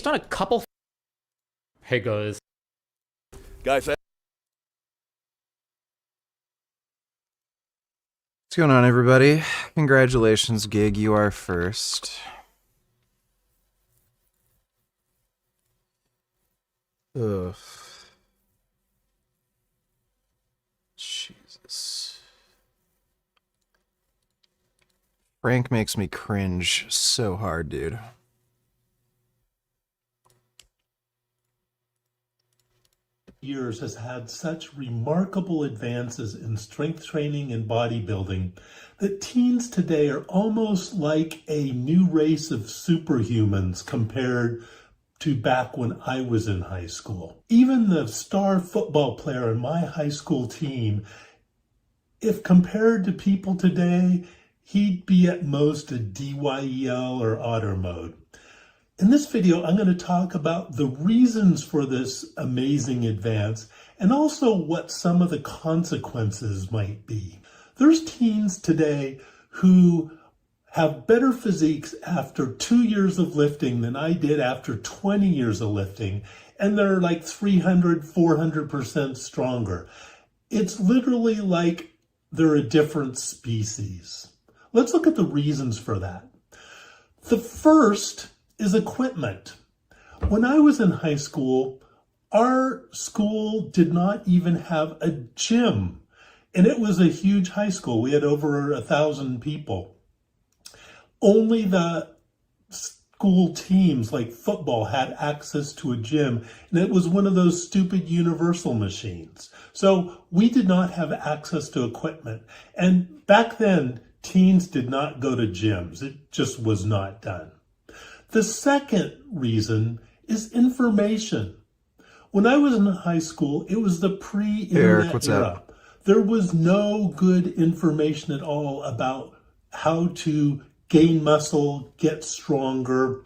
on a couple. Hey guys. Guys, What's going on, everybody? Congratulations, Gig. You are first. Ugh. Jesus. Frank makes me cringe so hard, dude. Years has had such remarkable advances in strength training and bodybuilding that teens today are almost like a new race of superhumans compared to back when I was in high school. Even the star football player in my high school team, if compared to people today, he'd be at most a DYEL or otter mode. In this video, I'm going to talk about the reasons for this amazing advance and also what some of the consequences might be. There's teens today who have better physiques after 2 years of lifting than I did after 20 years of lifting, and they're like 300, 400% stronger. It's literally like they're a different species. Let's look at the reasons for that. The first is equipment. When I was in high school, our school did not even have a gym, and it was a huge high school. We had over 1,000 people. Only the school teams, like football, had access to a gym, and it was one of those stupid universal machines. So we did not have access to equipment. And back then, teens did not go to gyms. It just was not done. The second reason is information. When I was in high school, it was the pre-internet era. Up? There was no good information at all about how to gain muscle, get stronger.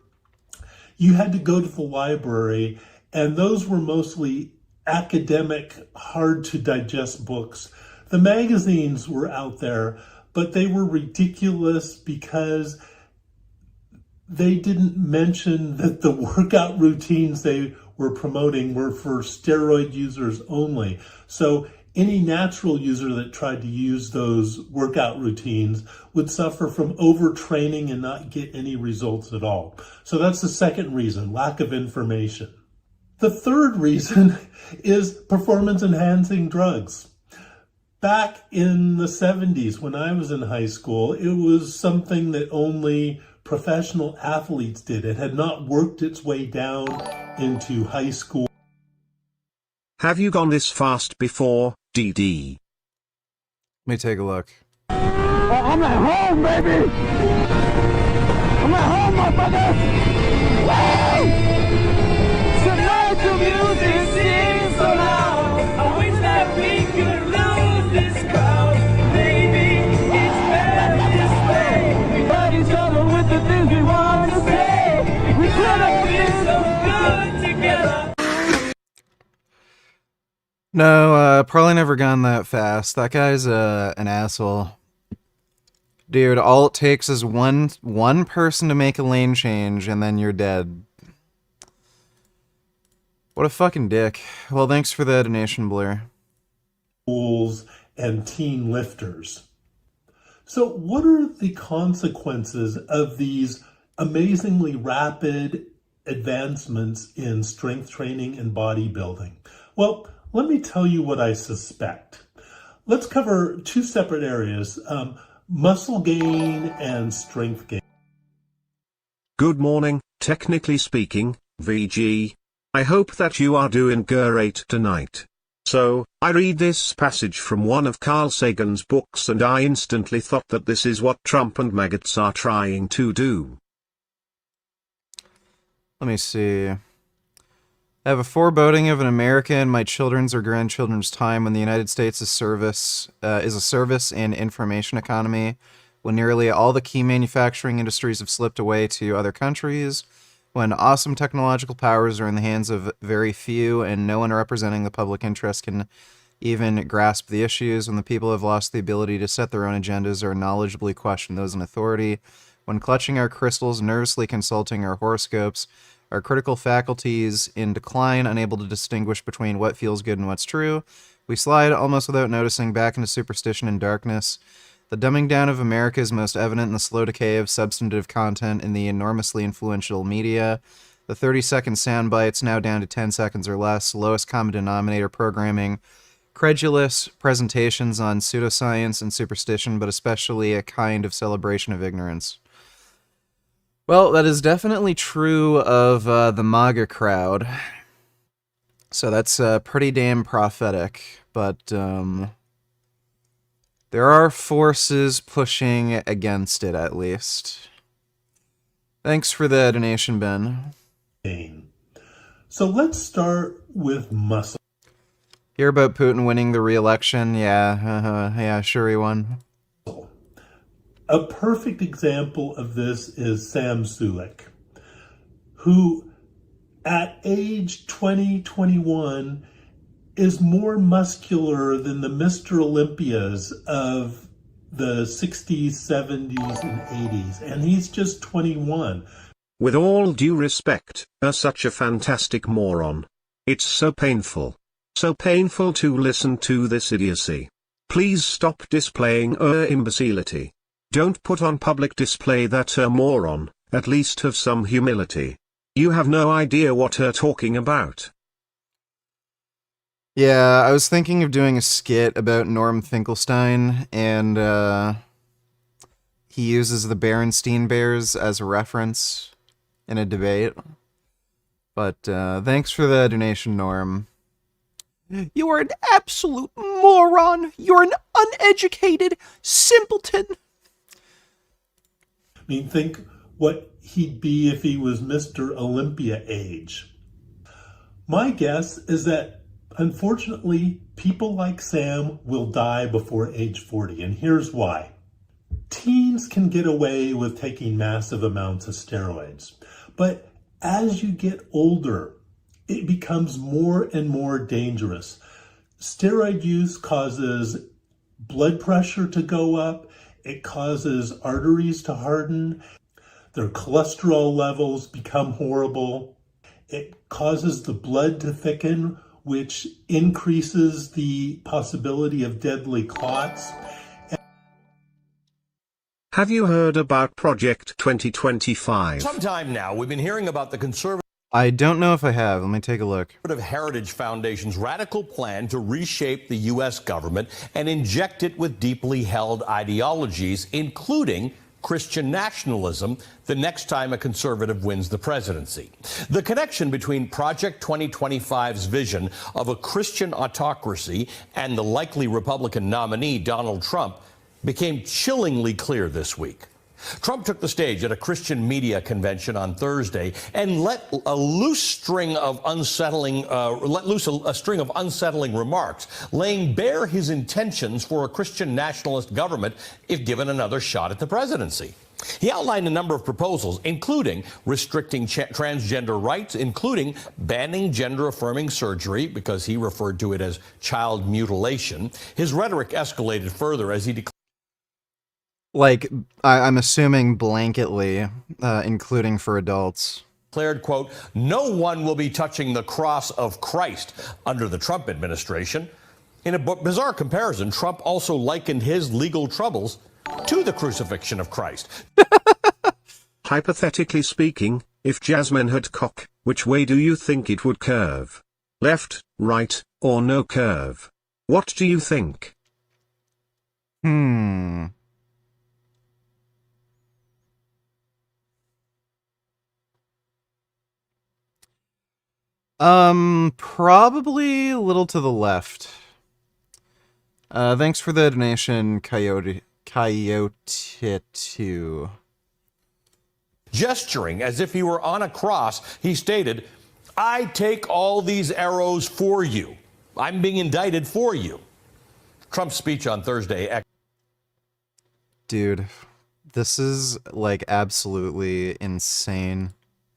You had to go to the library, and those were mostly academic, hard to digest books. The magazines were out there, but they were ridiculous because they didn't mention that the workout routines they were promoting were for steroid users only. So any natural user that tried to use those workout routines would suffer from overtraining and not get any results at all. So that's the second reason, lack of information. The third reason is performance enhancing drugs. Back in the 70s, when I was in high school, it was something that only professional athletes did. It had not worked its way down into high school. Have you gone this fast before, DD? Let me take a look. oh, I'm at home, baby! I'm at home, motherfucker! Woo! Tonight the music seems so loud. I wish that we could lose this crowd. Maybe it's better this way. We hurt each other with the things we want to say. We could have been so good together. No, probably never gone that fast. That guy's an asshole. Dude, all it takes is one person to make a lane change, and then you're dead. What a fucking dick. Well, thanks for the donation, Blair. Schools and teen lifters. So what are the consequences of these amazingly rapid advancements in strength training and bodybuilding? Well, let me tell you what I suspect. Let's cover two separate areas, muscle gain and strength gain. Good morning, technically speaking, VG. I hope that you are doing great tonight. So, I read this passage from one of Carl Sagan's books and I instantly thought that this is what Trump and maggots are trying to do. Let me see. I have a foreboding of an America in my children's or grandchildren's time when the United States is a service and information economy, when nearly all the key manufacturing industries have slipped away to other countries, when awesome technological powers are in the hands of very few and no one representing the public interest can even grasp the issues, when the people have lost the ability to set their own agendas or knowledgeably question those in authority, when clutching our crystals, nervously consulting our horoscopes, Our critical faculties in decline, unable to distinguish between what feels good and what's true. We slide, almost without noticing, back into superstition and darkness. The dumbing down of America is most evident in the slow decay of substantive content in the enormously influential media. The 30-second sound bites, now down to 10 seconds or less, lowest common denominator programming, credulous presentations on pseudoscience and superstition, but especially a kind of celebration of ignorance. Well, that is definitely true of the MAGA crowd. So that's pretty damn prophetic, but there are forces pushing against it, at least. Thanks for the donation, Ben. So let's start with muscle. Hear about Putin winning the re-election? Yeah, sure he won. A perfect example of this is Sv3rige, who at age 21 is more muscular than the Mr. Olympias of the 60s, 70s, and 80s, and he's just 21. With all due respect, such a fantastic moron. It's so painful. So painful to listen to this idiocy. Please stop displaying imbecility. Don't put on public display that moron, at least have some humility. You have no idea what you're talking about. Yeah, I was thinking of doing a skit about Norm Finkelstein, and he uses the Berenstain Bears as a reference in a debate. But thanks for the donation, Norm. You are an absolute moron. You're an uneducated simpleton. I mean, think what he'd be if he was Mr. Olympia age. My guess is that, unfortunately, people like Sam will die before age 40, and here's why. Teens can get away with taking massive amounts of steroids, but as you get older, it becomes more and more dangerous. Steroid use causes blood pressure to go up, it causes arteries to harden, their cholesterol levels become horrible, it causes the blood to thicken, which increases the possibility of deadly clots. Have you heard about Project 2025? Sometime now, we've been hearing about the conservative I don't know if I have. Let me take a look. Heritage Foundation's radical plan to reshape the U.S. government and inject it with deeply held ideologies, including Christian nationalism, the next time a conservative wins the presidency. The connection between Project 2025's vision of a Christian autocracy and the likely Republican nominee, Donald Trump, became chillingly clear this week. Trump took the stage at a Christian media convention on Thursday and let loose a string of unsettling remarks, laying bare his intentions for a Christian nationalist government if given another shot at the presidency. He outlined a number of proposals, including restricting transgender rights, including banning gender-affirming surgery, because he referred to it as child mutilation. His rhetoric escalated further as he declared, Like, I'm assuming blanketly, including for adults. quote, "No one will be touching the cross of Christ" under the Trump administration. In a bizarre comparison, Trump also likened his legal troubles to the crucifixion of Christ. Hypothetically speaking, if Jasmine had cock, which way do you think it would curve? Left, right, or no curve? What do you think? Probably a little to the left. Thanks for the donation, Coyote 2. Gesturing as if he were on a cross, he stated, "I take all these arrows for you. I'm being indicted for you." Trump's speech on Thursday Dude, this is, like, absolutely insane.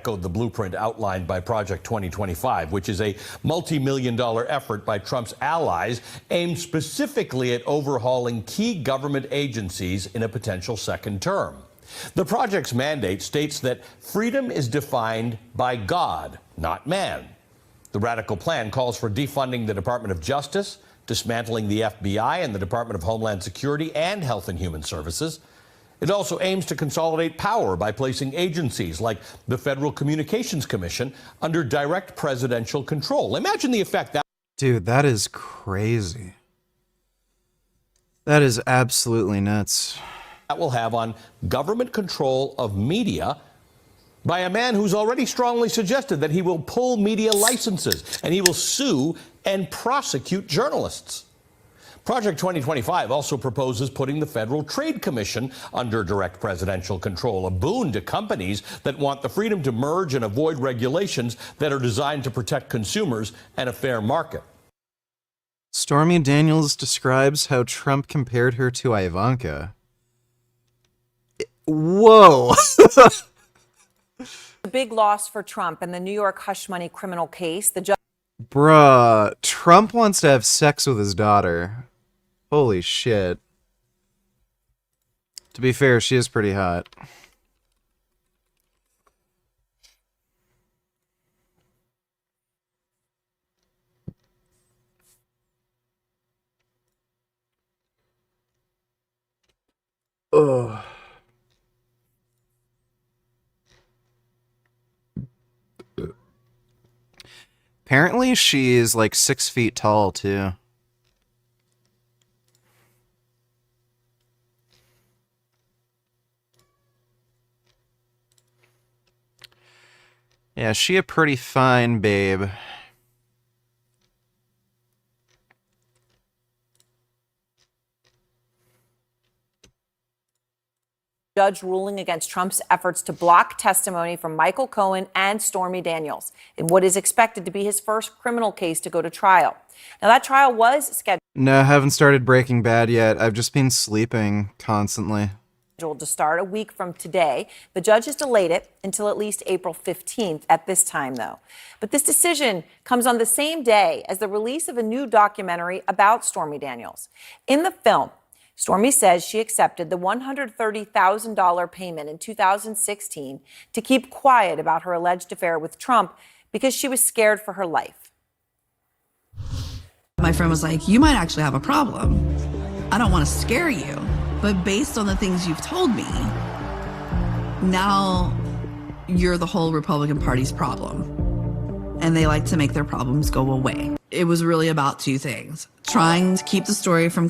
echoed the blueprint outlined by Project 2025, which is a multi-million-dollar effort by Trump's allies aimed specifically at overhauling key government agencies in a potential second term. The project's mandate states that freedom is defined by God, not man. The radical plan calls for defunding the Department of Justice, dismantling the FBI and the Department of Homeland Security and Health and Human Services. It also aims to consolidate power by placing agencies like the Federal Communications Commission under direct presidential control. Imagine the effect that... Dude, that is crazy. That is absolutely nuts. ...that will have on government control of media by a man who's already strongly suggested that he will pull media licenses and he will sue and prosecute journalists. Project 2025 also proposes putting the Federal Trade Commission under direct presidential control, a boon to companies that want the freedom to merge and avoid regulations that are designed to protect consumers and a fair market. Stormy Daniels describes how Trump compared her to Ivanka. Whoa! A big loss for Trump in the New York hush money criminal case. The judge... Bruh, Trump wants to have sex with his daughter. Holy shit. To be fair, she is pretty hot. Ugh. Apparently she is like 6 feet tall too. Yeah, she a pretty fine babe. Judge ruling against Trump's efforts to block testimony from Michael Cohen and Stormy Daniels in what is expected to be his first criminal case to go to trial. Now, that trial was scheduled No, I haven't started Breaking Bad yet. I've just been sleeping constantly. to start a week from today. The judge has delayed it until at least April 15th at this time, though. But this decision comes on the same day as the release of a new documentary about Stormy Daniels. In the film, Stormy says she accepted the $130,000 payment in 2016 to keep quiet about her alleged affair with Trump because she was scared for her life. My friend was like, you might actually have a problem. I don't want to scare you, but based on the things you've told me, now you're the whole Republican Party's problem. And they like to make their problems go away. It was really about two things: trying to keep the story from...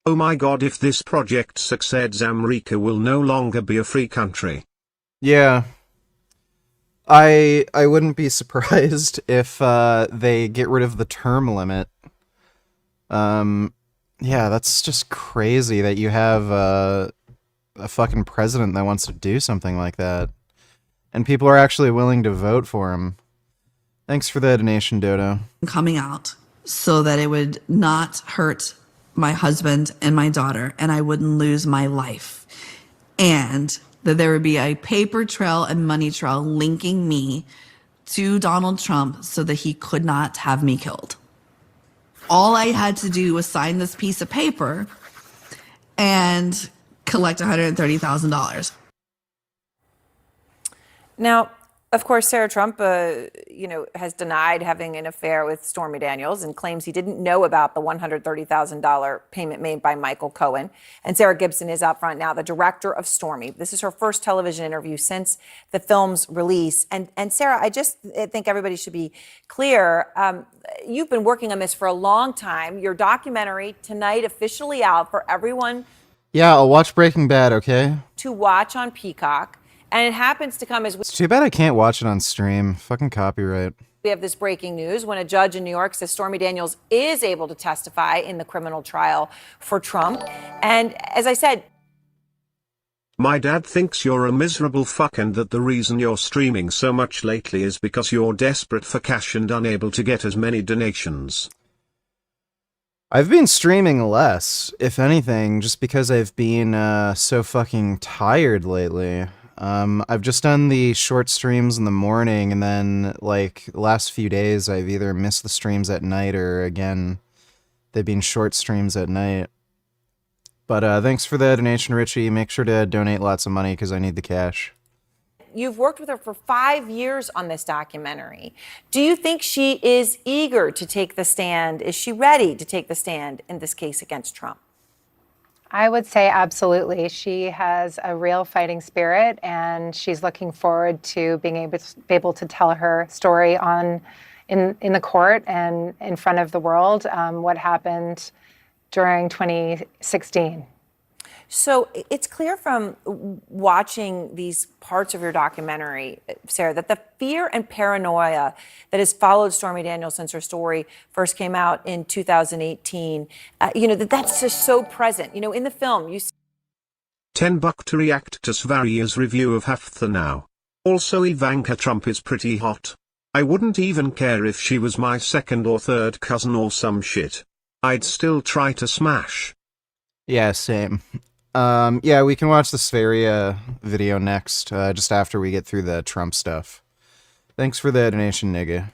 Oh my god, if this project succeeds, America will no longer be a free country. Yeah. I wouldn't be surprised if they get rid of the term limit. Yeah, that's just crazy that you have a fucking president that wants to do something like that. And people are actually willing to vote for him. Thanks for the donation, Dodo. coming out so that it would not hurt my husband and my daughter, and I wouldn't lose my life. And that there would be a paper trail and money trail linking me to Donald Trump so that he could not have me killed. All I had to do was sign this piece of paper and collect $130,000. Now, of course, Sarah Trump, has denied having an affair with Stormy Daniels and claims he didn't know about the $130,000 payment made by Michael Cohen. And Sarah Gibson is out front now, the director of Stormy. This is her first television interview since the film's release. And Sarah, I just think everybody should be clear. You've been working on this for a long time. Your documentary tonight officially out for everyone. Yeah, I'll watch Breaking Bad, okay? To watch on Peacock. And it happens to come as It's too bad I can't watch it on stream. Fucking copyright. we have this breaking news when a judge in New York says Stormy Daniels is able to testify in the criminal trial for Trump. And as I said, My dad thinks you're a miserable fuck and that the reason you're streaming so much lately is because you're desperate for cash and unable to get as many donations. I've been streaming less, if anything, just because I've been so fucking tired lately. I've just done the short streams in the morning, and then, like, the last few days, I've either missed the streams at night or, again, they've been short streams at night. But thanks for the donation, Richie. Make sure to donate lots of money because I need the cash. You've worked with her for 5 years on this documentary. Do you think she is eager to take the stand? Is she ready to take the stand in this case against Trump? I would say absolutely. She has a real fighting spirit, and she's looking forward to being able to tell her story in the court and in front of the world, what happened during 2016. So it's clear from watching these parts of your documentary, Sarah, that the fear and paranoia that has followed Stormy Daniels since her story first came out in 2018, that's just so present. In the film, you see $10 to react to Sv3rige's review of Tufano. Also, Ivanka Trump is pretty hot. I wouldn't even care if she was my second or third cousin or some shit. I'd still try to smash. Yeah, same. Yeah, we can watch the Sv3rige video next, just after we get through the Trump stuff. Thanks for the donation, nigga.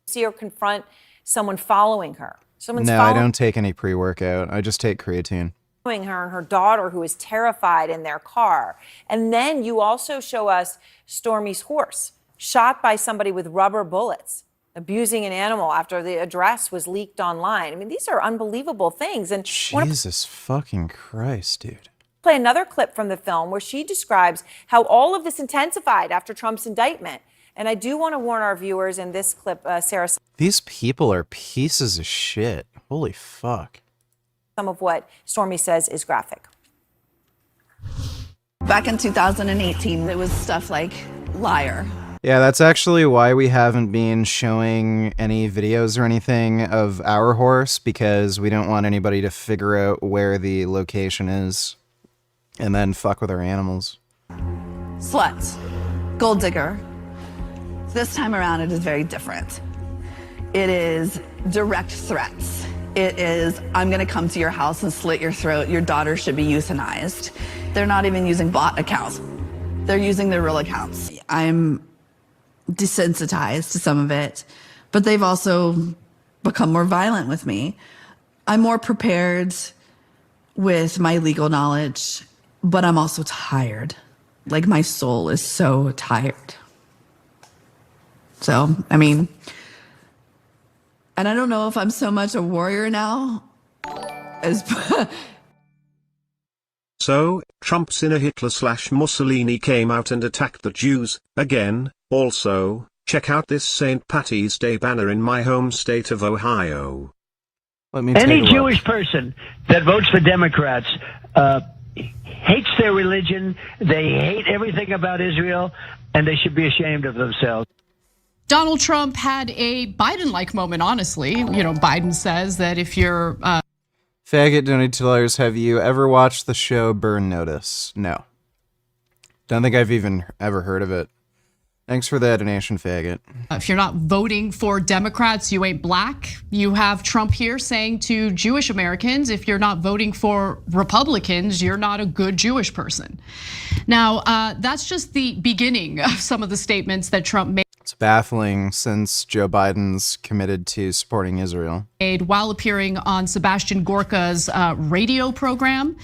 see her confront someone following her. I don't take any pre-workout. I just take creatine. Following her and her daughter, who is terrified in their car. And then you also show us Stormy's horse, shot by somebody with rubber bullets, abusing an animal after the address was leaked online. I mean, these are unbelievable things. And Jesus fucking Christ, dude. Play another clip from the film where she describes how all of this intensified after Trump's indictment. And I do want to warn our viewers in this clip, Sarah. These people are pieces of shit. Holy fuck. Some of what Stormy says is graphic. Back in 2018, it was stuff like liar. Yeah, that's actually why we haven't been showing any videos or anything of our horse, because we don't want anybody to figure out where the location is and then fuck with our animals. Slut. Gold digger. This time around, it is very different. It is direct threats. It is, I'm gonna come to your house and slit your throat. Your daughter should be euthanized. They're not even using bot accounts. They're using their real accounts. I'm desensitized to some of it, but they've also become more violent with me. I'm more prepared with my legal knowledge, but I'm also tired. Like, my soul is so tired. So, I mean, and I don't know if I'm so much a warrior now as... So, Trump's inner Hitler/Mussolini came out and attacked the Jews, again. Also, check out this St. Patty's Day banner in my home state of Ohio. Any Jewish person that votes for Democrats hates their religion, they hate everything about Israel, and they should be ashamed of themselves. Donald Trump had a Biden-like moment, honestly. You know, Biden says that if you're... Faggot donated $2. Have you ever watched the show Burn Notice? No. Don't think I've even ever heard of it. Thanks for that donation, faggot. If you're not voting for Democrats, you ain't black. You have Trump here saying to Jewish Americans, if you're not voting for Republicans, you're not a good Jewish person. Now, that's just the beginning of some of the statements that Trump made. It's baffling since Joe Biden's committed to supporting Israel. While appearing on Sebastian Gorka's radio program.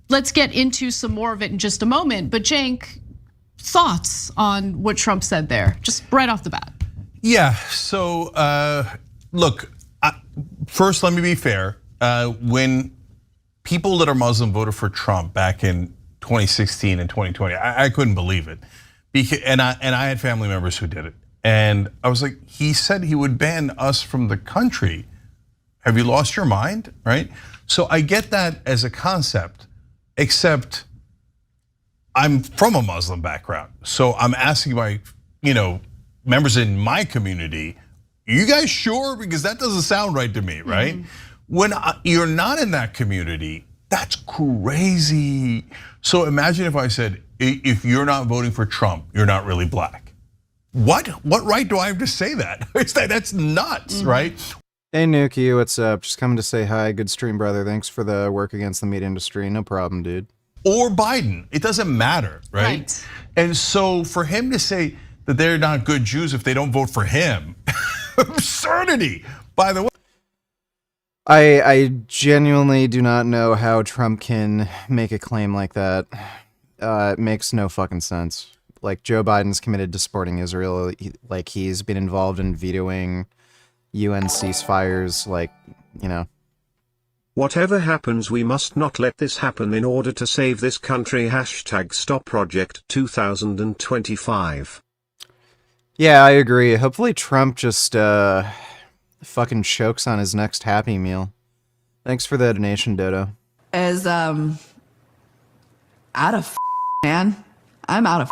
Let's get into some more of it in just a moment. But Cenk, thoughts on what Trump said there, just right off the bat? Yeah, so look, first let me be fair. When people that are Muslim voted for Trump back in 2016 and 2020, I couldn't believe it. And I had family members who did it. And I was like, he said he would ban us from the country. Have you lost your mind, right? So I get that as a concept, except I'm from a Muslim background. So I'm asking my, members in my community, you guys sure? Because that doesn't sound right to me, right? Mm-hmm. When you're not in that community, that's crazy. So imagine if I said, if you're not voting for Trump, you're not really black. What right do I have to say that? That's nuts, mm-hmm. Right? Hey Nuki, what's up? Just coming to say hi. Good stream, brother. Thanks for the work against the meat industry. No problem, dude. Or Biden, it doesn't matter, right? And so for him to say that they're not good Jews if they don't vote for him, absurdity, by the way. I genuinely do not know how Trump can make a claim like that. It makes no fucking sense. Like, Joe Biden's committed to supporting Israel. He's been involved in vetoing UN ceasefires. Whatever happens, we must not let this happen in order to save this country. #Stop Project 2025. Yeah, I agree. Hopefully Trump just fucking chokes on his next Happy Meal. Thanks for the donation, Dodo. As out of man, I'm out of.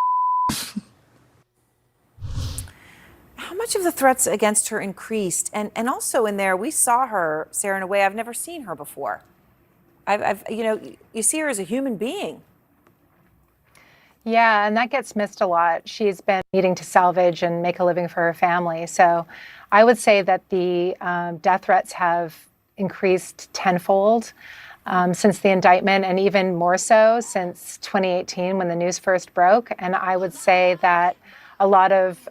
How much of the threats against her increased? And also in there, we saw her, Sarah, in a way I've never seen her before. You see her as a human being. Yeah, and that gets missed a lot. She's been needing to salvage and make a living for her family. So I would say that the death threats have increased tenfold since the indictment, and even more so since 2018 when the news first broke. And I would say that a lot of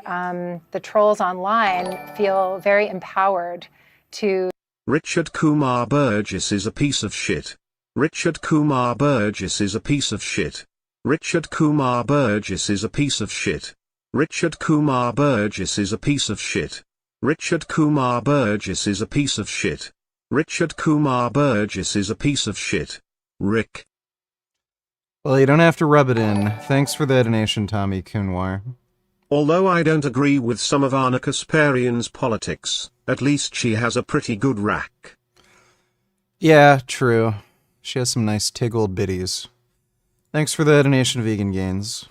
the trolls online feel very empowered to. Richard Kumar Burgess is a piece of shit. Richard Kumar Burgess is a piece of shit. Richard Kumar Burgess is a piece of shit. Richard Kumar Burgess is a piece of shit. Richard Kumar Burgess is a piece of shit. Richard Kumar Burgess is a piece of shit. Rick. Well, you don't have to rub it in. Thanks for the donation, Tommy Kunwar. Although I don't agree with some of Anna Kasparian's politics, at least she has a pretty good rack. Yeah, true. She has some nice tiggled bitties. Thanks for the donation, Vegan Gains.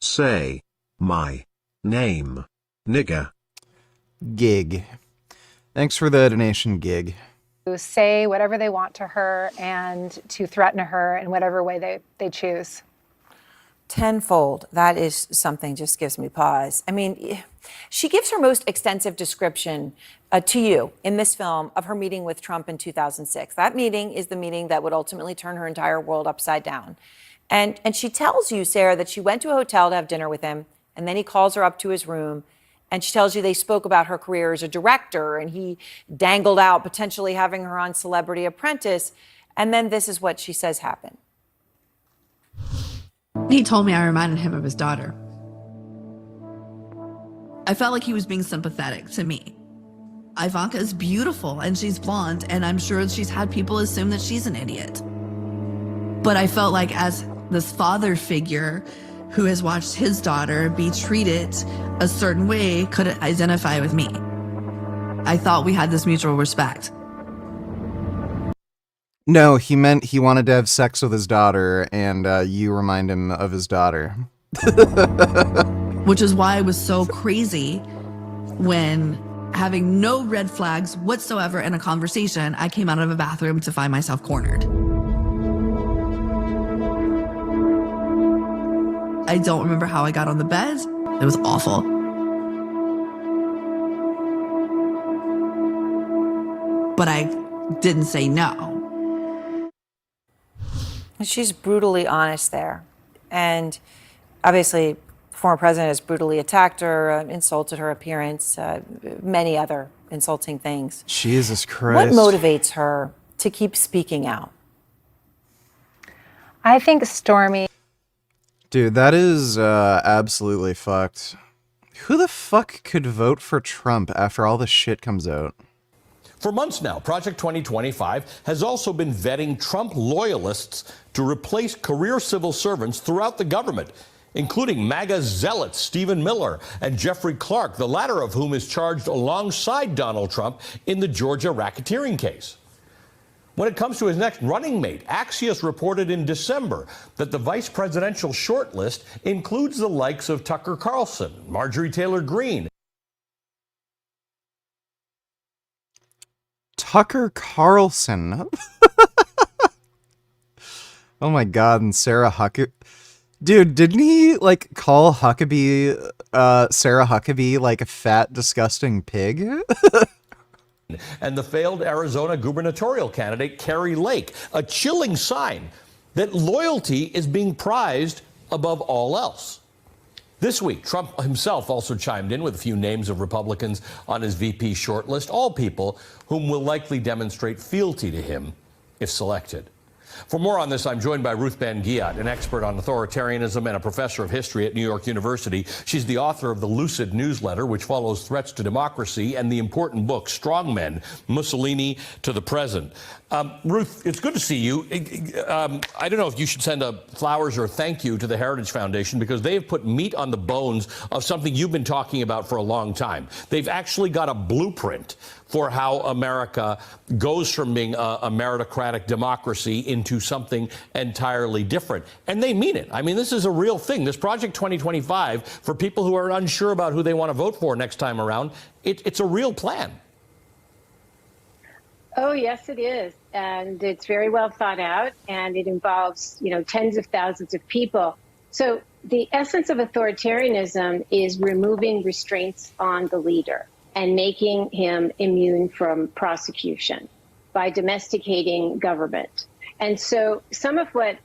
Say my name, nigga. Gig. Thanks for the donation, Gig. Say whatever they want to her and to threaten her in whatever way they choose. Tenfold. That is something just gives me pause. I mean, she gives her most extensive description to you in this film of her meeting with Trump in 2006. That meeting is the meeting that would ultimately turn her entire world upside down. And she tells you, Sarah, that she went to a hotel to have dinner with him, and then he calls her up to his room, and she tells you they spoke about her career as a director, and he dangled out potentially having her on Celebrity Apprentice. And then this is what she says happened. He told me I reminded him of his daughter. I felt like he was being sympathetic to me. Ivanka is beautiful and she's blonde, and I'm sure she's had people assume that she's an idiot. But I felt like as this father figure who has watched his daughter be treated a certain way could identify with me. I thought we had this mutual respect. No, he meant he wanted to have sex with his daughter, and you remind him of his daughter. Which is why it was so crazy when, having no red flags whatsoever in a conversation, I came out of a bathroom to find myself cornered. I don't remember how I got on the bed. It was awful. But I didn't say no. She's brutally honest there. And obviously, the former president has brutally attacked her, insulted her appearance, many other insulting things. Jesus Christ. What motivates her to keep speaking out? I think Stormy. Dude, that is absolutely fucked. Who the fuck could vote for Trump after all this shit comes out? For months now, Project 2025 has also been vetting Trump loyalists to replace career civil servants throughout the government, including MAGA zealots Stephen Miller and Jeffrey Clark, the latter of whom is charged alongside Donald Trump in the Georgia racketeering case. When it comes to his next running mate, Axios reported in December that the vice presidential shortlist includes the likes of Tucker Carlson, Marjorie Taylor Greene. Tucker Carlson. Oh my god, and Sarah Huckabee. Dude, didn't he call Huckabee, Sarah Huckabee, like a fat, disgusting pig? And the failed Arizona gubernatorial candidate, Kari Lake, a chilling sign that loyalty is being prized above all else. This week, Trump himself also chimed in with a few names of Republicans on his VP shortlist, all people whom will likely demonstrate fealty to him if selected. For more on this, I'm joined by Ruth Ben-Ghiat, an expert on authoritarianism and a professor of history at New York University. She's the author of the Lucid newsletter, which follows threats to democracy, and the important book, Strong Men, Mussolini to the Present. Ruth, it's good to see you. I don't know if you should send flowers or thank you to the Heritage Foundation, because they have put meat on the bones of something you've been talking about for a long time. They've actually got a blueprint for how America goes from being a meritocratic democracy into something entirely different. And they mean it. I mean, this is a real thing. This Project 2025, for people who are unsure about who they want to vote for next time around, it's a real plan. Oh, yes, it is. And it's very well thought out, and it involves, tens of thousands of people. So the essence of authoritarianism is removing restraints on the leader and making him immune from prosecution by domesticating government. And so some of what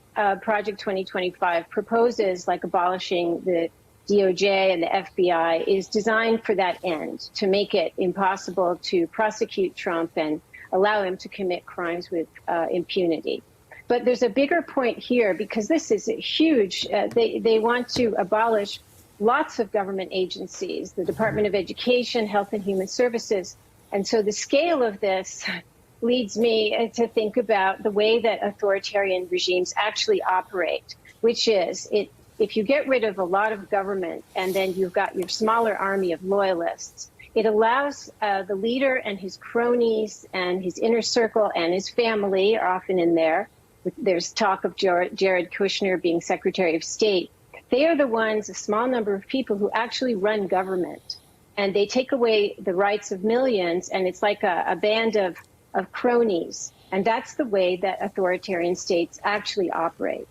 Project 2025 proposes, like abolishing the DOJ and the FBI, is designed for that end, to make it impossible to prosecute Trump and allow him to commit crimes with impunity. But there's a bigger point here, because this is a huge, they want to abolish lots of government agencies, the Department of Education, Health and Human Services. And so the scale of this leads me to think about the way that authoritarian regimes actually operate, which is if you get rid of a lot of government and then you've got your smaller army of loyalists, it allows the leader and his cronies and his inner circle and his family are often in there. There's talk of Jared Kushner being Secretary of State. They are the ones, a small number of people, who actually run government. And they take away the rights of millions, and it's like a band of cronies. And that's the way that authoritarian states actually operate.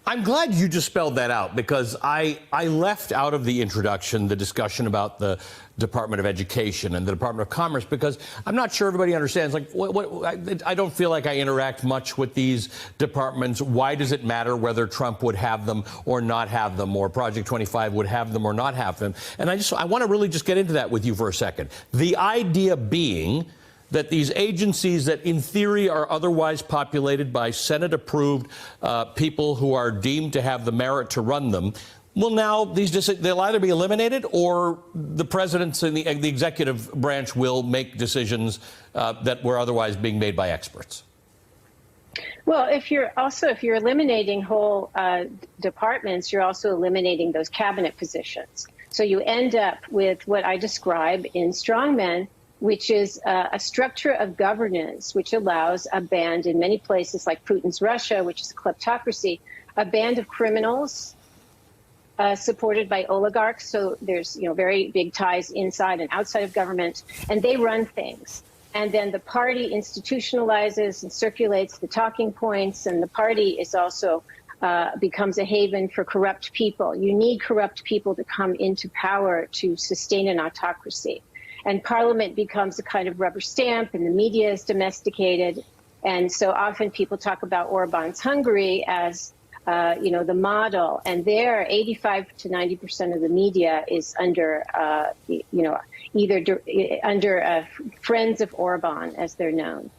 I'm glad you just spelled that out, because I left out of the introduction the discussion about the Department of Education and the Department of Commerce, because I'm not sure everybody understands. Like, I don't feel like I interact much with these departments. Why does it matter whether Trump would have them or not have them, or Project 25 would have them or not have them? And I want to really just get into that with you for a second. The idea being that these agencies that in theory are otherwise populated by Senate-approved people who are deemed to have the merit to run them, well, now they'll either be eliminated, or the presidents and the executive branch will make decisions that were otherwise being made by experts. Well, if you're eliminating whole departments, you're also eliminating those cabinet positions. So you end up with what I describe in Strong Men, which is a structure of governance which allows a band in many places like Putin's Russia, which is a kleptocracy, a band of criminals supported by oligarchs. So there's very big ties inside and outside of government, and they run things. And then the party institutionalizes and circulates the talking points, and the party is also becomes a haven for corrupt people. You need corrupt people to come into power to sustain an autocracy. And Parliament becomes a kind of rubber stamp, and the media is domesticated. And so often people talk about Orban's Hungary as, the model. And there, 85 to 90% of the media is under, either under friends of Orban, as they're known.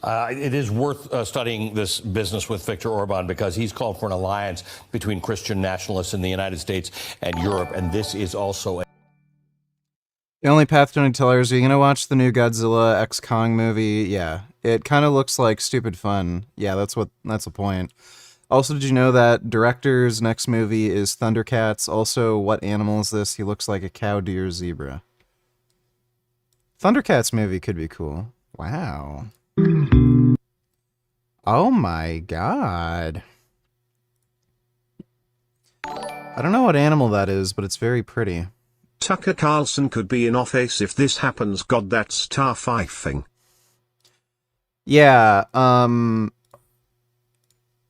It is worth studying this business with Viktor Orban, because he's called for an alliance between Christian nationalists in the United States and Europe. And this is also The only path to Nutella is, are you going to watch the new Godzilla X Kong movie? Yeah. It kind of looks like stupid fun. Yeah, that's the point. Also, did you know that director's next movie is Thundercats? Also, what animal is this? He looks like a cow, deer, zebra. Thundercats movie could be cool. Wow. Oh my god. I don't know what animal that is, but it's very pretty. Tucker Carlson could be in office if this happens. God, that's terrifying. Yeah,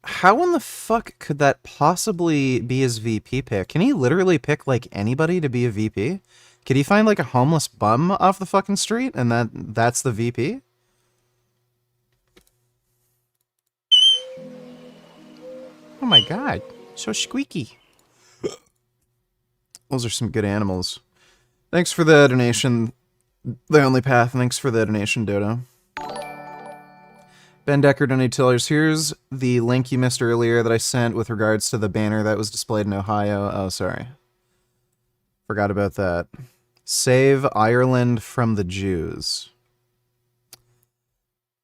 how in the fuck could that possibly be his VP pick? Can he literally pick, like, anybody to be a VP? Could he find, like, a homeless bum off the fucking street and that's the VP? Oh my god, so squeaky. Those are some good animals. Thanks for the donation, The Only Path. Thanks for the donation, Dodo. Ben Decker donated $2. Here's the link you missed earlier that I sent with regards to the banner that was displayed in Ohio. Oh, sorry. Forgot about that. Save Ireland from the Jews.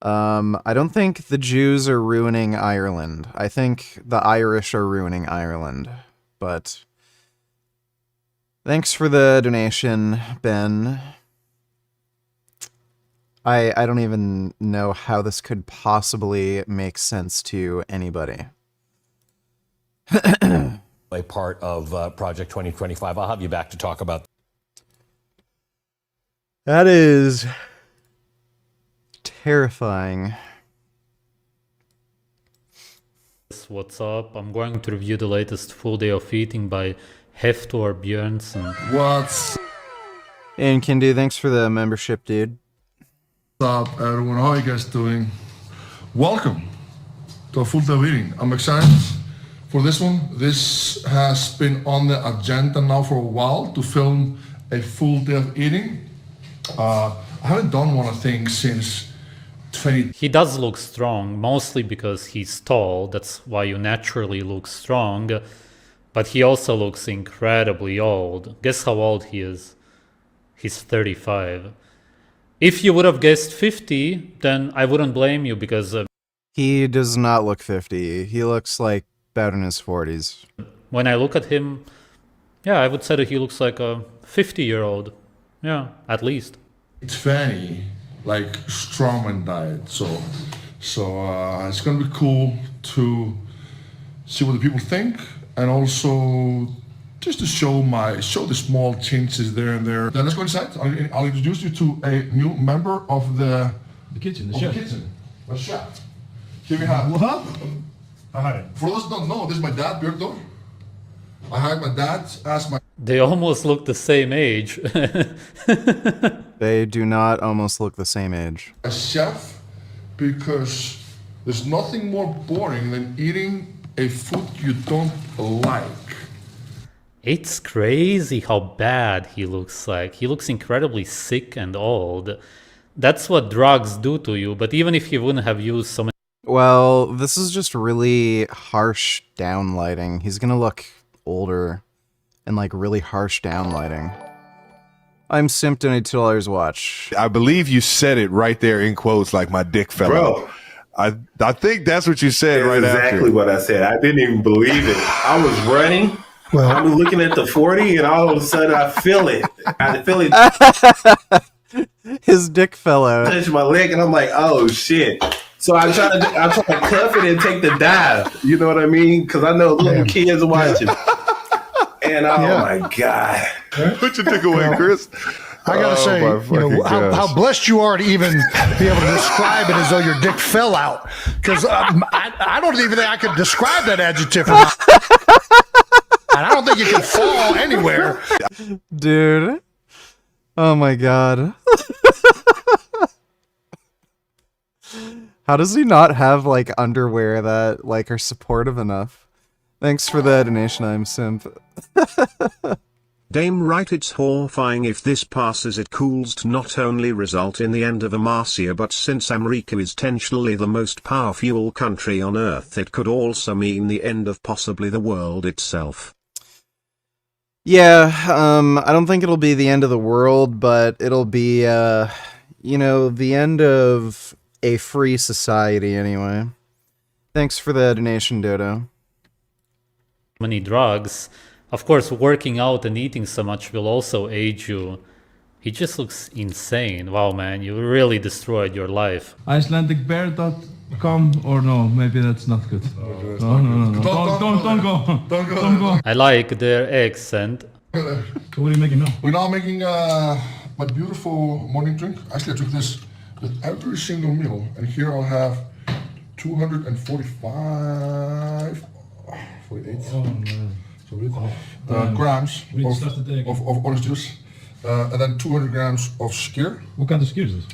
I don't think the Jews are ruining Ireland. I think the Irish are ruining Ireland. But thanks for the donation, Ben. I don't even know how this could possibly make sense to anybody. A part of Project 2025. I'll have you back to talk about. That is terrifying. What's up? I'm going to review the latest Full Day of Eating by Heftor Björnsson. What's And Kindu, thanks for the membership, dude. up, everyone? How are you guys doing? Welcome to a full day of eating. I'm excited for this one. This has been on the agenda now for a while to film a full day of eating. I haven't done one, I think, since 20. He does look strong, mostly because he's tall. That's why you naturally look strong. But he also looks incredibly old. Guess how old he is? He's 35. If you would have guessed 50, then I wouldn't blame you because... he does not look 50. He looks like about in his 40s. When I look at him, yeah, I would say that he looks like a 50-year-old. Yeah, at least. It's funny, like strongman diet. So it's gonna be cool to see what the people think, and also just to show the small changes there and there. Then let's go inside. I'll introduce you to a new member of the kitchen. The chef. Here we have. What up? Hi. For those who don't know, this is my dad, Björn. I hired my dad as my. They almost look the same age. They do not almost look the same age. A chef, because there's nothing more boring than eating a food you don't like. It's crazy how bad he looks like. He looks incredibly sick and old. That's what drugs do to you, but even if he wouldn't have used so many... Well, this is just really harsh downlighting. He's gonna look older and like really harsh downlighting. I'm simped in a $2 watch. I believe you said it right there in quotes, like my dick fell out. I think that's what you said right after. Exactly what I said. I didn't even believe it. I was running. I'm looking at the 40, and all of a sudden I feel it. I feel it. His dick fell out. Touch my leg, and I'm like, oh shit. So I try to cuff it and take the dive. You know what I mean? Because I know little kids watching. And oh my God. Put your dick away, Chris. I gotta say, how blessed you are to even be able to describe it as though your dick fell out. Because I don't even think I could describe that adjective. And I don't think you can fall anywhere. Dude. Oh my God. How does he not have like underwear that like are supportive enough? Thanks for the donation, I'm simp. Dame right, it's horrifying if this passes. It cools to not only result in the end of Amarcia, but since America is potentially the most powerful country on earth, it could also mean the end of possibly the world itself. Yeah, I don't think it'll be the end of the world, but it'll be, you know, the end of a free society anyway. Thanks for the donation, Dodo. Many drugs. Of course, working out and eating so much will also age you. He just looks insane. Wow, man, you really destroyed your life. IcelandicBear.com or no, maybe that's not good. No. Don't go. Don't go. I like their accent. What are you making now? We're now making my beautiful morning drink. Actually, I took this with every single meal, and here I'll have 245, 48. Oh, man. Grams of orange juice, and then 200 grams of skyr. What kind of skyr is this?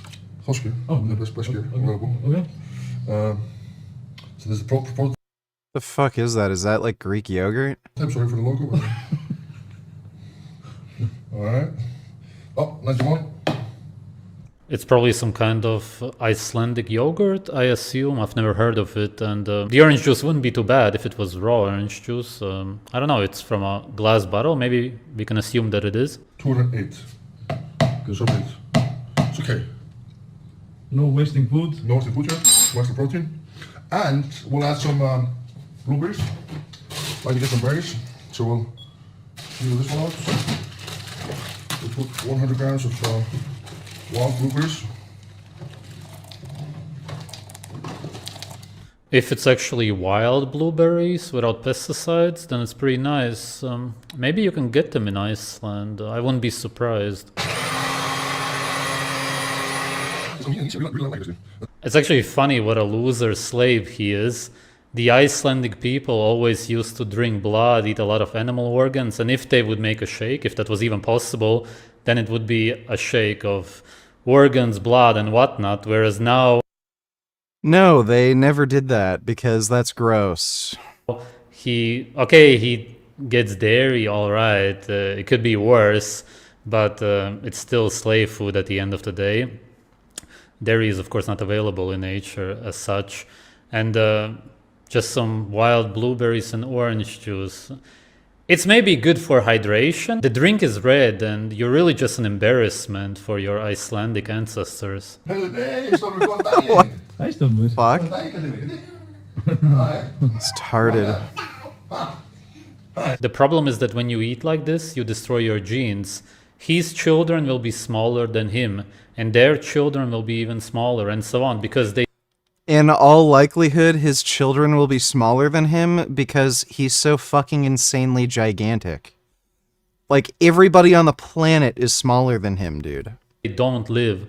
Hot skyr. Oh, the best skyr available. Okay. So there's the protein. The fuck is that? Is that like Greek yogurt? I'm sorry for the logo. All right. Oh, 91. It's probably some kind of Icelandic yogurt, I assume. I've never heard of it. And the orange juice wouldn't be too bad if it was raw orange juice. I don't know, it's from a glass bottle. Maybe we can assume that it is. 208. Good. So it's okay. No wasting food. No wasting food, yeah. No extra protein. And we'll add some blueberries. Like to get some berries. So we'll do this one out. We'll put 100 grams of wild blueberries. If it's actually wild blueberries without pesticides, then it's pretty nice. Maybe you can get them in Iceland. I wouldn't be surprised. It's actually funny what a loser slave he is. The Icelandic people always used to drink blood, eat a lot of animal organs, and if they would make a shake, if that was even possible, then it would be a shake of organs, blood, and whatnot, whereas now... No, they never did that, because that's gross. He gets dairy, alright, it could be worse, but it's still slave food at the end of the day. Dairy is of course not available in nature as such, and just some wild blueberries and orange juice. It's maybe good for hydration. The drink is red and you're really just an embarrassment for your Icelandic ancestors. What? Fuck? It's tarded. The problem is that when you eat like this, you destroy your genes. His children will be smaller than him, and their children will be even smaller, and so on, because they... In all likelihood, his children will be smaller than him because he's so fucking insanely gigantic. Like, everybody on the planet is smaller than him, dude. They don't live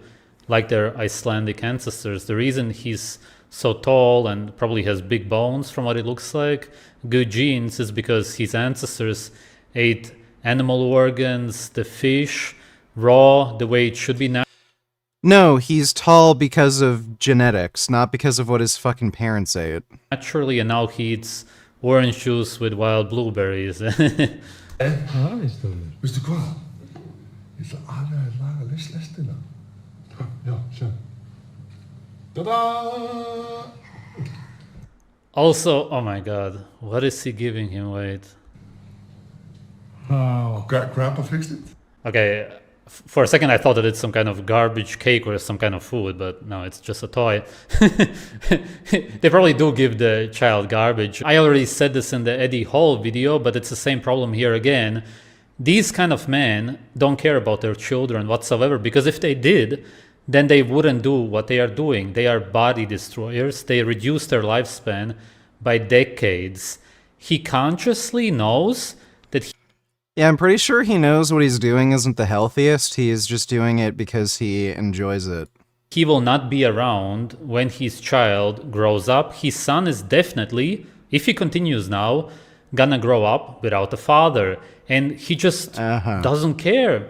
like their Icelandic ancestors. The reason he's so tall and probably has big bones from what it looks like, good genes, is because his ancestors ate animal organs, the fish, raw, the way it should be now. No, he's tall because of genetics, not because of what his fucking parents ate. Naturally, and now he eats orange juice with wild blueberries. Veistu hvað? Ég ætla alveg að laga lestina. Já, sjá. Ta-da! Also, oh my god, what is he giving him? Wait. Oh, Grandpa fixed it? Okay, for a second I thought that it's some kind of garbage cake or some kind of food, but no, it's just a toy. They probably do give the child garbage. I already said this in the Eddie Hall video, but it's the same problem here again. These kind of men don't care about their children whatsoever, because if they did, then they wouldn't do what they are doing. They are body destroyers. They reduce their lifespan by decades. He consciously knows that he... Yeah, I'm pretty sure he knows what he's doing isn't the healthiest. He is just doing it because he enjoys it. He will not be around when his child grows up. His son is definitely, if he continues now, gonna grow up without a father. And he just doesn't care.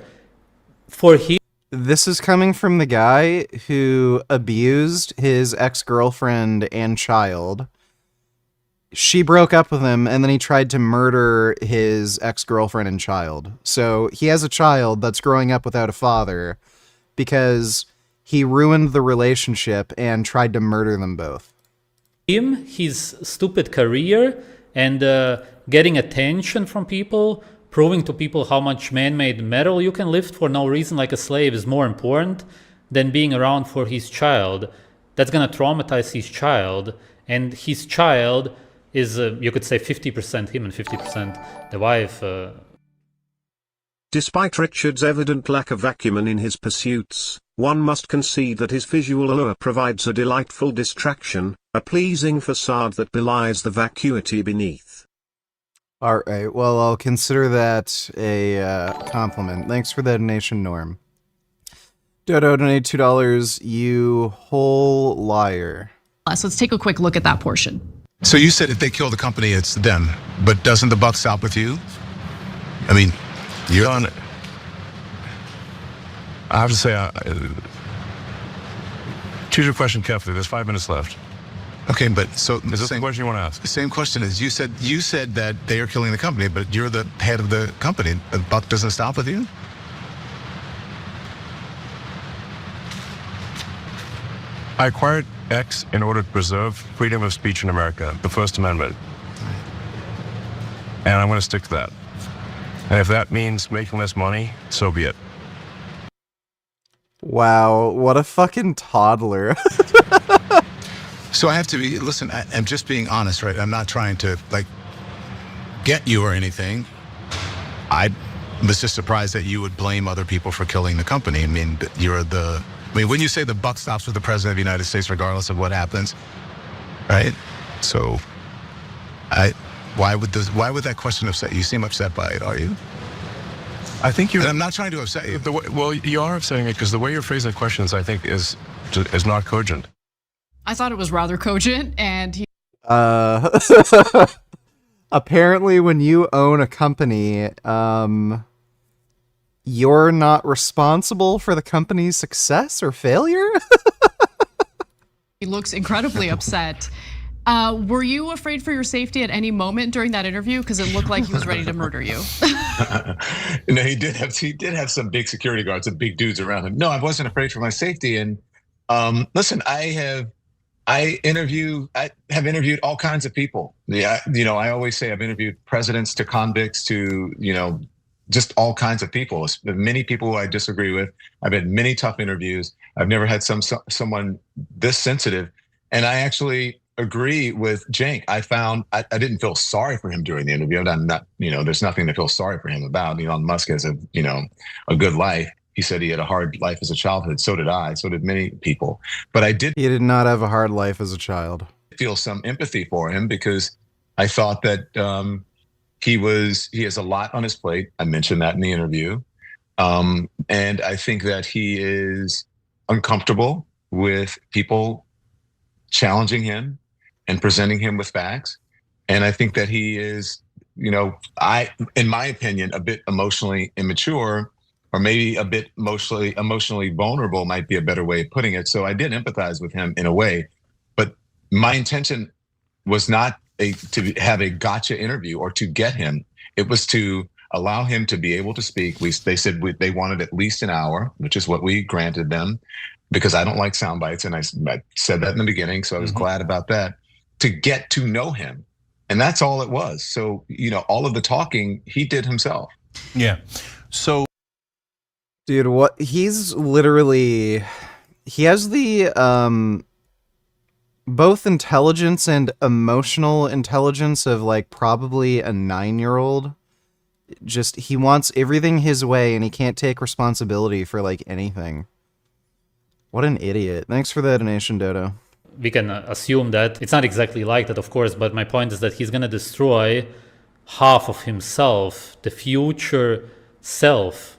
For him... This is coming from the guy who abused his ex-girlfriend and child. She broke up with him, and then he tried to murder his ex-girlfriend and child. So he has a child that's growing up without a father because he ruined the relationship and tried to murder them both. His stupid career and getting attention from people, proving to people how much man-made metal you can lift for no reason like a slave is more important than being around for his child. That's gonna traumatize his child, and his child is, you could say, 50% him and 50% the wife. Despite Richard's evident lack of acumen in his pursuits, one must concede that his visual allure provides a delightful distraction, a pleasing facade that belies the vacuity beneath. Alright, well, I'll consider that a compliment. Thanks for the donation, Norm. Dodo donated $2, you whole liar. So let's take a quick look at that portion. So you said if they kill the company, it's them. But doesn't the buck stop with you? I mean, you're on it. I have to say, choose your question carefully. There's 5 minutes left. Okay, but so is this the question you want to ask? The same question is, you said that they are killing the company, but you're the head of the company. The buck doesn't stop with you? I acquired X in order to preserve freedom of speech in America, the First Amendment. And I'm going to stick to that. And if that means making less money, so be it. Wow, what a fucking toddler. So I have to be, listen, I'm just being honest, right? I'm not trying to, like, get you or anything. I was just surprised that you would blame other people for killing the company. I mean, when you say the buck stops with the president of the United States, regardless of what happens, right? So, why would that question upset you? You seem upset by it, are you? I think you're... And I'm not trying to upset you. Well, you are upsetting it because the way you're phrasing questions, I think, is not cogent. I thought it was rather cogent, and he... Apparently when you own a company, you're not responsible for the company's success or failure? He looks incredibly upset. Were you afraid for your safety at any moment during that interview? Because it looked like he was ready to murder you. No, he did have some big security guards, some big dudes around him. No, I wasn't afraid for my safety. And listen, I have interviewed all kinds of people. Yeah, I always say I've interviewed presidents to convicts to, just all kinds of people. Many people who I disagree with. I've had many tough interviews. I've never had someone this sensitive. And I actually agree with Cenk. I didn't feel sorry for him during the interview. I'm not, there's nothing to feel sorry for him about. Elon Musk has a good life. He said he had a hard life as a childhood. So did I. So did many people. But he did not have a hard life as a child. Feel some empathy for him because I thought that he has a lot on his plate. I mentioned that in the interview. And I think that he is uncomfortable with people challenging him and presenting him with facts. And I think that he is, in my opinion, a bit emotionally immature, or maybe a bit emotionally vulnerable might be a better way of putting it. So I did empathize with him in a way, but my intention was not to have a gotcha interview or to get him. It was to allow him to be able to speak. They said they wanted at least an hour, which is what we granted them, because I don't like sound bites. And I said that in the beginning. So I was glad about that, to get to know him. And that's all it was. So, all of the talking he did himself. Yeah. So, dude, he has the both intelligence and emotional intelligence of like probably a 9-year-old. Just, he wants everything his way and he can't take responsibility for like anything. What an idiot. Thanks for the donation, Dodo. We can assume that it's not exactly like that, of course, but my point is that he's going to destroy half of himself, the future self.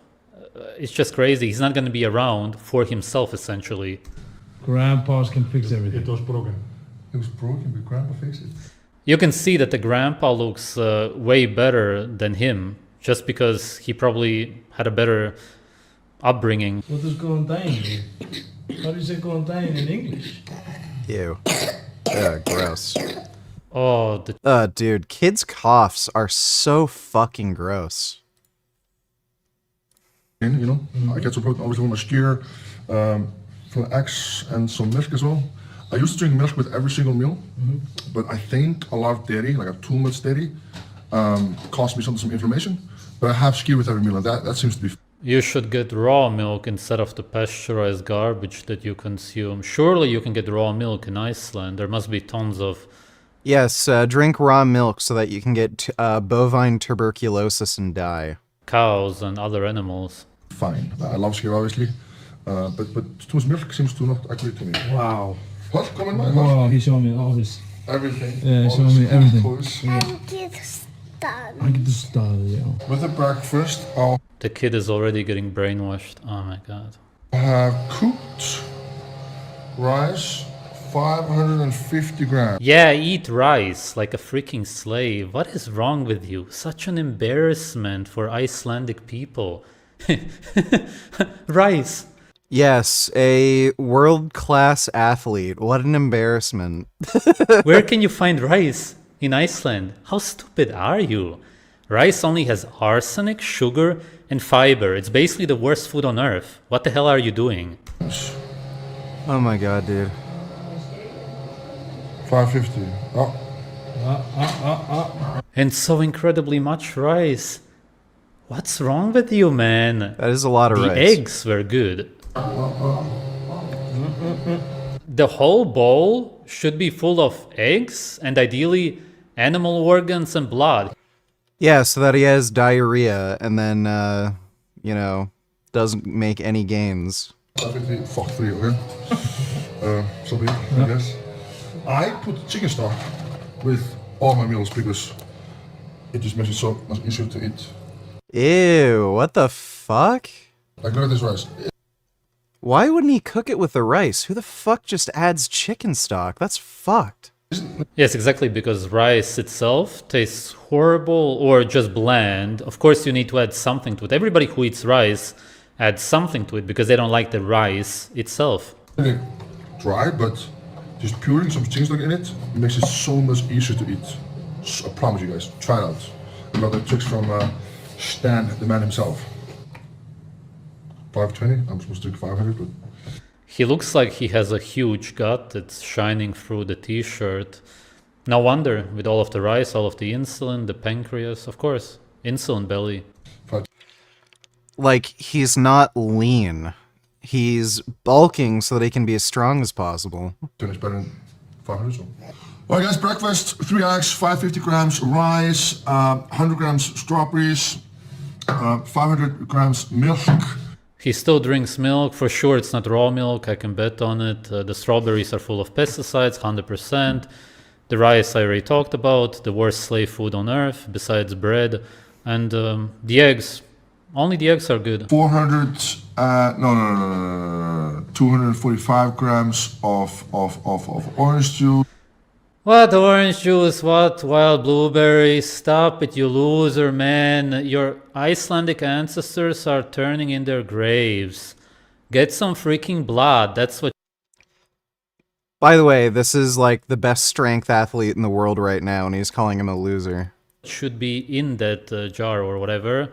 It's just crazy. He's not going to be around for himself, essentially. Grandpas can fix everything. It was broken. It was broken, but Grandpa fixed it. You can see that the grandpa looks way better than him, just because he probably had a better upbringing. What does quarantine mean? How do you say quarantine in English? Ew. Gross. Oh, dude, kids' coughs are so fucking gross. I get some protein, obviously, when I steer from eggs and some milk as well. I used to drink milk with every single meal, but I think a lot of dairy, like too much dairy, caused me some inflammation. But I have skyr with every meal, and that seems to be. You should get raw milk instead of the pasteurized garbage that you consume. Surely you can get raw milk in Iceland. There must be tons of... Yes, drink raw milk so that you can get bovine tuberculosis and die. Cows and other animals. Fine. I love skyr, obviously. But too much milk seems to not agree to me. Wow. What? Come in, man. Wow, he showed me all this. Everything. Yeah, he showed me everything. I get started, yeah. With the breakfast, The kid is already getting brainwashed. Oh my god. I have cooked rice, 550 grams. Yeah, eat rice like a freaking slave. What is wrong with you? Such an embarrassment for Icelandic people. Rice. Yes, a world-class athlete. What an embarrassment. Where can you find rice in Iceland? How stupid are you? Rice only has arsenic, sugar, and fiber. It's basically the worst food on earth. What the hell are you doing? Oh my god, dude. 550. Oh. And so incredibly much rice. What's wrong with you, man? That is a lot of rice. The eggs were good. The whole bowl should be full of eggs and ideally animal organs and blood. Yeah, so that he has diarrhea and then, you know, doesn't make any gains. 550, fuck 3, okay? So big, I guess. I put chicken stock with all my meals because it just makes it so much easier to eat. Ew, what the fuck? Like, look at this rice. Why wouldn't he cook it with the rice? Who the fuck just adds chicken stock? That's fucked. Yes, exactly, because rice itself tastes horrible or just bland. Of course, you need to add something to it. Everybody who eats rice adds something to it because they don't like the rice itself. Really dry, but just puring some chicken stock in it makes it so much easier to eat. So, I promise you guys, try it out. I got the tricks from Stan, the man himself. 520, I'm supposed to do 500, but... He looks like he has a huge gut that's shining through the t-shirt. No wonder, with all of the rice, all of the insulin, the pancreas, of course, insulin belly. Like, he's not lean. He's bulking so that he can be as strong as possible. It's better than 500, so... Alright guys, breakfast, 3 eggs, 550 grams rice, 100 grams strawberries, 500 grams milk. He still drinks milk. For sure, it's not raw milk. I can bet on it. The strawberries are full of pesticides, 100%. The rice I already talked about. The worst slave food on earth, besides bread. And the eggs. Only the eggs are good. 245 grams of orange juice. What orange juice? What wild blueberries? Stop it, you loser, man. Your Icelandic ancestors are turning in their graves. Get some freaking blood. That's what... By the way, this is like the best strength athlete in the world right now, and he's calling him a loser. should be in that jar or whatever.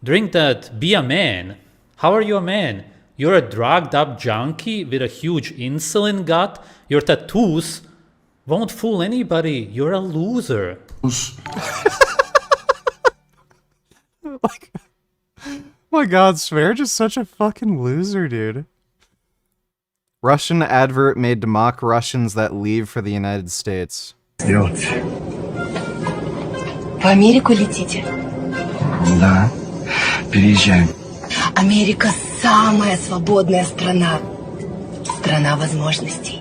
Drink that. Be a man. How are you a man? You're a drugged up junkie with a huge insulin gut. Your tattoos won't fool anybody. You're a loser. My God, Sv3rige is such a fucking loser, dude. Russian advert made to mock Russians that leave for the United States. В Америку летите? Да, переезжаем. Америка самая свободная страна. Страна возможностей.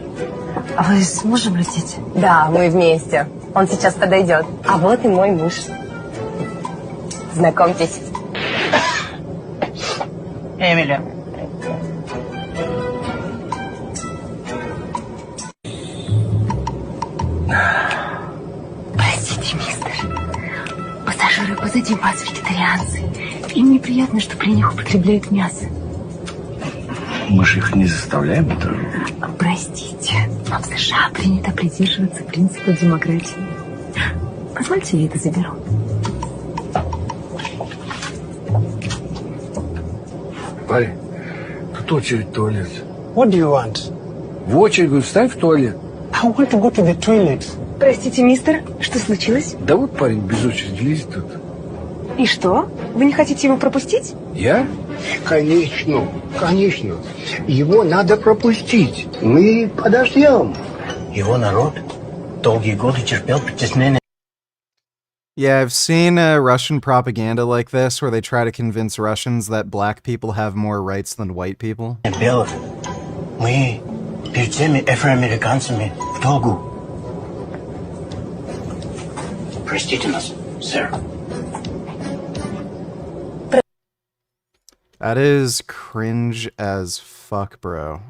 А вы с мужем летите? Да, мы вместе. Он сейчас подойдет. А вот и мой муж. Знакомьтесь. Эмили. Простите, мистер. Пассажиры позади вас вегетарианцы. Им неприятно, что при них употребляют мясо. Мы же их не заставляем это. Простите, но в США принято придерживаться принципа демократии. Позвольте, я это заберу. Парень, тут очередь в туалет. What do you want? В очередь, говорю, встань в туалет. I want to go to the toilet. Простите, мистер, что случилось? Да вот парень без очереди лезет тут. И что? Вы не хотите его пропустить? Я? Конечно, конечно. Его надо пропустить. Мы подождем. Его народ долгие годы терпел притеснение. Yeah, I've seen Russian propaganda like this where they try to convince Russians that black people have more rights than white people. Белых. Мы перед теми афроамериканцами в долгу. Простите нас, сэр. That is cringe as fuck, bro.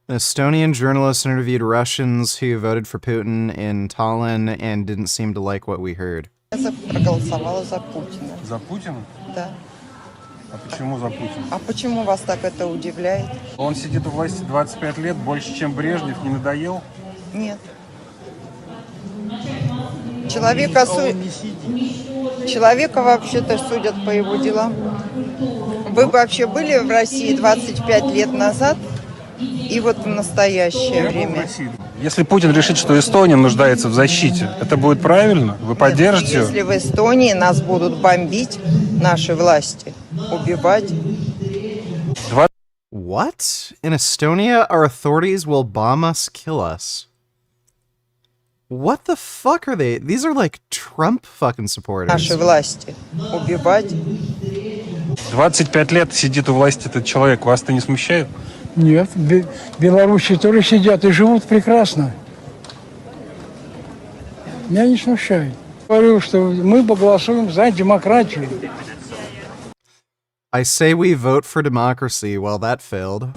An Estonian journalist interviewed Russians who voted for Putin in Tallinn and didn't seem to like what we heard. Я проголосовала за Путина. За Путина? Да. А почему за Путина? А почему вас так это удивляет? Он сидит у власти 25 лет, больше, чем Брежнев, не надоел? Нет. Человека вообще-то судят по его делам. Вы вообще были в России 25 лет назад и вот в настоящее время? Если Путин решит, что Эстония нуждается в защите, это будет правильно? Вы поддержите? Если в Эстонии нас будут бомбить наши власти, убивать. What? In Estonia, our authorities will bomb us, kill us. What the fuck are they? These are like Trump fucking supporters. Наши власти убивать. 25 лет сидит у власти этот человек. Вас это не смущает? Нет, в Беларуси тоже сидят и живут прекрасно. Меня не смущает. Говорю, что мы голосуем за демократию. I say we vote for democracy. Well, that failed.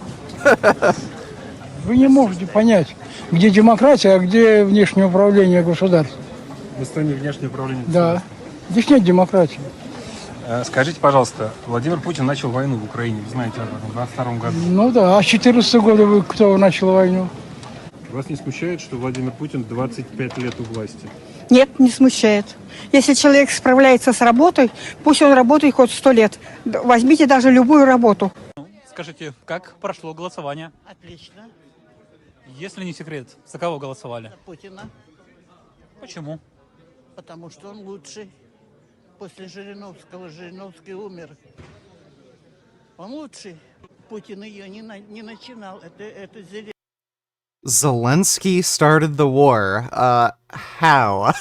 Вы не можете понять, где демократия, а где внешнее управление государством. В Эстонии внешнее управление. Да, здесь нет демократии. Скажите, пожалуйста, Владимир Путин начал войну в Украине, вы знаете об этом, в 22 году. Ну да, а с 14 года кто начал войну? Вас не смущает, что Владимир Путин 25 лет у власти? Нет, не смущает. Если человек справляется с работой, пусть он работает хоть 100 лет. Возьмите даже любую работу. Скажите, как прошло голосование? Отлично. Если не секрет, за кого голосовали? За Путина. Почему? Потому что он лучший. После Жириновского. Жириновский умер. Он лучший. Путин ее не начинал. Это Зеленский. Zelensky started the war. How?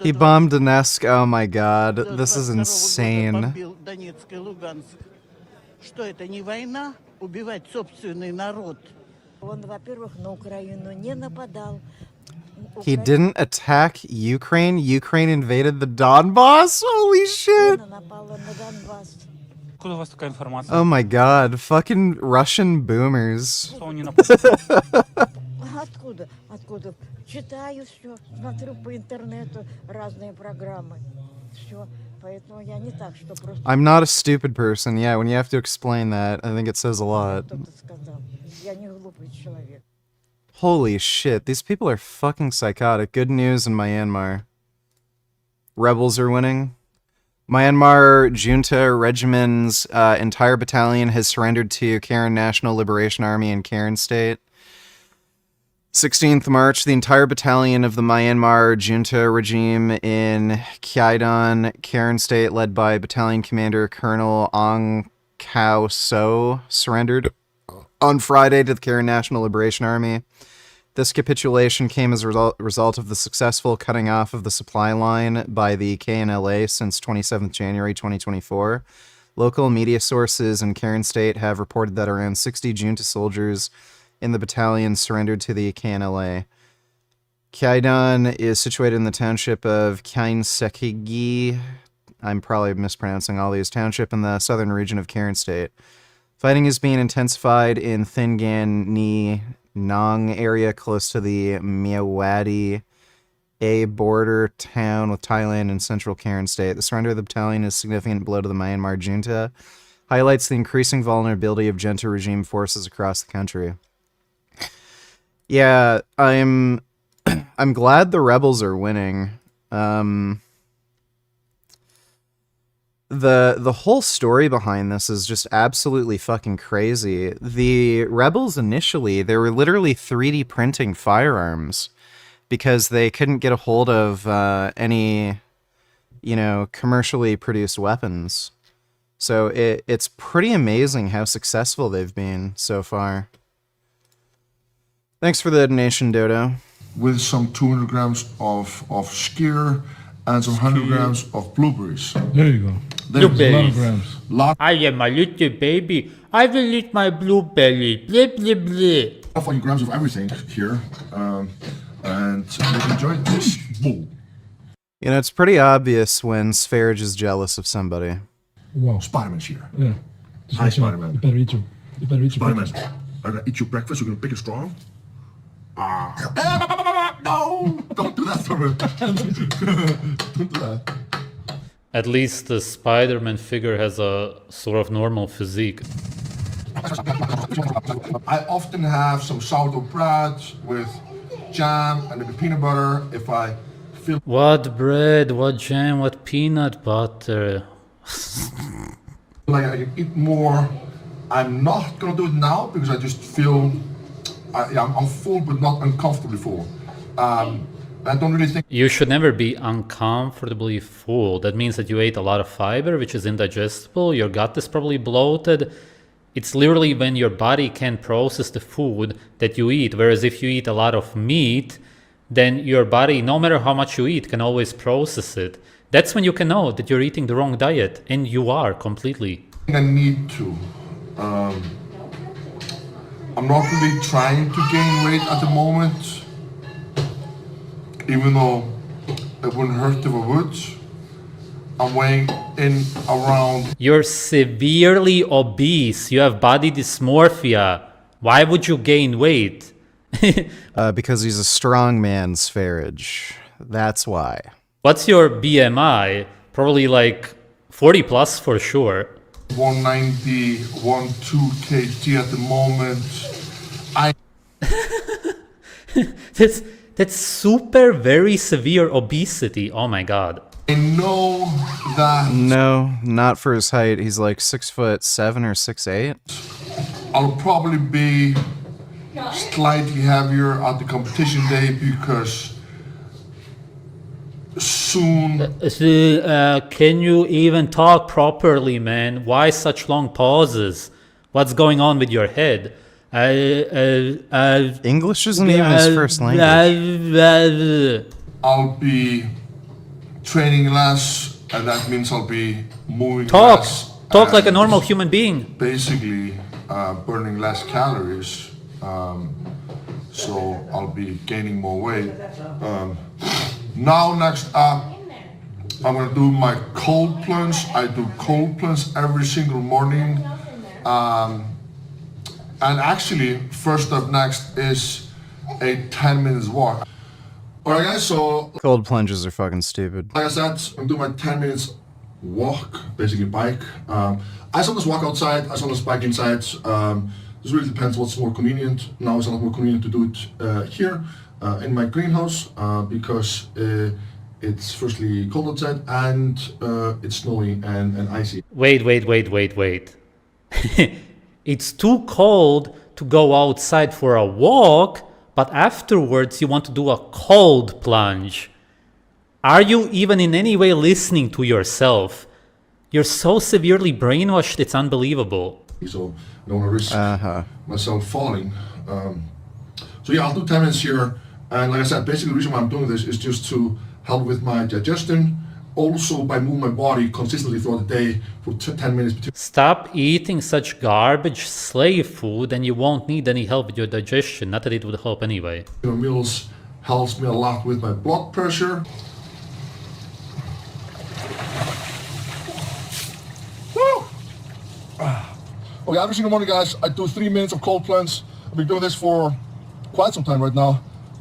He bombed Donetsk. Oh my god, this is insane. Что это не война? Убивать собственный народ. Он, во-первых, на Украину не нападал. He didn't attack Ukraine. Ukraine invaded the Donbass. Holy shit! Откуда у вас такая информация? Oh my god, fucking Russian boomers. Откуда? Откуда? Читаю все, смотрю по интернету разные программы. Все, поэтому я не так, что просто... I'm not a stupid person. Yeah, when you have to explain that, I think it says a lot. Кто-то сказал. Я не глупый человек. Holy shit, these people are fucking psychotic. Good news in Myanmar. Rebels are winning. Myanmar junta regiment's entire battalion has surrendered to Karen National Liberation Army in Karen State. 16th March, the entire battalion of the Myanmar junta regime in Kyaidon, Karen State, led by Battalion Commander Colonel Ong Kao So, surrendered on Friday to the Karen National Liberation Army. This capitulation came as a result of the successful cutting off of the supply line by the KNLA since 27th January 2024. Local media sources in Karen State have reported that around 60 junta soldiers in the battalion surrendered to the KNLA. Kyaidon is situated in the township of Kyainsekigi. I'm probably mispronouncing all these. Township in the southern region of Karen State. Fighting is being intensified in Thingan Ni Nong area close to the Myawaddy A border town with Thailand and central Karen State. The surrender of the battalion is a significant blow to the Myanmar junta. Highlights the increasing vulnerability of junta regime forces across the country. Yeah, I'm glad the rebels are winning. The whole story behind this is just absolutely fucking crazy. The rebels initially, they were literally 3D printing firearms because they couldn't get a hold of any, commercially produced weapons. So it's pretty amazing how successful they've been so far. Thanks for the donation, Dodo. With some 200 grams of skyr and some 100 grams of blueberries. There you go. There's a lot of grams. I am a little baby. I will eat my blueberry. Blah, blah, blah. 40 grams of everything here. And we enjoyed this bowl. It's pretty obvious when Sv3rige is jealous of somebody. Wow. Spider-Man's here. Yeah. Hi, Spider-Man. You better eat your Spider-Man, breakfast. I'm gonna eat your breakfast. You're gonna pick a straw. No! Don't do that for me. Don't do that. At least the Spider-Man figure has a sort of normal physique. I often have some sourdough bread with jam and a bit of peanut butter if I feel What bread, what jam, what peanut butter. like I can eat more. I'm not gonna do it now because I just feel I'm full but not uncomfortably full. I don't really think You should never be uncomfortably full. That means that you ate a lot of fiber, which is indigestible. Your gut is probably bloated. It's literally when your body can process the food that you eat. Whereas if you eat a lot of meat, then your body, no matter how much you eat, can always process it. That's when you can know that you're eating the wrong diet, and you are completely. I need to. I'm not really trying to gain weight at the moment, even though it wouldn't hurt if I would. I'm weighing in around. You're severely obese. You have body dysmorphia. Why would you gain weight? Because he's a strong man, Sv3rige. That's why. What's your BMI? Probably like 40 plus for sure. 190, 12 kg at the moment. That's super very severe obesity. Oh my god. I know that. No, not for his height. He's like 6'7" or 6'8". I'll probably be slightly heavier at the competition day because soon. Can you even talk properly, man? Why such long pauses? What's going on with your head? English isn't even his first language. I'll be training less, and that means I'll be moving Talk! less. Talk like a normal human being. Basically, burning less calories. So I'll be gaining more weight. Now, next up, I'm gonna do my cold plunge. I do cold plunge every single morning. And actually, first up next is a 10 minutes walk. Alright guys, so Cold plunges are fucking stupid. like I said, I'm doing my 10 minutes walk, basically bike. I sometimes walk outside, I sometimes bike inside. This really depends what's more convenient. Now it's a lot more convenient to do it here in my greenhouse because it's firstly cold outside and it's snowy and icy. Wait. It's too cold to go outside for a walk, but afterwards you want to do a cold plunge. Are you even in any way listening to yourself? You're so severely brainwashed, it's unbelievable. So I don't want to risk myself falling. So yeah, I'll do 10 minutes here. And like I said, basically the reason why I'm doing this is just to help with my digestion. Also by moving my body consistently throughout the day for 10 minutes. Stop eating such garbage slave food and you won't need any help with your digestion. Not that it would help anyway. Meals helps me a lot with my blood pressure. Woo! Okay, every single morning, guys, I do 3 minutes of cold plunge. I've been doing this for quite some time right now.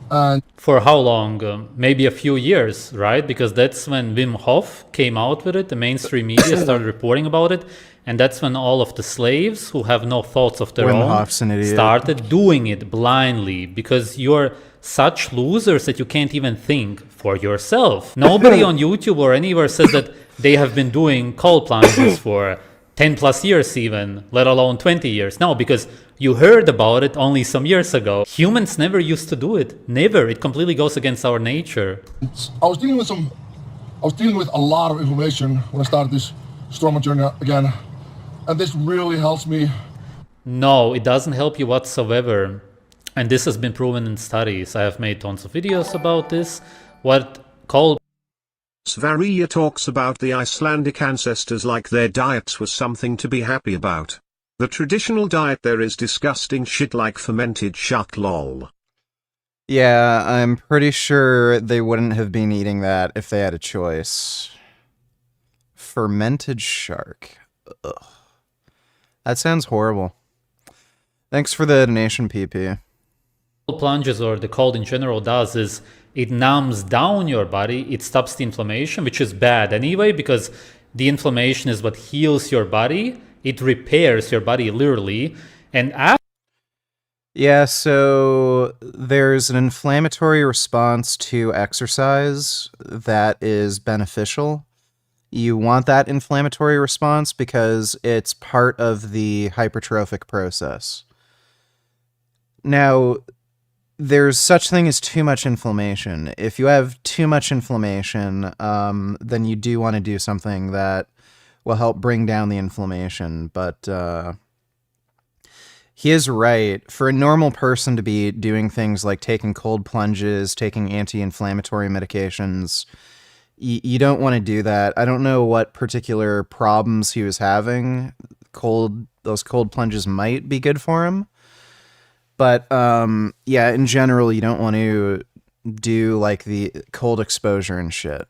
And for how long? Maybe a few years, right? Because that's when Wim Hof came out with it. The mainstream media started reporting about it. And that's when all of the slaves who have no thoughts of their own started doing it blindly. Because you're such losers that you can't even think for yourself. Nobody on YouTube or anywhere says that they have been doing cold plunges for 10 plus years even, let alone 20 years. No, because you heard about it only some years ago. Humans never used to do it. Never. It completely goes against our nature. I was dealing with a lot of information when I started this strongman journey again. And this really helps me. No, it doesn't help you whatsoever. And this has been proven in studies. I have made tons of videos about this. What cold Sv3rige talks about the Icelandic ancestors like their diets was something to be happy about. The traditional diet there is disgusting shit like fermented shark lol. Yeah, I'm pretty sure they wouldn't have been eating that if they had a choice. Fermented shark. Ugh. That sounds horrible. Thanks for the donation, PP. plunges or the cold in general does is it numbs down your body, it stops the inflammation, which is bad anyway, because the inflammation is what heals your body, it repairs your body literally, and after Yeah, so there's an inflammatory response to exercise that is beneficial. You want that inflammatory response because it's part of the hypertrophic process. Now, there's such thing as too much inflammation. If you have too much inflammation, then you do want to do something that will help bring down the inflammation. But he is right. For a normal person to be doing things like taking cold plunges, taking anti-inflammatory medications, you don't want to do that. I don't know what particular problems he was having. Those cold plunges might be good for him. But yeah, in general, you don't want to do like the cold exposure and shit.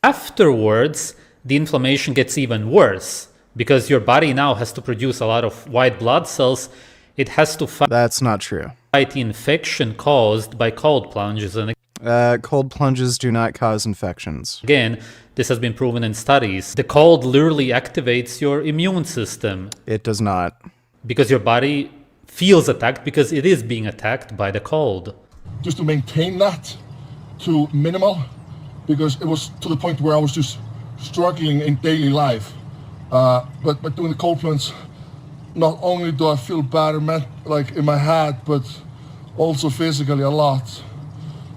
Afterwards, the inflammation gets even worse because your body now has to produce a lot of white blood cells. It has to fight. That's not true. Fight the infection caused by cold plunges. And cold plunges do not cause infections. Again, this has been proven in studies. The cold literally activates your immune system. It does not. Because your body feels attacked because it is being attacked by the cold. Just to maintain that to minimal, because it was to the point where I was just struggling in daily life. But doing the cold plunge, not only do I feel better, like in my head, but also physically a lot.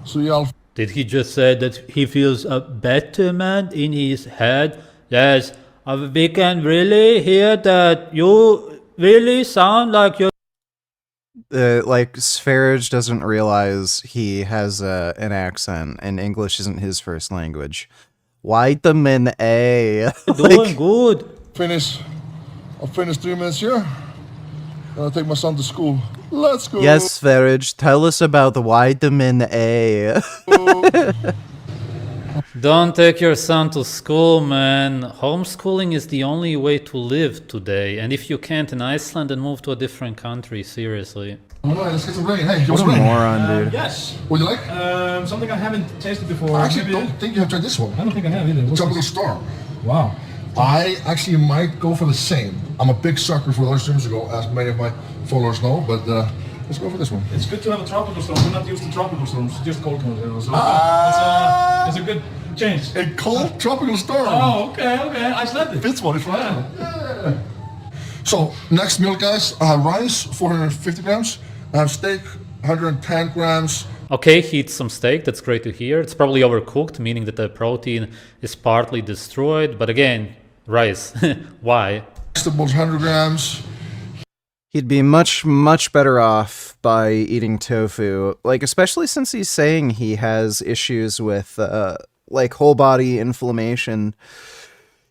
So yeah. Did he just say that he feels a better man in his head? Yes, we can really hear that you really sound like you're. Like Sv3rige doesn't realize he has an accent, and English isn't his first language. Vitamin A. Doing good. I'll finish 3 minutes here, and I'll take my son to school. Let's go. Yes, Sv3rige, tell us about the vitamin A. Don't take your son to school, man. Homeschooling is the only way to live today. And if you can't in Iceland, then move to a different country, seriously. All right, let's get some rain. Hey, what a moron, dude. Yes. What do you like? Something I haven't tasted before. I actually don't think you have tried this one. I don't think I have either. Tropical Storm. Wow. I actually might go for the same. I'm a big sucker for large streams ago, as many of my followers know, but let's go for this one. It's good to have a tropical storm. We're not used to tropical storms, just cold ones. You know, so it's a good change. A cold tropical storm. Oh, okay. Icelandic. Fits one, yeah. So, next meal, guys, I have rice, 450 grams. I have steak, 110 grams. Okay, he eats some steak, that's great to hear. It's probably overcooked, meaning that the protein is partly destroyed. But again, rice. Why? Vegetables, 100 grams. He'd be much, much better off by eating tofu. Like, especially since he's saying he has issues with, like, whole body inflammation.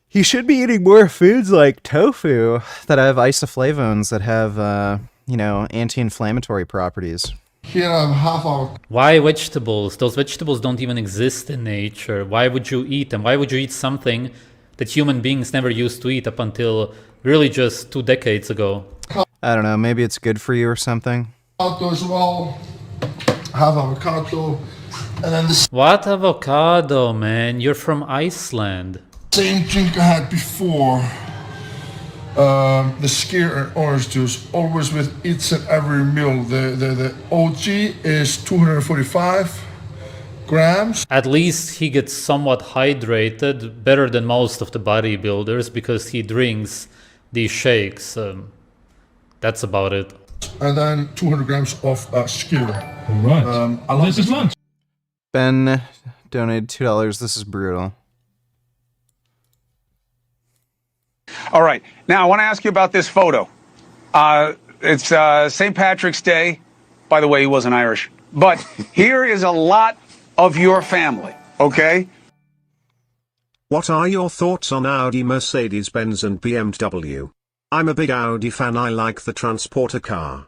He should be eating more foods like tofu that have isoflavones that have, anti-inflammatory properties. Here I have half hour. Why vegetables? Those vegetables don't even exist in nature. Why would you eat them? Why would you eat something that human beings never used to eat up until really just 2 decades ago? I don't know, maybe it's good for you or something. Avocado as well. Half avocado. And then the What avocado, man? You're from Iceland. Same drink I had before. The skyr and orange juice, always with each and every meal. The OG is 245 grams. At least he gets somewhat hydrated, better than most of the bodybuilders, because he drinks these shakes. That's about it. And then 200 grams of skyr. All right. I love this is lunch. Ben donated $2. This is brutal. All right. Now, I want to ask you about this photo. It's St. Patrick's Day. By the way, he wasn't Irish. But here is a lot of your family, okay? What are your thoughts on Audi, Mercedes-Benz and BMW? I'm a big Audi fan. I like the transporter car.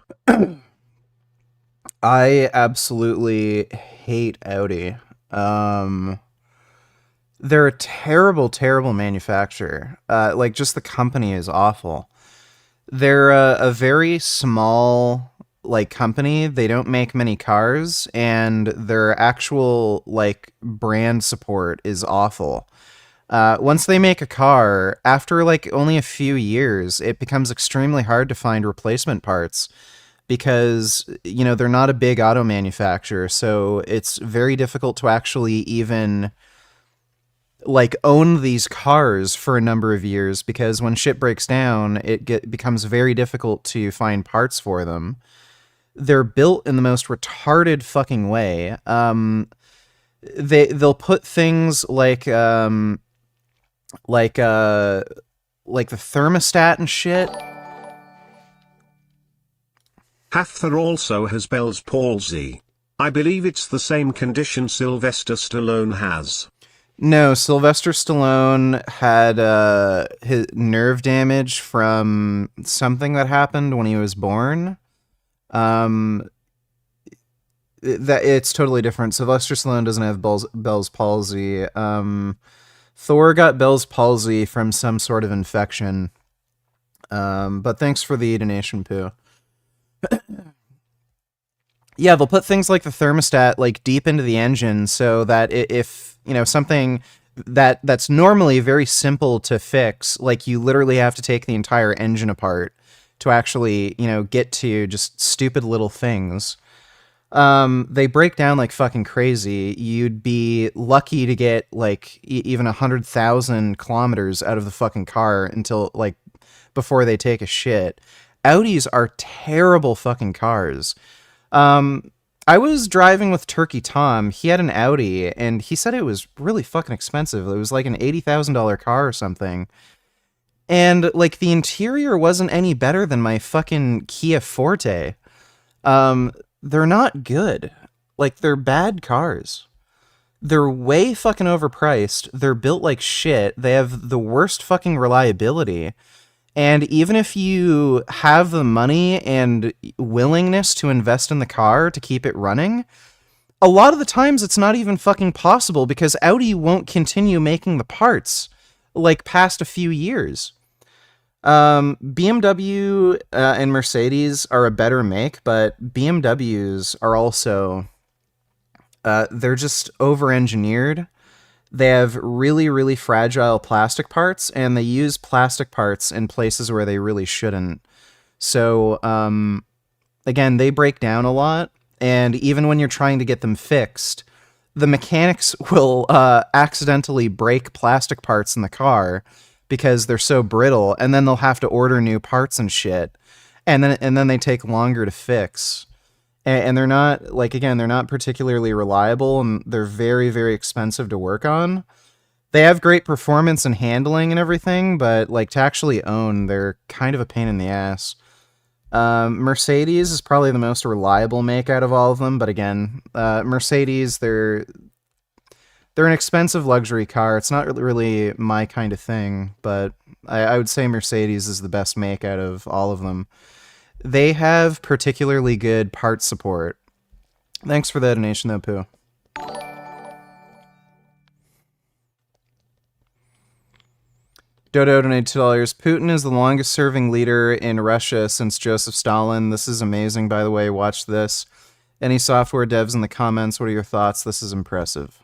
I absolutely hate Audi. They're a terrible, terrible manufacturer. Like, just the company is awful. They're a very small, like, company. They don't make many cars, and their actual, like, brand support is awful. Once they make a car, after, like, only a few years, it becomes extremely hard to find replacement parts because, you know, they're not a big auto manufacturer, so it's very difficult to actually even like own these cars for a number of years, because when shit breaks down, becomes very difficult to find parts for them. They're built in the most retarded fucking way. They'll put things like the thermostat and shit. Hafthor also has Bell's palsy. I believe it's the same condition Sylvester Stallone has. No, Sylvester Stallone had his nerve damage from something that happened when he was born. That it's totally different. Sylvester Stallone doesn't have Bell's palsy. Thor got Bell's palsy from some sort of infection. But thanks for the donation, Pooh. Yeah, they'll put things like the thermostat like deep into the engine so that if, you know, something that's normally very simple to fix, like you literally have to take the entire engine apart to actually, you know, get to just stupid little things. They break down like fucking crazy. You'd be lucky to get like even 100,000 kilometers out of the fucking car until like before they take a shit. Audis are terrible fucking cars. I was driving with Turkey Tom. He had an Audi, and he said it was really fucking expensive. It was like an $80,000 car or something. And, like, the interior wasn't any better than my fucking Kia Forte. They're not good. Like, they're bad cars. They're way fucking overpriced. They're built like shit. They have the worst fucking reliability. And even if you have the money and willingness to invest in the car to keep it running, a lot of the times it's not even fucking possible because Audi won't continue making the parts like past a few years. BMW and Mercedes are a better make, but BMWs are also, they're just over-engineered. They have really, really fragile plastic parts, and they use plastic parts in places where they really shouldn't. So, again, they break down a lot, and even when you're trying to get them fixed, the mechanics will accidentally break plastic parts in the car because they're so brittle, and then they'll have to order new parts and shit, and then they take longer to fix. And they're not, like, again, they're not particularly reliable, and they're very, very expensive to work on. They have great performance and handling and everything, but, like, to actually own, they're kind of a pain in the ass. Mercedes is probably the most reliable make out of all of them, but again, Mercedes, they're an expensive luxury car. It's not really my kind of thing, but I would say Mercedes is the best make out of all of them. They have particularly good part support. Thanks for the donation, though, Pooh. Dodo donated $2. Putin is the longest-serving leader in Russia since Joseph Stalin. This is amazing, by the way. Watch this. Any software devs in the comments, what are your thoughts? This is impressive.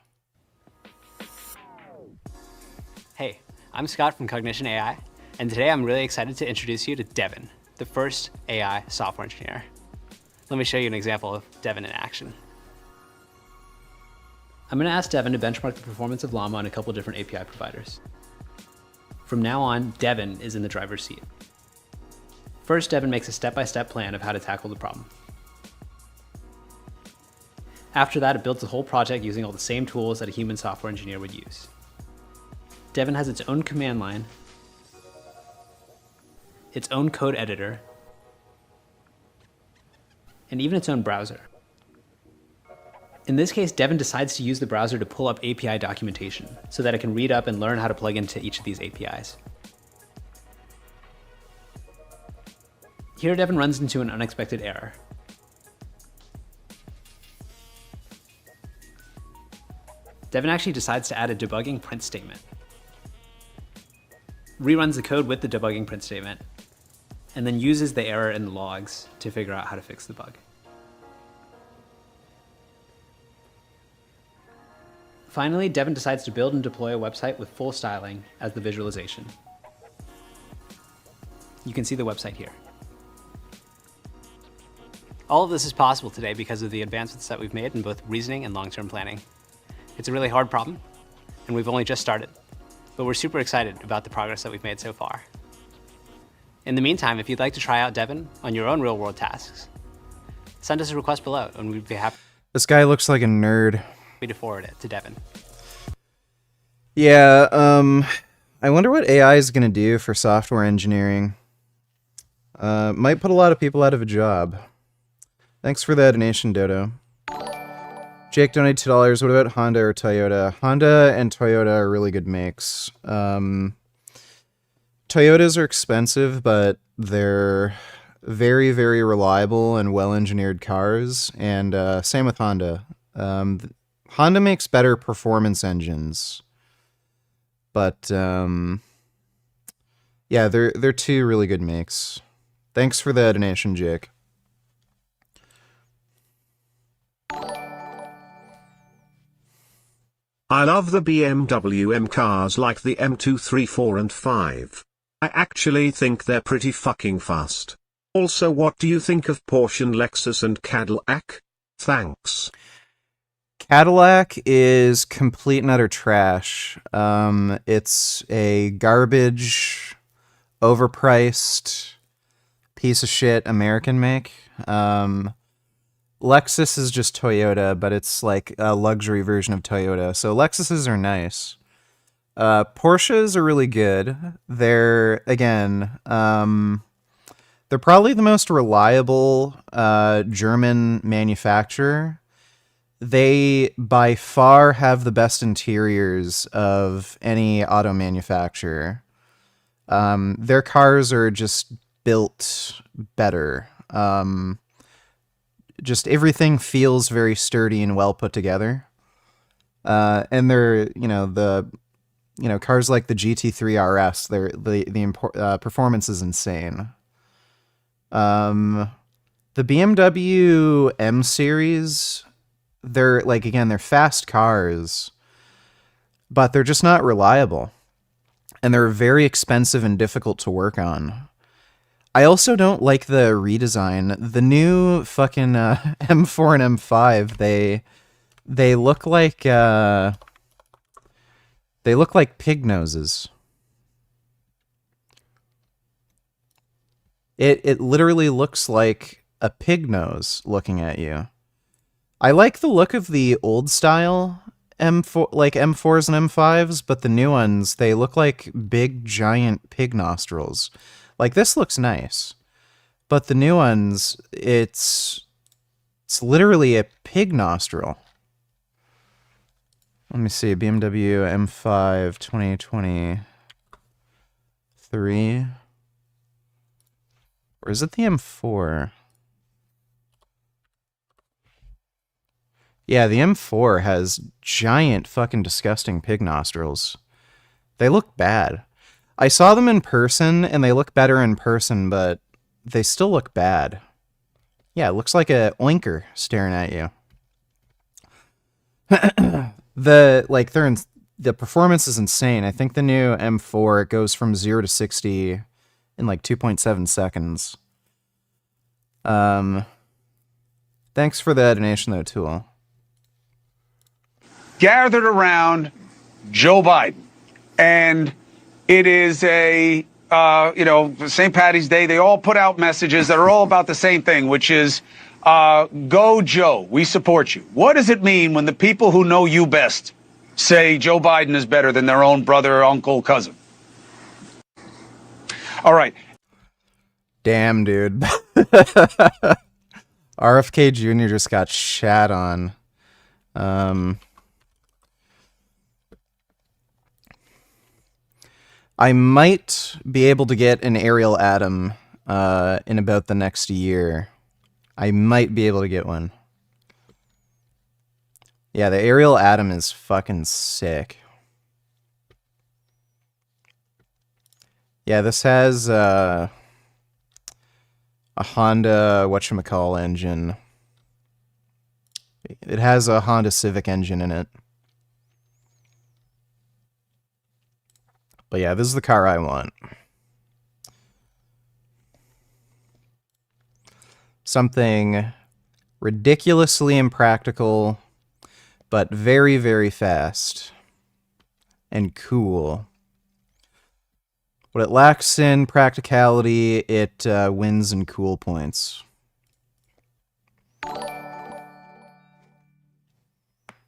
Hey, I'm Scott from Cognition AI, and today I'm really excited to introduce you to Devin, the first AI software engineer. Let me show you an example of Devin in action. I'm going to ask Devin to benchmark the performance of Llama on a couple different API providers. From now on, Devin is in the driver's seat. First, Devin makes a step-by-step plan of how to tackle the problem. After that, it builds the whole project using all the same tools that a human software engineer would use. Devin has its own command line, its own code editor, and even its own browser. In this case, Devin decides to use the browser to pull up API documentation so that it can read up and learn how to plug into each of these APIs. Here, Devin runs into an unexpected error. Devin actually decides to add a debugging print statement, reruns the code with the debugging print statement, and then uses the error in the logs to figure out how to fix the bug. Finally, Devin decides to build and deploy a website with full styling as the visualization. You can see the website here. All of this is possible today because of the advancements that we've made in both reasoning and long-term planning. It's a really hard problem, and we've only just started, but we're super excited about the progress that we've made so far. In the meantime, if you'd like to try out Devin on your own real-world tasks, send us a request below, and we'd be happy This guy looks like a nerd. to forward it to Devin. Yeah, I wonder what AI is going to do for software engineering. Might put a lot of people out of a job. Thanks for the donation, Dodo. Jake donated $2. What about Honda or Toyota? Honda and Toyota are really good makes. Toyotas are expensive, but they're very, very reliable and well-engineered cars, and same with Honda. Honda makes better performance engines, but yeah, they're two really good makes. Thanks for the donation, Jake. I love the BMW M cars like the M2, 3, 4 and 5. I actually think they're pretty fucking fast. Also, what do you think of Porsche and Lexus and Cadillac? Thanks. Cadillac is complete and utter trash. It's a garbage, overpriced piece of shit American make. Lexus is just Toyota, but it's like a luxury version of Toyota. So Lexuses are nice. Porsches are really good. They're, again, they're probably the most reliable German manufacturer. They, by far, have the best interiors of any auto manufacturer. Their cars are just built better. Just everything feels very sturdy and well put together. And they're, cars like the GT3 RS, the performance is insane. The BMW M series, they're they're fast cars, but they're just not reliable. And they're very expensive and difficult to work on. I also don't like the redesign. The new fucking M4 and M5, they look like pig noses. It literally looks like a pig nose looking at you. I like the look of the old style M4, like M4s and M5s, but the new ones, they look like big giant pig nostrils. Like, this looks nice, but the new ones, it's literally a pig nostril. Let me see, BMW M5 2023. Or is it the M4? Yeah, the M4 has giant fucking disgusting pig nostrils. They look bad. I saw them in person, and they look better in person, but they still look bad. Yeah, it looks like a oinker staring at you. The performance is insane. I think the new M4 goes from 0 to 60 in like 2.7 seconds. Thanks for the donation, though, Tool. Gathered around Joe Biden, and it is a, St. Patty's Day. They all put out messages that are all about the same thing, which is, go Joe, we support you. What does it mean when the people who know you best say Joe Biden is better than their own brother, uncle, cousin? All right. Damn, dude. RFK Jr. just got shat on. I might be able to get an Ariel Atom in about the next year. I might be able to get one. Yeah, the Ariel Atom is fucking sick. Yeah, this has a Honda whatchamacall engine. It has a Honda Civic engine in it. But yeah, this is the car I want. something ridiculously impractical, but very, very fast and cool. What it lacks in practicality, it wins in cool points.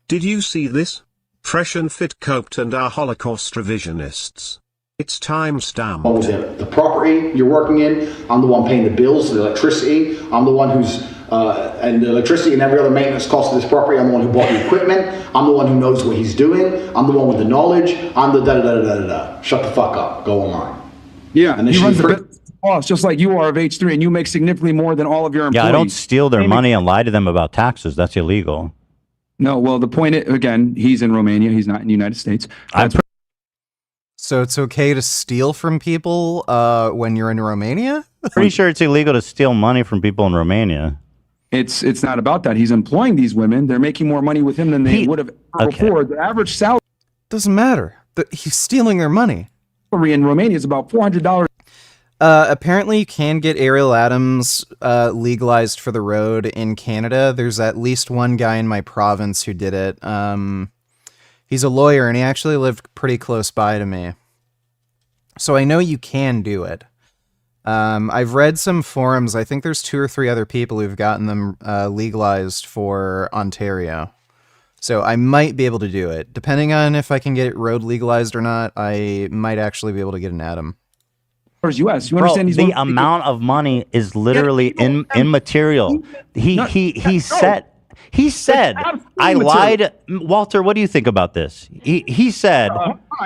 Did you see this? Fresh and Fit coped and are Holocaust revisionists. It's time-stamped. The property you're working in, I'm the one paying the bills, the electricity, I'm the one who's, and the electricity and every other maintenance cost of this property, I'm the one who bought the equipment, I'm the one who knows what he's doing, I'm the one with the knowledge, I'm the da-da-da-da-da-da. Shut the fuck up, go online. Yeah, and he runs the business boss just like you are of H3, and you make significantly more than all of your employees. Yeah, I don't steal their money and lie to them about taxes. That's illegal. No, well, the point is, again, he's in Romania. He's not in the United States. So it's okay to steal from people when you're in Romania? Pretty sure it's illegal to steal money from people in Romania. It's not about that. He's employing these women. They're making more money with him than they would have ever before. The average salary doesn't matter. He's stealing their money. In Romania is about $400. Apparently, you can get aerial atoms legalized for the road in Canada. There's at least one guy in my province who did it. He's a lawyer, and he actually lived pretty close by to me. So I know you can do it. I've read some forums. I think there's 2 or 3 other people who've gotten them legalized for Ontario. So I might be able to do it. Depending on if I can get it road legalized or not, I might actually be able to get an atom. US. You Bro, understand the amount of money is literally immaterial. He said, I lied. Walter, what do you think about this? He said,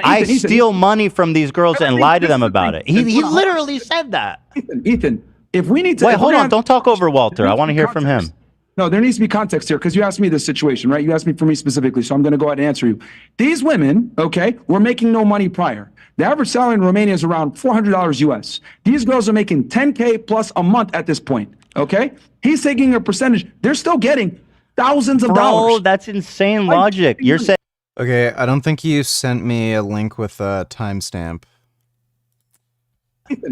I steal money from these girls and lie to them about it. He literally said that. Ethan, if we need to... Wait, hold on. Don't talk over Walter. I want to hear from him. No, there needs to be context here because you asked me this situation, right? You asked me for me specifically, so I'm going to go ahead and answer you. These women, okay, were making no money prior. The average salary in Romania is around $400 US. These girls are making $10K plus a month at this point, okay? He's taking a percentage. They're still getting thousands of dollars. Bro, that's insane logic. You're saying... Okay, I don't think you sent me a link with a timestamp.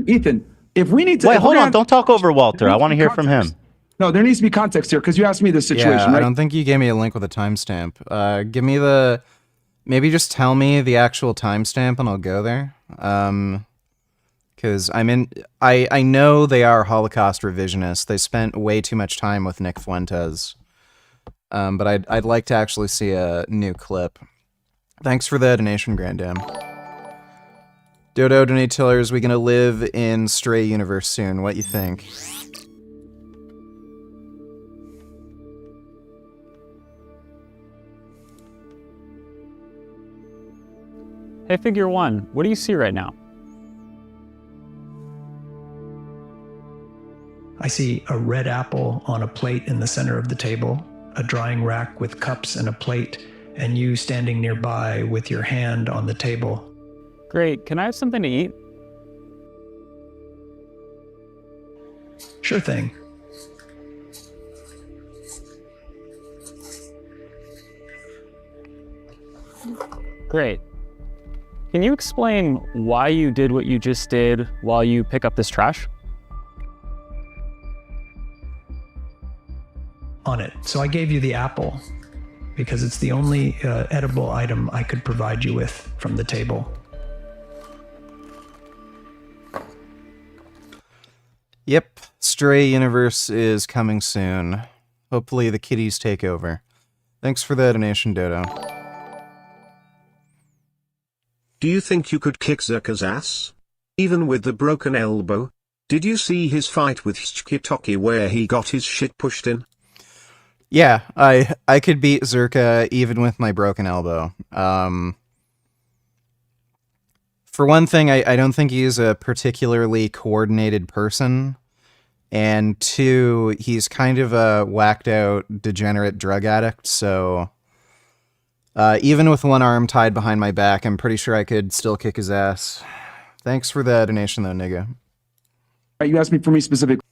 Ethan, if we need to... Wait, hold on. Don't talk over Walter. I want to hear from him. No, there needs to be context here because you asked me this situation, yeah, right? I don't think you gave me a link with a timestamp. Give me the... Maybe just tell me the actual timestamp and I'll go there. Because I know they are Holocaust revisionists. They spent way too much time with Nick Fuentes. But I'd like to actually see a new clip. Thanks for the donation, Grandam. Dodo donate tillers, we gonna live in Stray Universe soon. What you think? Hey, Figure One, what do you see right now? I see a red apple on a plate in the center of the table, a drying rack with cups and a plate, and you standing nearby with your hand on the table. Great, can I have something to eat? Sure thing. Great. Can you explain why you did what you just did while you pick up this trash? On it. So I gave you the apple because it's the only edible item I could provide you with from the table. Yep, Stray Universe is coming soon. Hopefully the kitties take over. Thanks for the donation, Dodo. Do you think you could kick Zerka's ass? Even with the broken elbow? Did you see his fight with Shkitoki where he got his shit pushed in? Yeah, I could beat Zerka even with my broken elbow. For one thing, I don't think he's a particularly coordinated person. And 2, he's kind of a whacked out, degenerate drug addict, so... even with one arm tied behind my back, I'm pretty sure I could still kick his ass. Thanks for the donation, though, nigga. You asked me for me specifically.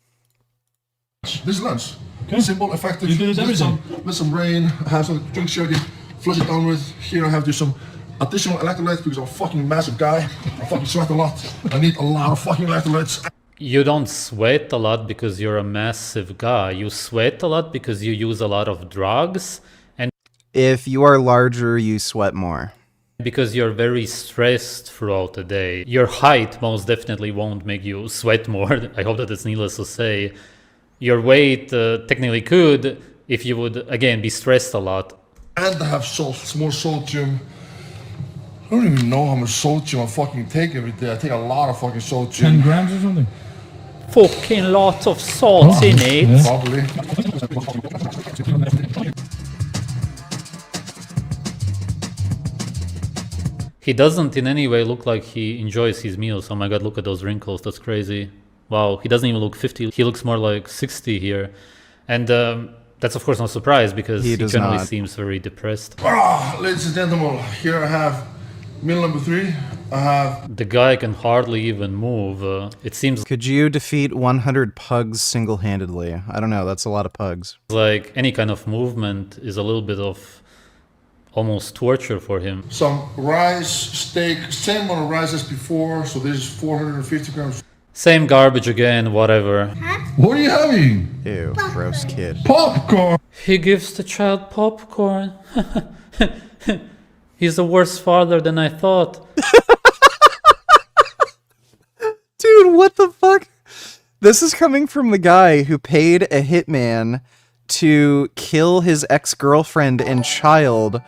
This is lunch. Okay. Simple, effective. You do this everything. Let some rain, have some drink sugar, flush it down with. Here I have to do some additional electrolytes because I'm a fucking massive guy. I fucking sweat a lot. I need a lot of fucking electrolytes. You don't sweat a lot because you're a massive guy. You sweat a lot because you use a lot of drugs, and if you are larger, you sweat more. Because you're very stressed throughout the day. Your height most definitely won't make you sweat more. I hope that it's needless to say. Your weight technically could if you would, again, be stressed a lot. And I have salt, more sodium. I don't even know how much sodium I fucking take every day. I take a lot of fucking sodium. 10 grams or something? Fucking lot of salt in it. Yeah. Probably. He doesn't in any way look like he enjoys his meals. Oh my god, look at those wrinkles. That's crazy. Wow, he doesn't even look 50. He looks more like 60 here. And that's of course no surprise because he generally seems very depressed. Ladies and gentlemen, here I have meal number 3. I have... The guy can hardly even move. It seems... Could you defeat 100 pugs single-handedly? I don't know, that's a lot of pugs. Like any kind of movement is a little bit of almost torture for him. Some rice, steak, same amount of rice as before, so this is 450 grams. Same garbage again, whatever. What are you having? Ew, gross kid. Popcorn! He gives the child popcorn. He's a worse father than I thought. Dude, what the fuck? This is coming from the guy who paid a hitman to kill his ex-girlfriend and child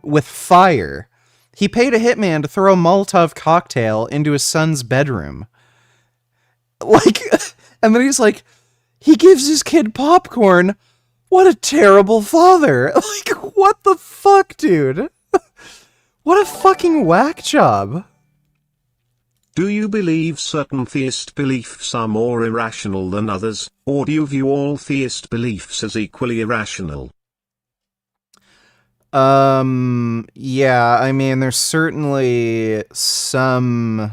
with fire. He paid a hitman to throw a Molotov cocktail into his son's bedroom. Like, and then he's like, he gives his kid popcorn. What a terrible father. Like, what the fuck, dude? What a fucking whack job. Do you believe certain theist beliefs are more irrational than others, or do you view all theist beliefs as equally irrational? Yeah, I mean, there's certainly some,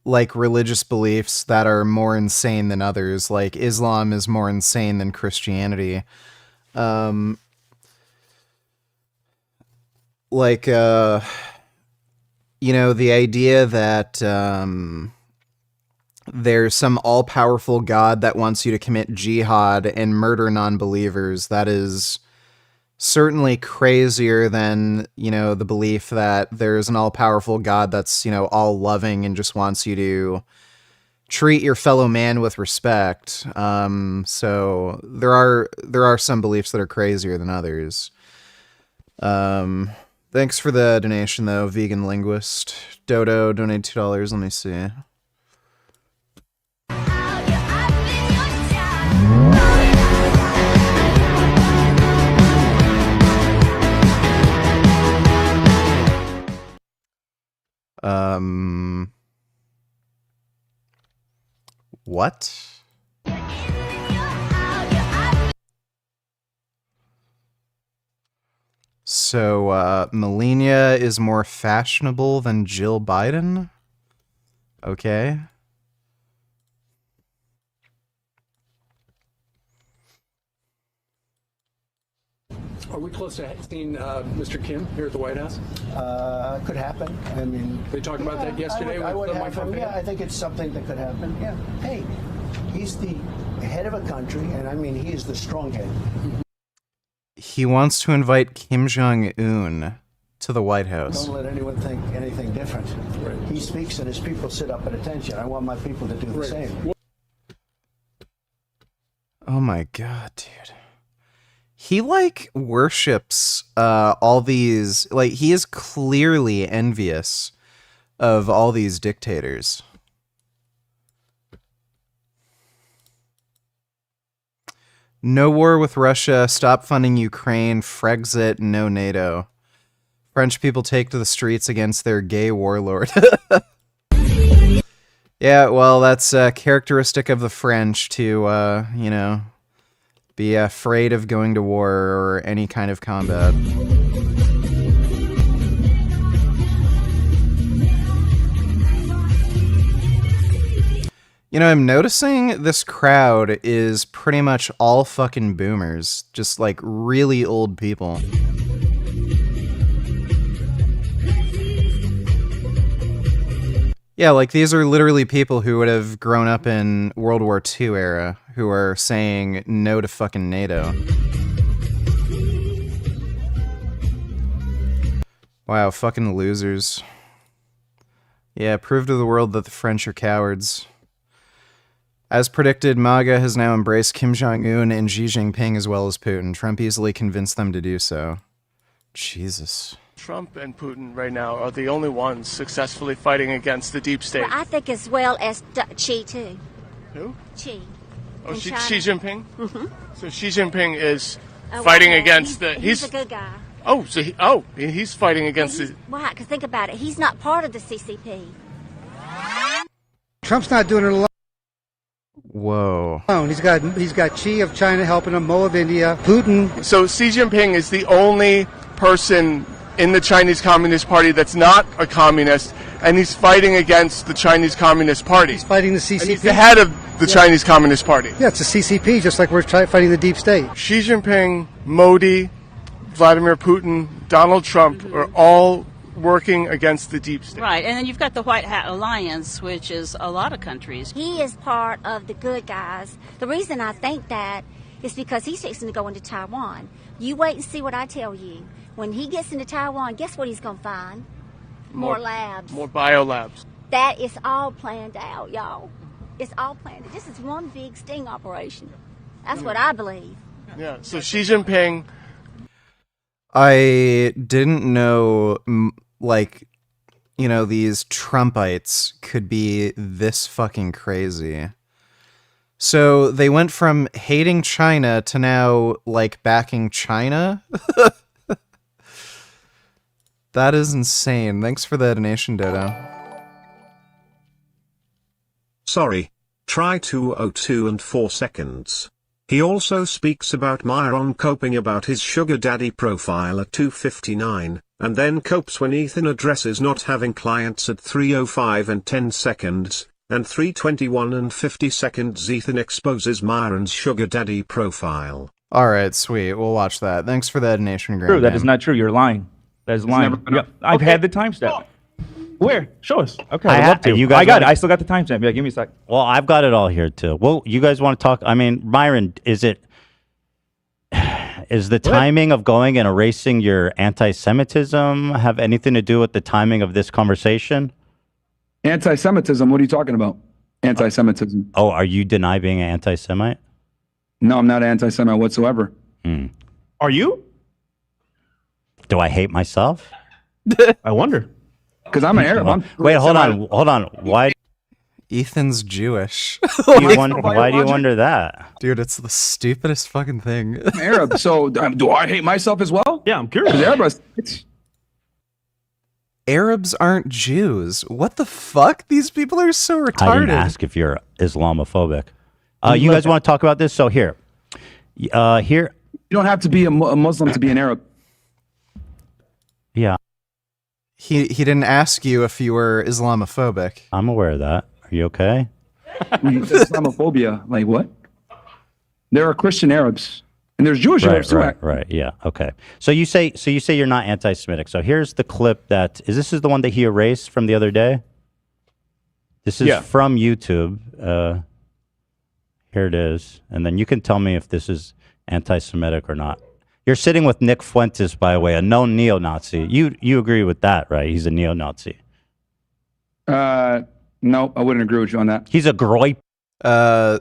like, religious beliefs that are more insane than others. Like, Islam is more insane than Christianity. You know, the idea that there's some all-powerful God that wants you to commit jihad and murder non-believers, that is certainly crazier than, you know, the belief that there's an all-powerful God that's, you know, all-loving and just wants you to treat your fellow man with respect. So there are some beliefs that are crazier than others. Thanks for the donation, though, Vegan Linguist. Dodo donated $2. Let me see. What? So, Melania is more fashionable than Jill Biden? Okay. Are we close to seeing Mr. Kim here at the White House? Could happen. I mean, they talked about that yesterday with Mike Pompeo. Yeah, I think it's something that could happen. Yeah. Hey, he's the head of a country, and I mean, he is the strong head. He wants to invite Kim Jong-un to the White House. Don't let anyone think anything different. Right. He speaks and his people sit up at attention. I want my people to do the same. Oh my god, dude. He, like, worships all these... Like, he is clearly envious of all these dictators. No war with Russia, stop funding Ukraine, Frexit, no NATO. French people take to the streets against their gay warlord. Yeah, well, that's characteristic of the French to, you know, be afraid of going to war or any kind of combat. You know, I'm noticing this crowd is pretty much all fucking boomers. Just, like, really old people. Yeah, like these are literally people who would have grown up in World War II era who are saying no to fucking NATO. Wow, fucking losers. Yeah, prove to the world that the French are cowards. As predicted, MAGA has now embraced Kim Jong-un and Xi Jinping as well as Putin. Trump easily convinced them to do so. Jesus. Trump and Putin right now are the only ones successfully fighting against the deep state. Well, I think as well as Xi, too. Who? Xi. Oh, in Xi China. Jinping? Mm-hmm. So Xi Jinping is fighting against the... He's a good guy. Oh, so he's fighting against the... Why? Because think about it. He's not part of the CCP. Trump's not doing it alone. Whoa. He's got Xi of China helping him, Mo of India, Putin. So Xi Jinping is the only person in the Chinese Communist Party that's not a communist, and he's fighting against the Chinese Communist Party. He's fighting the CCP. And he's the head of the Chinese Communist Party. Yeah, it's a CCP, just like we're fighting the deep state. Xi Jinping, Modi, Vladimir Putin, Donald Trump are all working against the deep state. Right, and then you've got the White Hat Alliance, which is a lot of countries. He is part of the good guys. The reason I think that is because he's fixing to go into Taiwan. You wait and see what I tell you. When he gets into Taiwan, guess what he's going to find? More labs. More biolabs. That is all planned out, y'all. It's all planned. This is one big sting operation. That's what I believe. Yeah, so Xi Jinping... I didn't know, like, you know, these Trumpites could be this fucking crazy. So they went from hating China to now, like, backing China? That is insane. Thanks for the donation, Dodo. Sorry. Try 202 and 4 seconds. He also speaks about Myron coping about his sugar daddy profile at 2:59, and then copes when Ethan addresses not having clients at 3:05 and 10 seconds, and 3:21 and 50 seconds Ethan exposes Myron's sugar daddy profile. Alright, sweet. We'll watch that. Thanks for the donation, Graham. True, that is not true. You're lying. That is lying. Yep. I've had the timestamp. Where? Show us. Okay, I'd love to. You guys I got it. wanna- I still got the timestamp. Yeah, give me a sec. Well, I've got it all here too. Well, you guys want to talk? I mean, Myron, is the timing of going and erasing your anti-Semitism have anything to do with the timing of this conversation? Anti-Semitism? What are you talking about? Anti-Semitism. Oh, are you denying being an anti-Semite? No, I'm not an anti-Semite whatsoever. Are you? Do I hate myself? I wonder. Because I'm an Arab. Wait, hold on. Why? Ethan's Jewish. Why do you wonder that? Dude, it's the stupidest fucking thing. I'm Arab, so do I hate myself as well? Yeah, I'm curious. Arabs aren't Jews. What the fuck? These people are so retarded. I didn't ask if you're Islamophobic. You guys want to talk about this? So here. You don't have to be a Muslim to be an Arab. Yeah. He didn't ask you if you were Islamophobic. I'm aware of that. Are you okay? Islamophobia. Like what? There are Christian Arabs. And there's Jewish Arabs too. Right. Yeah. Okay. So you say you're not anti-Semitic. So here's the clip this is the one that he erased from the other day. This is from YouTube. Here it is. And then you can tell me if this is anti-Semitic or not. You're sitting with Nick Fuentes, by the way, a known neo-Nazi. You agree with that, right? He's a neo-Nazi. No, I wouldn't agree with you on that. He's a groip.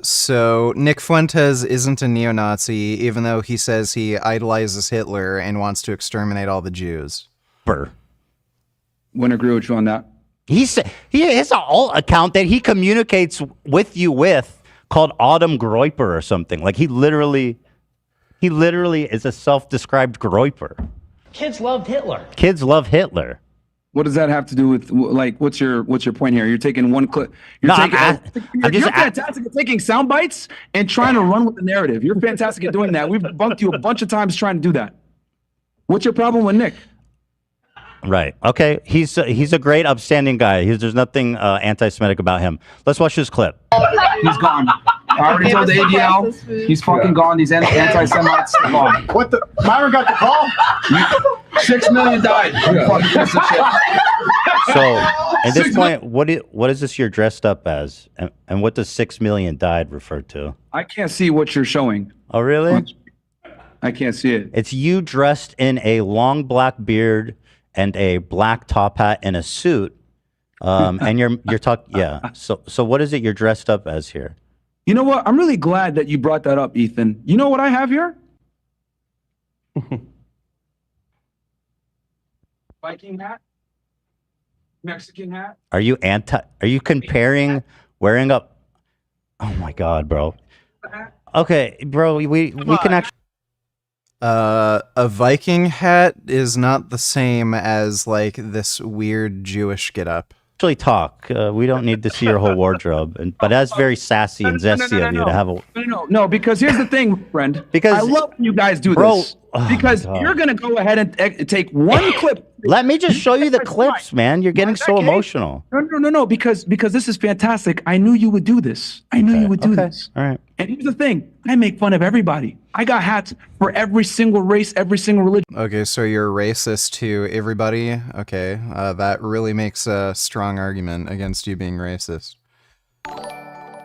So Nick Fuentes isn't a neo-Nazi, even though he says he idolizes Hitler and wants to exterminate all the Jews. Wouldn't agree with you on that. He has an alt account that he communicates with you with called Autumn Groiper or something. Like he literally is a self-described groiper. Kids loved Hitler. Kids love Hitler. What does that have to do with, like, what's your point here? You're taking one clip. You're fantastic at taking sound bites and trying to run with the narrative. You're fantastic at doing that. We've debunked you a bunch of times trying to do that. What's your problem with Nick? Right. Okay. He's a great, upstanding guy. There's nothing anti-Semitic about him. Let's watch this clip. He's gone. I already told the ADL. He's fucking gone. These anti-Semites are gone. What the? Myron got the call? 6 million died. You fucking piece of shit. So at this point, what is this you're dressed up as, and what does 6 million died refer to? I can't see what you're showing. Oh, really? I can't see it. It's you dressed in a long black beard and a black top hat and a suit, and you're talking. Yeah. So what is it you're dressed up as here? You know what? I'm really glad that you brought that up, Ethan. You know what I have here? Viking hat, Mexican hat. Are you comparing wearing up? Oh my God, bro. Okay, bro, we can actually. A Viking hat is not the same as like this weird Jewish getup. Actually talk. We don't need to see your whole wardrobe, but that's very sassy and zesty of you to have a. No, because here's the thing, friend. Because I love when you guys do this. Because you're gonna go ahead and take one clip. Let me just show you the clips, man. You're getting so emotional. No. Because this is fantastic. I knew you would do this. I knew you would do this. All right. And here's the thing. I make fun of everybody. I got hats for every single race, every single religion. Okay, so you're racist to everybody? Okay, that really makes a strong argument against you being racist.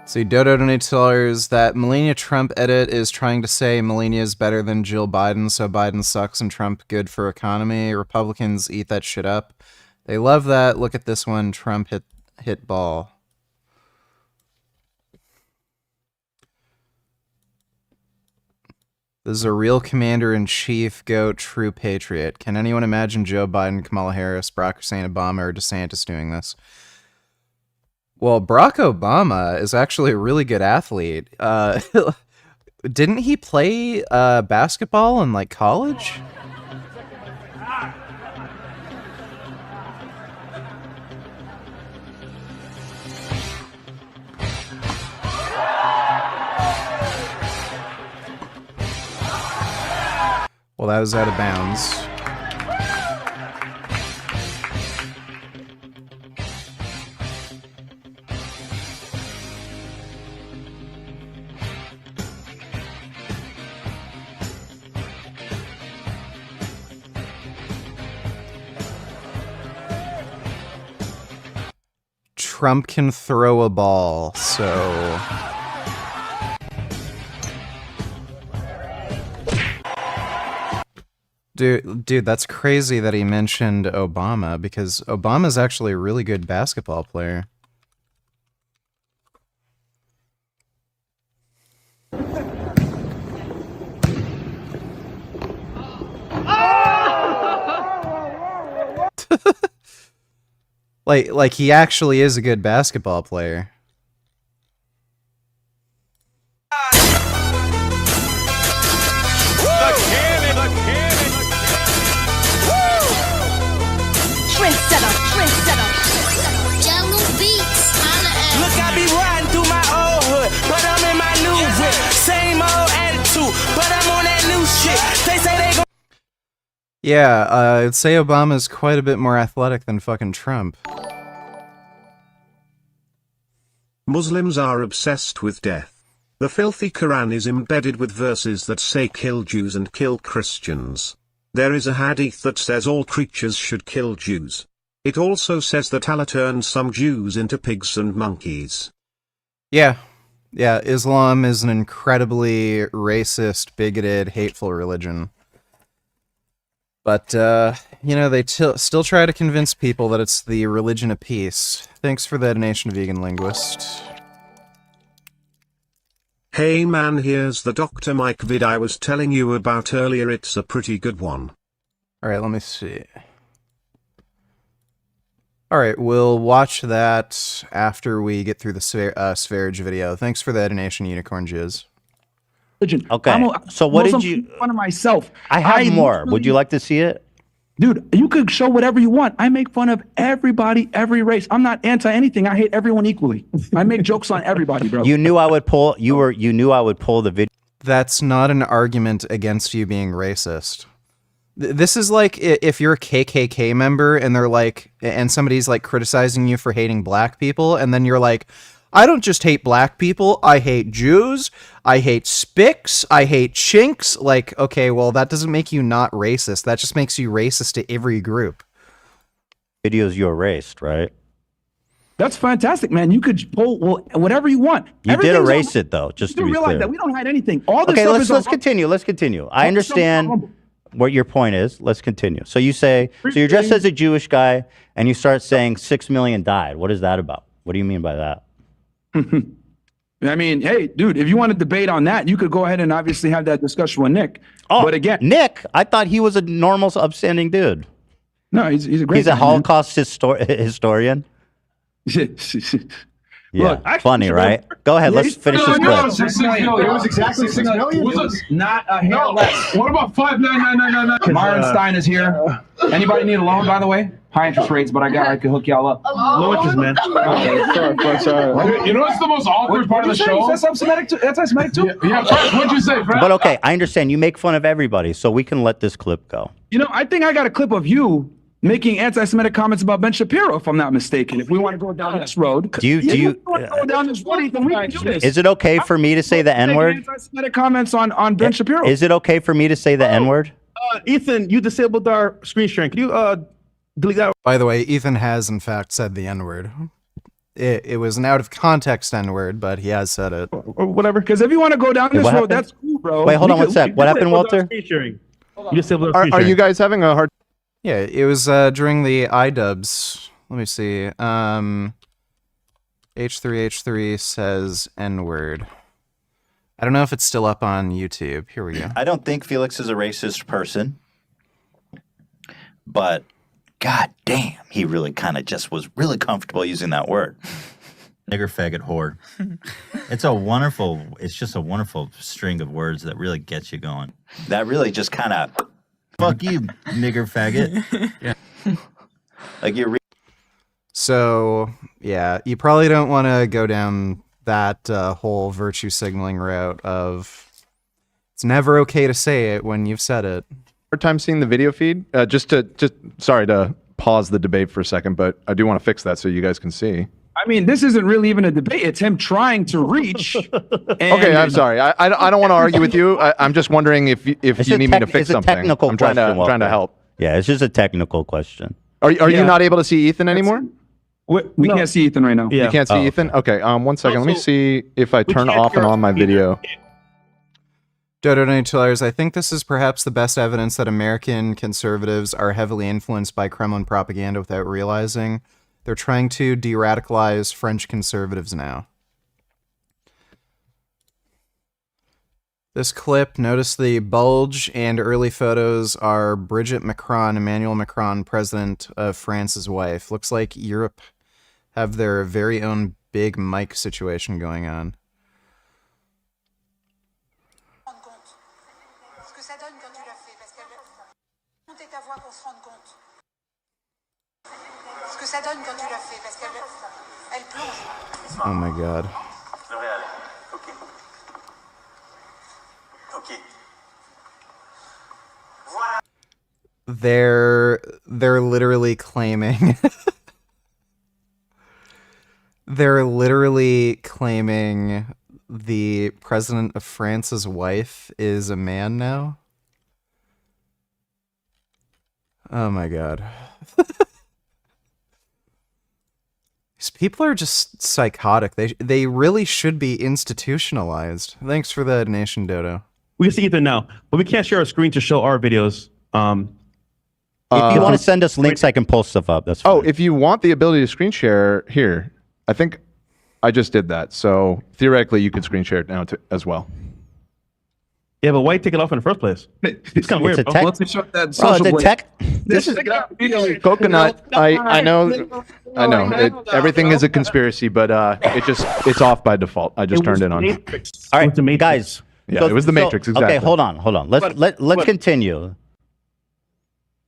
See, Dodo donates $2. That Melania Trump edit is trying to say Melania is better than Jill Biden, so Biden sucks and Trump good for economy. Republicans eat that shit up. They love that. Look at this one. Trump hit ball. This is a real commander-in-chief, goat, true patriot. Can anyone imagine Joe Biden, Kamala Harris, Barack Hussein Obama, or DeSantis doing this? Well, Barack Obama is actually a really good athlete. Didn't he play basketball in like college? Well, that was out of bounds. Trump can throw a ball, so... Dude, that's crazy that he mentioned Obama, because Obama's actually a really good basketball player. Like he actually is a good basketball player. Look, I be riding through my old hood, but I'm in my new whip. Same old attitude, but I'm on that new shit. They say they gon' Yeah, I'd say Obama's quite a bit more athletic than fucking Trump. Muslims are obsessed with death. The filthy Quran is embedded with verses that say kill Jews and kill Christians. There is a hadith that says all creatures should kill Jews. It also says that Allah turned some Jews into pigs and monkeys. Yeah, Islam is an incredibly racist, bigoted, hateful religion. But, you know, they still try to convince people that it's the religion of peace. Thanks for the donation, Vegan Linguist. Hey man, here's the Dr. Mike vid I was telling you about earlier. It's a pretty good one. Alright, let me see. Alright, we'll watch that after we get through the Sv3rige video. Thanks for the donation, Unicorn Jizz. Okay, so what did you... Fun of myself. I have more. Would you like to see it? Dude, you could show whatever you want. I make fun of everybody, every race. I'm not anti anything. I hate everyone equally. I make jokes on everybody, bro. You knew I would pull. You knew I would pull the video. That's not an argument against you being racist. This is like if you're a KKK member and they're like, and somebody's like criticizing you for hating black people, and then you're like, I don't just hate black people, I hate Jews, I hate spics, I hate chinks. Like, okay, well, that doesn't make you not racist. That just makes you racist to every group. Videos you erased, right? That's fantastic, man. You could pull whatever you want. You did erase it though, just to You be realize clear. that we don't hide anything. All this Okay, stuff let's continue. Let's continue. I understand what your point is. Let's continue. So you say, so you're dressed as a Jewish guy, and you start saying 6 million died. What is that about? What do you mean by that? I mean, hey, dude, if you want to debate on that, you could go ahead and obviously have that discussion with Nick. Oh, but again, Nick, I thought he was a normal, upstanding dude. No, he's a great. He's a guy, Holocaust historian. Yeah, Look, actually, funny, right? Go ahead. Let's finish this clip. 6 million. It was exactly 6 million. It was not a hair less. What about 59999? Myron Stein is here. Anybody need a loan, by the way? High interest rates, but I can hook y'all up. Low interest, man. Sorry. You know what's the most awkward part of the show? That's anti-Semitic too. Yeah, Fred, what'd you say, Fred? But okay, I understand. You make fun of everybody, so we can let this clip go. You know, I think I got a clip of you making anti-Semitic comments about Ben Shapiro, if I'm not mistaken. If we want to go down this road, Do you want to go down this road, Ethan, we can do this. Is it okay for me to say the N-word? Anti-Semitic comments on Ben Shapiro. Is it okay for me to say the N-word? Ethan, you disabled our screen sharing. Can you delete that? By the way, Ethan has in fact said the N-word. It was an out of context N-word, but he has said it. Or whatever. Because if you want to go down Wait, this what road, happened? that's cool, bro. Wait, hold on one sec. What happened, Walter? Screen sharing. You disabled our screen Are sharing. you guys having a hard? Yeah, it was during the iDubbbz. Let me see. H3H3 says N-word. I don't know if it's still up on YouTube. Here we go. I don't think Felix is a racist person, but god damn, he really kind of just was really comfortable using that word. Nigger, faggot, whore. It's just a wonderful string of words that really gets you going. That really just kind of, Fuck you, nigger, faggot. Yeah. Like you're. So, yeah, you probably don't want to go down that whole virtue signaling route of it's never okay to say it when you've said it. Hard time seeing the video feed? Just sorry to pause the debate for a second, but I do want to fix that so you guys can see. I mean, this isn't really even a debate. It's him trying to reach. Okay, I'm sorry. I don't want to argue with you. I'm just wondering if you need me to fix something. Technical I'm trying to help. Yeah, it's just a technical question. Are you not able to see Ethan anymore? We can't see Ethan right now. You can't see Ethan? Okay, 1 second. Let me see if I turn off and on my video. Dodo $2. I think this is perhaps the best evidence that American conservatives are heavily influenced by Kremlin propaganda without realizing. They're trying to de-radicalize French conservatives now. This clip, notice the bulge and early photos are Brigitte Macron, Emmanuel Macron, president of France's wife. Looks like Europe have their very own big mic situation going on. Oh my god. They're literally claiming they're literally claiming the president of France's wife is a man now. Oh my god. These people are just psychotic. They really should be institutionalized. Thanks for the donation, Dodo. We can see Ethan now, but we can't share our screen to show our videos. If you want to send us links, I can pull stuff up. That's fine. Oh, if you want the ability to screen share here, I think I just did that. So theoretically, you could screen share it now as well. Yeah, but why take it off in the first place? It's kind of weird. It's a tech. This is Coconut. I know. Everything is a conspiracy, but it's off by default. I just turned it on. All right, guys. Yeah, it was the Matrix. Exactly. Okay, hold on. Let's continue.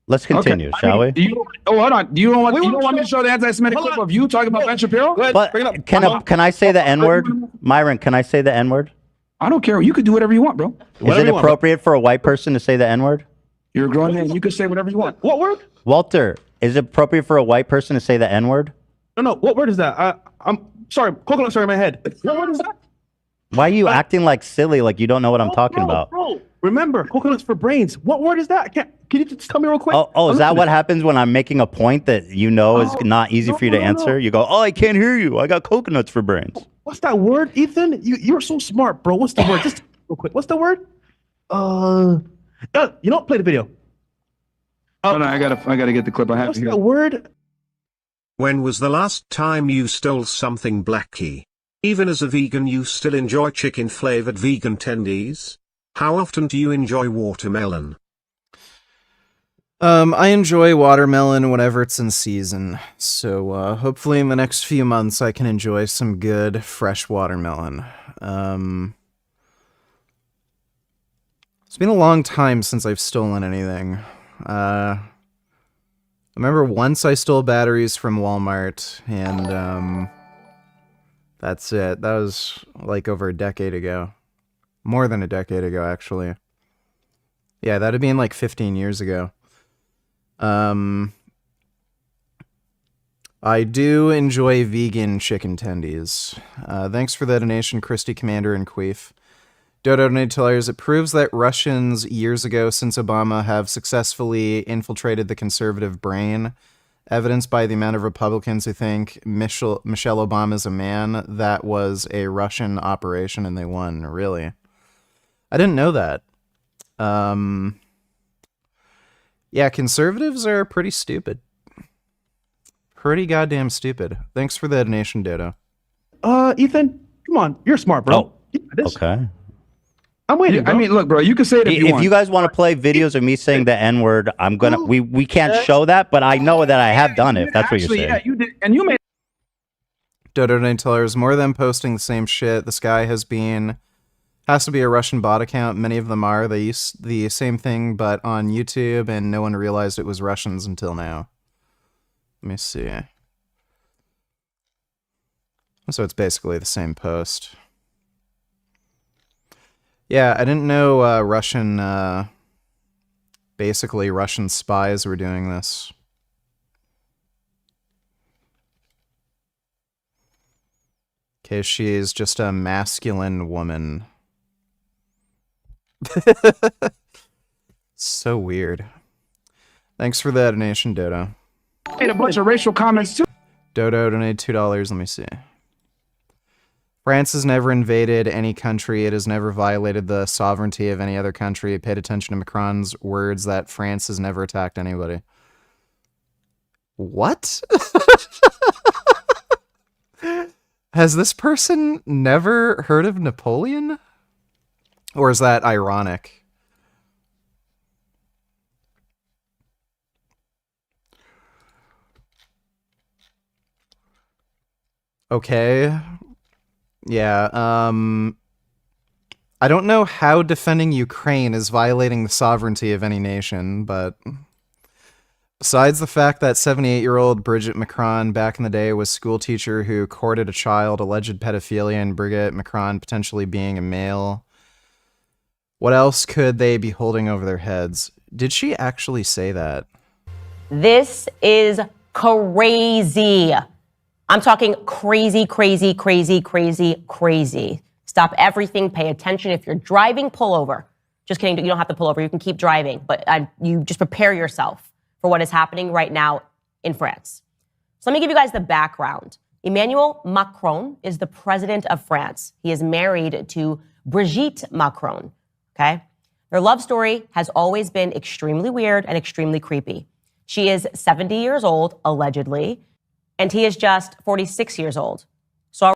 Let's continue, shall we? Hold on. Do you don't want me to show the anti-Semitic clip of you talking about Ben Shapiro? But can I say the N-word? Myron, can I say the N-word? I don't care. You could do whatever you want, bro. Is it appropriate for a white person to say the N-word? You're a grown man. You can say whatever you want. What word? Walter, is it appropriate for a white person to say the N-word? No. What word is that? I'm sorry. Coconut's in my head. What word is that? Why are you acting like silly, like you don't know what I'm talking about? Bro, Remember, coconuts for brains. What word is that? Can you just tell me real quick? Oh, is I'm that what listening. happens when I'm making a point that you know is not easy for you to answer? You go, oh, I can't hear you. I got coconuts for brains. What's that word, Ethan? You're so smart, bro. What's the word? Just real quick. What's the word? You know, play the video. Oh, no, I gotta get the clip. I have What's to hear the word? When was the last time you stole something, Blackie? Even as a vegan, you still enjoy chicken-flavored vegan tendies? How often do you enjoy watermelon? I enjoy watermelon whenever it's in season, so hopefully in the next few months I can enjoy some good fresh watermelon. It's been a long time since I've stolen anything. I remember once I stole batteries from Walmart, and that's it. That was like over a decade ago. More than a decade ago, actually. Yeah, that'd been like 15 years ago. I do enjoy vegan chicken tendies. Thanks for the donation, Christy Commander and Queef. Dodo donated it proves that Russians years ago, since Obama, have successfully infiltrated the conservative brain, evidenced by the amount of Republicans who think Michelle Obama's a man. That was a Russian operation and they won. Really? I didn't know that. Yeah, conservatives are pretty stupid. Pretty goddamn stupid. Thanks for the donation, Dodo. Ethan, come on. You're smart, bro. Okay. I'm waiting, bro. I mean, look, bro, you can say it if you want. If you guys want to play videos of me saying the N-word, I'm gonna. We can't show that, but I know that I have done it. If that's what you're saying. Yeah, you did, and you made. Dodo donated more than posting the same shit. This guy has to be a Russian bot account. Many of them are. They use the same thing, but on YouTube, and no one realized it was Russians until now. Let me see. So it's basically the same post. Yeah, I didn't know basically Russian spies were doing this. Okay, she is just a masculine woman. So weird. Thanks for the donation, Dodo. Made a bunch of racial comments too. Dodo donated $2. Let me see. France has never invaded any country. It has never violated the sovereignty of any other country. Paid attention to Macron's words that France has never attacked anybody. What? Has this person never heard of Napoleon? Or is that ironic? Okay. Yeah, I don't know how defending Ukraine is violating the sovereignty of any nation, but besides the fact that 78-year-old Brigitte Macron back in the day was school teacher who courted a child, alleged pedophilia, and Brigitte Macron potentially being a male, what else could they be holding over their heads? Did she actually say that? This is crazy. I'm talking crazy, crazy, crazy, crazy, crazy. Stop everything. Pay attention. If you're driving, pull over. Just kidding. You don't have to pull over. You can keep driving. But you just prepare yourself for what is happening right now in France. So let me give you guys the background. Emmanuel Macron is the president of France. He is married to Brigitte Macron. Okay? Their love story has always been extremely weird and extremely creepy. She is 70 years old, allegedly, and he is just 46 years old. So,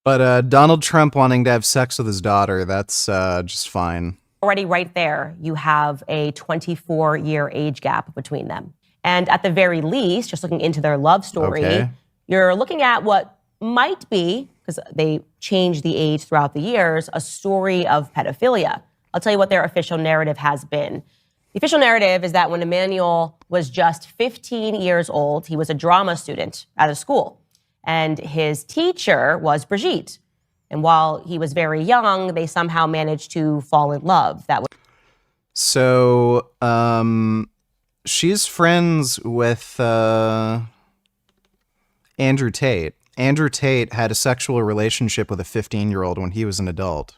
but Donald Trump wanting to have sex with his daughter, that's just fine. Already right there, you have a 24-year age gap between them. And at the very least, just looking into their love story, you're looking at what might be, because they changed the age throughout the years, a story of pedophilia. I'll tell you what their official narrative has been. The official narrative is that when Emmanuel was just 15 years old, he was a drama student at a school, and his teacher was Brigitte. And while he was very young, they somehow managed to fall in love. That was so, she's friends with Andrew Tate. Andrew Tate had a sexual relationship with a 15-year-old when he was an adult.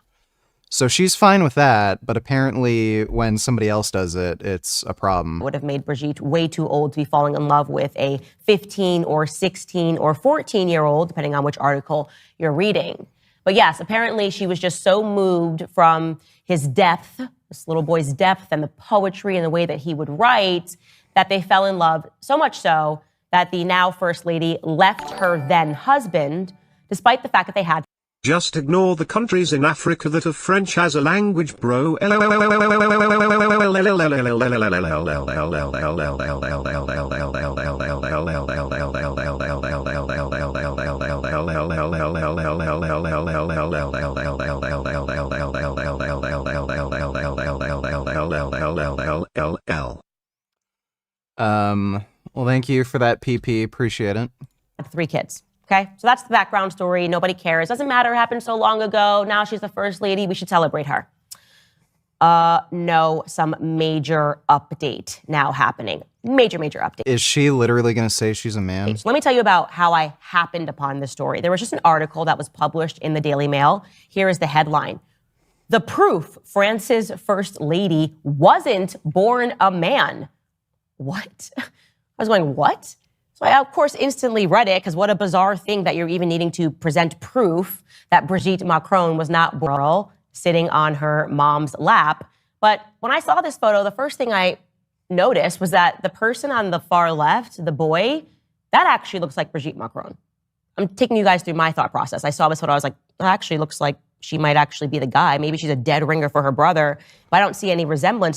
So she's fine with that, but apparently when somebody else does it, it's a problem. Would have made Brigitte way too old to be falling in love with a 15 or 16 or 14-year-old, depending on which article you're reading. But yes, apparently she was just so moved from his depth, this little boy's depth and the poetry and the way that he would write, that they fell in love, so much so that the now First Lady left her then husband, despite the fact that they had. Just ignore the countries in Africa that have French as a language, bro. Well, thank you for that, PP. Appreciate it. 3 kids. Okay, so that's the background story. Nobody cares. Doesn't matter. It happened so long ago. Now she's the First Lady. We should celebrate her. No, some major update now happening. Major update. Is she literally going to say she's a man? Let me tell you about how I happened upon this story. There was just an article that was published in the Daily Mail. Here is the headline. The proof France's First Lady wasn't born a man. What? I was going, what? So I, of course, instantly read it, because what a bizarre thing that you're even needing to present proof that Brigitte Macron was not born sitting on her mom's lap. But when I saw this photo, the first thing I noticed was that the person on the far left, the boy, that actually looks like Brigitte Macron. I'm taking you guys through my thought process. I saw this photo, I was like, that actually looks like she might actually be the guy. Maybe she's a dead ringer for her brother, but I don't see any resemblance.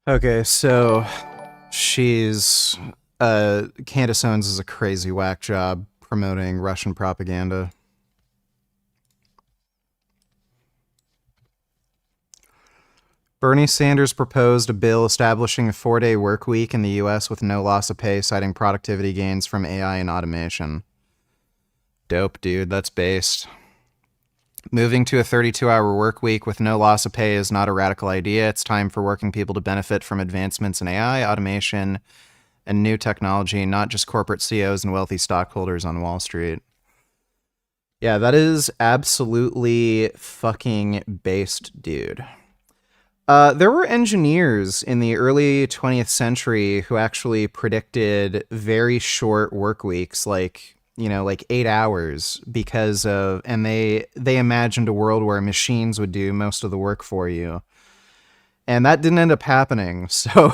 Okay, so she's... Candace Owens is a crazy whack job promoting Russian propaganda. Bernie Sanders proposed a bill establishing a 4-day work week in the U.S. with no loss of pay, citing productivity gains from AI and automation. Dope, dude. That's based. Moving to a 32-hour work week with no loss of pay is not a radical idea. It's time for working people to benefit from advancements in AI, automation, and new technology, not just corporate CEOs and wealthy stockholders on Wall Street. Yeah, that is absolutely fucking based, dude. There were engineers in the early 20th century who actually predicted very short work weeks, like 8 hours, because of, and they imagined a world where machines would do most of the work for you. And that didn't end up happening, so...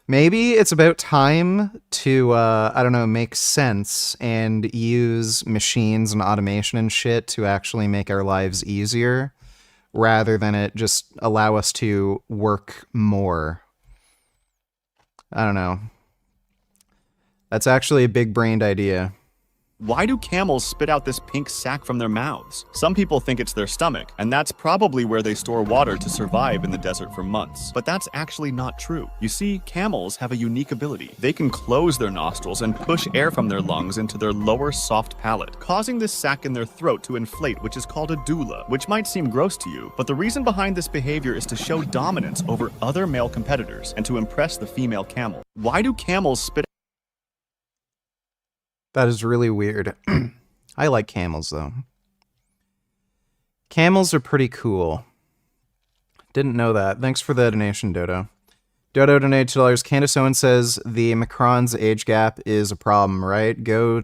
Maybe it's about time to, make sense and use machines and automation and shit to actually make our lives easier, rather than it just allow us to work more. I don't know. That's actually a big-brained idea. Why do camels spit out this pink sac from their mouths? Some people think it's their stomach, and that's probably where they store water to survive in the desert for months. But that's actually not true. You see, camels have a unique ability. They can close their nostrils and push air from their lungs into their lower soft palate, causing this sac in their throat to inflate, which is called a doula, which might seem gross to you, but the reason behind this behavior is to show dominance over other male competitors and to impress the female camel. Why do camels spit? That is really weird. I like camels, though. Camels are pretty cool. Didn't know that. Thanks for the donation, Dodo. Dodo donated $2. Candace Owens says the Macron's age gap is a problem, right? Go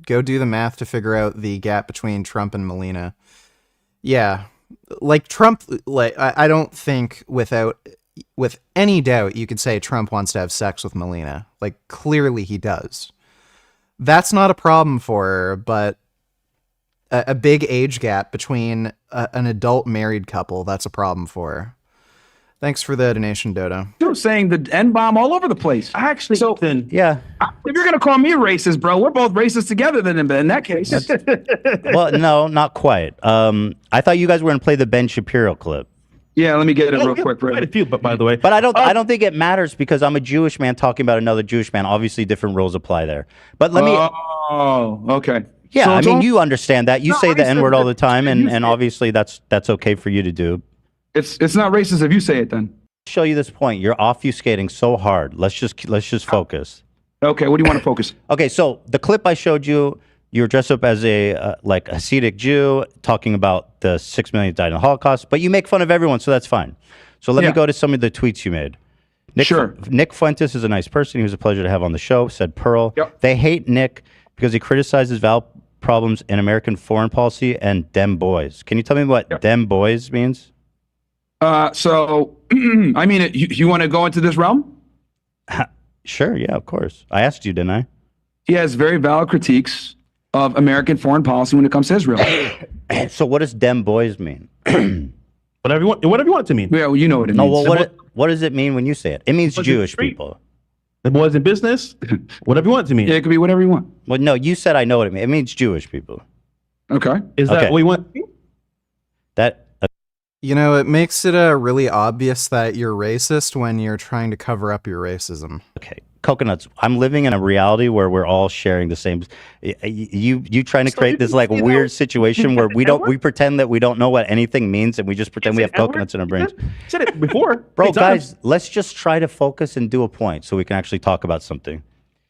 do the math to figure out the gap between Trump and Melania. Yeah. Like, Trump, I don't think with any doubt you could say Trump wants to have sex with Melania. Like, clearly he does. That's not a problem for her, but a big age gap between an adult married couple, that's a problem for her. Thanks for the donation, Dodo. You're saying the N-bomb all over the place. I actually, yeah. If you're going to call me racist, bro, we're both racist together then in that case. Well, no, not quite. I thought you guys were going to play the Ben Shapiro clip. Yeah, let me get it real quick. Quite a few, but by the way. But I don't think it matters because I'm a Jewish man talking about another Jewish man. Obviously, different rules apply there. But let me. Oh, okay. Yeah, So I it's mean, all- you understand that. You No, say I the said N-word all the that- time, you and say it. obviously that's okay for you to do. It's not racist if you say it then. Show you this point. You're obfuscating so hard. Let's just focus. Okay, what do you want to focus? Okay, so the clip I showed you, You were dressed up as a like Hasidic Jew, talking about the 6 million who died in the Holocaust, but you make fun of everyone, so that's fine. So let me go to some of the tweets you made. Nick Fuentes is a nice person. He was a pleasure to have on the show, said Pearl. They hate Nick because he criticizes Val problems in American foreign policy and dem boys. Can you tell me what dem boys means? So, I mean, you want to go into this realm? Sure, yeah, of course. I asked you, didn't I? He has very valid critiques of American foreign policy when it comes to Israel. So what does dem boys mean? Whatever you want it to mean. Yeah, well, you know what it No, means. well, what does it mean when you say it? It means Jewish people. The boys in business, whatever you want it to mean. Yeah, it could be whatever you want. Well, no, you said I know what it means. It means Jewish people. Okay. Is that what you want? That. You know, it makes it really obvious that you're racist when you're trying to cover up your racism. Okay. Coconuts. I'm living in a reality where we're all sharing the same. You trying to create this like weird situation where we pretend that we don't know what anything means and we just pretend we have coconuts in our brains. Said it before, bro. Guys, let's just try to focus and do a point so we can actually talk about something.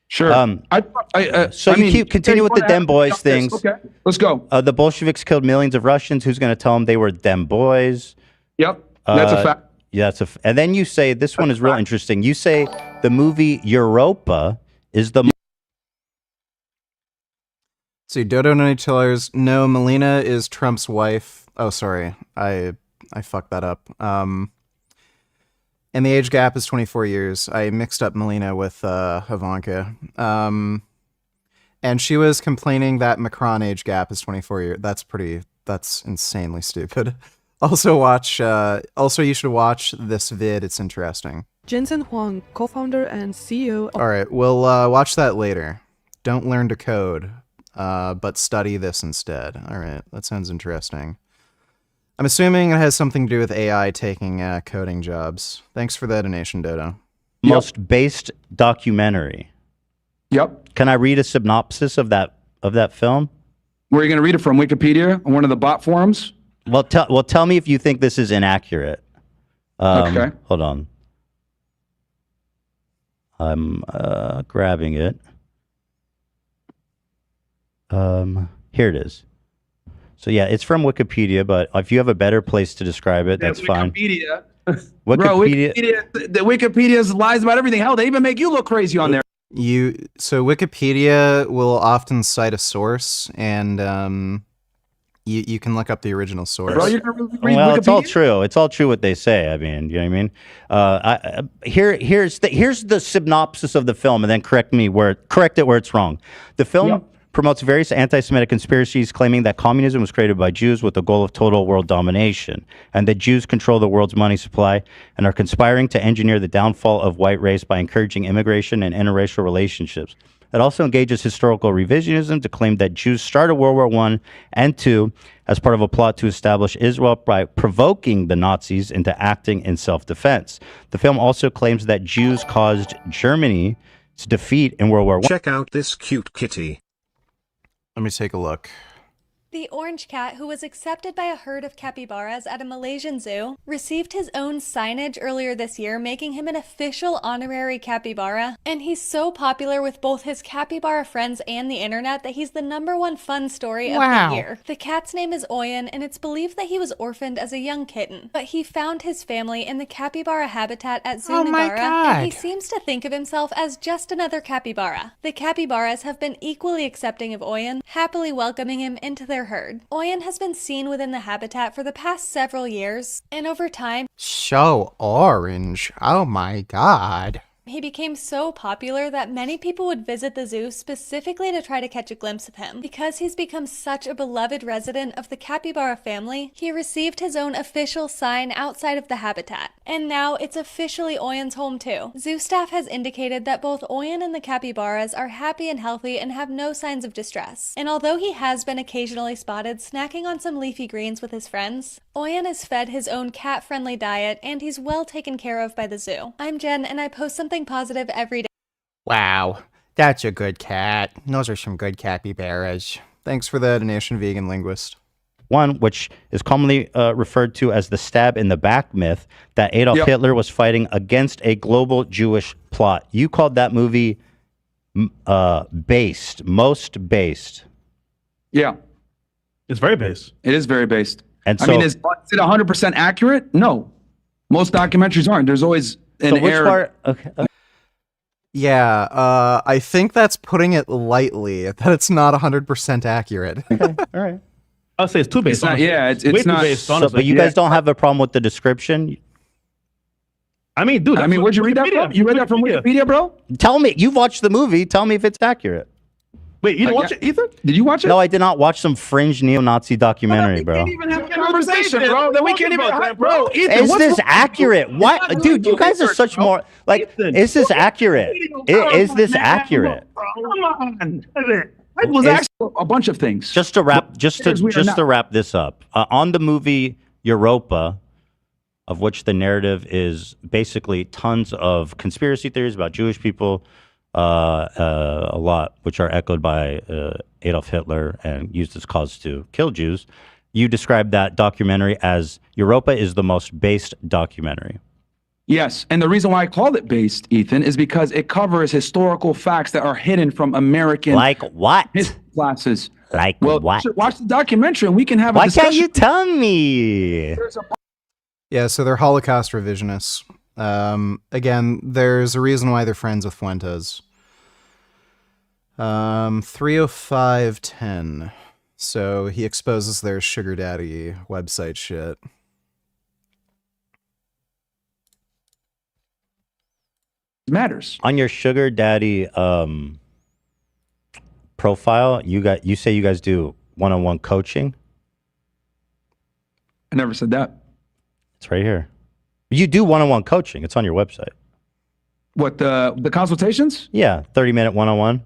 Sure. Continue with the dem boys things. Okay, let's go. The Bolsheviks killed millions of Russians. Who's going to tell them they were dem boys? Yep, that's a fact. Yeah, and then you say this one is real interesting. You say the movie Europa is the. See, Dodo Nutellers. No, Melina is Trump's wife. Oh, sorry, I fucked that up. And the age gap is 24 years. I mixed up Melina with Ivanka. And she was complaining that Macron age gap is 24 years. That's insanely stupid. Also you should watch this vid. It's interesting. Jensen Huang, co-founder and CEO. All right, we'll watch that later. Don't learn to code, but study this instead. All right, that sounds interesting. I'm assuming it has something to do with AI taking coding jobs. Thanks for the donation, Dodo. Most based documentary. Yep. Can I read a synopsis of that film? Where are you going to read it from? Wikipedia on one of the bot forums? Well, tell me if you think this is inaccurate. Okay. Hold on. I'm grabbing it. Here it is. So yeah, it's from Wikipedia, but if you have a better place to describe it, that's fine. Wikipedia. Wikipedia. Bro, the Wikipedia's lies about everything. Hell, they even make you look crazy on there. So Wikipedia will often cite a source, and you can look up the original source. Bro, you're gonna read Well, Wikipedia? it's all true. It's all true what they say. I mean, you know what I mean? Here's the synopsis of the film, and then correct it where it's wrong. The film promotes various anti-Semitic conspiracies claiming that communism was created by Jews with the goal of total world domination, and that Jews control the world's money supply and are conspiring to engineer the downfall of white race by encouraging immigration and interracial relationships. It also engages historical revisionism to claim that Jews started World War I and II as part of a plot to establish Israel by provoking the Nazis into acting in self-defense. The film also claims that Jews caused Germany's defeat in World War I. Check out this cute kitty. Let me take a look. The orange cat, who was accepted by a herd of capybaras at a Malaysian zoo, received his own signage earlier this year, making him an official honorary capybara. And he's so popular with both his capybara friends and the internet that he's the #1 fun story of the year. The cat's name is Oyen, and it's believed that he was orphaned as a young kitten. But he found his family in the capybara habitat at Zoo Negara, and he seems to think of himself as just another capybara. The capybaras have been equally accepting of Oyen, happily welcoming him into their herd. Oyen has been seen within the habitat for the past several years, and over time, So orange. Oh my god. he became so popular that many people would visit the zoo specifically to try to catch a glimpse of him. Because he's become such a beloved resident of the capybara family, he received his own official sign outside of the habitat. And now it's officially Oyen's home too. Zoo staff has indicated that both Oyen and the capybaras are happy and healthy and have no signs of distress. And although he has been occasionally spotted snacking on some leafy greens with his friends, Oyen is fed his own cat-friendly diet and he's well taken care of by the zoo. I'm Jen, and I post something positive every day. Wow, that's a good cat. Those are some good capybaras. Thanks for the donation, vegan linguist. One, which is commonly referred to as the stab in the back myth, that Adolf Hitler was fighting against a global Jewish plot. You called that movie most based. Yeah. It's very based. It is very based. And I so, mean, is it 100% accurate? No. Most documentaries aren't. There's always an so which error. part? Okay. Yeah, I think that's putting it lightly, that it's not 100% accurate. All right. I'll say it's too based. It's not- honestly. yeah, it's way too not- based. So, Honestly. but you guys don't have a problem with the description? I mean, dude. I mean, where'd you read that from? You read that from Wikipedia, bro? Tell me. You've watched the movie. Tell me if it's accurate. Wait, you didn't watch it, Ethan? Did you watch it? No, I did not watch some fringe neo-Nazi documentary, bro. We can't even have a conversation, bro. Then we can't even have, bro. Ethan, Is what's this wrong- accurate? What, dude? You guys are such more like. Is this accurate? Is this accurate? Come on. It was actually a bunch of things. Just to wrap, just we are to not- wrap this up, on the movie Europa, of which the narrative is basically tons of conspiracy theories about Jewish people, a lot which are echoed by Adolf Hitler and used as cause to kill Jews. You described that documentary as Europa is the most based documentary. Yes, and the reason why I called it based, Ethan, is because it covers historical facts that are hidden from American Like what? history classes. Like Well, what? watch the documentary and we can have a Why discussion. can't you tell me? Yeah, so they're Holocaust revisionists. Again, there's a reason why they're friends with Fuentes. 30510. So he exposes their sugar daddy website shit. Matters. On your sugar daddy profile, you say you guys do one-on-one coaching? I never said that. It's right here. You do one-on-one coaching. It's on your website. What, the consultations? Yeah, 30-minute one-on-one.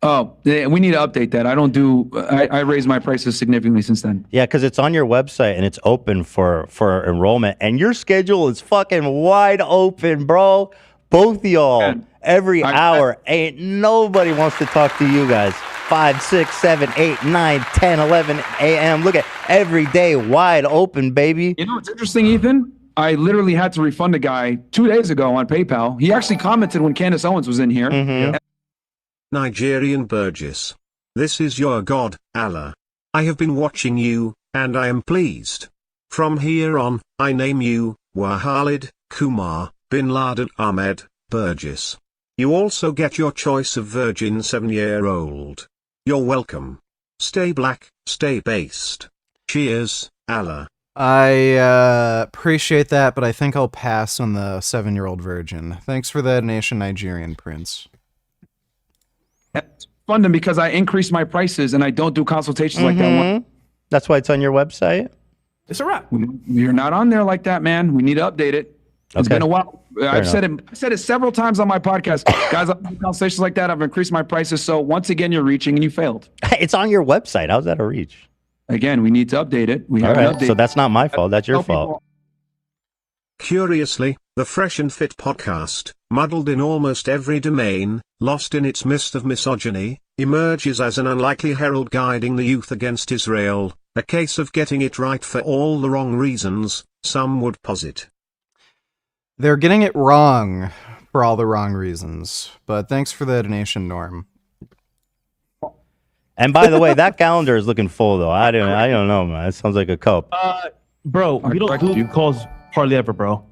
Oh, yeah, we need to update that. I don't do, I raised my prices significantly since then. Yeah, because it's on your website and it's open for enrollment. And your schedule is fucking wide open, bro. Both of y'all, every hour. Ain't nobody wants to talk to you guys. 5, 6, 7, 8, 9, 10, 11 a.m. Look at every day wide open, baby. You know what's interesting, Ethan? I literally had to refund a guy 2 days ago on PayPal. He actually commented when Candace Owens was in here. Nigerian Burgess. This is your God, Allah. I have been watching you, and I am pleased. From here on, I name you, Wahalid, Kumar, Bin Laden Ahmed, Burgess. You also get your choice of virgin 7-year-old. You're welcome. Stay black, stay based. Cheers, Allah. I appreciate that, but I think I'll pass on the 7-year-old virgin. Thanks for the donation, Nigerian Prince. It's funding because I increased my prices and I don't do consultations like that one. That's why it's on your website? It's a wrap. You're not on there like that, man. We need to update it. It's Okay. been a while. I've enough. said it several times on my podcast. Guys, I do conversations like that. I've increased my prices. So once again, you're reaching and you failed. It's on your website. How's that a reach? Again, we need to update it. We All haven't right, updated so that's not my fault. That's your fault. Curiously, the Fresh and Fit podcast, muddled in almost every domain, lost in its mist of misogyny, emerges as an unlikely herald guiding the youth against Israel, a case of getting it right for all the wrong reasons, some would posit. They're getting it wrong for all the wrong reasons, but thanks for the donation, Norm. And by the way, that calendar is looking full though. I don't know, man. It sounds like a cope. Bro, we don't do calls hardly ever, bro.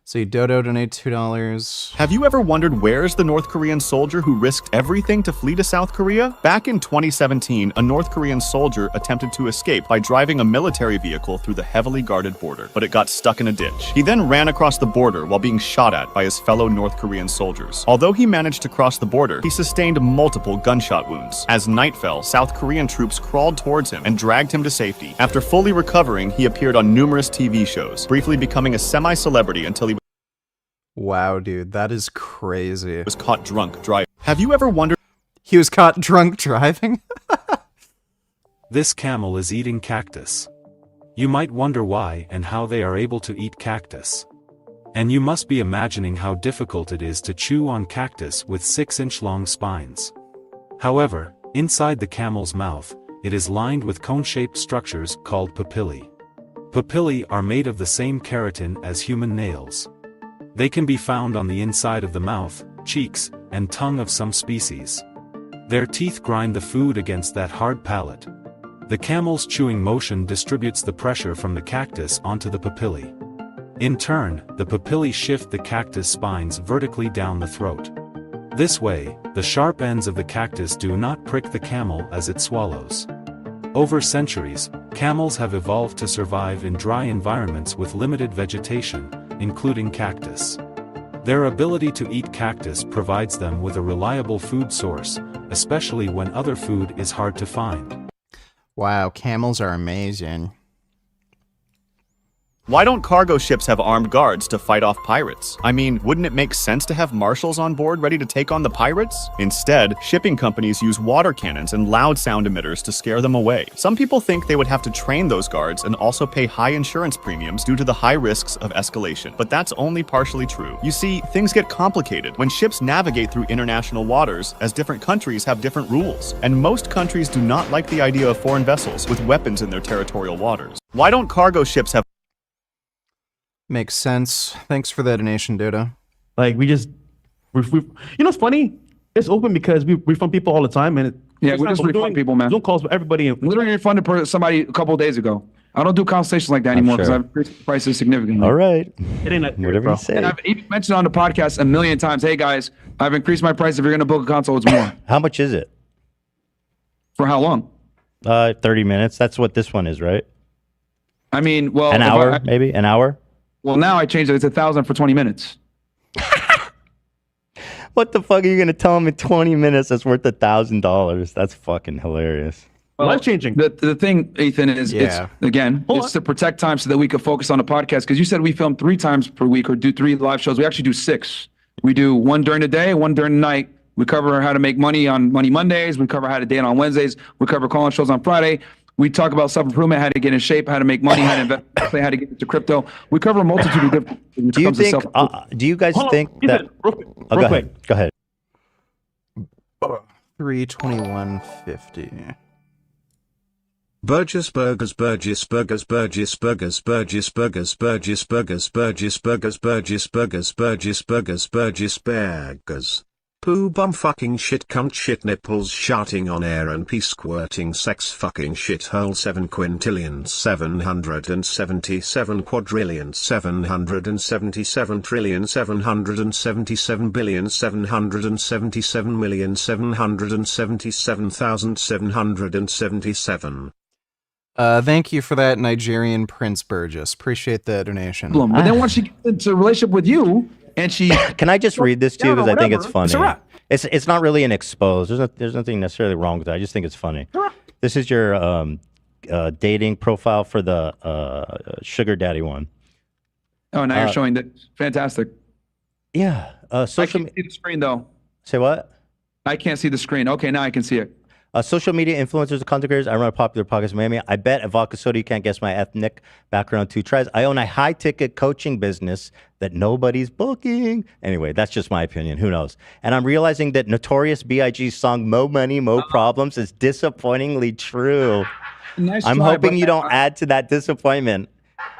So Dodo donate $2. Have you ever wondered where's the North Korean soldier who risked everything to flee to South Korea? Back in 2017, a North Korean soldier attempted to escape by driving a military vehicle through the heavily guarded border, but it got stuck in a ditch. He then ran across the border while being shot at by his fellow North Korean soldiers. Although he managed to cross the border, he sustained multiple gunshot wounds. As night fell, South Korean troops crawled towards him and dragged him to safety. After fully recovering, he appeared on numerous TV shows, briefly becoming a semi-celebrity until he Wow, dude, that is crazy. was caught drunk driving. Have you ever wondered? He was caught drunk driving? This camel is eating cactus. You might wonder why and how they are able to eat cactus. And you must be imagining how difficult it is to chew on cactus with 6-inch long spines. However, inside the camel's mouth, it is lined with cone-shaped structures called papillae. Papillae are made of the same keratin as human nails. They can be found on the inside of the mouth, cheeks, and tongue of some species. Their teeth grind the food against that hard palate. The camel's chewing motion distributes the pressure from the cactus onto the papillae. In turn, the papillae shift the cactus spines vertically down the throat. This way, the sharp ends of the cactus do not prick the camel as it swallows. Over centuries, camels have evolved to survive in dry environments with limited vegetation, including cactus. Their ability to eat cactus provides them with a reliable food source, especially when other food is hard to find. Wow, camels are amazing. Why don't cargo ships have armed guards to fight off pirates? I mean, wouldn't it make sense to have marshals on board ready to take on the pirates? Instead, shipping companies use water cannons and loud sound emitters to scare them away. Some people think they would have to train those guards and also pay high insurance premiums due to the high risks of escalation. But that's only partially true. You see, things get complicated when ships navigate through international waters, as different countries have different rules. And most countries do not like the idea of foreign vessels with weapons in their territorial waters. Why don't cargo ships have... Makes sense. Thanks for that donation, Duda. Like, we you know what's funny? It's open because we refund people all the time, and we just refund people, man. Zoom calls for everybody. Literally refunded somebody a couple of days ago. I don't do consultations like that anymore because I've increased the prices significantly. All right. It ain't that whatever you say. And I've even mentioned on the podcast a million times, hey guys, I've increased my price. If you're going to book a consult, it's more. How much is it? For how long? 30 minutes. That's what this one is, right? I mean, well, an hour, maybe an hour. Well, now I changed it. It's 1,000 for 20 minutes. What the fuck are you gonna tell him in 20 minutes that's worth $1,000? That's fucking hilarious. Well, life changing. The thing, Ethan, is it's to protect time so that we could focus on the podcast. Because you said we film 3 times per week or do 3 live shows. We actually do 6. We do 1 during the day, 1 during the night. We cover how to make money on Money Mondays. We cover how to date on Wednesdays. We cover call-in shows on Friday. We talk about self-improvement, how to get in shape, how to make money, how to invest, how to get into crypto. We cover a multitude of different things. Do you think? Do you guys think that? Go ahead. Go ahead. 321.50. Burgess Burgers Burgess Burgers Burgess Burgers Burgess Burgers Burgess Burgers Burgess Burgers Burgess Burgers Burgess Burgers Burgess Burgers. Poo bum fucking shit cunt shit nipples shouting on air and pee squirting sex fucking shithole 7 quintillion 777 quadrillion 777 trillion 777 billion 777 million 777,777. Thank you for that, Nigerian Prince Burgess. Appreciate the donation. But then once she gets into a relationship with you, and she can I just read this to you because I think it's funny. It's not really an expose. There's nothing necessarily wrong with it. I just think it's funny. This is your dating profile for the sugar daddy one. Oh, now you're showing that. Fantastic. Yeah. Social. I can't see the screen though. Say what? I can't see the screen. Okay, now I can see it. Social media influencers and content creators. I run a popular podcast in Miami. I bet at Vodka Soda you can't guess my ethnic background 2 tries. I own a high-ticket coaching business that nobody's booking. Anyway, that's just my opinion. Who knows? And I'm realizing that Notorious B.I.G.'s song "Mo Money, Mo Problems" is disappointingly true. Nice I'm try, hoping you don't add to that disappointment.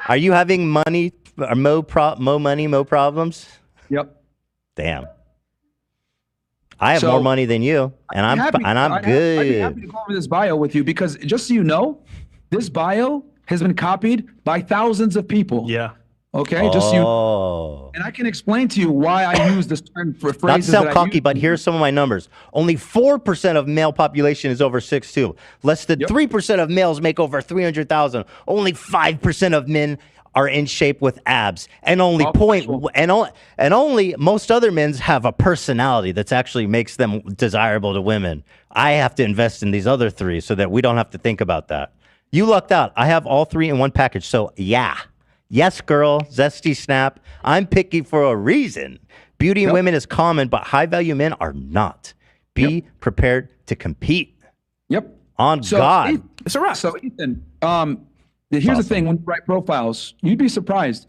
Are you having money or mo money, mo problems? Yep. Damn. I have more money than you, and I'm good. I'd be happy to go over this bio with you because just so you know, this bio has been copied by thousands of people. Yeah. Okay. Just so you. And I can explain to you why I use this term for phrases. Not to sound cocky, but here's some of my numbers. Only 4% of male population is over 6'2". Less than 3% of males make over 300,000. Only 5% of men are in shape with abs, and only only most other men's have a personality that's actually makes them desirable to women. I have to invest in these other 3 so that we don't have to think about that. You lucked out. I have all 3 in one package. So yeah, yes, girl, zesty snap. I'm picky for a reason. Beauty in women is common, but high value men are not. Be prepared to compete. Yep. On God. It's a wrap. So Ethan, here's the thing: when you write profiles, you'd be surprised.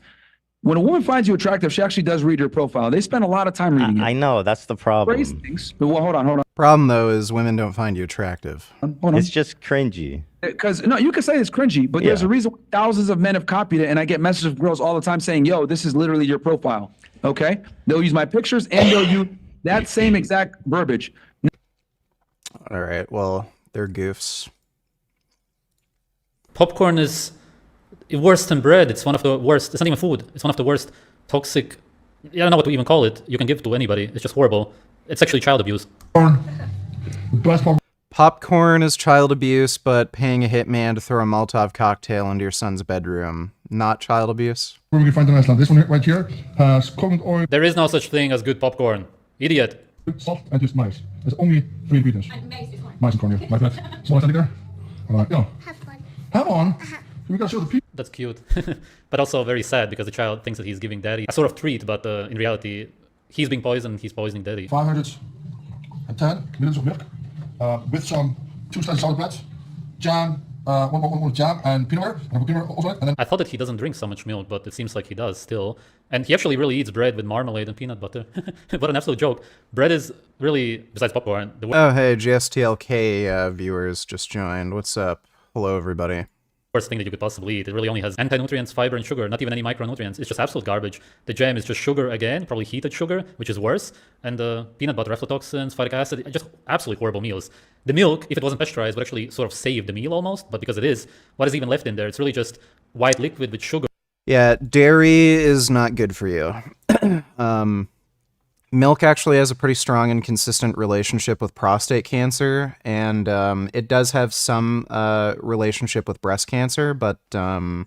When a woman finds you attractive, she actually does read your profile. They spend a lot of time reading it. I know, that's the problem. Phrase things. But hold on. Problem though is women don't find you attractive. Hold on. It's just cringy. Because no, you can say it's cringy, but there's a reason why thousands of men have copied it, and I get messages from girls all the time saying, "Yo, this is literally your profile." Okay, they'll use my pictures and they'll use that same exact verbiage. All right. Well, they're goofs. Popcorn is worse than bread. It's one of the worst. It's not even food. It's one of the worst toxic. I don't know what to even call it. You can give it to anybody. It's just horrible. It's actually child abuse. Popcorn is child abuse, but paying a hitman to throw a Molotov cocktail into your son's bedroom, not child abuse. Where we can find in Iceland. This one right here has coconut oil, There is no such thing as good popcorn. Idiot. salt, and just mice. There's only 3 ingredients. Mice and corn, yeah. My bad. Small Icelandic there. All right, yeah. Have fun. We gotta show the people. That's cute. But also very sad because the child thinks that he's giving daddy a sort of treat, but in reality, he's being poisoned, he's poisoning daddy. 510 milliliters of milk with some 2 slices of solid bread, jam, one jam, and peanut butter. And peanut butter also, and then I thought that he doesn't drink so much milk, but it seems like he does still. And he actually really eats bread with marmalade and peanut butter. What an absolute joke. Bread is really, besides popcorn... Oh, hey, GSTLK viewers just joined. What's up? Hello, everybody. Worst thing that you could possibly eat. It really only has anti-nutrients, fiber, and sugar, not even any micronutrients. It's just absolute garbage. The jam is just sugar again, probably heated sugar, which is worse. And peanut butter, aflatoxins, phytic acid, just absolutely horrible meals. The milk, if it wasn't pasteurized, would actually sort of save the meal almost, but because it is, what is even left in there? It's really just white liquid with sugar. Yeah, dairy is not good for you. Milk actually has a pretty strong and consistent relationship with prostate cancer, and it does have some relationship with breast cancer, but the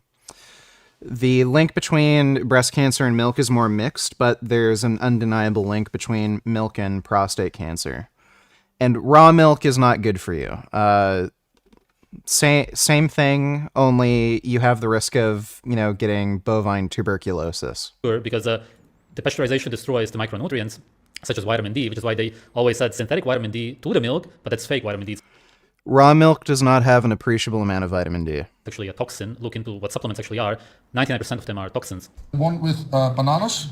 link between breast cancer and milk is more mixed, but there's an undeniable link between milk and prostate cancer. And raw milk is not good for you. Same thing, only you have the risk of, getting bovine tuberculosis. Because the pasteurization destroys the micronutrients, such as vitamin D, which is why they always add synthetic vitamin D to the milk, but that's fake vitamin D. Raw milk does not have an appreciable amount of vitamin D. Actually a toxin. Look into what supplements actually are. 99% of them are toxins. one with bananas.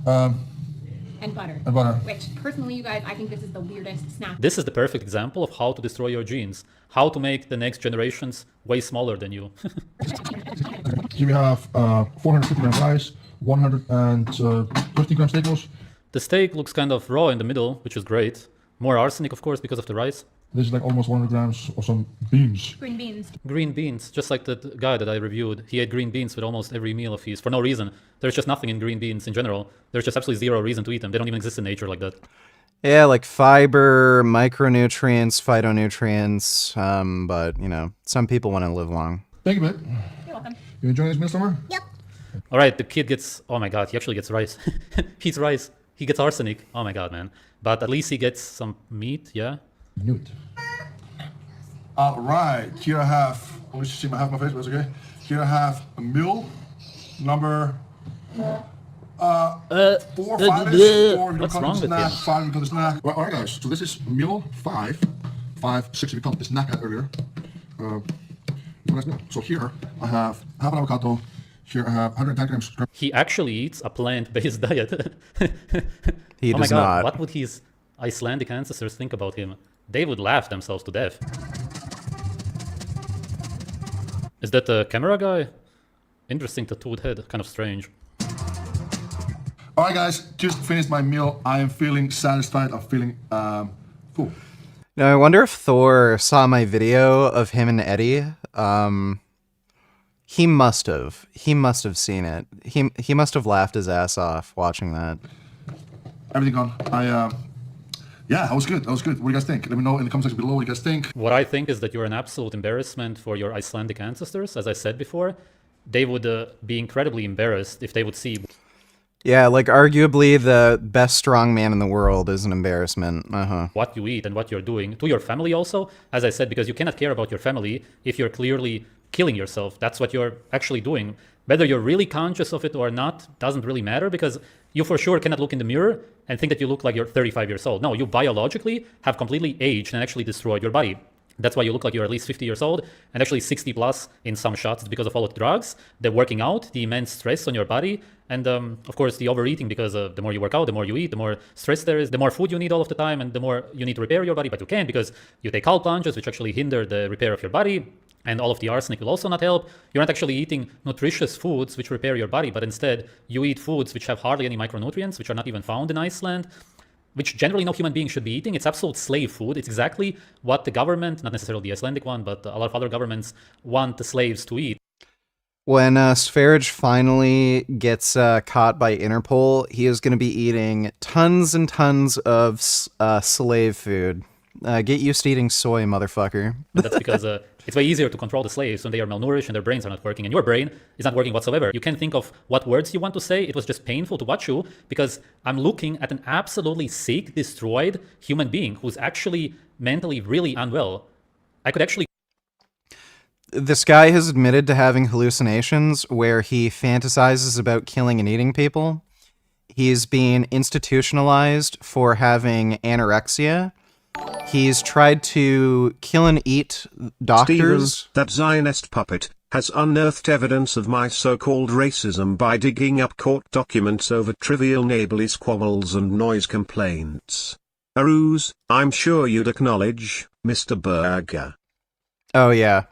And butter. And butter. Which, personally, you guys, I think this is the weirdest snack. This is the perfect example of how to destroy your genes. How to make the next generations way smaller than you. Here we have 450 grams rice, 150 grams steakos. The steak looks kind of raw in the middle, which is great. More arsenic, of course, because of the rice. This is like almost 100 grams of some beans. Green beans. Green beans, just like that guy that I reviewed. He ate green beans with almost every meal of his, for no reason. There's just nothing in green beans in general. There's just absolutely zero reason to eat them. They don't even exist in nature like that. Yeah, like fiber, micronutrients, phytonutrients, but, some people want to live long. Thank you, babe. You're welcome. You enjoying this meal, Summer? Yep. All right, the kid gets, oh my god, he actually gets rice. He eats rice. He gets arsenic. Oh my god, man. But at least he gets some meat, yeah? I knew it. All right, here I have, let me see half my face, but it's okay. Here I have a meal number 4, 5-ish, or you what's don't wrong with snack, him? 5 because it's snack. Well, all right, guys, so this is meal 5, 6 if you count the snack at earlier. Nice meal. So here I have half an avocado. Here I have 110 grams. He actually eats a plant-based diet. He oh does my god, not. what would his Icelandic ancestors think about him? They would laugh themselves to death. Is that the camera guy? Interesting tattooed head, kind of strange. All right, guys, just finished my meal. I am feeling satisfied. I'm feeling full. Now, I wonder if Thor saw my video of him and Eddie. He must have. He must have seen it. He must have laughed his ass off watching that. Everything gone. Yeah, that was good. That was good. What do you guys think? Let me know in the comment section below what you guys think. What I think is that you're an absolute embarrassment for your Icelandic ancestors. As I said before, they would be incredibly embarrassed if they would see... Yeah, like arguably the best strongman in the world is an embarrassment. What you eat and what you're doing to your family also. As I said, because you cannot care about your family if you're clearly killing yourself. That's what you're actually doing. Whether you're really conscious of it or not doesn't really matter, because you for sure cannot look in the mirror and think that you look like you're 35 years old. No, you biologically have completely aged and actually destroyed your body. That's why you look like you're at least 50 years old, and actually 60 plus in some shots. It's because of all of the drugs, the working out, the immense stress on your body, and of course the overeating, because the more you work out, the more you eat, the more stress there is, the more food you need all of the time, and the more you need to repair your body, but you can't because you take cold plunges, which actually hinder the repair of your body. And all of the arsenic will also not help. You're not actually eating nutritious foods which repair your body, but instead you eat foods which have hardly any micronutrients, which are not even found in Iceland. which generally no human being should be eating. It's absolute slave food. It's exactly what the government, not necessarily the Icelandic one, but a lot of other governments want the slaves to eat. When Sv3rige finally gets caught by Interpol, he is going to be eating tons and tons of slave food. Get used to eating soy, motherfucker. That's because it's way easier to control the slaves when they are malnourished and their brains are not working, and your brain is not working whatsoever. You can't think of what words you want to say. It was just painful to watch you, because I'm looking at an absolutely sick, destroyed human being who's actually mentally really unwell. I could actually... This guy has admitted to having hallucinations where he fantasizes about killing and eating people. He's being institutionalized for having anorexia. He's tried to kill and eat doctors. Stevens, that Zionist puppet, has unearthed evidence of my so-called racism by digging up court documents over trivial neighborly squabbles and noise complaints. A ruse, I'm sure you'd acknowledge, Mr. Berger. Oh yeah.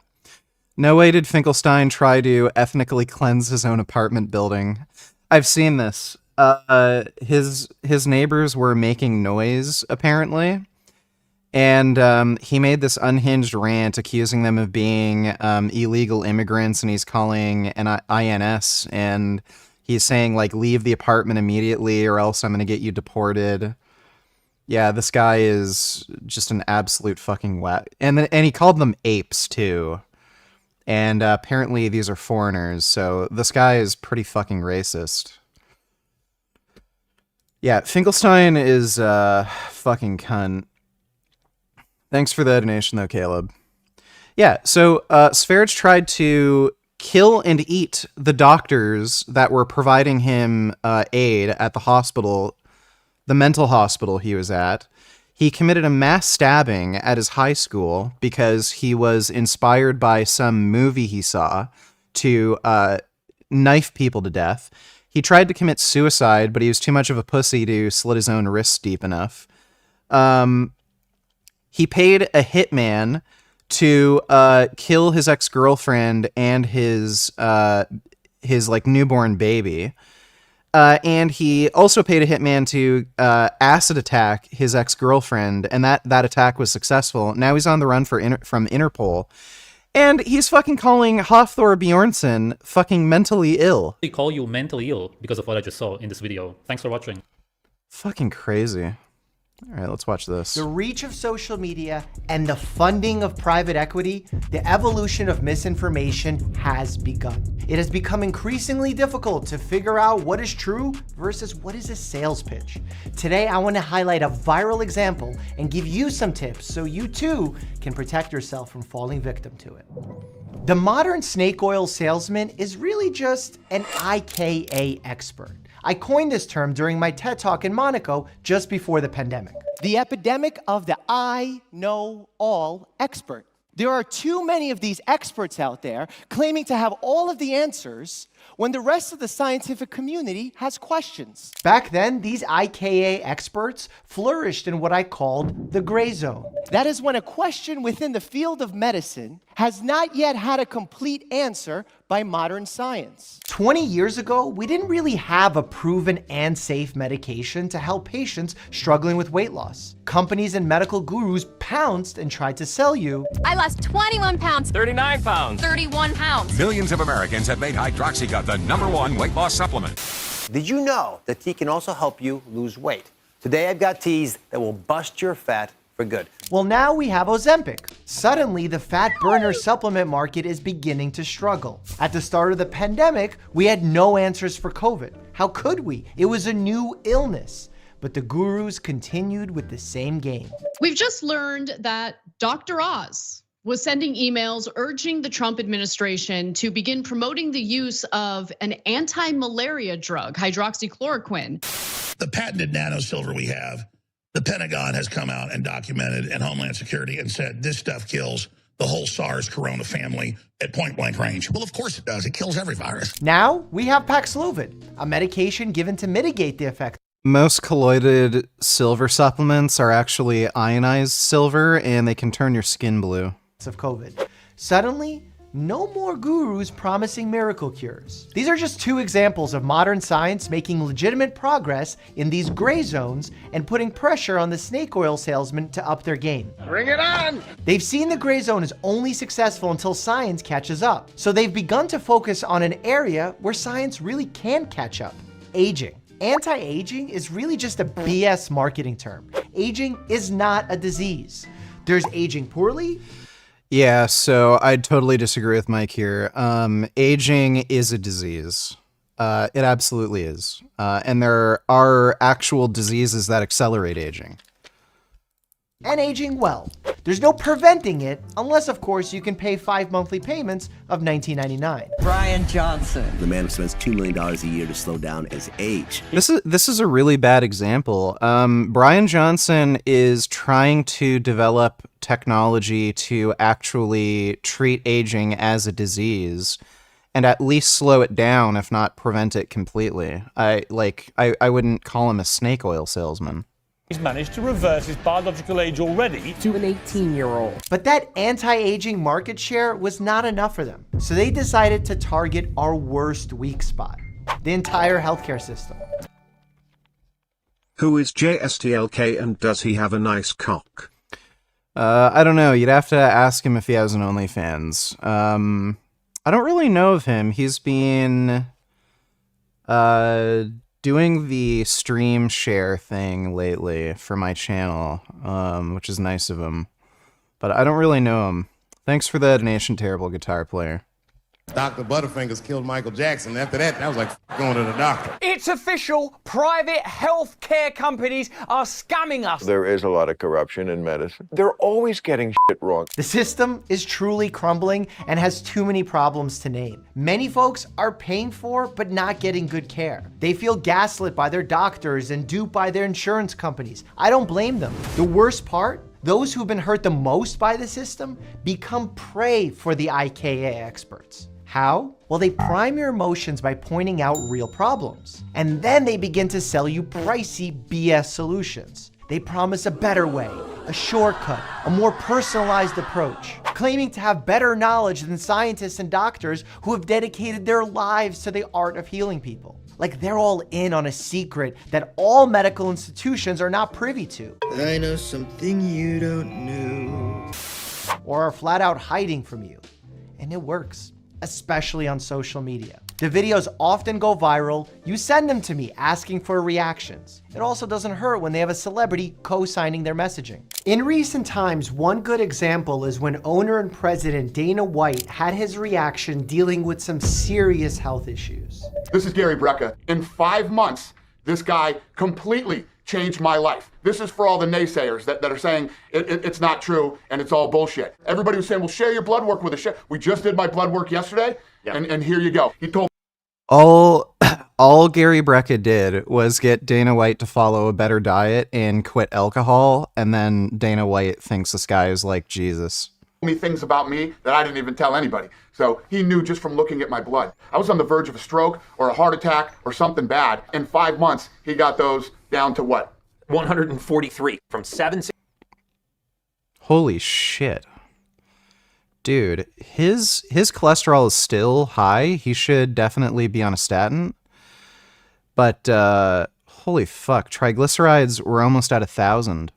No way did Finkelstein try to ethnically cleanse his own apartment building. I've seen this. His neighbors were making noise, apparently. And he made this unhinged rant accusing them of being illegal immigrants, and he's calling an INS, and he's saying, like, leave the apartment immediately or else I'm going to get you deported. Yeah, this guy is just an absolute fucking whack. And he called them apes, too. And apparently these are foreigners, so this guy is pretty fucking racist. Yeah, Finkelstein is fucking cunt. Thanks for the donation, though, Caleb. Yeah, so Sv3rige tried to kill and eat the doctors that were providing him aid at the hospital, the mental hospital he was at. He committed a mass stabbing at his high school because he was inspired by some movie he saw to knife people to death. He tried to commit suicide, but he was too much of a pussy to slit his own wrists deep enough. He paid a hitman to kill his ex-girlfriend and his like newborn baby. And he also paid a hitman to acid attack his ex-girlfriend, and that attack was successful. Now he's on the run from Interpol. And he's fucking calling Hafthor Bjornsson fucking mentally ill. They call you mentally ill because of what I just saw in this video. Thanks for watching. Fucking crazy. All right, let's watch this. The reach of social media and the funding of private equity, the evolution of misinformation has begun. It has become increasingly difficult to figure out what is true versus what is a sales pitch. Today, I want to highlight a viral example and give you some tips so you too can protect yourself from falling victim to it. The modern snake oil salesman is really just an IKA expert. I coined this term during my TED Talk in Monaco just before the pandemic. The epidemic of the I know all expert. There are too many of these experts out there claiming to have all of the answers when the rest of the scientific community has questions. Back then, these IKA experts flourished in what I called the gray zone. That is when a question within the field of medicine has not yet had a complete answer by modern science. 20 years ago, we didn't really have a proven and safe medication to help patients struggling with weight loss. Companies and medical gurus pounced and tried to sell you. I lost 21 pounds. 39 pounds. 31 pounds. Millions of Americans have made Hydroxycut the #1 weight loss supplement. Did you know that tea can also help you lose weight? Today I've got teas that will bust your fat for good. Well, now we have Ozempic. Suddenly, the fat burner supplement market is beginning to struggle. At the start of the pandemic, we had no answers for COVID. How could we? It was a new illness. But the gurus continued with the same game. We've just learned that Dr. Oz was sending emails urging the Trump administration to begin promoting the use of an anti-malaria drug, hydroxychloroquine. The patented nanosilver we have, the Pentagon has come out and documented, and Homeland Security, and said this stuff kills the whole SARS corona family at point blank range. Well, of course it does. It kills every virus. Now we have Paxlovid, a medication given to mitigate the effect. Most colloided silver supplements are actually ionized silver, and they can turn your skin blue. Of COVID. Suddenly, No more gurus promising miracle cures. These are just two examples of modern science making legitimate progress in these gray zones and putting pressure on the snake oil salesmen to up their game. Bring it on! They've seen the gray zone is only successful until science catches up. So they've begun to focus on an area where science really can catch up: aging. Anti-aging is really just a BS marketing term. Aging is not a disease. There's aging poorly. Yeah, so I'd totally disagree with Mike here. Aging is a disease. It absolutely is. And there are actual diseases that accelerate aging. And aging well. There's no preventing it, unless of course you can pay 5 monthly payments of $19.99. Brian Johnson, the man who spends $2 million a year to slow down his age. This is a really bad example. Brian Johnson is trying to develop technology to actually treat aging as a disease and at least slow it down, if not prevent it completely. I wouldn't call him a snake oil salesman. He's managed to reverse his biological age already to an 18-year-old. But that anti-aging market share was not enough for them. So they decided to target our worst weak spot: the entire healthcare system. Who is JSTLK and does he have a nice cock? I don't know. You'd have to ask him if he has an OnlyFans. I don't really know of him. He's been doing the stream share thing lately for my channel, which is nice of him. But I don't really know him. Thanks for the donation, terrible guitar player. Dr. Butterfingers killed Michael Jackson. After that, I was like, going to the doctor. It's official. Private health care companies are scamming us. There is a lot of corruption in medicine. They're always getting shit wrong. The system is truly crumbling and has too many problems to name. Many folks are paying for but not getting good care. They feel gaslit by their doctors and duped by their insurance companies. I don't blame them. The worst part? Those who've been hurt the most by the system become prey for the IKA experts. How? Well, they prime your emotions by pointing out real problems. And then they begin to sell you pricey BS solutions. They promise a better way, a shortcut, a more personalized approach, claiming to have better knowledge than scientists and doctors who have dedicated their lives to the art of healing people. Like they're all in on a secret that all medical institutions are not privy to. I know something you don't know. Or are flat out hiding from you. And it works, especially on social media. The videos often go viral. You send them to me asking for reactions. It also doesn't hurt when they have a celebrity co-signing their messaging. In recent times, one good example is when owner and president Dana White had his reaction dealing with some serious health issues. This is Gary Brecka. In 5 months, this guy completely changed my life. This is for all the naysayers that are saying it's not true and it's all bullshit. Everybody was saying, well, share your blood work with us. We just did my blood work yesterday, and here you go. He told all Gary Brecka did was get Dana White to follow a better diet and quit alcohol, and then Dana White thinks this guy is like Jesus. me things about me that I didn't even tell anybody. So he knew just from looking at my blood. I was on the verge of a stroke or a heart attack or something bad. In 5 months, he got those down to what? 143 from 7. Holy shit. Dude, his cholesterol is still high. He should definitely be on a statin. But holy fuck, triglycerides were almost at 1,000.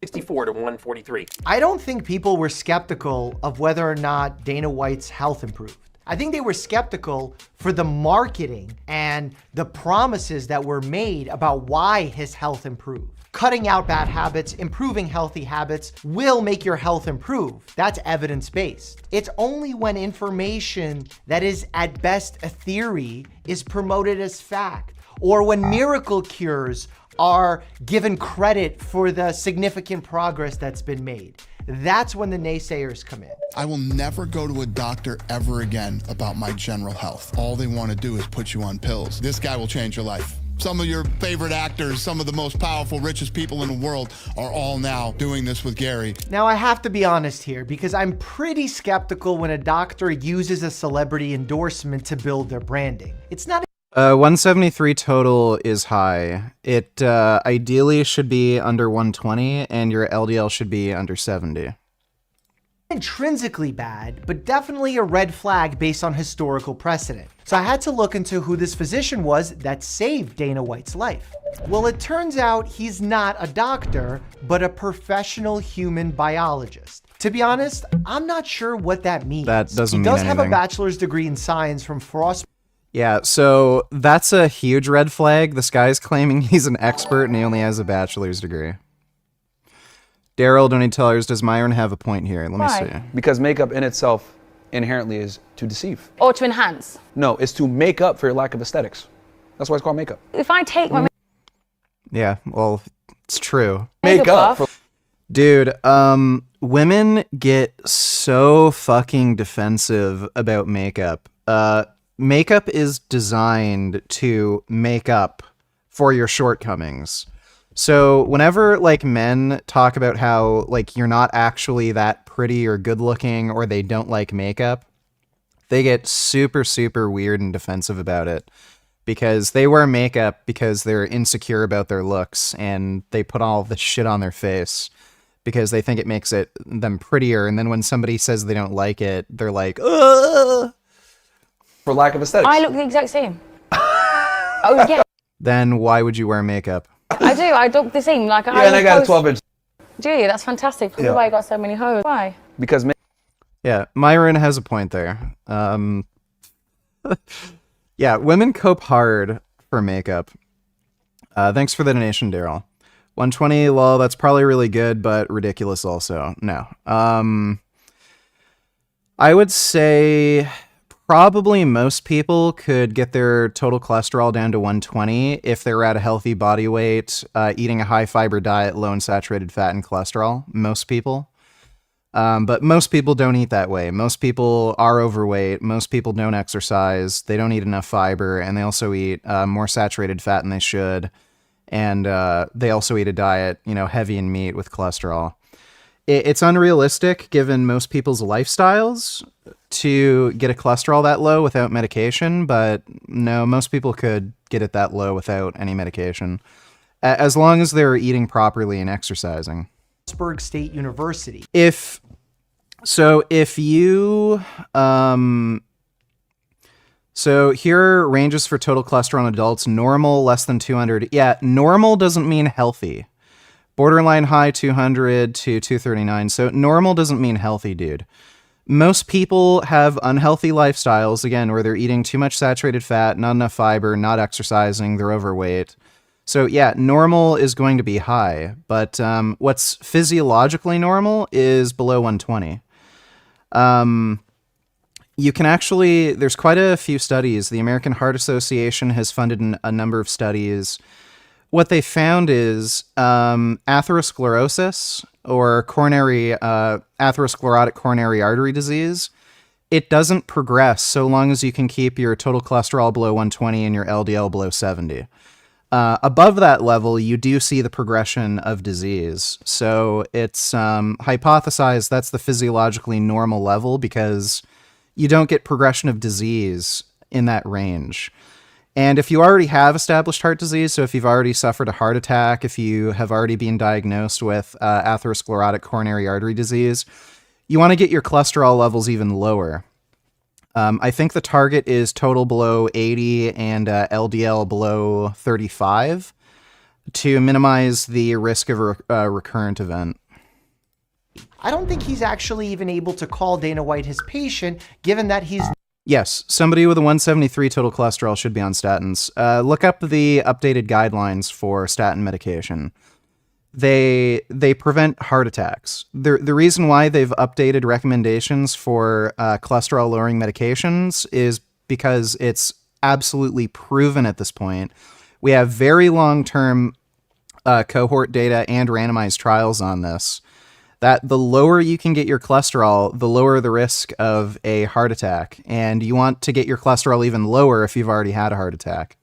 64 to 143. I don't think people were skeptical of whether or not Dana White's health improved. I think they were skeptical for the marketing and the promises that were made about why his health improved. Cutting out bad habits, improving healthy habits will make your health improve. That's evidence-based. It's only when information that is at best a theory is promoted as fact, or when miracle cures are given credit for the significant progress that's been made. That's when the naysayers come in. I will never go to a doctor ever again about my general health. All they want to do is put you on pills. This guy will change your life. Some of your favorite actors, some of the most powerful, richest people in the world are all now doing this with Gary. Now I have to be honest here because I'm pretty skeptical when a doctor uses a celebrity endorsement to build their branding. It's not 173 total is high. It ideally should be under 120, and your LDL should be under 70. intrinsically bad, but definitely a red flag based on historical precedent. So I had to look into who this physician was that saved Dana White's life. Well, it turns out he's not a doctor, but a professional human biologist. To be honest, I'm not sure what that means. That doesn't mean He does have a anything. bachelor's degree in science from Frost. Yeah, so that's a huge red flag. This guy's claiming he's an expert and he only has a bachelor's degree. Daryl, don't need tellers. Does Myron have a point here? Let me see. Because makeup in itself inherently is to deceive. Or to enhance. No, it's to make up for your lack of aesthetics. That's why it's called makeup. If I take my Yeah, well, it's true. Makeup for Dude, women get so fucking defensive about makeup. Makeup is designed to make up for your shortcomings. So whenever like men talk about how like you're not actually that pretty or good looking or they don't like makeup, they get super, super weird and defensive about it because they wear makeup because they're insecure about their looks and they put all this shit on their face because they think it makes them prettier. And then when somebody says they don't like it, they're like, ugh! For lack of aesthetics. I look the exact same. Oh yeah. Then why would you wear makeup? I do. I look the same. Like Yeah, and I got a 12-inch. Do you? That's fantastic. Probably Yeah. why I got so many hoes. Why? Because Yeah, Myron has a point there. Yeah, women cope hard for makeup. Thanks for the donation, Daryl. 120, lol, that's probably really good, but ridiculous also. No. I would say probably most people could get their total cholesterol down to 120 if they're at a healthy body weight, eating a high fiber diet, low in saturated fat and cholesterol. Most people. But most people don't eat that way. Most people are overweight. Most people don't exercise. They don't eat enough fiber, and they also eat more saturated fat than they should. And they also eat a diet, heavy in meat with cholesterol. It's unrealistic, given most people's lifestyles, to get a cholesterol that low without medication. But no, most people could get it that low without any medication, as long as they're eating properly and exercising. Pittsburgh State University. If you, so here are ranges for total cholesterol in adults: normal, less than 200. Yeah, normal doesn't mean healthy. Borderline high, 200 to 239. So normal doesn't mean healthy, dude. Most people have unhealthy lifestyles, again, where they're eating too much saturated fat, not enough fiber, not exercising, they're overweight. So yeah, normal is going to be high, but what's physiologically normal is below 120. You can actually, there's quite a few studies. The American Heart Association has funded a number of studies. What they found is atherosclerosis, or atherosclerotic coronary artery disease. It doesn't progress so long as you can keep your total cholesterol below 120 and your LDL below 70. Above that level, you do see the progression of disease. So it's hypothesized that's the physiologically normal level because you don't get progression of disease in that range. And if you already have established heart disease, so if you've already suffered a heart attack, if you have already been diagnosed with atherosclerotic coronary artery disease, you want to get your cholesterol levels even lower. I think the target is total below 80 and LDL below 35 to minimize the risk of a recurrent event. I don't think he's actually even able to call Dana White his patient, given that he's... Yes, somebody with a 173 total cholesterol should be on statins. Look up the updated guidelines for statin medication. They prevent heart attacks. The reason why they've updated recommendations for cholesterol-lowering medications is because it's absolutely proven at this point. We have very long-term cohort data and randomized trials on this, that the lower you can get your cholesterol, the lower the risk of a heart attack. And you want to get your cholesterol even lower if you've already had a heart attack.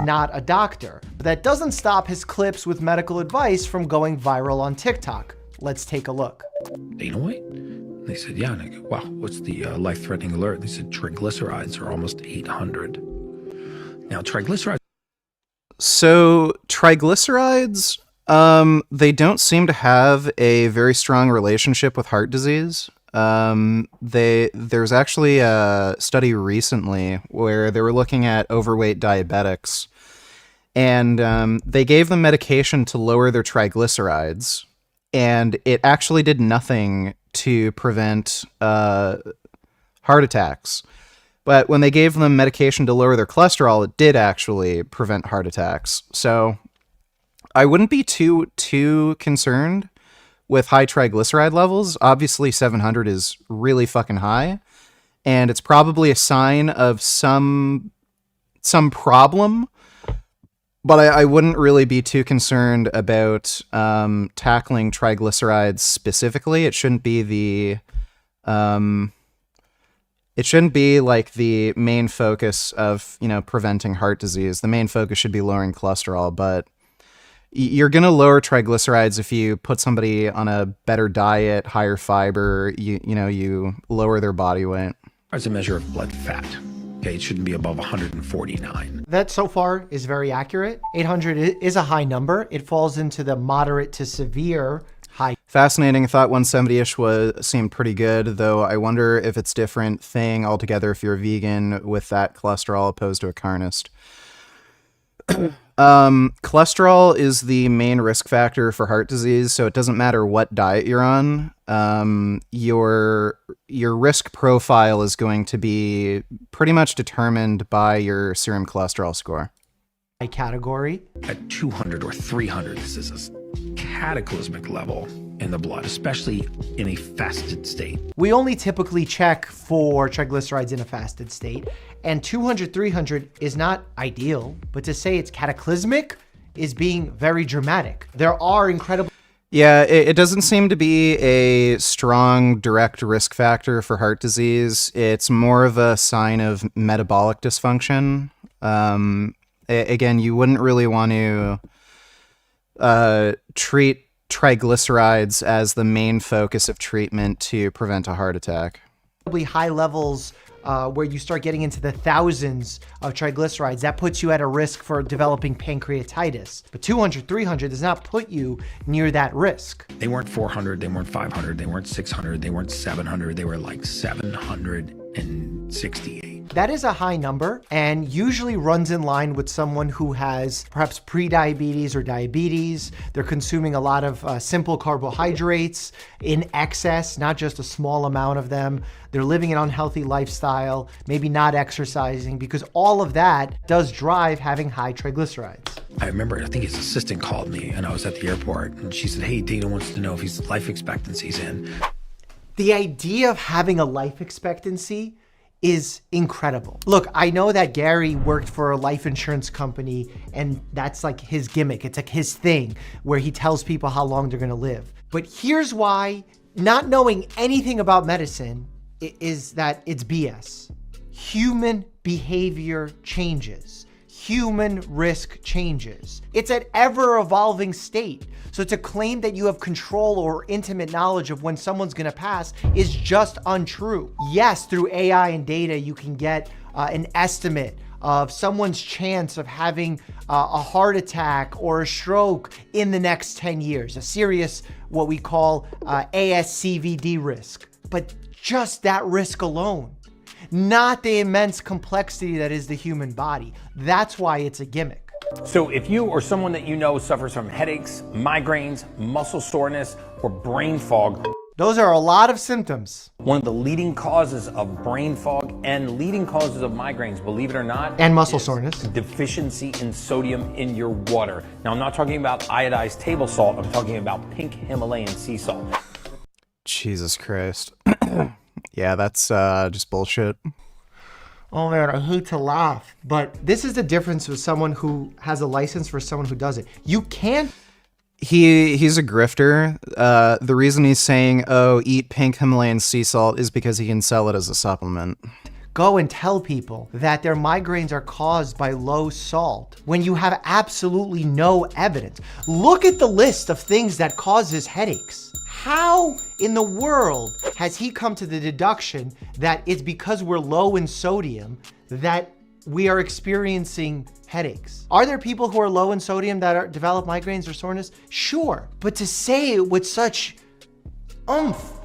Not a doctor, but that doesn't stop his clips with medical advice from going viral on TikTok. Let's take a look. Dana White? They said, yeah. And I go, wow, what's the life-threatening alert? They said triglycerides are almost 800. Now, triglycerides... So triglycerides They don't seem to have a very strong relationship with heart disease. There's actually a study recently where they were looking at overweight diabetics, and they gave them medication to lower their triglycerides, and it actually did nothing to prevent heart attacks. But when they gave them medication to lower their cholesterol, it did actually prevent heart attacks. So I wouldn't be too concerned with high triglyceride levels. Obviously 700 is really fucking high, and it's probably a sign of some problem, but I wouldn't really be too concerned about tackling triglycerides specifically. It shouldn't be like the main focus of, preventing heart disease. The main focus should be lowering cholesterol, but you're going to lower triglycerides if you put somebody on a better diet, higher fiber, you lower their body weight. As a measure of blood fat, okay, it shouldn't be above 149. That so far is very accurate. 800 is a high number. It falls into the moderate to severe high. Fascinating. I thought 170-ish seemed pretty good, though I wonder if it's different thing altogether if you're a vegan with that cholesterol opposed to a carnist. Cholesterol is the main risk factor for heart disease, so it doesn't matter what diet you're on. Your risk profile is going to be pretty much determined by your serum cholesterol score. Category. At 200 or 300, this is a cataclysmic level in the blood, especially in a fasted state. We only typically check for triglycerides in a fasted state, and 200, 300 is not ideal, but to say it's cataclysmic is being very dramatic. There are incredible... Yeah, it doesn't seem to be a strong direct risk factor for heart disease. It's more of a sign of metabolic dysfunction. Again, you wouldn't really want to treat triglycerides as the main focus of treatment to prevent a heart attack. High levels where you start getting into the thousands of triglycerides, that puts you at a risk for developing pancreatitis. But 200, 300 does not put you near that risk. They weren't 400, they weren't 500, they weren't 600, they weren't 700, they were like 768. That is a high number and usually runs in line with someone who has perhaps prediabetes or diabetes. They're consuming a lot of simple carbohydrates in excess, not just a small amount of them. They're living an unhealthy lifestyle, maybe not exercising, because all of that does drive having high triglycerides. I remember, I think his assistant called me and I was at the airport and she said, hey, Dana wants to know if his life expectancy's in. The idea of having a life expectancy is incredible. Look, I know that Gary worked for a life insurance company and that's like his gimmick. It's like his thing where he tells people how long they're gonna live. But here's why not knowing anything about medicine is that it's BS. Human behavior changes. Human risk changes. It's an ever-evolving state. So to claim that you have control or intimate knowledge of when someone's gonna pass is just untrue. Yes, through AI and data, you can get an estimate of someone's chance of having a heart attack or a stroke in the next 10 years, a serious, what we call ASCVD risk. But just that risk alone, not the immense complexity that is the human body. That's why it's a gimmick. So if you or someone that you know suffers from headaches, migraines, muscle soreness, or brain fog, those are a lot of symptoms. One of the leading causes of brain fog and leading causes of migraines, believe it or not, and muscle soreness, deficiency in sodium in your water. Now, I'm not talking about iodized table salt. I'm talking about pink Himalayan sea salt. Jesus Christ. Yeah, that's just bullshit. Oh man, I hate to laugh, but this is the difference with someone who has a license for someone who doesn't. You can't. He's a grifter. The reason he's saying, oh, eat pink Himalayan sea salt is because he can sell it as a supplement. Go and tell people that their migraines are caused by low salt when you have absolutely no evidence. Look at the list of things that causes headaches. How in the world has he come to the deduction that it's because we're low in sodium that we are experiencing headaches. Are there people who are low in sodium that develop migraines or soreness? Sure, but to say it with such oomph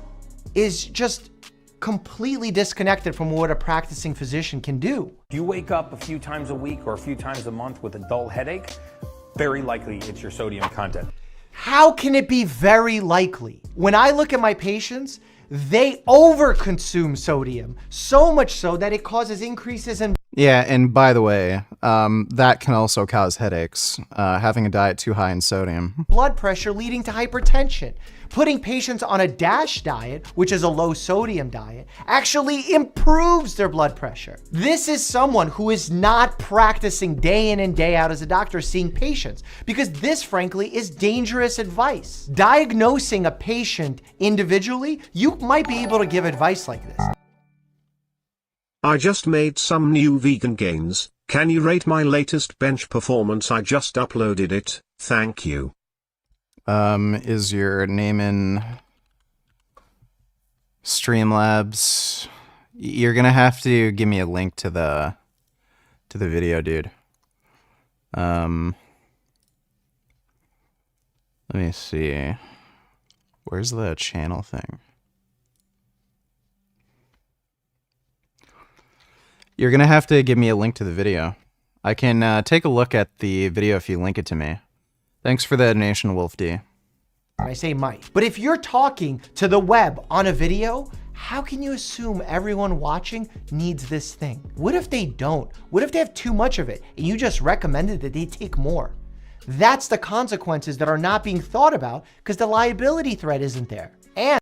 is just completely disconnected from what a practicing physician can do. You wake up a few times a week or a few times a month with a dull headache, very likely it's your sodium content. How can it be very likely? When I look at my patients, they overconsume sodium, so much so that it causes increases in... Yeah, and by the way, that can also cause headaches, having a diet too high in sodium. blood pressure leading to hypertension. Putting patients on a DASH diet, which is a low sodium diet, actually improves their blood pressure. This is someone who is not practicing day in and day out as a doctor seeing patients, because this frankly is dangerous advice. Diagnosing a patient individually, you might be able to give advice like this. I just made some new vegan gains. Can you rate my latest bench performance? I just uploaded it. Thank you. Is your name in Streamlabs? You're gonna have to give me a link to the video, dude. Let me see. Where's the channel thing? You're gonna have to give me a link to the video. I can take a look at the video if you link it to me. Thanks for the donation, Wolf D. I say might. But if you're talking to the web on a video, how can you assume everyone watching needs this thing? What if they don't? What if they have too much of it and you just recommended that they take more? That's the consequences that are not being thought about because the liability threat isn't there. And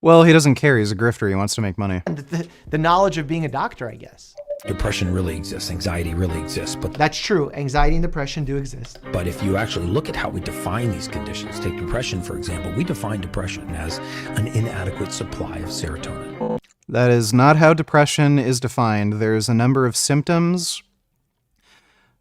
Well, he doesn't care. He's a grifter. He wants to make money. the knowledge of being a doctor, I guess. Depression really exists. Anxiety really exists. But that's true. Anxiety and depression do exist. But if you actually look at how we define these conditions, take depression, for example, we define depression as an inadequate supply of serotonin. That is not how depression is defined. There's a number of symptoms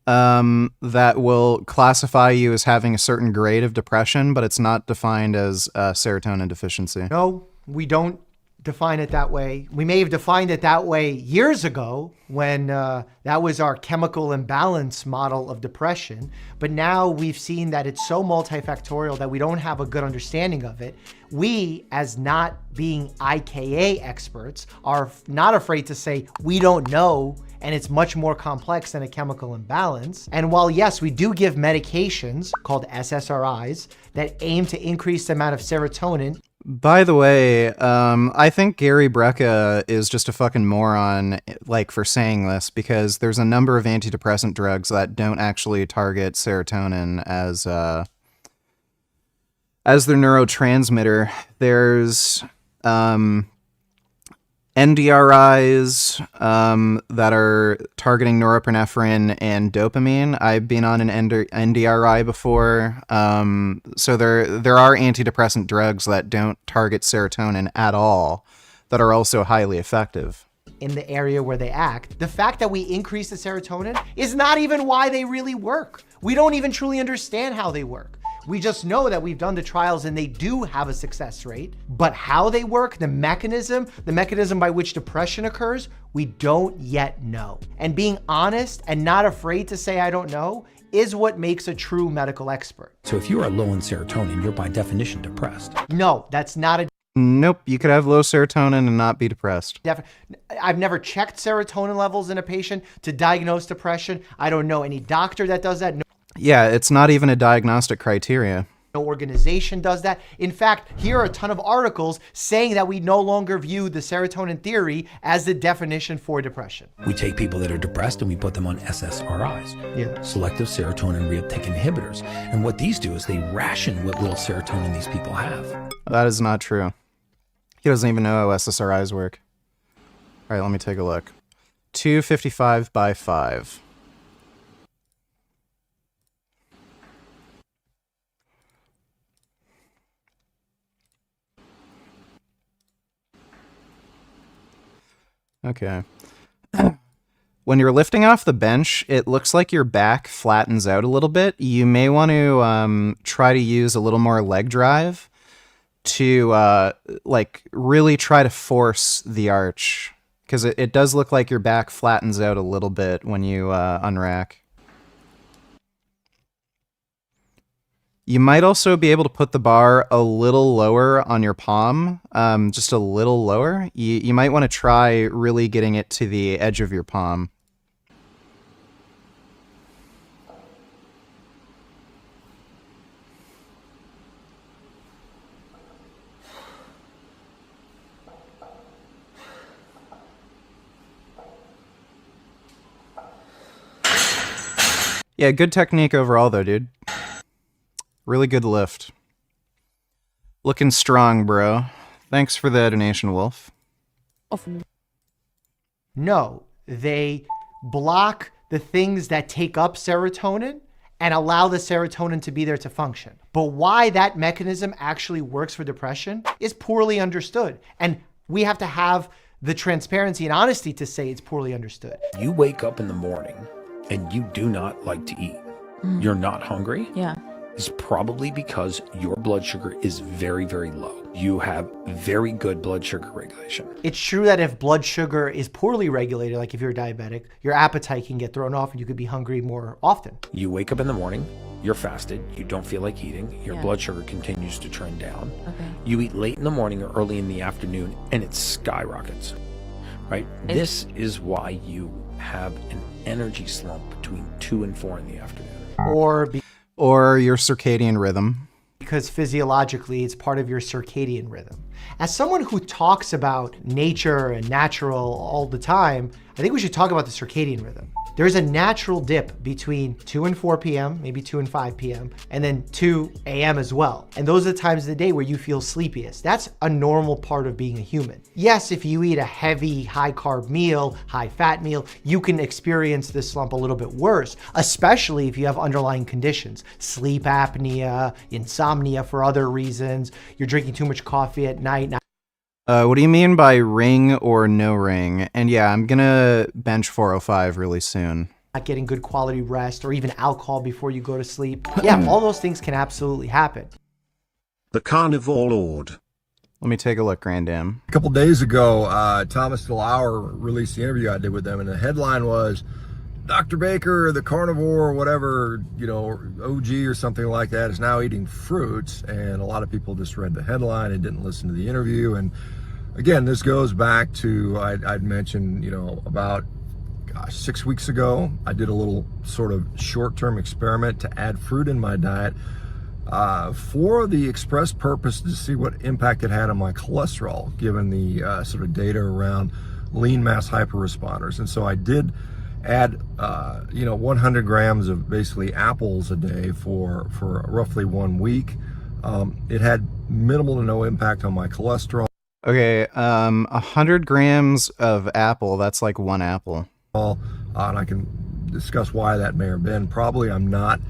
that will classify you as having a certain grade of depression, but it's not defined as serotonin deficiency. No, we don't define it that way. We may have defined it that way years ago when that was our chemical imbalance model of depression. But now we've seen that it's so multifactorial that we don't have a good understanding of it. We, as not being IKA experts, are not afraid to say we don't know, and it's much more complex than a chemical imbalance. And while yes, we do give medications called SSRIs that aim to increase the amount of serotonin. By the way, I think Gary Brecka is just a fucking moron, like, for saying this, because there's a number of antidepressant drugs that don't actually target serotonin as their neurotransmitter. There's NDRIs that are targeting norepinephrine and dopamine. I've been on an NDRI before. So there are antidepressant drugs that don't target serotonin at all that are also highly effective. In the area where they act, the fact that we increase the serotonin is not even why they really work. We don't even truly understand how they work. We just know that we've done the trials and they do have a success rate, but how they work, the mechanism by which depression occurs, we don't yet know. And being honest and not afraid to say I don't know is what makes a true medical expert. So if you are low in serotonin, you're by definition depressed. No, that's not a... Nope, you could have low serotonin and not be depressed. I've never checked serotonin levels in a patient to diagnose depression. I don't know any doctor that does that. Yeah, it's not even a diagnostic criteria. No organization does that. In fact, here are a ton of articles saying that we no longer view the serotonin theory as the definition for depression. We take people that are depressed and we put them on SSRIs, selective serotonin reuptake inhibitors. And what these do is they ration what little serotonin these people have. That is not true. He doesn't even know how SSRIs work. All right, let me take a look. 255 by 5. Okay. When you're lifting off the bench, it looks like your back flattens out a little bit. You may want to try to use a little more leg drive to like really try to force the arch because it does look like your back flattens out a little bit when you unrack. You might also be able to put the bar a little lower on your palm, just a little lower. You might want to try really getting it to the edge of your palm. Yeah, good technique overall though, dude. Really good lift. Looking strong, bro. Thanks for the donation, Wolf. No, they block the things that take up serotonin and allow the serotonin to be there to function. But why that mechanism actually works for depression is poorly understood. And we have to have the transparency and honesty to say it's poorly understood. You wake up in the morning and you do not like to eat. You're not hungry. Yeah. It's probably because your blood sugar is very, very low. You have very good blood sugar regulation. It's true that if blood sugar is poorly regulated, like if you're diabetic, your appetite can get thrown off and you could be hungry more often. You wake up in the morning, you're fasted, you don't feel like eating, your blood sugar continues to trend down. Okay. You eat late in the morning or early in the afternoon and it skyrockets, right? This is why you have an energy slump between 2 and 4 in the afternoon. Or your circadian rhythm. Because physiologically, it's part of your circadian rhythm. As someone who talks about nature and natural all the time, I think we should talk about the circadian rhythm. There's a natural dip between 2 and 4 p.m., maybe 2 and 5 p.m., and then 2 a.m. as well. And those are the times of the day where you feel sleepiest. That's a normal part of being a human. Yes, if you eat a heavy, high-carb meal, high-fat meal, you can experience this slump a little bit worse, especially if you have underlying conditions. Sleep apnea, insomnia for other reasons, you're drinking too much coffee at night. What do you mean by ring or no ring? And yeah, I'm gonna bench 405 really soon. Not getting good quality rest or even alcohol before you go to sleep. Yeah, all those things can absolutely happen. The Carnivore Lord. Let me take a look, Grandam. A couple days ago, Thomas DeLauer released the interview I did with them, and the headline was, Dr. Baker, the carnivore, whatever, OG or something like that, is now eating fruits. And a lot of people just read the headline and didn't listen to the interview. And again, this goes back to, I'd mentioned, about 6 weeks ago, I did a little sort of short-term experiment to add fruit in my diet for the express purpose to see what impact it had on my cholesterol, given the sort of data around lean mass hyperresponders. And so I did add 100 grams of basically apples a day for roughly 1 week. It had minimal to no impact on my cholesterol. Okay, 100 grams of apple, that's like 1 apple. And I can discuss why that may have been. Probably I'm not.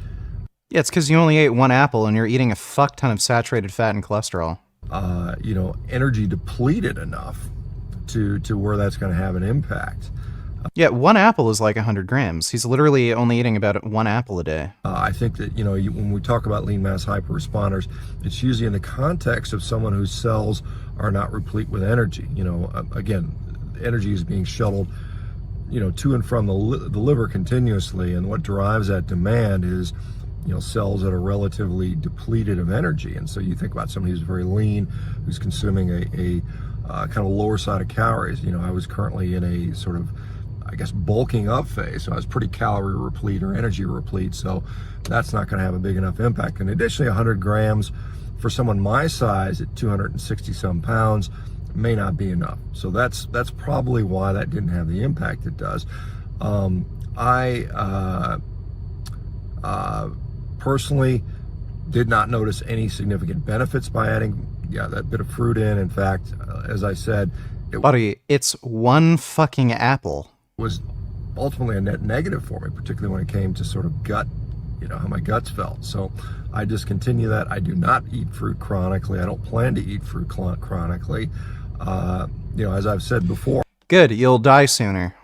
Yeah, it's because you only ate 1 apple and you're eating a fuck ton of saturated fat and cholesterol. Energy depleted enough to where that's going to have an impact. Yeah, 1 apple is like 100 grams. He's literally only eating about 1 apple a day. I think that, when we talk about lean mass hyperresponders, it's usually in the context of someone whose cells are not replete with energy. Again, energy is being shuttled, to and from the liver continuously. And what drives that demand is, cells that are relatively depleted of energy. And so you think about somebody who's very lean, who's consuming a kind of lower side of calories. I was currently in a sort of, bulking up phase. So I was pretty calorie replete or energy replete. So that's not going to have a big enough impact. And additionally, 100 grams for someone my size at 260 some pounds may not be enough. So that's probably why that didn't have the impact it does. I personally did not notice any significant benefits by adding that bit of fruit in. In fact, as I said, Buddy, it's 1 fucking apple. Was ultimately a net negative for me, particularly when it came to sort of gut, how my guts felt. So I discontinue that. I do not eat fruit chronically. I don't plan to eat fruit chronically. As I've said before. Good, you'll die sooner.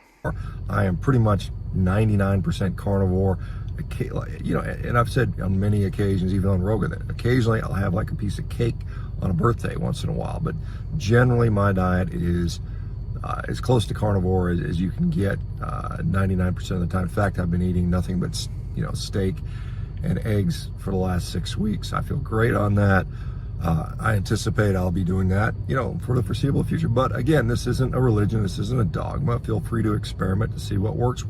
I am pretty much 99% carnivore. And I've said on many occasions, even on Rogan, that occasionally I'll have like a piece of cake on a birthday once in a while. But generally my diet is as close to carnivore as you can get 99% of the time. In fact, I've been eating nothing but steak and eggs for the last 6 weeks. I feel great on that. I anticipate I'll be doing that, for the foreseeable future. But again, this isn't a religion. This isn't a dogma. Feel free to experiment to see what works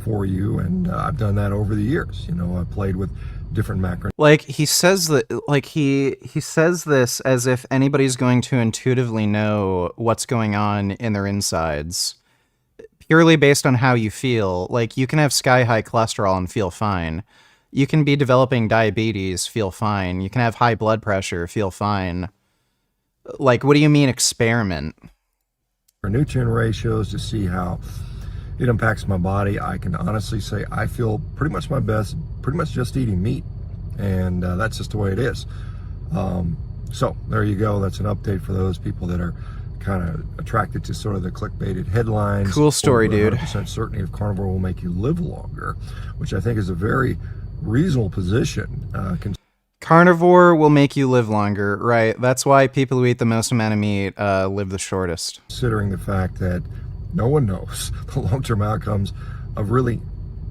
for you. And I've done that over the years. I've played with different macros. Like, he says that, like, he says this as if anybody's going to intuitively know what's going on in their insides, purely based on how you feel. Like, you can have sky-high cholesterol and feel fine. You can be developing diabetes, feel fine. You can have high blood pressure, feel fine. Like, what do you mean experiment? For nutrient ratios to see how it impacts my body, I can honestly say I feel pretty much my best, pretty much just eating meat. And that's just the way it is. So there you go. That's an update for those people that are kind of attracted to sort of the clickbaited headlines. Cool story, dude. 100% certainty of carnivore will make you live longer, which I think is a very reasonable position. Carnivore will make you live longer, right? That's why people who eat the most amount of meat live the shortest. Considering the fact that no one knows the long-term outcomes of really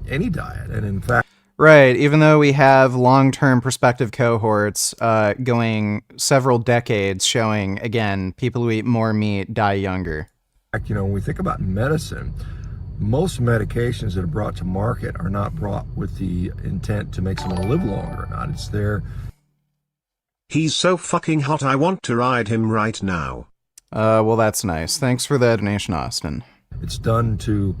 any diet. And in fact... Right, even though we have long-term prospective cohorts going several decades showing, again, people who eat more meat die younger. When we think about medicine, most medications that are brought to market are not brought with the intent to make someone live longer or not. It's there. He's so fucking hot, I want to ride him right now. Well, that's nice. Thanks for the donation, Austin. It's done to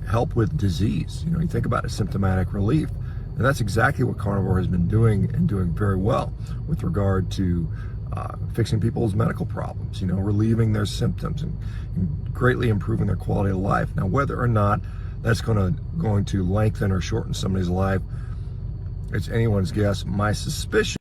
help with disease. You think about it, symptomatic relief. And that's exactly what carnivore has been doing, and doing very well with regard to fixing people's medical problems, relieving their symptoms and greatly improving their quality of life. Now, whether or not that's going to lengthen or shorten somebody's life, it's anyone's guess. My suspicion...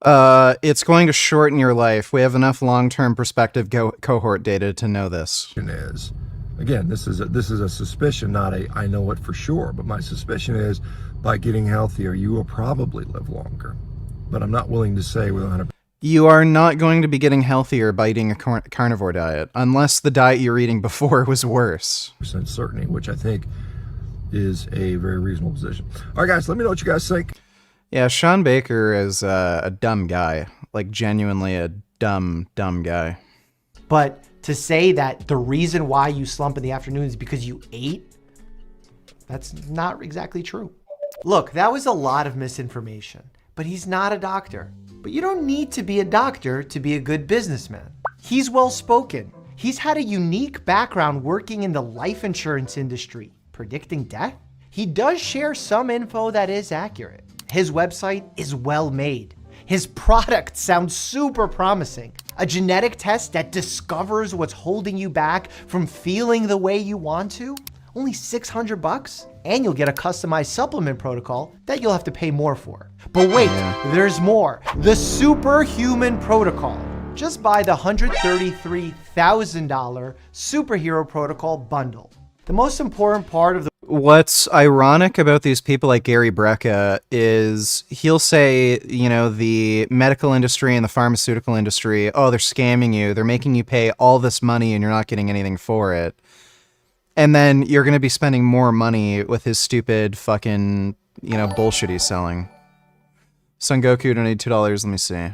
It's going to shorten your life. We have enough long-term prospective cohort data to know this. Is, again, this is a suspicion, not a I know it for sure, but my suspicion is by getting healthier, you will probably live longer. But I'm not willing to say with 100%. You are not going to be getting healthier by eating a carnivore diet, unless the diet you were eating before was worse. Certainty, which I think is a very reasonable position. All right, guys, let me know what you guys think. Yeah, Shawn Baker is a dumb guy. Like, genuinely a dumb guy. But to say that the reason why you slump in the afternoon is because you ate, that's not exactly true. Look, that was a lot of misinformation, but he's not a doctor. But you don't need to be a doctor to be a good businessman. He's well-spoken. He's had a unique background working in the life insurance industry, predicting death. He does share some info that is accurate. His website is well made. His product sounds super promising. A genetic test that discovers what's holding you back from feeling the way you want to? Only $600? And you'll get a customized supplement protocol that you'll have to pay more for. But wait, there's more. The Superhuman Protocol. Just buy the $133,000 Superhero Protocol bundle. The most important part of the... What's ironic about these people like Gary Brecka is he'll say, the medical industry and the pharmaceutical industry, oh, they're scamming you. They're making you pay all this money and you're not getting anything for it. And then you're going to be spending more money with his stupid fucking, bullshit he's selling. Son Goku donated $2. Let me see.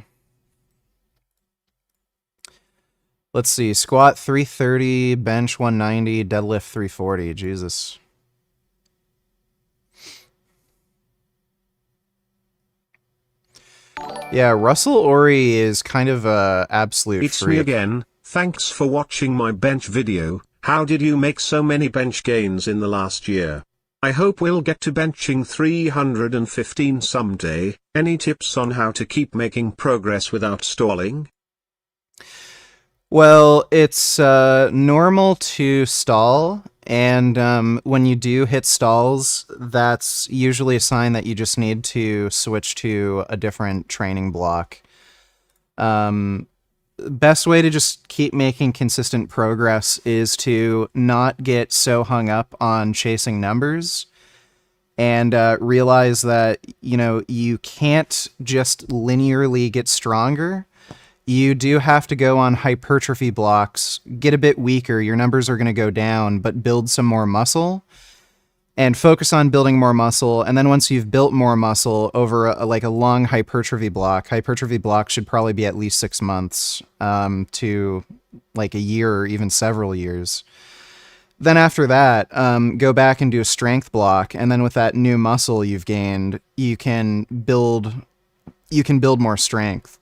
Let's see. Squat 330, bench 190, deadlift 340. Jesus. Yeah, Russell Ori is kind of a absolute It's freak. me again. Thanks for watching my bench video. How did you make so many bench gains in the last year? I hope we'll get to benching 315 someday. Any tips on how to keep making progress without stalling? Well, it's normal to stall, and when you do hit stalls, that's usually a sign that you just need to switch to a different training block. Best way to just keep making consistent progress is to not get so hung up on chasing numbers and realize that, you can't just linearly get stronger. you do have to go on hypertrophy blocks, get a bit weaker, your numbers are going to go down, but build some more muscle and focus on building more muscle. And then once you've built more muscle over like a long hypertrophy block should probably be at least 6 months to like a year or even several years. Then after that, go back and do a strength block. And then with that new muscle you've gained, you can build more strength.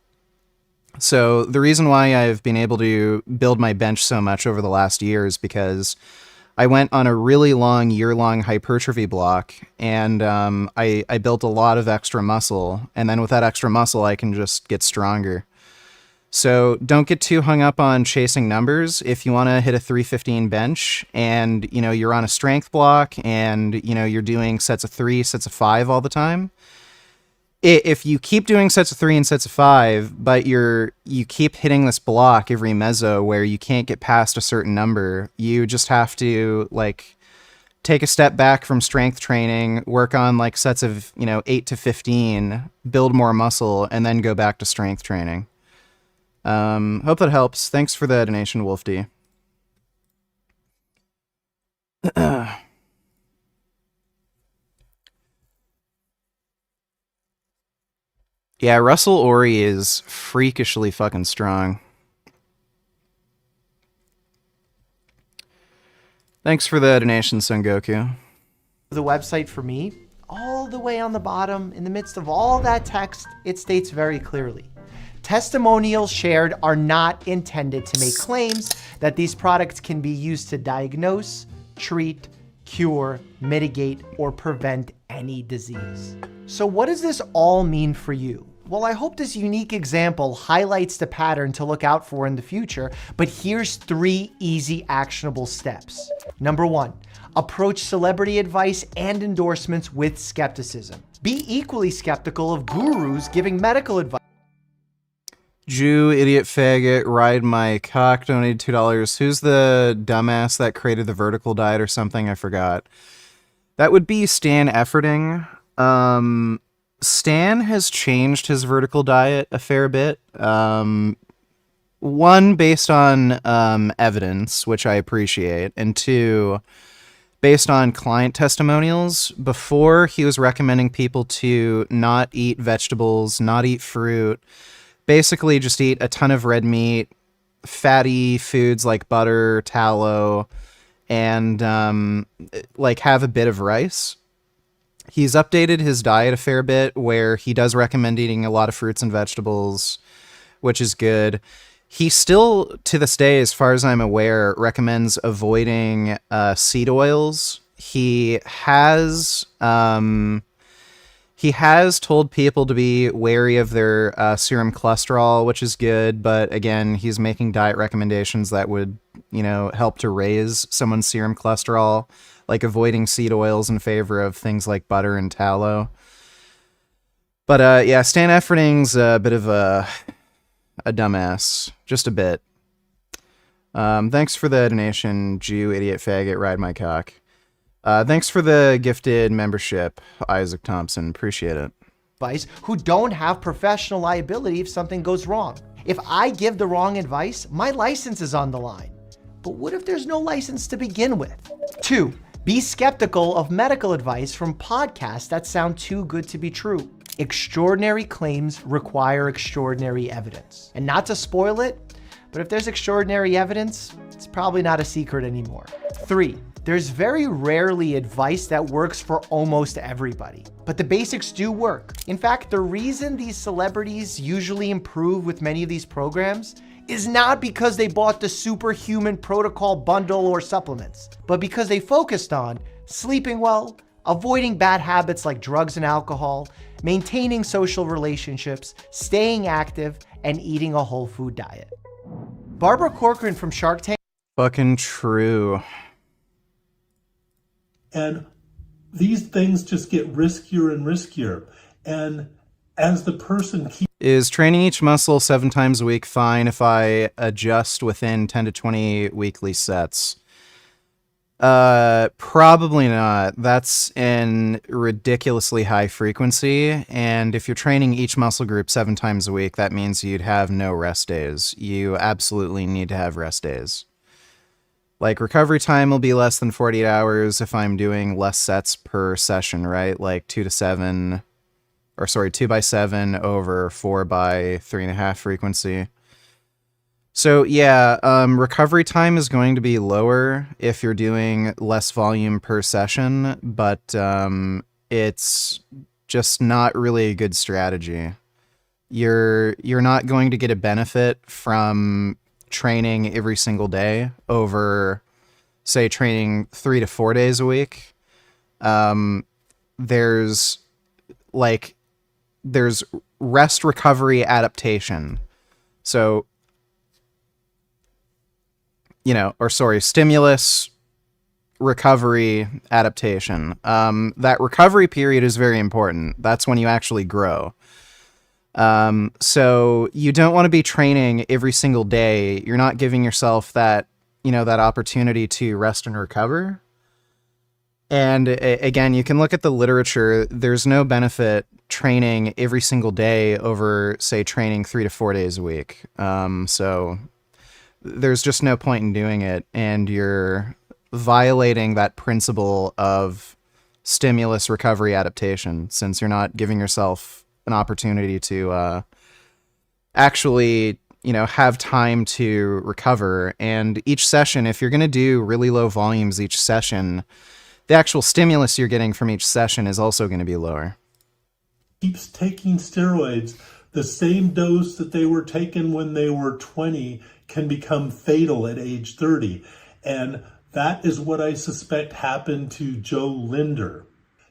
So the reason why I've been able to build my bench so much over the last year is because I went on a really long year-long hypertrophy block, and I built a lot of extra muscle, and then with that extra muscle I can just get stronger. So don't get too hung up on chasing numbers. If you want to hit a 315 bench and you're on a strength block and you're doing sets of 3, sets of 5 all the time, if you keep doing sets of 3 and sets of 5, but you keep hitting this block every meso where you can't get past a certain number, you just have to like take a step back from strength training, work on like sets of 8 to 15, build more muscle, and then go back to strength training. Hope that helps. Thanks for the donation, Wolf D. Yeah, Russell Ori is freakishly fucking strong. Thanks for the donation, Son Goku. The website for me, all the way on the bottom, in the midst of all that text, it states very clearly, testimonials shared are not intended to make claims that these products can be used to diagnose, treat, cure, mitigate, or prevent any disease. So what does this all mean for you? Well, I hope this unique example highlights the pattern to look out for in the future, but here's 3 easy actionable steps. Number 1, approach celebrity advice and endorsements with skepticism. Be equally skeptical of gurus giving medical advice. Jew, idiot, faggot, ride my cock, donated $2. Who's the dumbass that created the vertical diet or something? I forgot. That would be Stan Efferding. Stan has changed his vertical diet a fair bit. One, based on evidence, which I appreciate, and 2, based on client testimonials. Before, he was recommending people to not eat vegetables, not eat fruit, basically just eat a ton of red meat, fatty foods like butter, tallow, and like have a bit of rice. He's updated his diet a fair bit where he does recommend eating a lot of fruits and vegetables, which is good. He still, to this day, as far as I'm aware, recommends avoiding seed oils. He has told people to be wary of their serum cholesterol, which is good. But again, he's making diet recommendations that would, help to raise someone's serum cholesterol, like avoiding seed oils in favor of things like butter and tallow. But yeah, Stan Efferding's a bit of a dumbass, just a bit. Thanks for the donation, Jew, idiot, faggot, ride my cock. Thanks for the gifted membership, Isaac Thompson. Appreciate it. Advice who don't have professional liability if something goes wrong. If I give the wrong advice, my license is on the line. But what if there's no license to begin with? 2, be skeptical of medical advice from podcasts that sound too good to be true. Extraordinary claims require extraordinary evidence. And not to spoil it, but if there's extraordinary evidence, it's probably not a secret anymore. 3, there's very rarely advice that works for almost everybody, but the basics do work. In fact, the reason these celebrities usually improve with many of these programs is not because they bought the superhuman protocol bundle or supplements, but because they focused on sleeping well, avoiding bad habits like drugs and alcohol, maintaining social relationships, staying active, and eating a whole food diet. Barbara Corcoran from Shark Tank. Fucking true. And these things just get riskier and riskier. And as the person keeps... Is training each muscle 7 times a week fine if I adjust within 10 to 20 weekly sets? Probably not. That's an ridiculously high frequency, and if you're training each muscle group 7 times a week, that means you'd have no rest days. You absolutely need to have rest days. Like, recovery time will be less than 48 hours if I'm doing less sets per session, right? Like 2 by 7 over 4 by 3.5 frequency. So yeah, recovery time is going to be lower if you're doing less volume per session, but it's just not really a good strategy. You're not going to get a benefit from training every single day over, say, training 3 to 4 days a week. There's rest, recovery, adaptation. So, stimulus, recovery, adaptation. That recovery period is very important. That's when you actually grow. So you don't want to be training every single day. You're not giving yourself that opportunity to rest and recover. And again, you can look at the literature. There's no benefit training every single day over, say, training 3 to 4 days a week. So there's just no point in doing it, and you're violating that principle of stimulus, recovery, adaptation, since you're not giving yourself an opportunity to actually, have time to recover. And each session, if you're going to do really low volumes each session, the actual stimulus you're getting from each session is also going to be lower. Keeps taking steroids, the same dose that they were taking when they were 20 can become fatal at age 30. And that is what I suspect happened to Joe Linder.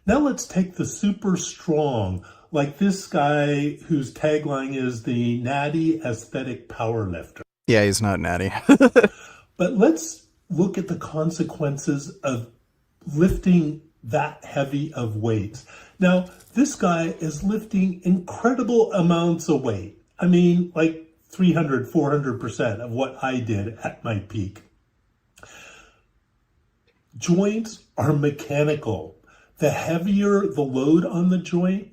Now let's take the super strong, like this guy whose tagline is the natty aesthetic powerlifter. Yeah, he's not natty. But let's look at the consequences of lifting that heavy of weights. Now, this guy is lifting incredible amounts of weight. I mean, like 300, 400% of what I did at my peak. Joints are mechanical. The heavier the load on the joint,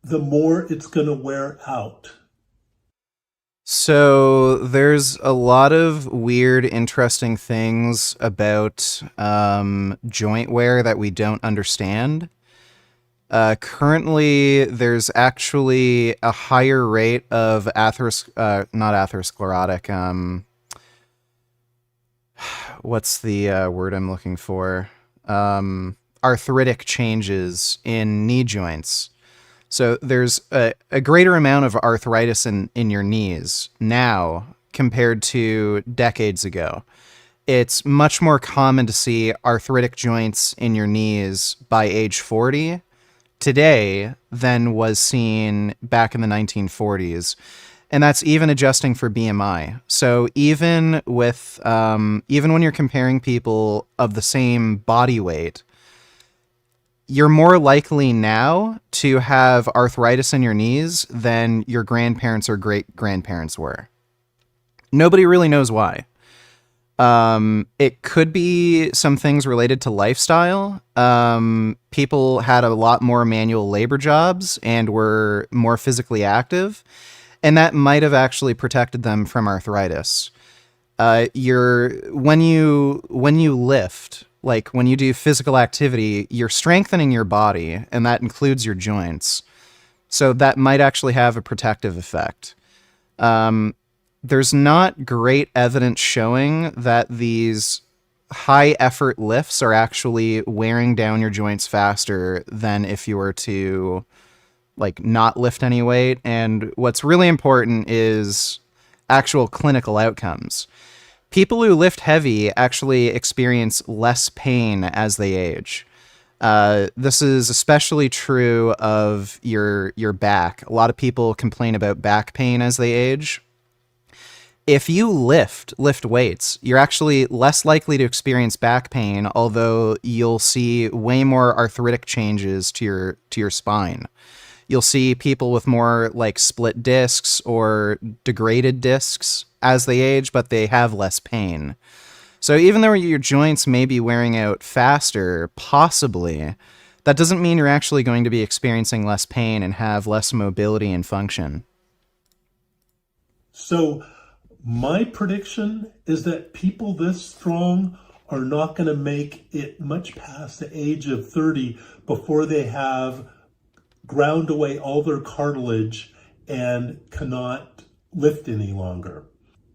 the more it's going to wear out. So there's a lot of weird, interesting things about joint wear that we don't understand. Currently, there's actually a higher rate of not atherosclerotic. What's the word I'm looking for? Arthritic changes in knee joints. So there's a greater amount of arthritis in your knees now compared to decades ago. It's much more common to see arthritic joints in your knees by age 40 today than was seen back in the 1940s. And that's even adjusting for BMI. So even with even when you're comparing people of the same body weight, you're more likely now to have arthritis in your knees than your grandparents or great-grandparents were. Nobody really knows why. It could be some things related to lifestyle. People had a lot more manual labor jobs and were more physically active, and that might have actually protected them from arthritis. When you lift, like when you do physical activity, you're strengthening your body, and that includes your joints. So that might actually have a protective effect. There's not great evidence showing that these high effort lifts are actually wearing down your joints faster than if you were to not lift any weight. And what's really important is actual clinical outcomes. People who lift heavy actually experience less pain as they age. This is especially true of your back. A lot of people complain about back pain as they age. If you lift weights, you're actually less likely to experience back pain, although you'll see way more arthritic changes to your spine. You'll see people with more split discs or degraded discs as they age, but they have less pain. So even though your joints may be wearing out faster, possibly, that doesn't mean you're actually going to be experiencing less pain and have less mobility and function. So my prediction is that people this strong are not going to make it much past the age of 30 before they have ground away all their cartilage and cannot lift any longer.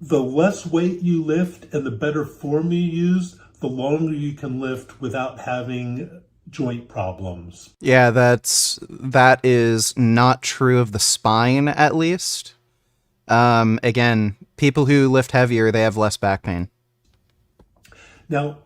The less weight you lift and the better form you use, the longer you can lift without having joint problems. Yeah, that is not true of the spine, at least. Again, people who lift heavier, they have less back pain. Now,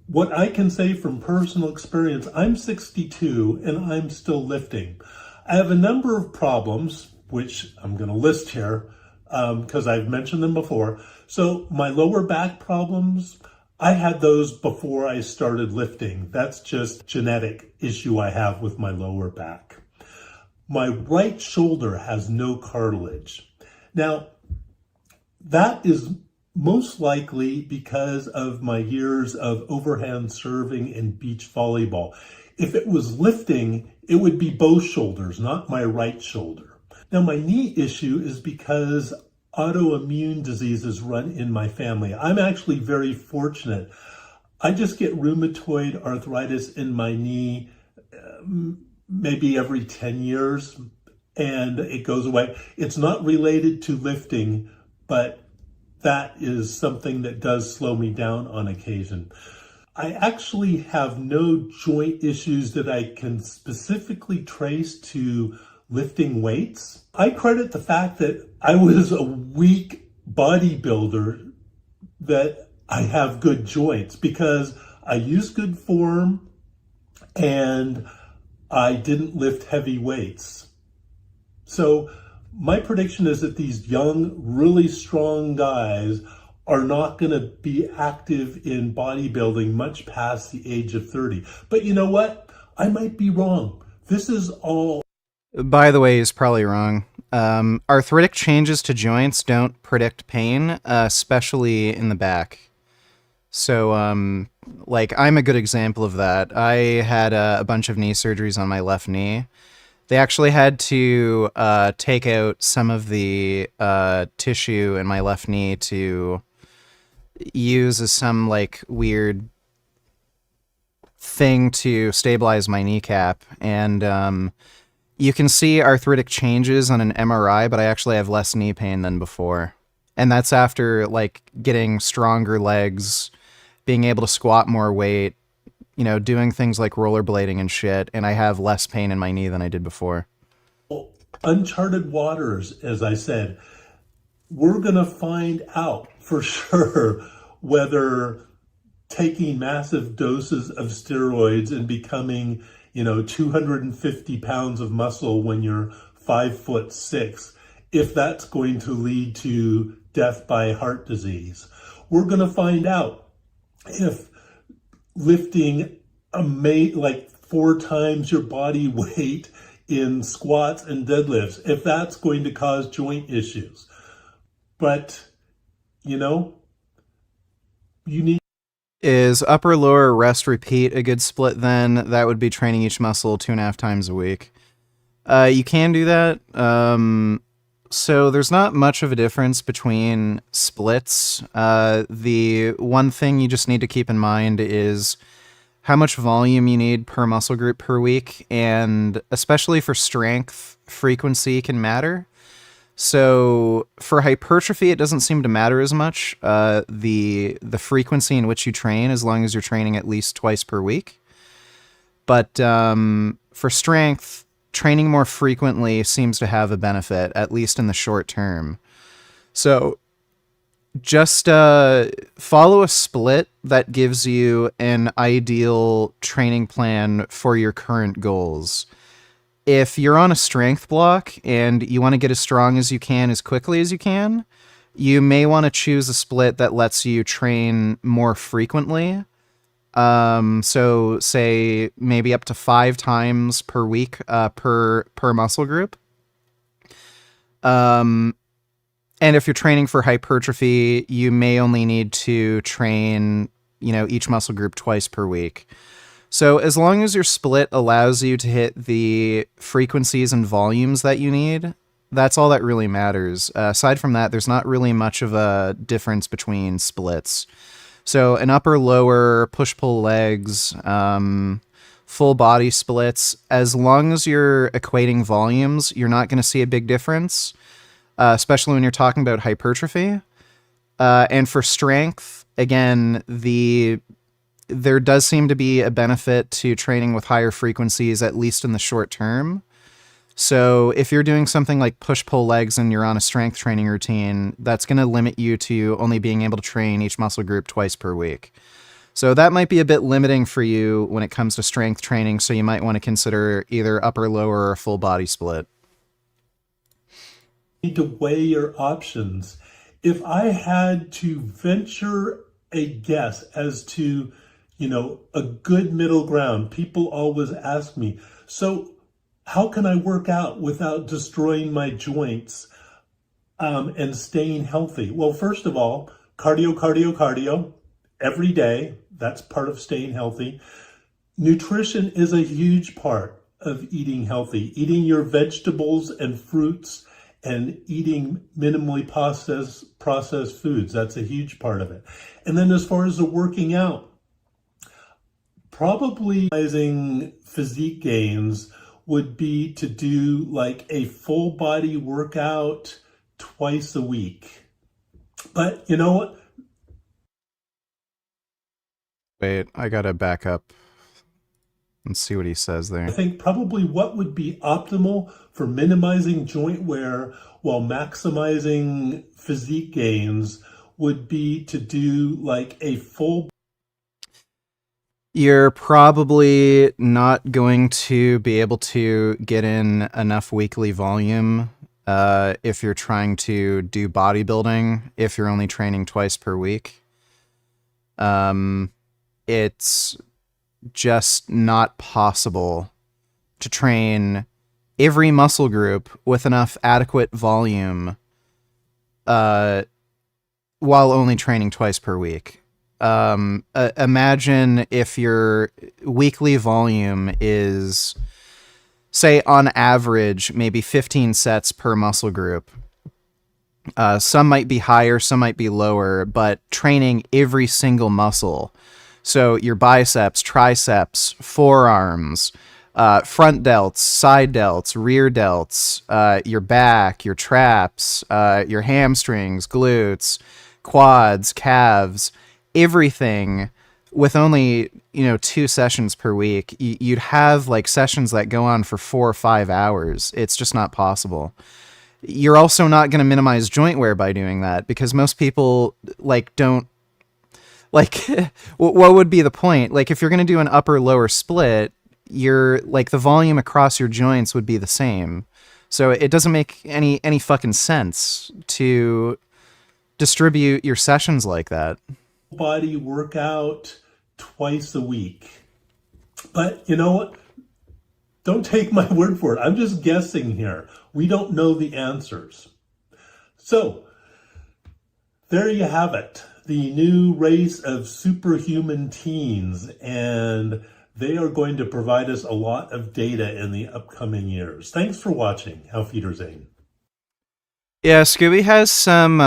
what I can say from personal experience, I'm 62 and I'm still lifting. I have a number of problems, which I'm going to list here because I've mentioned them before. So my lower back problems, I had those before I started lifting. That's just genetic issue I have with my lower back. My right shoulder has no cartilage. Now, that is most likely because of my years of overhand serving and beach volleyball. If it was lifting, it would be both shoulders, not my right shoulder. Now, my knee issue is because autoimmune diseases run in my family. I'm actually very fortunate. I just get rheumatoid arthritis in my knee maybe every 10 years, and it goes away. It's not related to lifting, but that is something that does slow me down on occasion. I actually have no joint issues that I can specifically trace to lifting weights. I credit the fact that I was a weak bodybuilder that I have good joints because I use good form and I didn't lift heavy weights. So my prediction is that these young, really strong guys are not going to be active in bodybuilding much past the age of 30. But you know what? I might be wrong. This is all... By the way, he's probably wrong. Arthritic changes to joints don't predict pain, especially in the back. So, like, I'm a good example of that. I had a bunch of knee surgeries on my left knee. They actually had to take out some of the tissue in my left knee to use as some, like, weird thing to stabilize my kneecap. And you can see arthritic changes on an MRI, but I actually have less knee pain than before. And that's after, like, getting stronger legs, being able to squat more weight, you know, doing things like rollerblading and shit, and I have less pain in my knee than I did before. Uncharted waters, as I said. We're going to find out for sure whether taking massive doses of steroids and becoming, 250 pounds of muscle when you're 5'6", if that's going to lead to death by heart disease. We're going to find out if lifting like 4 times your body weight in squats and deadlifts, if that's going to cause joint issues. But, you need... Is upper, lower, rest, repeat a good split then? That would be training each muscle 2.5 times a week. You can do that. So there's not much of a difference between splits. The one thing you just need to keep in mind is how much volume you need per muscle group per week, and especially for strength, frequency can matter. So for hypertrophy, it doesn't seem to matter as much, the frequency in which you train, as long as you're training at least twice per week. But for strength, training more frequently seems to have a benefit, at least in the short term. So just follow a split that gives you an ideal training plan for your current goals. If you're on a strength block and you want to get as strong as you can as quickly as you can, you may want to choose a split that lets you train more frequently. So say maybe up to 5 times per week per muscle group. And if you're training for hypertrophy, you may only need to train, each muscle group twice per week. So as long as your split allows you to hit the frequencies and volumes that you need, that's all that really matters. Aside from that, there's not really much of a difference between splits. So an upper, lower, push-pull legs, full body splits, as long as you're equating volumes, you're not going to see a big difference, especially when you're talking about hypertrophy. And for strength, again, there does seem to be a benefit to training with higher frequencies, at least in the short term. So if you're doing something like push-pull legs and you're on a strength training routine, that's going to limit you to only being able to train each muscle group twice per week. So that might be a bit limiting for you when it comes to strength training, so you might want to consider either upper, lower, or a full body split. You need to weigh your options. If I had to venture a guess as to, a good middle ground, people always ask me, so how can I work out without destroying my joints and staying healthy? Well, first of all, cardio every day. That's part of staying healthy. Nutrition is a huge part of eating healthy. Eating your vegetables and fruits and eating minimally processed foods. That's a huge part of it. And then as far as the working out, probably physique gains would be to do like a full body workout twice a week. But you know what? Wait, I gotta back up and see what he says there. I think probably what would be optimal for minimizing joint wear while maximizing physique gains would be to do like a full. You're probably not going to be able to get in enough weekly volume if you're trying to do bodybuilding, if you're only training twice per week. It's just not possible to train every muscle group with enough adequate volume while only training twice per week. Imagine if your weekly volume is, say, on average, maybe 15 sets per muscle group. Some might be higher, some might be lower, but training every single muscle. So your biceps, triceps, forearms, front delts, side delts, rear delts, your back, your traps, your hamstrings, glutes, quads, calves, everything with only, 2 sessions per week. You'd have like sessions that go on for 4 or 5 hours. It's just not possible. You're also not going to minimize joint wear by doing that, because most people don't what would be the point? Like, if you're going to do an upper lower split, the volume across your joints would be the same. So it doesn't make any fucking sense to distribute your sessions like that. Body workout twice a week. But you know what? Don't take my word for it. I'm just guessing here. We don't know the answers. So there you have it. The new race of superhuman teens, and they are going to provide us a lot of data in the upcoming years. Thanks for watching. Auf Wiedersehen. Yeah, Scooby has some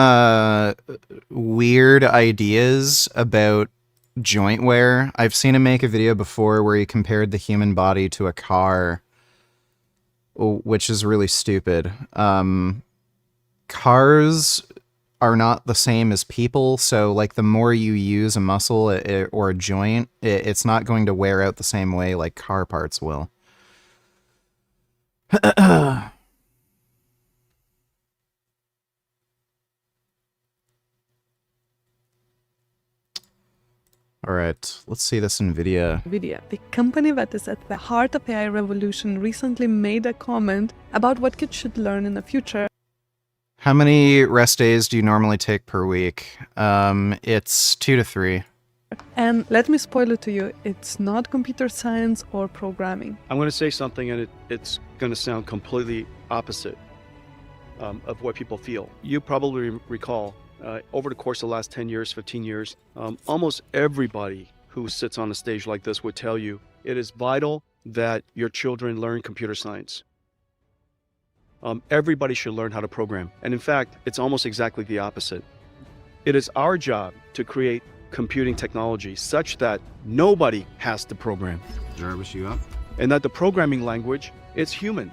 weird ideas about joint wear. I've seen him make a video before where he compared the human body to a car, which is really stupid. Cars are not the same as people, so like the more you use a muscle or a joint, it's not going to wear out the same way like car parts will. All right, let's see this NVIDIA. NVIDIA, the company that is at the heart of AI revolution, recently made a comment about what kids should learn in the future. How many rest days do you normally take per week? It's 2 to 3. And let me spoil it to you, it's not computer science or programming. I'm going to say something and it's going to sound completely opposite. of what people feel. You probably recall over the course of the last 10 years, 15 years, almost everybody who sits on a stage like this would tell you it is vital that your children learn computer science. Everybody should learn how to program. And in fact, it's almost exactly the opposite. It is our job to create computing technology such that nobody has to program. Jarvis, you up? And that the programming language is human.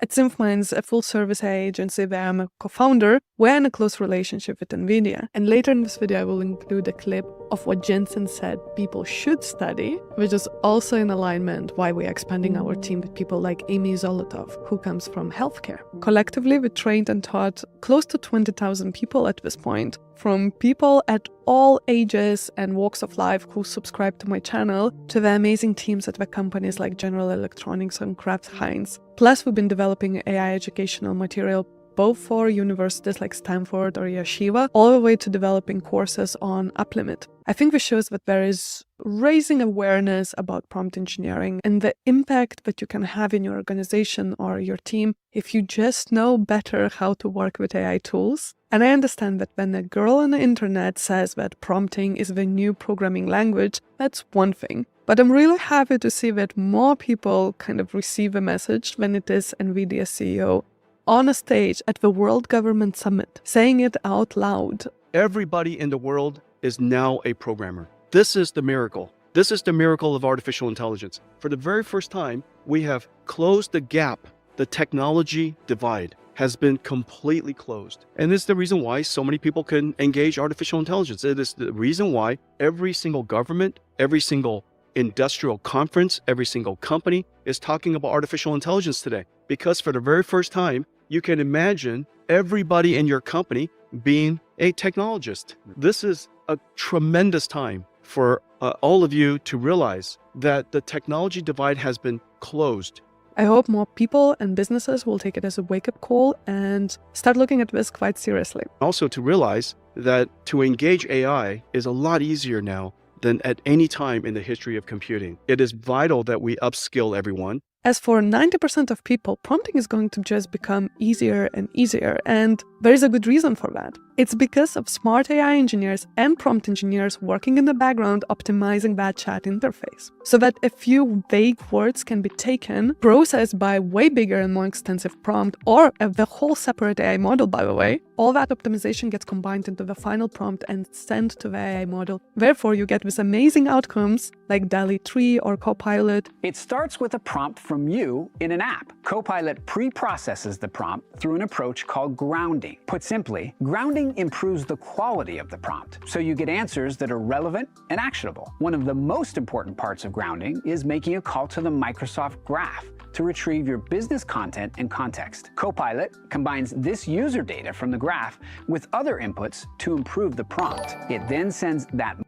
At Sv3rige, a full-service AI agency where I'm a co-founder, we're in a close relationship with NVIDIA. And later in this video, I will include a clip of what Jensen said people should study, which is also in alignment why we're expanding our team with people like Amy Zolotov, who comes from healthcare. Collectively, we trained and taught close to 20,000 people at this point, from people at all ages and walks of life who subscribe to my channel, to the amazing teams at the companies like General Electronics and Kraft Heinz. Plus, we've been developing AI educational material both for universities like Stanford or Yeshiva, all the way to developing courses on UpLimit. I think this shows that there is raising awareness about prompt engineering and the impact that you can have in your organization or your team if you just know better how to work with AI tools. And I understand that when a girl on the internet says that prompting is the new programming language, that's one thing. But I'm really happy to see that more people kind of receive a message when it is NVIDIA CEO on a stage at the World Government Summit, saying it out loud. Everybody in the world is now a programmer. This is the miracle. This is the miracle of artificial intelligence. For the very first time, we have closed the gap. The technology divide has been completely closed. And this is the reason why so many people can engage artificial intelligence. It is the reason why every single government, every single industrial conference, every single company is talking about artificial intelligence today. Because for the very first time, you can imagine everybody in your company being a technologist. This is a tremendous time for all of you to realize that the technology divide has been closed. I hope more people and businesses will take it as a wake-up call and start looking at this quite seriously. Also to realize that to engage AI is a lot easier now than at any time in the history of computing. It is vital that we upskill everyone. As for 90% of people, prompting is going to just become easier and easier, and there is a good reason for that. It's because of smart AI engineers and prompt engineers working in the background optimizing that chat interface, so that a few vague words can be taken, processed by way bigger and more extensive prompt, or the whole separate AI model, by the way. All that optimization gets combined into the final prompt and sent to the AI model. Therefore, you get these amazing outcomes like DALL-E 3 or Copilot. It starts with a prompt from you in an app. Copilot pre-processes the prompt through an approach called grounding. Put simply, grounding improves the quality of the prompt, so you get answers that are relevant and actionable. One of the most important parts of grounding is making a call to the Microsoft Graph to retrieve your business content and context. Copilot combines this user data from the graph with other inputs to improve the prompt. It then sends that.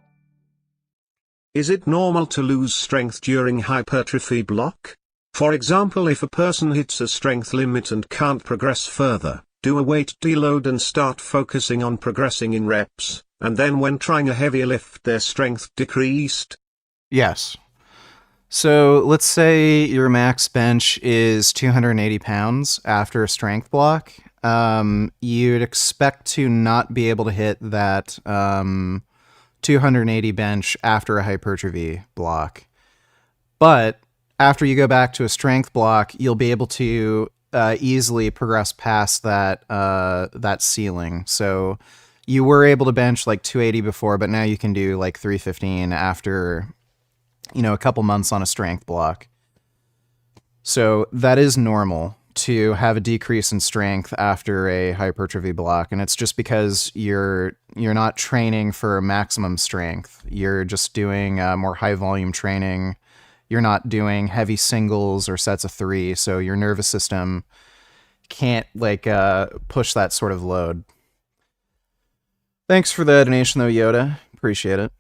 Is it normal to lose strength during hypertrophy block? For example, if a person hits a strength limit and can't progress further, do a weight deload and start focusing on progressing in reps, and then when trying a heavier lift their strength decreased? Yes. So let's say your max bench is 280 pounds after a strength block. You'd expect to not be able to hit that 280 bench after a hypertrophy block. But after you go back to a strength block, you'll be able to easily progress past that ceiling. So you were able to bench like 280 before, but now you can do like 315 after, a couple months on a strength block. So that is normal to have a decrease in strength after a hypertrophy block, and it's just because you're not training for maximum strength. You're just doing more high volume training. You're not doing heavy singles or sets of 3, so your nervous system can't push that sort of load. Thanks for the donation though, Yoda. Appreciate it.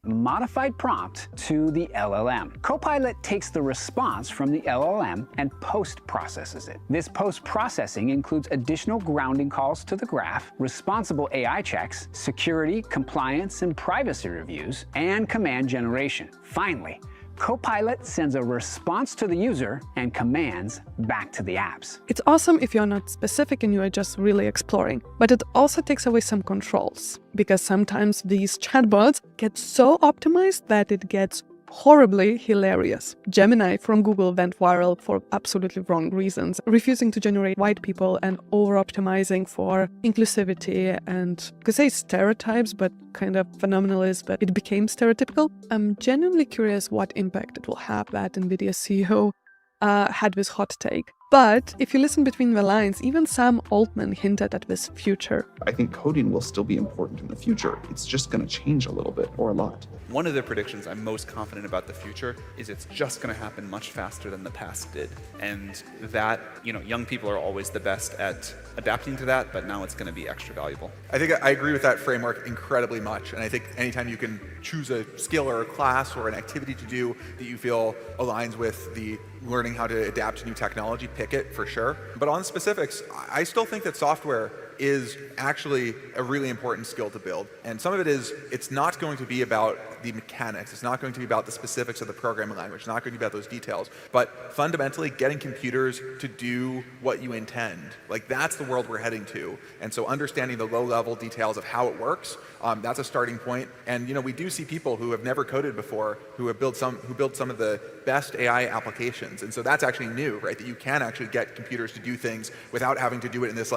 Modified prompt to the LLM. Copilot takes the response from the LLM and post-processes it. This post-processing includes additional grounding calls to the graph, responsible AI checks, security, compliance, and privacy reviews, and command generation. Finally, Copilot sends a response to the user and commands back to the apps. It's awesome if you're not specific and you are just really exploring, but it also takes away some controls, because sometimes these chatbots get so optimized that it gets horribly hilarious. Gemini from Google went viral for absolutely wrong reasons, refusing to generate white people and over-optimizing for inclusivity and, I could say stereotypes, but kind of phenomenal but it became stereotypical. I'm genuinely curious what impact it will have that NVIDIA CEO had this hot take. But if you listen between the lines, even Sam Altman hinted at this future. I think coding will still be important in the future. It's just going to change a little bit or a lot. One of the predictions I'm most confident about the future is it's just going to happen much faster than the past did. And that, young people are always the best at adapting to that, but now it's going to be extra valuable. I think I agree with that framework incredibly much. And I think anytime you can choose a skill or a class or an activity to do that you feel aligns with the learning how to adapt to new technology, pick it for sure. But on specifics, I still think that software is actually a really important skill to build. And some of it is, it's not going to be about the mechanics. It's not going to be about the specifics of the programming language. It's not going to be about those details. But fundamentally, getting computers to do what you intend, like that's the world we're heading to. And so understanding the low-level details of how it works, that's a starting point. And we do see people who have never coded before who have built some of the best AI applications. And so that's actually new, right? That you can actually get computers to do things without having to do it in this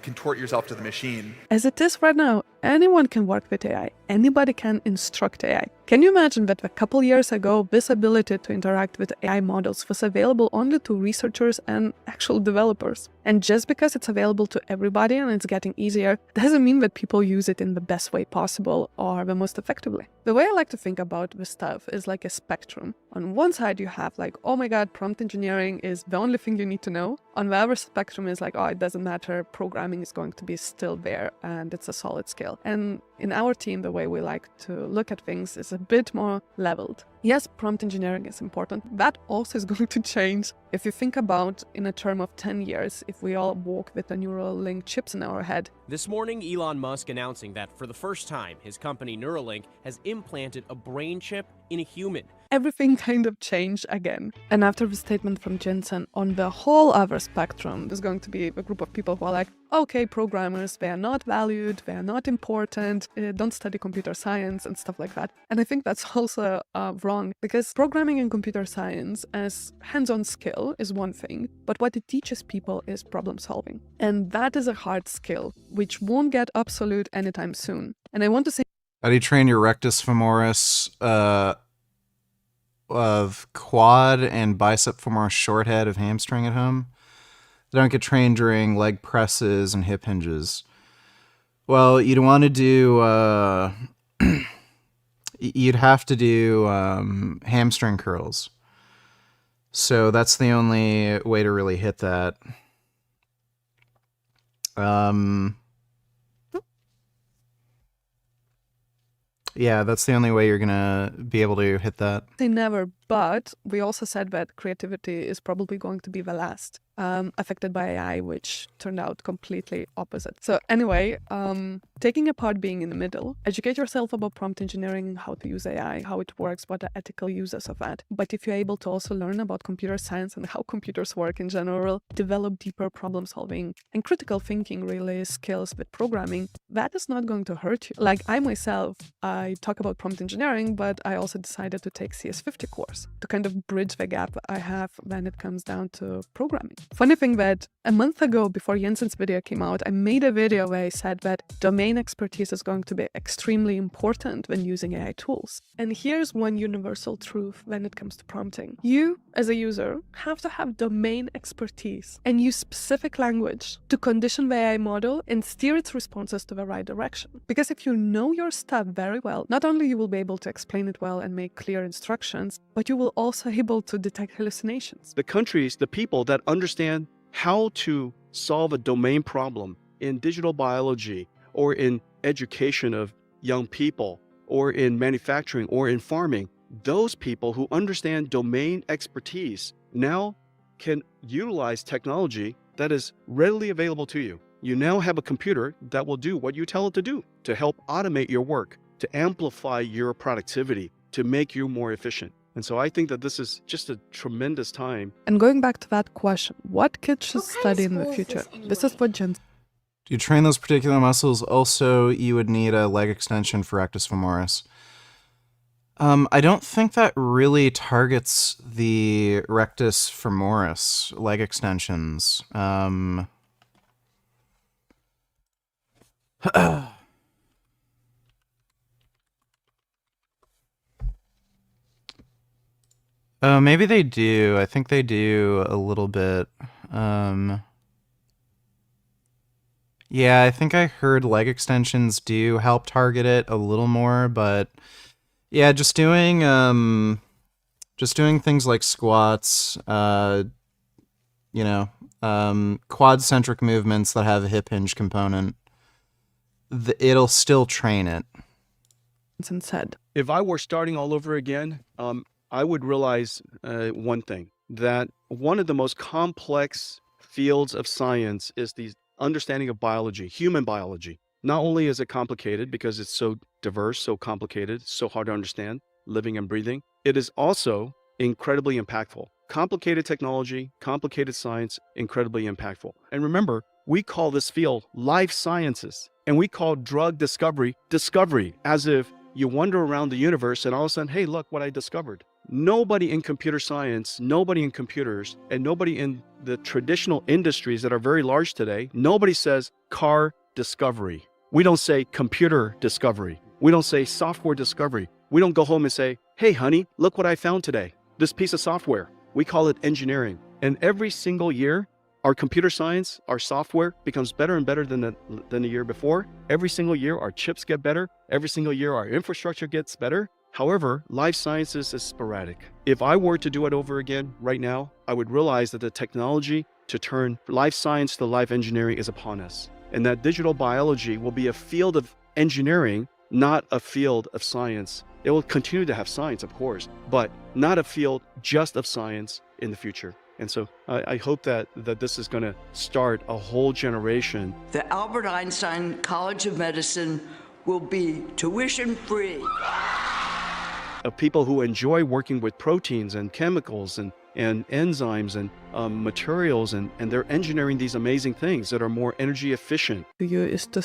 contort yourself to the machine. As it is right now, anyone can work with AI. Anybody can instruct AI. Can you imagine that a couple years ago, this ability to interact with AI models was available only to researchers and actual developers? And just because it's available to everybody and it's getting easier, doesn't mean that people use it in the best way possible or the most effectively. The way I like to think about this stuff is like a spectrum. On one side, you have oh my God, prompt engineering is the only thing you need to know. On the other spectrum is oh, it doesn't matter, programming is going to be still there and it's a solid skill. And in our team, the way we like to look at things is a bit more leveled. Yes, prompt engineering is important. That also is going to change. If you think about in a term of 10 years, if we all walk with the Neuralink chips in our head. This morning, Elon Musk announcing that for the first time, his company Neuralink has implanted a brain chip in a human. Everything kind of changed again. And after the statement from Jensen, on the whole other spectrum, there's going to be a group of people who are okay, programmers, they are not valued, they are not important, don't study computer science and stuff like that. And I think that's also wrong, because programming and computer science as hands-on skill is one thing, but what it teaches people is problem solving. And that is a hard skill, which won't get obsolete anytime soon. And I want to say... How do you train your rectus femoris of quad and bicep femoris short head of hamstring at home? They don't get trained during leg presses and hip hinges. Well, you'd want to do... you'd have to do hamstring curls. So that's the only way to really hit that. Yeah, that's the only way you're gonna be able to hit that. They never, but we also said that creativity is probably going to be the last affected by AI, which turned out completely opposite. So anyway, taking apart being in the middle, educate yourself about prompt engineering, how to use AI, how it works, what are ethical uses of that. But if you're able to also learn about computer science and how computers work in general, develop deeper problem solving and critical thinking really skills with programming, that is not going to hurt you. Like I myself, I talk about prompt engineering, but I also decided to take CS50 course to kind of bridge the gap I have when it comes down to programming. Funny thing that a month ago, before Jensen's video came out, I made a video where I said that domain expertise is going to be extremely important when using AI tools. And here's one universal truth when it comes to prompting. You, as a user, have to have domain expertise and use specific language to condition the AI model and steer its responses to the right direction. Because if you know your stuff very well, not only you will be able to explain it well and make clear instructions, but you will also be able to detect hallucinations. The countries, the people that understand how to solve a domain problem in digital biology or in education of young people or in manufacturing or in farming, those people who understand domain expertise now can utilize technology that is readily available to you. You now have a computer that will do what you tell it to do, to help automate your work, to amplify your productivity, to make you more efficient. And so I think that this is just a tremendous time. And going back to that question, what kids should study in the future? This is what Jensen. To train those particular muscles, also you would need a leg extension for rectus femoris. I don't think that really targets the rectus femoris leg extensions. Oh, maybe they do. I think they do a little bit. Yeah, I think I heard leg extensions do help target it a little more, but yeah, just doing things like squats, quad-centric movements that have a hip hinge component, it'll still train it. Said. If I were starting all over again, I would realize one thing, that one of the most complex fields of science is the understanding of biology, human biology. Not only is it complicated because it's so diverse, so complicated, so hard to understand, living and breathing, it is also incredibly impactful. Complicated technology, complicated science, incredibly impactful. And remember, we call this field life sciences, and we call drug discovery, as if you wander around the universe and all of a sudden, hey, look what I discovered. Nobody in computer science, nobody in computers, and nobody in the traditional industries that are very large today, nobody says car discovery. We don't say computer discovery. We don't say software discovery. We don't go home and say, hey, honey, look what I found today. This piece of software. We call it engineering. And every single year, our computer science, our software becomes better and better than the year before. Every single year, our chips get better. Every single year, our infrastructure gets better. However, life sciences is sporadic. If I were to do it over again right now, I would realize that the technology to turn life science to life engineering is upon us. And that digital biology will be a field of engineering, not a field of science. It will continue to have science, of course, but not a field just of science in the future. And so I hope that this is going to start a whole generation. The Albert Einstein College of Medicine will be tuition-free. Of people who enjoy working with proteins and chemicals and enzymes and materials, and they're engineering these amazing things that are more energy efficient. To you is to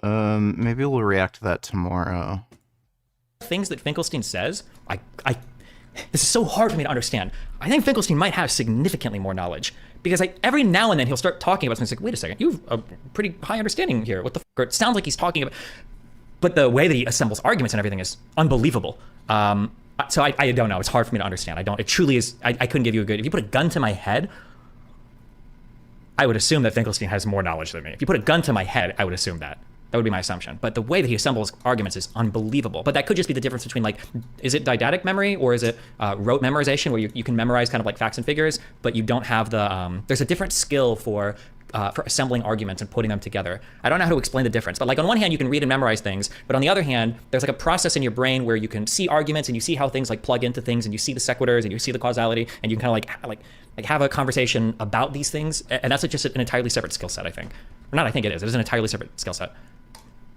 Maybe we'll react to that tomorrow. Things that Finkelstein says, this is so hard for me to understand. I think Finkelstein might have significantly more knowledge, because every now and then he'll start talking about something. It's like, wait a second, you have a pretty high understanding here. What the f***? Or it sounds like he's talking about, but the way that he assembles arguments and everything is unbelievable. So I don't know. It's hard for me to understand. It truly is. I couldn't give you a good. If you put a gun to my head, I would assume that Finkelstein has more knowledge than me. If you put a gun to my head, I would assume that. That would be my assumption. But the way that he assembles arguments is unbelievable. But that could just be the difference between, like, is it didactic memory or is it rote memorization, where you can memorize kind of like facts and figures, but you don't have the, there's a different skill for assembling arguments and putting them together. I don't know how to explain the difference, but like on one hand, you can read and memorize things, but on the other hand, there's like a process in your brain where you can see arguments and you see how things like plug into things, and you see the sequiturs and you see the causality, and you can kind of like have a conversation about these things. And that's just an entirely separate skill set, I think. Or not, I think it is. It is an entirely separate skill set.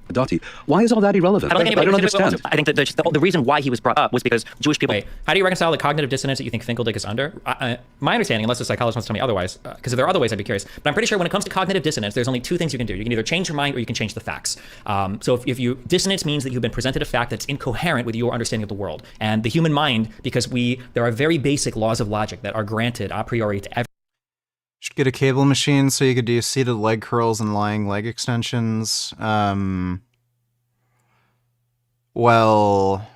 Dottie, why is all that irrelevant? I don't understand. I think that the reason why he was brought up was because Jewish people. Wait, how do you reconcile the cognitive dissonance that you think Finkeldick is under? My understanding, unless the psychologist wants to tell me otherwise, because if there are other ways, I'd be curious. But I'm pretty sure when it comes to cognitive dissonance, there's only two things you can do. You can either change your mind or you can change the facts. So if dissonance means that you've been presented a fact that's incoherent with your understanding of the world. And the human mind, because there are very basic laws of logic that are granted a priori to every. Should get a cable machine so you could do seated leg curls and lying leg extensions. Well,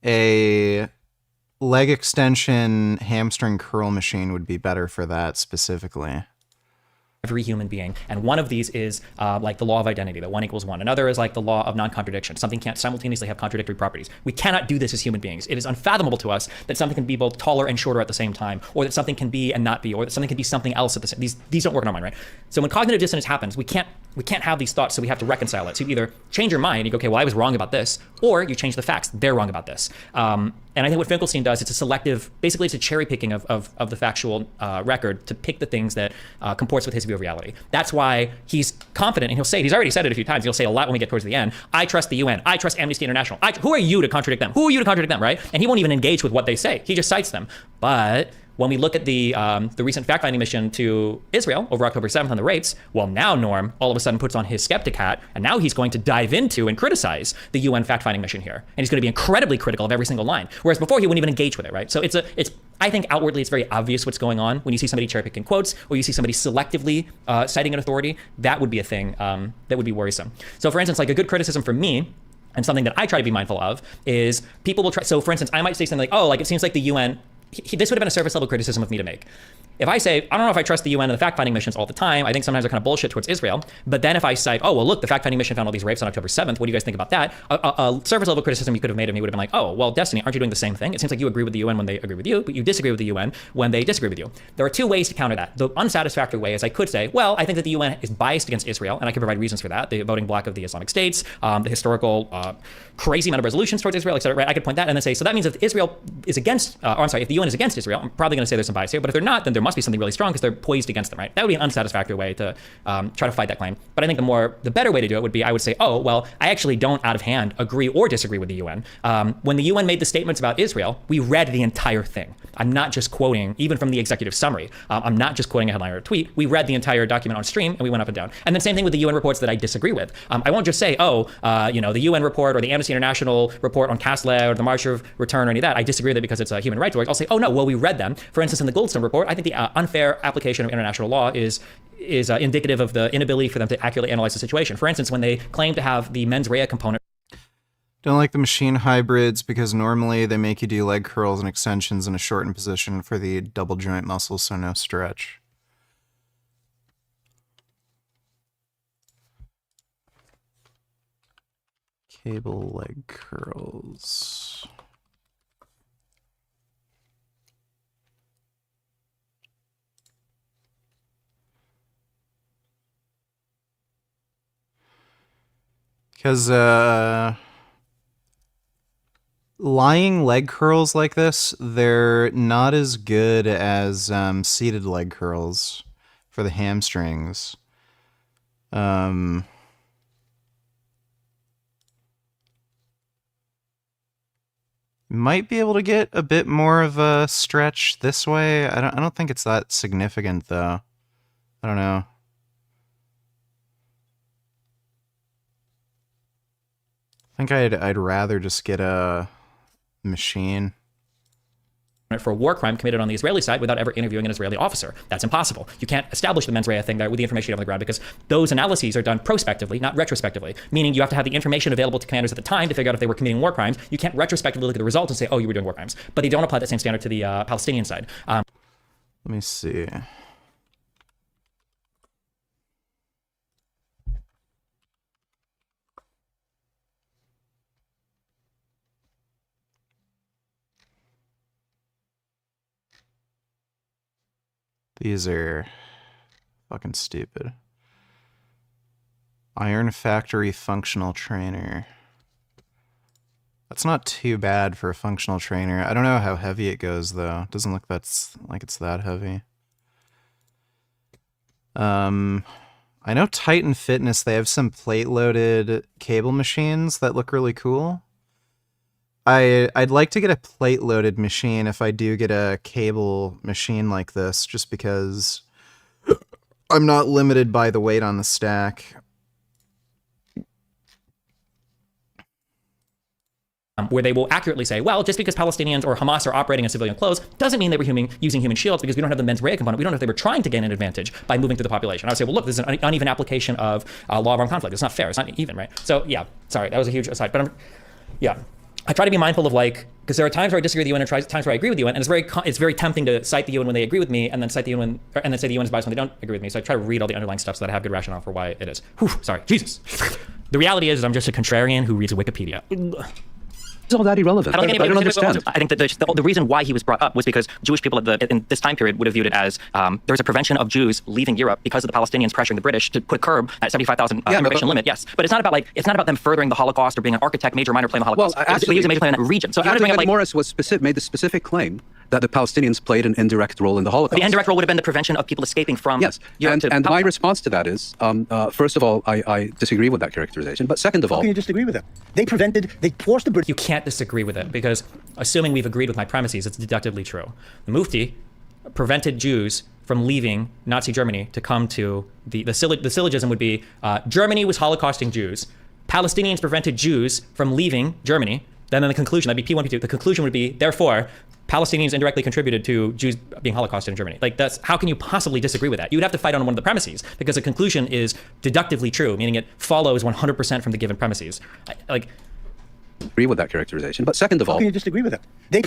a leg extension hamstring curl machine would be better for that specifically. Every human being. And one of these is like the law of identity, that 1 = 1. Another is like the law of non-contradiction. Something can't simultaneously have contradictory properties. We cannot do this as human beings. It is unfathomable to us that something can be both taller and shorter at the same time, or that something can be and not be, or that something can be something else at the same time. These don't work in our mind, right? So when cognitive dissonance happens, we can't we can't have these thoughts, so we have to reconcile it. So you either change your mind and you go, okay, well, I was wrong about this, or you change the facts. They're wrong about this. And I think what Finkelstein does, it's a selective, basically it's a cherry picking of the factual record to pick the things that comports with his view of reality. That's why he's confident, and he's already said it a few times, he'll say a lot when we get towards the end, I trust the UN, I trust Amnesty International, who are you to contradict them? Who are you to contradict them, right? And he won't even engage with what they say, he just cites them. But when we look at the recent fact-finding mission to Israel over October 7th on the rapes, well, now Norm all of a sudden puts on his skeptic hat, and now he's going to dive into and criticize the UN fact-finding mission here. And he's going to be incredibly critical of every single line. Whereas before, he wouldn't even engage with it, right? So I think outwardly it's very obvious what's going on when you see somebody cherry-picking quotes, or you see somebody selectively citing an authority. That would be a thing that would be worrisome. So for instance, like a good criticism for me, and something that I try to be mindful of, is people will try, so for instance, I might say something like, oh, like it seems like the UN, this would have been a surface level criticism of me to make. If I say, I don't know if I trust the UN and the fact-finding missions all the time, I think sometimes they're kind of bullshit towards Israel, but then if I cite, oh, well, look, the fact-finding mission found all these rapes on October 7th, what do you guys think about that? A surface level criticism you could have made of me would have been like, oh, well, Destiny, aren't you doing the same thing? It seems like you agree with the UN when they agree with you, but you disagree with the UN when they disagree with you. There are two ways to counter that. The unsatisfactory way is I could say, well, I think that the UN is biased against Israel, and I can provide reasons for that. The voting bloc of the Islamic States, the historical crazy amount of resolutions towards Israel, et cetera, right? I could point that and then say, so that means if Israel is against, if the UN is against Israel, I'm probably going to say there's some bias here, but if they're not, then there must be something really strong because they're poised against them, right? That would be an unsatisfactory way to try to fight that claim. But I think the better way to do it would be, I would say, oh, well, I actually don't out of hand agree or disagree with the UN. When the UN made the statements about Israel, we read the entire thing. I'm not just quoting, even from the executive summary, I'm not just quoting a headline or a tweet. We read the entire document on stream and we went up and down. And then same thing with the UN reports that I disagree with. I won't just say, oh, the UN report or the Amnesty International report on Kasla or the March of Return or any of that, I disagree with it because it's a human rights work. I'll say, oh no, well, we read them. For instance, in the Goldstone report, I think the unfair application of international law is indicative of the inability for them to accurately analyze the situation. For instance, when they claim to have the mens rea component. Don't like the machine hybrids because normally they make you do leg curls and extensions in a shortened position for the double joint muscles, so no stretch. Cable leg curls. Because lying leg curls like this, they're not as good as seated leg curls for the hamstrings. Might be able to get a bit more of a stretch this way. I don't think it's that significant though. I don't know. I think I'd rather just get a machine. For a war crime committed on the Israeli side without ever interviewing an Israeli officer. That's impossible. You can't establish the mens rea thing there with the information you have on the ground because those analyses are done prospectively, not retrospectively, meaning you have to have the information available to commanders at the time to figure out if they were committing war crimes. You can't retrospectively look at the results and say, oh, you were doing war crimes. But they don't apply that same standard to the Palestinian side. Let me see. These are fucking stupid. Iron Factory Functional Trainer. That's not too bad for a functional trainer. I don't know how heavy it goes though. It doesn't look like it's that heavy. I know Titan Fitness, they have some plate-loaded cable machines that look really cool. I'd like to get a plate-loaded machine if I do get a cable machine like this, just because I'm not limited by the weight on the stack. Where they will accurately say, well, just because Palestinians or Hamas are operating in civilian clothes doesn't mean they were using human shields because we don't have the mens rea component. We don't know if they were trying to gain an advantage by moving through the population. I would say, well, look, this is an uneven application of law of armed conflict. It's not fair. It's not even, right? So yeah, sorry, that was a huge aside. But I try to be mindful of because there are times where I disagree with the UN and times where I agree with the UN, and it's very tempting to cite the UN when they agree with me, and then cite the UN and then say the UN is biased when they don't agree with me. So I try to read all the underlying stuff so that I have good rationale for why it is. Whew, sorry, Jesus. The reality is I'm just a contrarian who reads Wikipedia. Is all that irrelevant? I don't understand. I think that the reason why he was brought up was because Jewish people in this time period would have viewed it as there's a prevention of Jews leaving Europe because of the Palestinians pressuring the British to put curb at 75,000 immigration limit. Yes, but it's not about them furthering the Holocaust or being an architect, major minor play in the Holocaust. Well, actually, he was a major player in that region. So Morris made the specific claim that the Palestinians played an indirect role in the Holocaust. The indirect role would have been the prevention of people escaping from Europe. And my response to that is, first of all, I disagree with that characterization. But second of all, how can you disagree with it? They forced the British. You can't disagree with it because, assuming we've agreed with my premises, it's deductively true. The Mufti prevented Jews from leaving Nazi Germany to come to the syllogism would be Germany was Holocausting Jews. Palestinians prevented Jews from leaving Germany. Then in the conclusion, that'd be P1, P2. The conclusion would be, therefore, Palestinians indirectly contributed to Jews being Holocausted in Germany. Like, how can you possibly disagree with that? You would have to fight on one of the premises because the conclusion is deductively true, meaning it follows 100% from the given premises. Agree with that characterization. But second of all, how can you disagree with it? They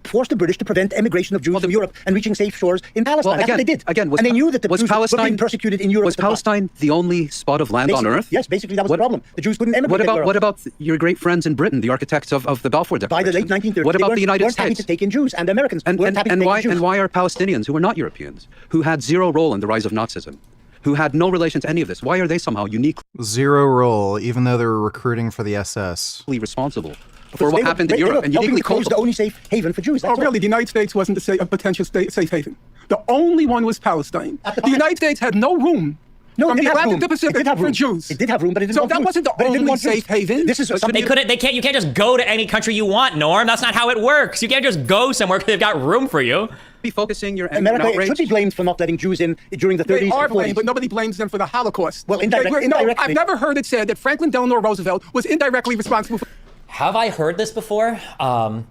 forced the British to prevent emigration of Jews from Europe and reaching safe shores in Palestine. Well, That's what they did. And they knew that the Jews were being persecuted in Europe. Was Palestine the only spot of land on Earth? Yes, basically that was the problem. The Jews couldn't emigrate. What about your great friends in Britain, the architects of the Balfour Declaration? By the late 1930s, what about the United States? Happy to take in Jews, and Americans weren't happy to take in Jews. And why are Palestinians, who are not Europeans, who had zero role in the rise of Nazism, who had no relation to any of this, why are they somehow uniquely zero role, even though they were recruiting for the SS? Responsible for what happened in Europe, and uniquely closed the only safe haven for Jews. Really? The United States wasn't a potential safe haven. The only one was Palestine. The United States had no room. From the Atlantic to Pacific for Jews. It did have room, but it didn't. So that wasn't the only safe haven. This is something you can't just go to any country you want, Norm. That's not how it works. You can't just go somewhere because they've got room for you. Be focusing your America should be blamed for not letting Jews in during the 30s they are and 40s. blamed, but nobody blames them for the Holocaust. Well, indirectly. I've never heard it said that Franklin Delano Roosevelt was indirectly responsible for. Have I heard this before? I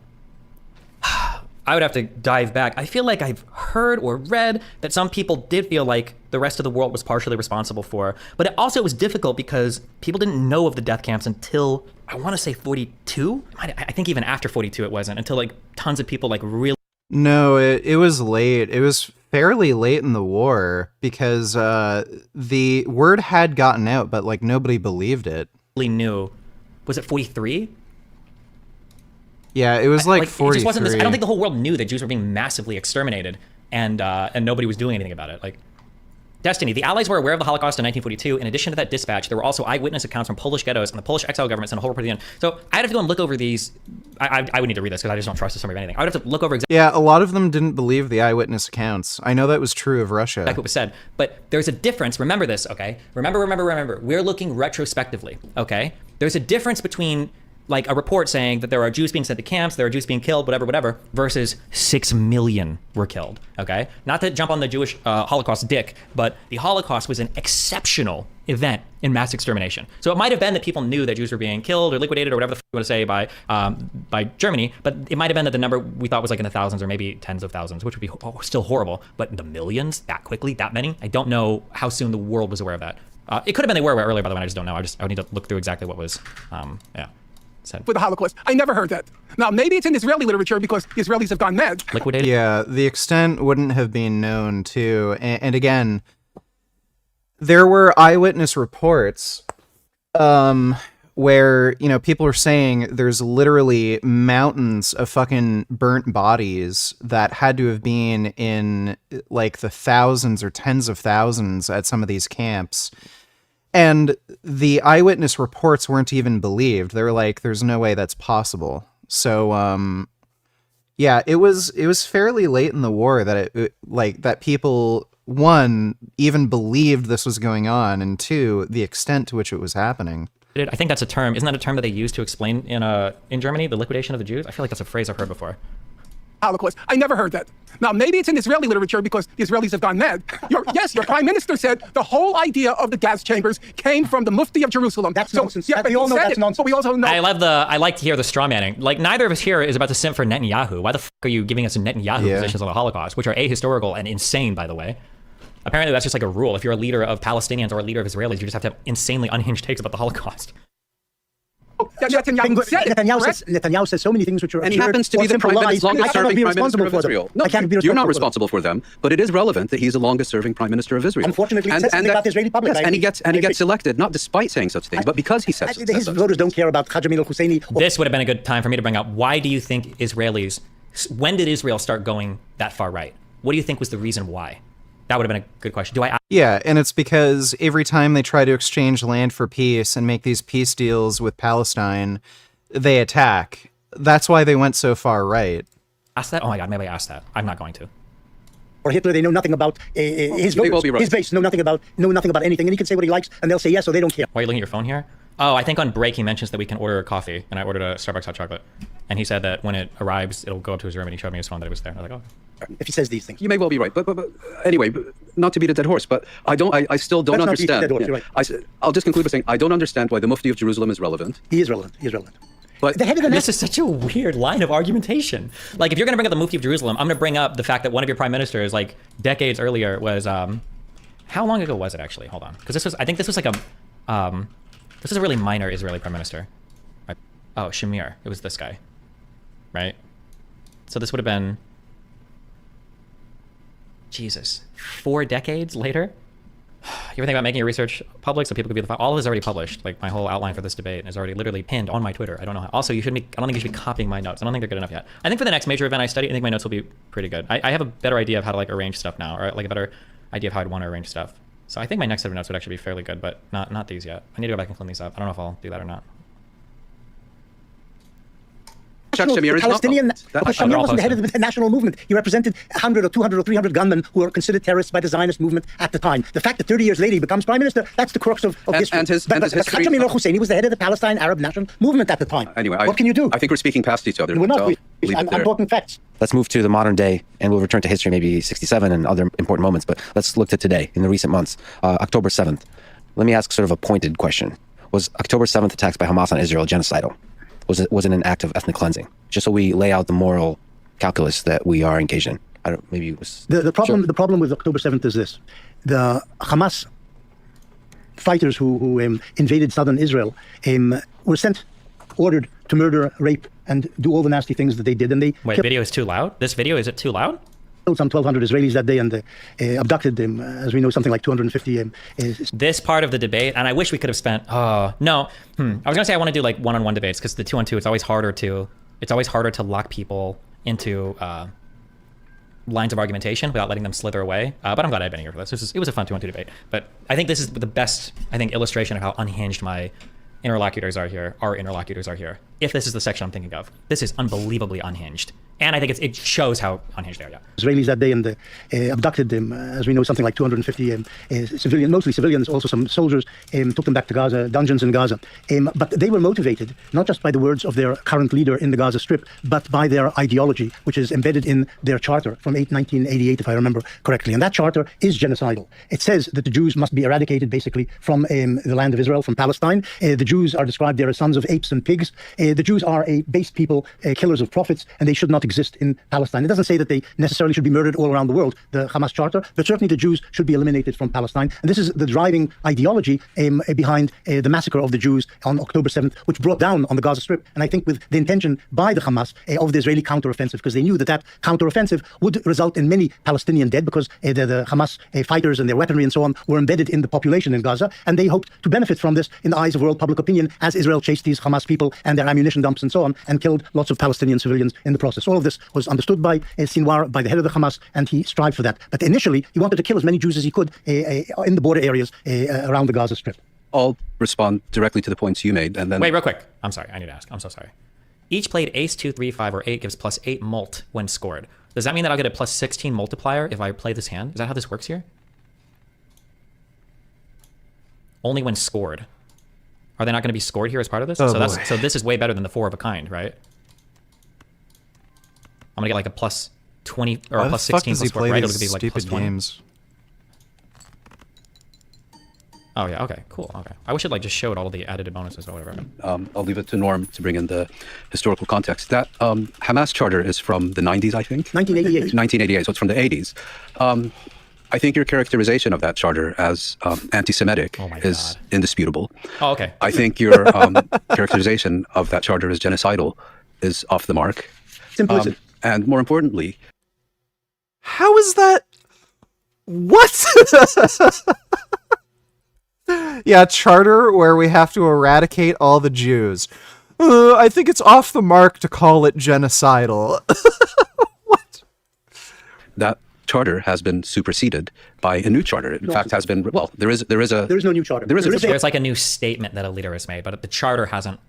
would have to dive back. I feel like I've heard or read that some people did feel like the rest of the world was partially responsible for, but it also was difficult because people didn't know of the death camps until, I want to say 42? I think even after 42 it wasn't, until like tons of people like really... No, it was late. It was fairly late in the war because the word had gotten out, but like nobody believed it. Knew. Was it 43? Yeah, it was like 43. It just wasn't this, I don't think the whole world knew that Jews were being massively exterminated, and nobody was doing anything about it. Like, Destiny, the Allies were aware of the Holocaust in 1942. In addition to that dispatch, there were also eyewitness accounts from Polish ghettos and the Polish exile governments and a whole report at the end. So I'd have to go and look over these. I would need to read this because I just don't trust the summary of anything. I would have to look over exactly. Yeah, a lot of them didn't believe the eyewitness accounts. I know that was true of Russia. Like what was said, but there's a difference. Remember this, okay? Remember. We're looking retrospectively, okay? There's a difference between like a report saying that there are Jews being sent to camps, there are Jews being killed, whatever, versus 6 million were killed, okay? Not to jump on the Jewish Holocaust dick, but the Holocaust was an exceptional event in mass extermination. So it might have been that people knew that Jews were being killed or liquidated or whatever the you want to say by Germany, but it might have been that the number we thought was like in the thousands or maybe tens of thousands, which would be still horrible, but in the millions, that quickly, that many? I don't know how soon the world was aware of that. It could have been they were aware earlier, by the way, I just don't know. I would need to look through exactly what was, for the Holocaust. I never heard that. Now, maybe it's in Israeli literature because the Israelis have gone mad. Liquidated? Yeah, the extent wouldn't have been known, too. And again, there were eyewitness reports where, you know, people are saying there's literally mountains of fucking burnt bodies that had to have been in, like, the thousands or tens of thousands at some of these camps. And the eyewitness reports weren't even believed. They were like, there's no way that's possible. So, yeah, it was fairly late in the war that that people, one, even believed this was going on, and two, the extent to which it was happening. I think that's a term. Isn't that a term that they use to explain in Germany, the liquidation of the Jews? I feel like that's a phrase I've heard before. Holocaust. I never heard that. Now, maybe it's in Israeli literature because the Israelis have gone mad. Your prime minister said the whole idea of the gas chambers came from the Mufti of Jerusalem. That's nonsense. Yeah, we all know that's nonsense. But we also know. I like to hear the straw manning. Like, neither of us here is about to simp for Netanyahu. Why the fuck are you giving us Netanyahu positions on the Holocaust, which are ahistorical and insane, by the way? Apparently, that's just like a rule. If you're a leader of Palestinians or a leader of Israelis, you just have to have insanely unhinged takes about the Holocaust. Netanyahu says so many things which are and he absurd happens to or be the simple lies. longest I cannot serving be prime minister responsible of for them. Israel. No, I can't be you're not responsible responsible for them, but it is relevant that he's the longest serving prime minister of Israel. Unfortunately, he says something about the Israeli public. Yes, and he gets elected not despite saying such things, but because he says his voters don't care about Hajj al-Husseini. This would have been a good time for me to bring up. Why do you think Israelis? When did Israel start going that far right? What do you think was the reason why? That would have been a good question. Yeah, and it's because every time they try to exchange land for peace and make these peace deals with Palestine, they attack. That's why they went so far right. Ask that? Oh my God, maybe I asked that. I'm not going to. Or Hitler, they know nothing about his voters. His base know nothing about anything, and he can say what he likes, and they'll say yes, so they don't care. Why are you looking at your phone here? Oh, I think on break he mentions that we can order a coffee, and I ordered a Starbucks hot chocolate, and he said that when it arrives, it'll go up to his room, and he showed me his phone that it was there. And I was like, oh. If he says these things, you may well be right. But anyway, not to beat a dead horse, but I still don't understand. Not beat a dead horse, you're right. I'll just conclude by saying I don't understand why the Mufti of Jerusalem is relevant. He is relevant. He is relevant. But this is such a weird line of argumentation. Like, if you're going to bring up the Mufti of Jerusalem, I'm going to bring up the fact that one of your prime ministers, like decades earlier, was how long ago was it actually? Hold on, because I think this was like this is a really minor Israeli prime minister. Right? Oh, Shamir. It was this guy, right? So this would have been, Jesus, 4 decades later. You ever think about making your research public so people could be the all of this is already published. Like my whole outline for this debate is already literally pinned on my Twitter. I don't know how. Also, I don't think you should be copying my notes. I don't think they're good enough yet. I think for the next major event I study, I think my notes will be pretty good. I have a better idea of how to like arrange stuff now, or like a better idea of how I'd want to arrange stuff. So I think my next set of notes would actually be fairly good, but not these yet. I need to go back and clean these up. I don't know if I'll do that or not. Palestinian, because Shamir wasn't the head of the national movement. He represented 100 or 200 or 300 gunmen who were considered terrorists by the Zionist movement at the time. The fact that 30 years later he becomes prime minister, that's the crux of history. But Shamir al-Husseini was the head of the Palestine Arab national movement at the time. Anyway, what can you do? I think we're speaking past each other. We're not. So I'm talking facts. Let's move to the modern day, and we'll return to history, maybe 67 and other important moments, but let's look to today, in the recent months. October 7th. Let me ask sort of a pointed question. Was October 7th attacks by Hamas on Israel genocidal? Was it an act of ethnic cleansing? Just so we lay out the moral calculus that we are engaged in. Maybe it was... The problem with October 7th is this. The Hamas fighters who invaded southern Israel were ordered to murder, rape, and do all the nasty things that they did. And they Wait, video is too loud? This video, is it too loud? Killed some 1,200 Israelis that day and abducted them, as we know, something like 250. This part of the debate, and I wish we could have spent. I was gonna say I want to do like one-on-one debates because the 2-on-2, it's always harder to lock people into lines of argumentation without letting them slither away. But I'm glad I've been here for this. It was a fun 2-on-2 debate. But I think this is the best, illustration of how unhinged my interlocutors are here. Our interlocutors are here. If this is the section I'm thinking of, this is unbelievably unhinged. And I think it shows how unhinged they are. Yeah. Israelis that day and abducted them, as we know, something like 250 civilians, mostly civilians, also some soldiers, took them back to Gaza, dungeons in Gaza. But they were motivated not just by the words of their current leader in the Gaza Strip, but by their ideology, which is embedded in their charter from 1988, if I remember correctly. And that charter is genocidal. It says that the Jews must be eradicated, basically, from the land of Israel, from Palestine. The Jews are described there as sons of apes and pigs. The Jews are a base people, killers of prophets, and they should not exist in Palestine. It doesn't say that they necessarily should be murdered all around the world, the Hamas Charter, but certainly the Jews should be eliminated from Palestine. And this is the driving ideology behind the massacre of the Jews on October 7th, which brought down on the Gaza Strip, and I think with the intention by the Hamas of the Israeli counteroffensive, because they knew that counteroffensive would result in many Palestinian dead, because the Hamas fighters and their weaponry and so on were embedded in the population in Gaza, and they hoped to benefit from this in the eyes of world public opinion as Israel chased these Hamas people and their ammunition dumps and so on, and killed lots of Palestinian civilians in the process. All of this was understood by Sinwar, by the head of the Hamas, and he strived for that. But initially, he wanted to kill as many Jews as he could in the border areas around the Gaza Strip. I'll respond directly to the points you made, and then... Wait, real quick. I'm sorry, I need to ask. I'm so sorry. Each played ace, 2, 3, 5, or 8 gives plus 8 mult when scored. Does that mean that I'll get a plus 16 multiplier if I play this hand? Is that how this works here? Only when scored. Are they not going to be scored here as part of this? So this is way better than the 4 of a kind, right? I'm going to get like a plus 20 or a plus 16 plus 4, right? It'll be like plus 20. Games? Oh yeah, okay, cool, okay. I wish it like just showed all of the added bonuses or whatever. I'll leave it to Norm to bring in the historical context. That Hamas charter is from the 90s, I think? 1988. 1988, so it's from the 80s. I think your characterization of that charter as anti-Semitic is indisputable. Oh, okay. I think your characterization of that charter as genocidal is off the mark. Simplicity. And more importantly, how is that? What? Yeah, charter where we have to eradicate all the Jews. I think it's off the mark to call it genocidal. that charter has been superseded by a new charter. In fact, has been, well, there is no new charter. There's like a new statement that a leader has made, but the charter hasn't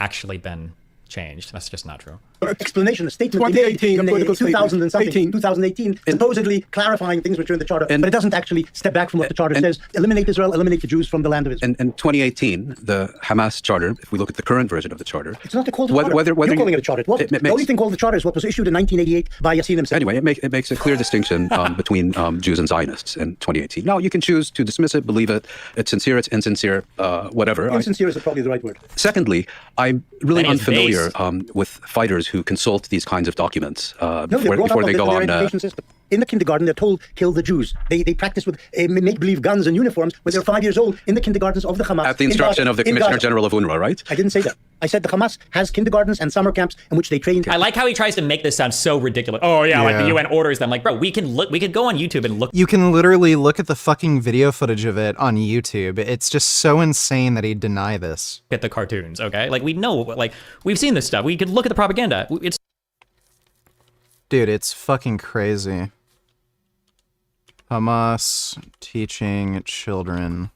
actually been changed. That's just not true. Explanation, a statement 2018, in 2000 and something, 2018, supposedly clarifying things which are in the charter, but it doesn't actually step back from what the charter says. Eliminate Israel, eliminate the Jews from the land of Israel. In 2018, the Hamas charter, if we look at the current version of the charter, it's not called a charter. You're calling it a charter. The only thing called the charter is what was issued in 1988 by Yassin himself. Anyway, it makes a clear distinction between Jews and Zionists in 2018. Now, you can choose to dismiss it, believe it, it's sincere, it's insincere, whatever. Insincere is probably the right word. Secondly, I'm really unfamiliar with fighters who consult these kinds of documents before they go on. In the kindergarten, they're told, kill the Jews. They practice with make-believe guns and uniforms when they're 5 years old in the kindergartens of the Hamas. At the instruction of the Commissioner General of UNRWA, right? I didn't say that. I said the Hamas has kindergartens and summer camps in which they train. I like how he tries to make this sound so ridiculous. Oh yeah, like the UN orders them. Like, bro, we could go on YouTube and look. You can literally look at the fucking video footage of it on YouTube. It's just so insane that he'd deny this. At the cartoons, okay? Like, we know, like, we've seen this stuff. We could look at the propaganda. Dude, it's fucking crazy. Hamas teaching children.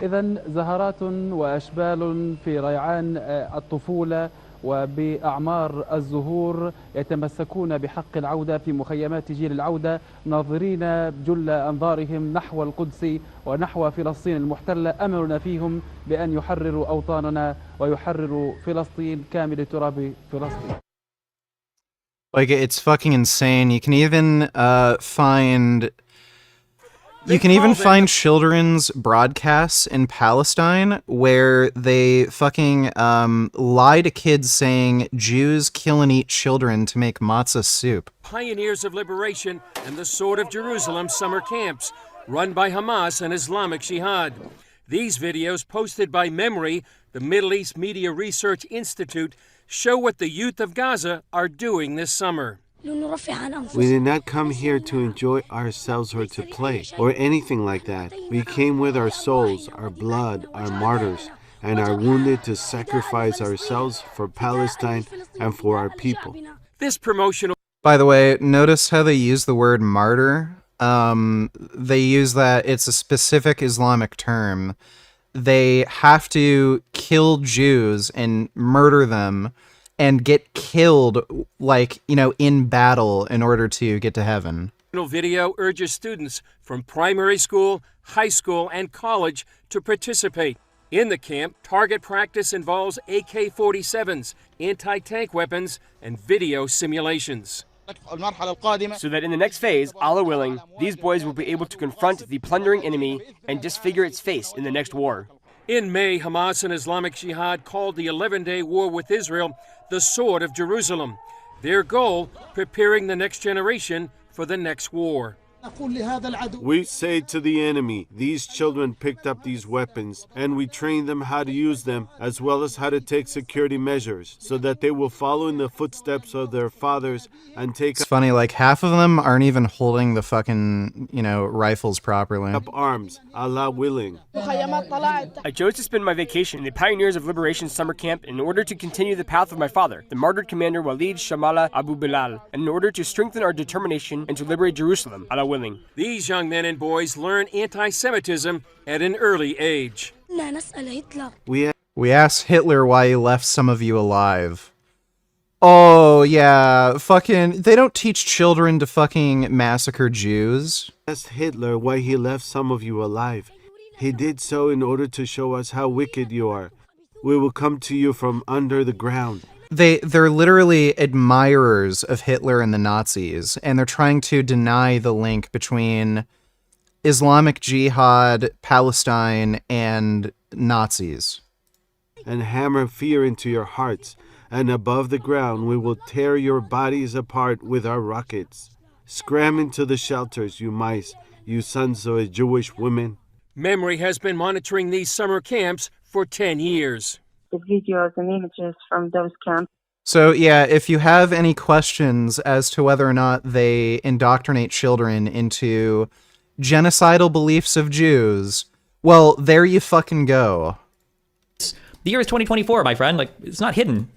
إذن زهرات وأشبال في ريعان الطفولة وبأعمار الزهور يتمسكون بحق العودة في مخيمات جيل العودة ناظرين بجل أنظارهم نحو القدس ونحو فلسطين المحتلة أملنا فيهم بأن يحرروا أوطاننا ويحرروا فلسطين كامل تراب فلسطين. Like, it's fucking insane. You can even find children's broadcasts in Palestine where they fucking lie to kids saying Jews kill and eat children to make matzah soup. Pioneers of Liberation and the Sword of Jerusalem summer camps run by Hamas and Islamic Jihad. These videos posted by Memory, the Middle East Media Research Institute, show what the youth of Gaza are doing this summer. We did not come here to enjoy ourselves or to play or anything like that. We came with our souls, our blood, our martyrs, and are wounded to sacrifice ourselves for Palestine and for our people. This promotional. By the way, notice how they use the word martyr. They use that, it's a specific Islamic term. They have to kill Jews and murder them and get killed, like, you know, in battle in order to get to heaven. Video urges students from primary school, high school, and college to participate. In the camp, target practice involves AK-47s, anti-tank weapons, and video simulations. So that in the next phase, Allah willing, these boys will be able to confront the plundering enemy and disfigure its face in the next war. In May, Hamas and Islamic Jihad called the 11-day war with Israel the Sword of Jerusalem. Their goal, preparing the next generation for the next war. We say to the enemy, these children picked up these weapons, and we train them how to use them, as well as how to take security measures, so that they will follow in the footsteps of their fathers and take It's funny, like, half of them aren't even holding the fucking, you know, rifles properly. up arms, Allah willing. I chose to spend my vacation in the Pioneers of Liberation summer camp in order to continue the path of my father, the martyred commander Walid Shamala Abu Bilal, and in order to strengthen our determination and to liberate Jerusalem, Allah willing. These young men and boys learn anti-Semitism at an early age. We asked Hitler why he left some of you alive. Oh, yeah, fucking, they don't teach children to fucking massacre Jews. Asked Hitler why he left some of you alive. He did so in order to show us how wicked you are. We will come to you from under the ground. they're literally admirers of Hitler and the Nazis, and they're trying to deny the link between Islamic Jihad, Palestine, and Nazis. And hammer fear into your hearts, and above the ground we will tear your bodies apart with our rockets. Scram into the shelters, you mice, you sons of a Jewish woman. Memory has been monitoring these summer camps for 10 years. The videos and images from those camps. So yeah, if you have any questions as to whether or not they indoctrinate children into genocidal beliefs of Jews, well, there you fucking go. The year is 2024, my friend. Like, it's not hidden.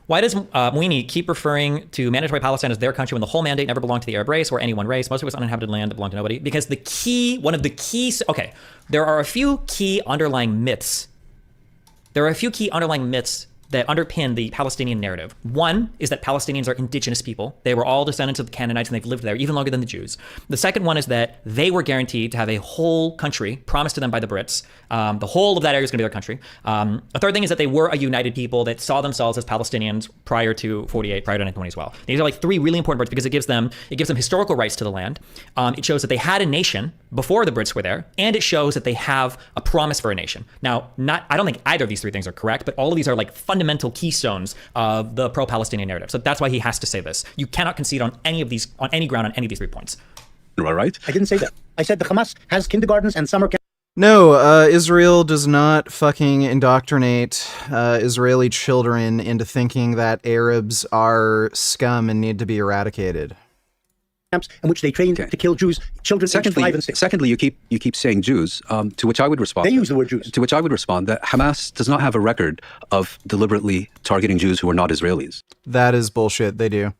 Why does Moini keep referring to mandatory Palestine as their country when the whole mandate never belonged to the Arab race or any one race? Most of it was uninhabited land that belonged to nobody. Because there are a few key underlying myths. There are a few key underlying myths that underpin the Palestinian narrative. One is that Palestinians are indigenous people. They were all descendants of the Canaanites and they've lived there even longer than the Jews. The second one is that they were guaranteed to have a whole country promised to them by the Brits. The whole of that area is going to be their country. A third thing is that they were a united people that saw themselves as Palestinians prior to 48, prior to 1920 as well. These are like three really important parts because it gives them historical rights to the land. It shows that they had a nation before the Brits were there, and it shows that they have a promise for a nation. Now, I don't think either of these three things are correct, but all of these are like fundamental keystones of the pro-Palestinian narrative. So that's why he has to say this. You cannot concede on any of these, on any ground, on any of these 3 points. Right? I didn't say that. I said the Hamas has kindergartens and summer camps. No, Israel does not fucking indoctrinate Israeli children into thinking that Arabs are scum and need to be eradicated. Camps in which they train to kill Jews, children aged 5 and 6. Secondly, you keep saying Jews, to which I would respond. They use the word Jews. To which I would respond that Hamas does not have a record of deliberately targeting Jews who are not Israelis. That is bullshit. They do.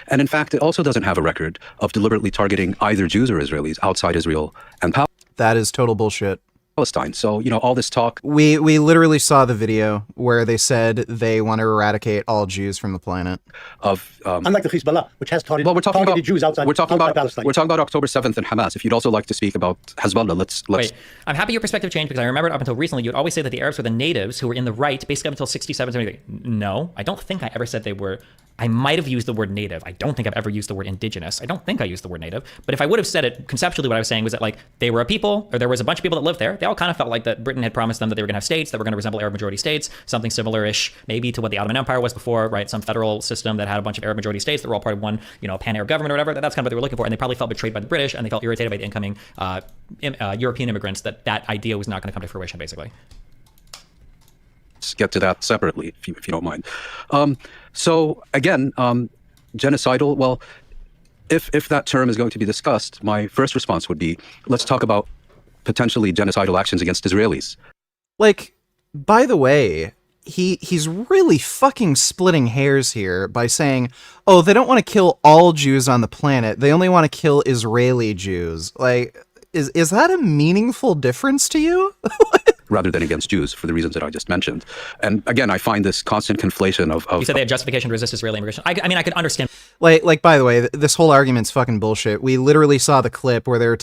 And in fact, it also doesn't have a record of deliberately targeting either Jews or Israelis outside Israel and That is total bullshit. Palestine. So, all this talk. We literally saw the video where they said they want to eradicate all Jews from the planet. Unlike the Hezbollah, which has targeted, Jews outside Palestine. We're talking about October 7th and Hamas. If you'd also like to speak about Hezbollah, let's. Wait, I'm happy your perspective changed because I remember up until recently you'd always say that the Arabs were the natives who were in the right, basically up until 67, 73. No, I don't think I ever said they were. I might have used the word native. I don't think I've ever used the word indigenous. I don't think I used the word native. But if I would have said it conceptually, what I was saying was that like they were a people, or there was a bunch of people that lived there. They all kind of felt like that Britain had promised them that they were going to have states that were going to resemble Arab majority states, something similar-ish maybe to what the Ottoman Empire was before, right? Some federal system that had a bunch of Arab majority states that were all part of one, pan-Arab government or whatever. That's kind of what they were looking for. And they probably felt betrayed by the British, and they felt irritated by the incoming European immigrants that idea was not going to come to fruition, basically. Let's get to that separately, if you don't mind. So again, genocidal, well, if that term is going to be discussed, my first response would be, let's talk about potentially genocidal actions against Israelis. Like, by the way, he's really fucking splitting hairs here by saying, oh, they don't want to kill all Jews on the planet. They only want to kill Israeli Jews. Like, is that a meaningful difference to you? Rather than against Jews, for the reasons that I just mentioned. And again, I find this constant conflation of you said they had justification to resist Israeli immigration. I mean, I could understand. Like, by the way, this whole argument's fucking bullshit. We literally saw the clip where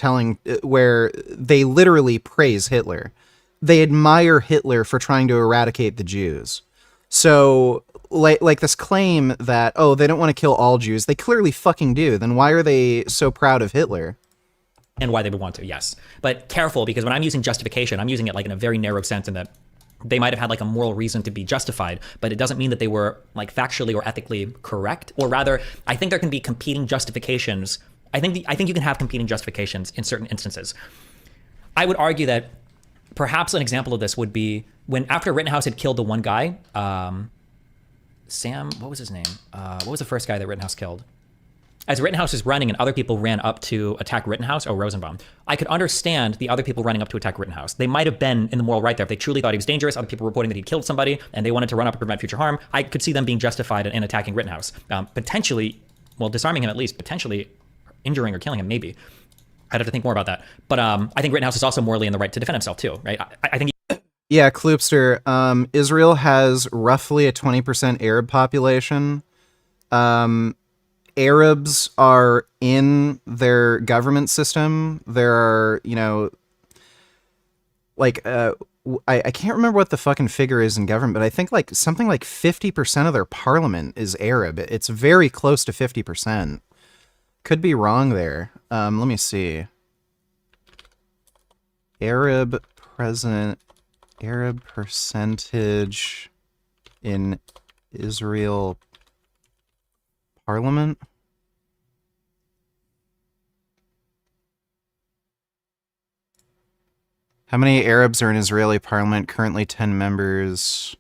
where they literally praise Hitler. They admire Hitler for trying to eradicate the Jews. So, like this claim that, oh, they don't want to kill all Jews, they clearly fucking do. Then why are they so proud of Hitler? And why they would want to, yes. But careful, because when I'm using justification, I'm using it like in a very narrow sense in that they might have had like a moral reason to be justified, but it doesn't mean that they were like factually or ethically correct. Or rather, I think there can be competing justifications. I think you can have competing justifications in certain instances. I would argue that perhaps an example of this would be when after Rittenhouse had killed the one guy, Sam, what was his name? What was the first guy that Rittenhouse killed? As Rittenhouse was running and other people ran up to attack Rittenhouse, or Rosenbaum, I could understand the other people running up to attack Rittenhouse. They might have been in the moral right there. If they truly thought he was dangerous, other people reporting that he killed somebody, and they wanted to run up and prevent future harm, I could see them being justified in attacking Rittenhouse. Potentially, well, disarming him at least, potentially injuring or killing him, maybe. I'd have to think more about that. But I think Rittenhouse is also morally in the right to defend himself too, right? I think Yeah, Kloopster, Israel has roughly a 20% Arab population. Arabs are in their government system. There are, like I can't remember what the fucking figure is in government, but I think like something like 50% of their parliament is Arab. It's very close to 50%. Could be wrong there. Let me see. Arab percentage in Israel parliament. How many Arabs are in Israeli parliament? Currently 10 members.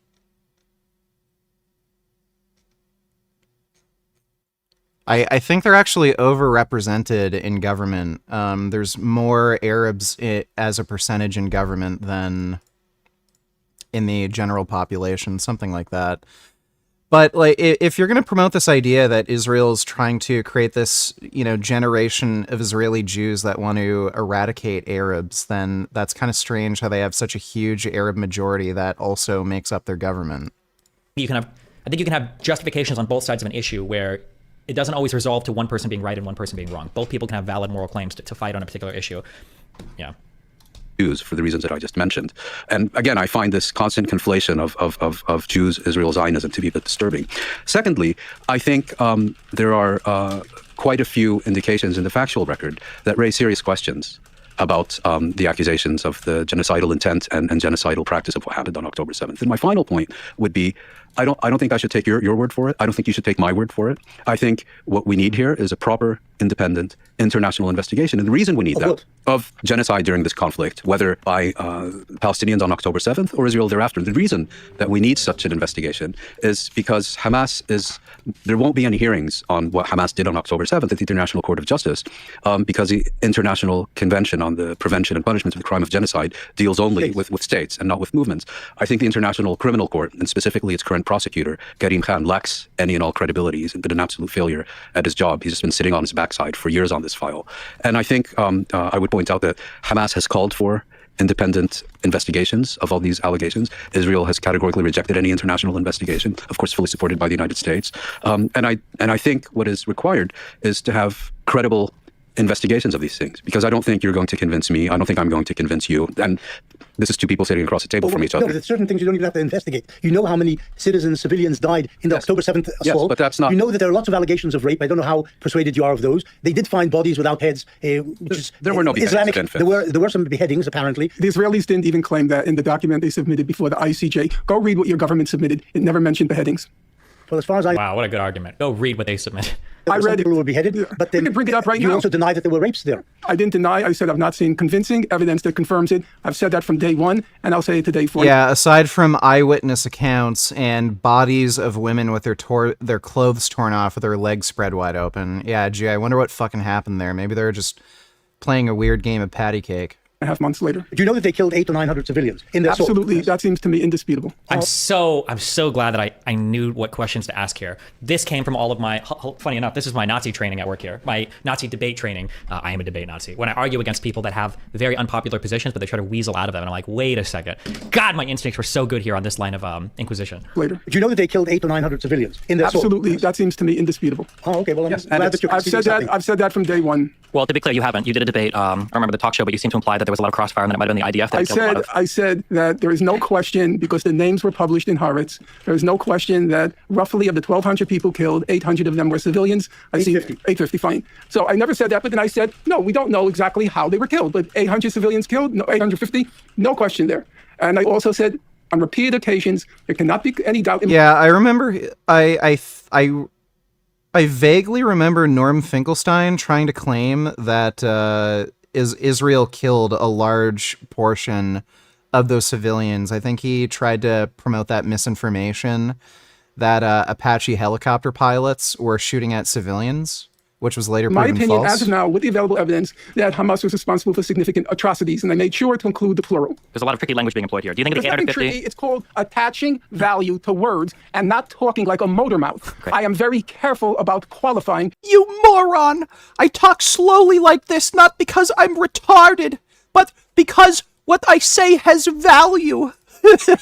I think they're actually overrepresented in government. There's more Arabs as a percentage in government than in the general population, something like that. But like, if you're going to promote this idea that Israel is trying to create this, generation of Israeli Jews that want to eradicate Arabs, then that's kind of strange how they have such a huge Arab majority that also makes up their government. I think you can have justifications on both sides of an issue where it doesn't always resolve to one person being right and one person being wrong. Both people can have valid moral claims to fight on a particular issue. Yeah. Jews for the reasons that I just mentioned. And again, I find this constant conflation of Jews, Israel, Zionism to be a bit disturbing. Secondly, I think there are quite a few indications in the factual record that raise serious questions about the accusations of the genocidal intent and genocidal practice of what happened on October 7th. And my final point would be, I don't think I should take your word for it. I don't think you should take my word for it. I think what we need here is a proper, independent, international investigation. And the reason we need that of genocide during this conflict, whether by Palestinians on October 7th or Israel thereafter, the reason that we need such an investigation is because there won't be any hearings on what Hamas did on October 7th at the International Court of Justice because the International Convention on the Prevention and Punishment of the Crime of Genocide deals only with states and not with movements. I think the International Criminal Court, and specifically its current prosecutor, Karim Khan, lacks any and all credibility. He's been an absolute failure at his job. He's just been sitting on his backside for years on this file. And I think I would point out that Hamas has called for independent investigations of all these allegations. Israel has categorically rejected any international investigation, of course fully supported by the United States. And I think what is required is to have credible investigations of these things, because I don't think you're going to convince me. I don't think I'm going to convince you. And this is two people sitting across the table from each other. No, there's certain things you don't even have to investigate. You know how many citizens, civilians died in the October 7th assault. Yes, but that's not... You know that there are lots of allegations of rape. I don't know how persuaded you are of those. They did find bodies without heads, which is there were no beheadings. Islamic. There were some beheadings, apparently. The Israelis didn't even claim that in the document they submitted before the ICJ. Go read what your government submitted. It never mentioned beheadings. Well, as far as Wow, what a good argument. Go read what they submitted. I read people were beheaded, but then we can bring it up right now. You also deny that there were rapes there. I didn't deny. I said I've not seen convincing evidence that confirms it. I've said that from day one, and I'll say it today for you. Yeah, aside from eyewitness accounts and bodies of women with their clothes torn off with their legs spread wide open. Yeah, gee, I wonder what fucking happened there. Maybe they were just playing a weird game of patty cake. 2.5 months later. Do you know that they killed 800 or 900 civilians in their Absolutely. assault? That seems to me indisputable. I'm so glad that I knew what questions to ask here. This came from all of my, funny enough, this is my Nazi training at work here, my Nazi debate training. I am a debate Nazi. When I argue against people that have very unpopular positions, but they try to weasel out of them, and I'm like, wait a second. God, my instincts were so good here on this line of Inquisition. Later. Do you know that they killed 800 or 900 civilians in their assault? Absolutely. That seems to me indisputable. Oh, okay. Well, I'm glad that you're I've said that from day one. Well, to be clear, you haven't. You did a debate. I remember the talk show, but you seem to imply that there was a lot of crossfire and that it might have been the IDF that killed a lot of... I said that there is no question, because the names were published in Haaretz, there is no question that roughly of the 1,200 people killed, 800 of them were civilians. 850, fine. So I never said that, but then I said, no, we don't know exactly how they were killed, but 800 civilians killed, no, 850, no question there. And I also said, on repeated occasions, there cannot be any doubt. Yeah, I remember, I vaguely remember Norm Finkelstein trying to claim that Israel killed a large portion of those civilians. I think he tried to promote that misinformation that Apache helicopter pilots were shooting at civilians, which was later proven false. My opinion, as of now, with the available evidence, that Hamas was responsible for significant atrocities, and I made sure to include the plural. There's a lot of tricky language being employed here. Do you think the 850... It's called attaching value to words and not talking like a motor mouth. Great. I am very careful about qualifying. You moron! I talk slowly like this not because I'm retarded, but because what I say has value.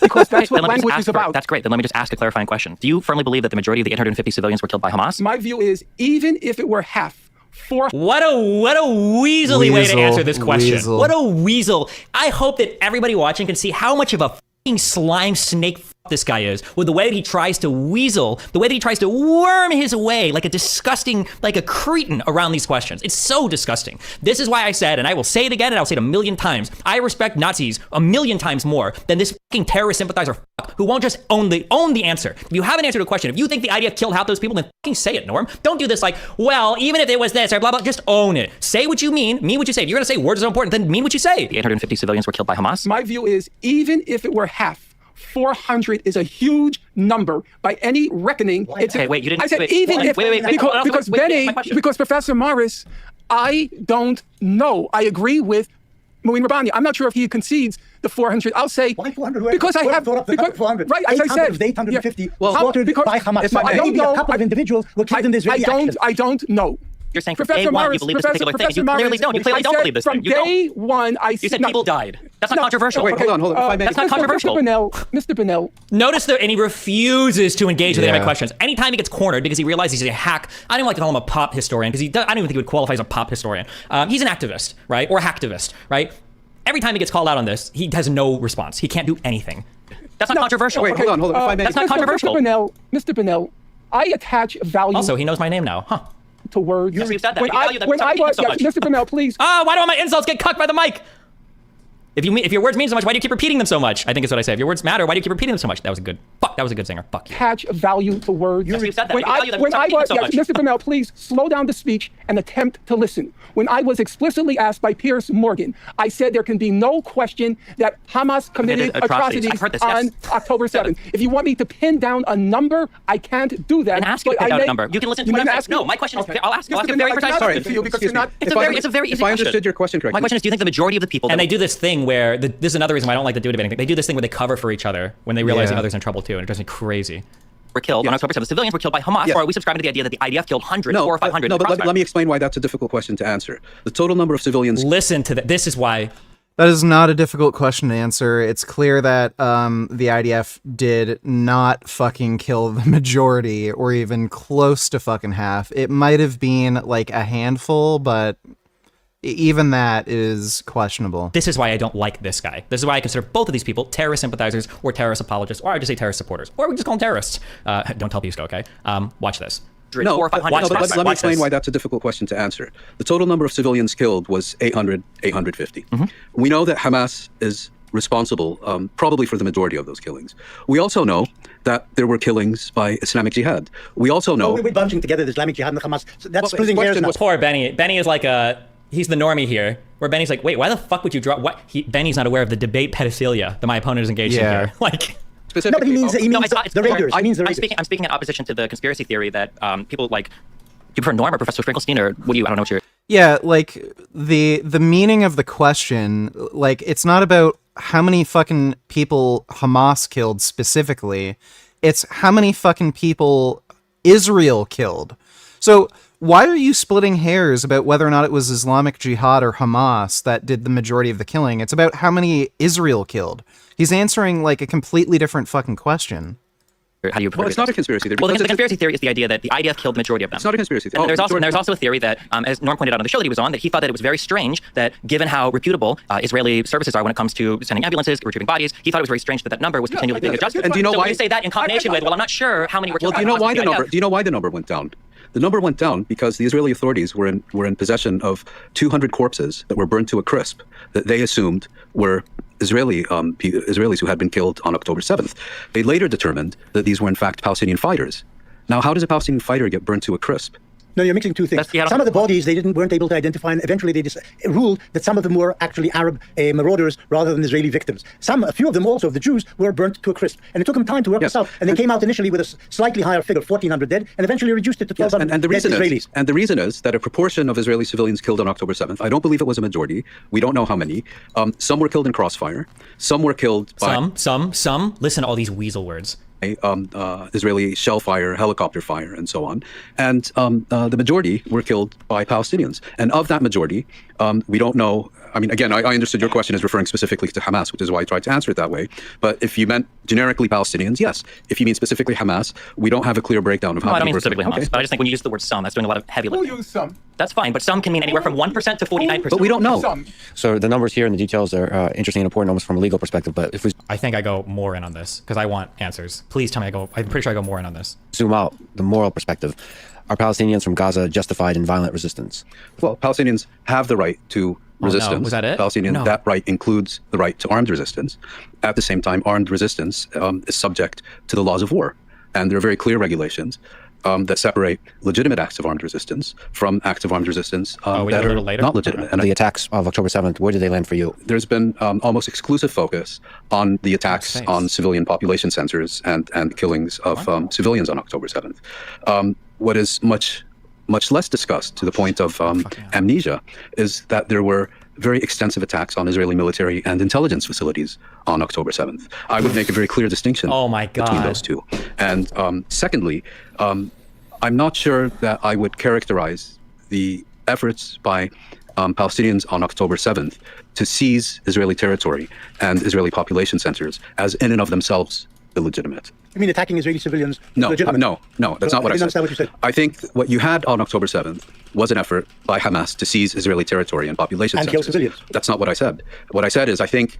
Because that's what language is about. That's great. Then let me just ask a clarifying question. Do you firmly believe that the majority of the 850 civilians were killed by Hamas? My view is, even if it were half, What a weaselly way to answer this question. Weasel. What a weasel. I hope that everybody watching can see how much of a fucking slime snake this guy is, with the way that he tries to weasel, the way that he tries to worm his way like a disgusting, like a cretin around these questions. It's so disgusting. This is why I said, and I will say it again, and I'll say it a million times, I respect Nazis a million times more than this fucking terrorist sympathizer who won't just own the answer. If you have an answer to a question, if you think the IDF killed half those people, then fucking say it, Norm. Don't do this like, well, even if it was this or blah, blah, just own it. Say what you mean what you say. If you're gonna say words are important, then mean what you say. The 850 civilians were killed by Hamas? My view is, even if it were half, 400 is a huge number by any reckoning. Okay, wait, you didn't. I said wait, even if wait, because Professor Morris, I don't know. I agree with Mouin Rabbani. I'm not sure if he concedes the 400. I'll say why 400? Because I have because 400. Right, as I said, of the 850 yeah. slaughtered by Hamas. I don't know. A couple of individuals were killed in this very action. I don't know. You're saying from day one you believe this particular thing. You clearly don't. You clearly don't believe this thing. From day one, you said people died. That's not controversial. Wait, hold on. That's not controversial. Mr. Bennell. Notice that, and he refuses to engage with any of my questions. Anytime he gets cornered because he realizes he's a hack, I don't like to call him a pop historian because I don't even think he would qualify as a pop historian. He's an activist, right? Or a hacktivist, right? Every time he gets called out on this, he has no response. He can't do anything. That's not controversial. Wait, hold on. That's not controversial. Mr. Bennell, I attach value. Also, he knows my name now, huh? To words. Yes, we've said that. When I was, so much. Mr. Bennell, please. Why do all my insults get cucked by the mic? If your words mean so much, why do you keep repeating them so much? I think is what I say. If your words matter, why do you keep repeating them so much? That was a good. Fuck, that was a good singer. Fuck you. Attach value to words. Yes, we've said that. When I was, Mr. Bennell, please slow down the speech and attempt to listen. When I was explicitly asked by Piers Morgan, I said there can be no question that Hamas committed atrocities on October 7th. If you want me to pin down a number, I can't do that. And ask you to pin down a number. You can listen to what I'm saying. No, my question is, I'll ask a very precise question. It's a very easy question. If I understood your question correctly. My question is, do you think the majority of the people... And they do this thing where, this is another reason why I don't like the do debating thing. They do this thing where they cover for each other when they realize the other's in trouble too, and it drives me crazy. Were killed on October 7th. Civilians were killed by Hamas, or are we subscribing to the idea that the IDF killed hundreds, 400 or 500? No, but let me explain why that's a difficult question to answer. The total number of civilians... Listen to that. This is why... That is not a difficult question to answer. It's clear that the IDF did not fucking kill the majority, or even close to fucking half. It might have been like a handful, but even that is questionable. This is why I don't like this guy. This is why I consider both of these people terrorist sympathizers or terrorist apologists, or I just say terrorist supporters, or we just call them terrorists. Don't tell Pisco, okay? Watch this. But let me explain why that's a difficult question to answer. The total number of civilians killed was 850. We know that Hamas is responsible probably for the majority of those killings. We also know that there were killings by Islamic Jihad. We also know... We're bunching together the Islamic Jihad and the Hamas. So that's splitting hairs enough. Poor Benny. Benny is like he's the normie here, where Benny's like, wait, why the fuck would you draw... Benny's not aware of the debate pedophilia that my opponent is engaged in here. Like... No, but he means the Raiders. I'm speaking in opposition to the conspiracy theory that people like... Do you prefer Norm or Professor Finkelstein, or what do you... I don't know what you're... Yeah, like, the meaning of the question, like, it's not about how many fucking people Hamas killed specifically. It's how many fucking people Israel killed. So why are you splitting hairs about whether or not it was Islamic Jihad or Hamas that did the majority of the killing? It's about how many Israel killed. He's answering, like, a completely different fucking question. How do you it's not a conspiracy theory. Well, the conspiracy theory is the idea that the IDF killed the majority of them. It's not a conspiracy theory. And there's also a theory that, as Norm pointed out on the show that he was on, that he thought that it was very strange that, given how reputable Israeli services are when it comes to sending ambulances, retrieving bodies, he thought it was very strange that number was continually being adjusted. And do you know so why? when you say that in combination with, well, I'm not sure how many were killed. Well, do you know why the number? Do you know why the number went down? The number went down because the Israeli authorities were in possession of 200 corpses that were burned to a crisp that they assumed were Israelis who had been killed on October 7th. They later determined that these were in fact Palestinian fighters. Now, how does a Palestinian fighter get burned to a crisp? No, you're mixing two things. Some of the bodies they weren't able to identify, and eventually they just ruled that some of them were actually Arab marauders rather than Israeli victims. A few of them also, of the Jews, were burnt to a crisp. And it took them time to work this out. And they came out initially with a slightly higher figure, 1,400 dead, and eventually reduced it to 1,200 and the reason Israelis. And the reason is that a proportion of Israeli civilians killed on October 7th, I don't believe it was a majority. We don't know how many. Some were killed in crossfire. Some were killed by... Some. Listen to all these weasel words. Israeli shell fire, helicopter fire, and so on. And the majority were killed by Palestinians. And of that majority, we don't know I mean, again, I understood your question as referring specifically to Hamas, which is why I tried to answer it that way. But if you meant generically Palestinians, yes. If you mean specifically Hamas, we don't have a clear breakdown of how No, I don't many mean specifically Hamas, Okay. but I just think when you use the word some, that's doing a lot of heavy lifting. We'll use some. That's fine, but some can mean anywhere from 1% to 49%. But we don't know. Some. So the numbers here and the details are interesting and important almost from a legal perspective. But if we I think I go more in on this because I want answers. Please tell me I'm pretty sure I go more in on this. zoom out, the moral perspective, are Palestinians from Gaza justified in violent resistance? Well, Palestinians have the right to resistance. No. Was that it? Palestinian, No. That right includes the right to armed resistance. At the same time, armed resistance is subject to the laws of war. And there are very clear regulations that separate legitimate acts of armed resistance from acts of armed resistance that are not legitimate. And the attacks of October 7th, where did they land for you? There's been almost exclusive focus on the attacks on civilian population centers and killings of civilians on October 7th. What is much less discussed, to the point of amnesia, is that there were very extensive attacks on Israeli military and intelligence facilities on October 7th. I would make a very clear distinction between those two. And secondly, I'm not sure that I would characterize the efforts by Palestinians on October 7th to seize Israeli territory and Israeli population centers as in and of themselves illegitimate. You mean attacking Israeli civilians? No, legitimate? no, that's not what I said. Understand what you said. I think what you had on October 7th was an effort by Hamas to seize Israeli territory and population And centers. kill civilians. That's not what I said. What I said is I think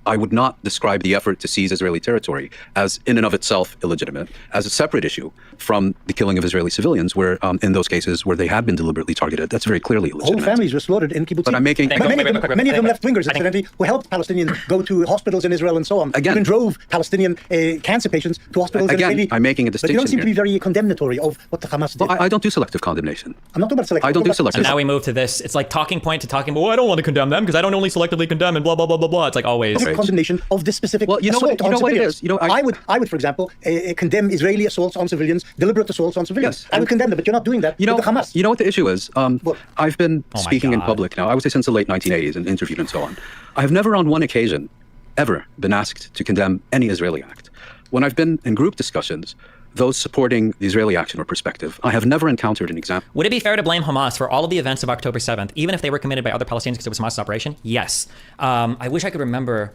I would not describe the effort to seize Israeli territory as in and of itself illegitimate, as a separate issue from the killing of Israeli civilians, where in those cases where they had been deliberately targeted, that's very clearly illegitimate. Whole families were slaughtered in kibbutzim. But I'm making... Many of them left-wingers, incidentally, who helped Palestinians go to hospitals in Israel and so on. Again, even drove Palestinian cancer patients to hospitals in Israeli. I'm making a distinction. But you don't seem to be here. very condemnatory of what the Hamas did. Well, I don't do selective condemnation. I'm not talking about selective. I don't do selective. And now we move to this. It's like talking point to talking. Well, I don't want to condemn them because I don't only selectively condemn and blah blah blah blah blah. It's like always condemnation of this specific assault on civilians. I would, for example, condemn Israeli assaults on civilians, deliberate assaults on civilians. I would condemn them, but you're not doing that with the Hamas. You know what the issue is? I've been speaking in public now, I would say since the late 1980s, and interviewed and so on. I have never on one occasion ever been asked to condemn any Israeli act. When I've been in group discussions, those supporting the Israeli action or perspective, I have never encountered an example. Would it be fair to blame Hamas for all of the events of October 7th, even if they were committed by other Palestinians because it was Hamas' operation? Yes. I wish I could remember...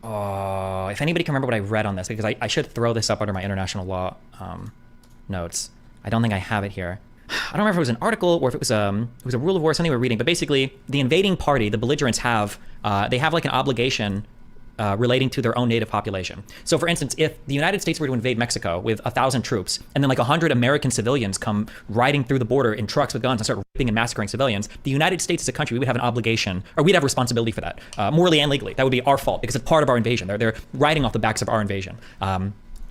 if anybody can remember what I read on this, because I should throw this up under my international law notes. I don't think I have it here. I don't remember if it was an article or if it was a rule of war, something we were reading. But basically, the invading party, the belligerents have like an obligation relating to their own native population. So for instance, if the United States were to invade Mexico with 1,000 troops and then like 100 American civilians come riding through the border in trucks with guns and start raping and massacring civilians, the United States as a country, we would have an obligation, or we'd have responsibility for that, morally and legally. That would be our fault because it's part of our invasion. They're riding off the backs of our invasion.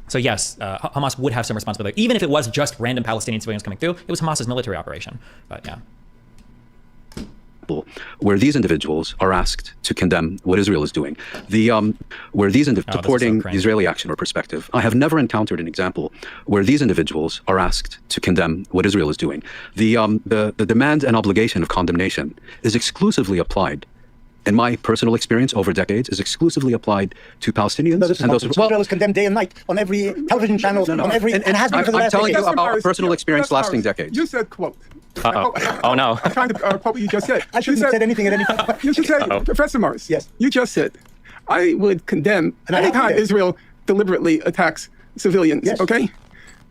So yes, Hamas would have some responsibility. Even if it was just random Palestinian civilians coming through, it was Hamas's military operation. But yeah. Where these individuals are asked to condemn what Israel is doing. Where these supporting the Israeli action or perspective, I have never encountered an example where these individuals are asked to condemn what Israel is doing. The demand and obligation of condemnation is exclusively applied, in my personal experience over decades, is exclusively applied to Palestinians. No, and those Israel is condemned day and night on every television channel, on every, and has been for the last I'm telling decade. you about personal experience lasting decades. You said quote. Oh no. I'm trying to quote what you just said. I shouldn't have said anything at any time. You should say, Professor Morris. Yes. You just said, I would condemn any time Israel deliberately attacks civilians. Yes. Okay?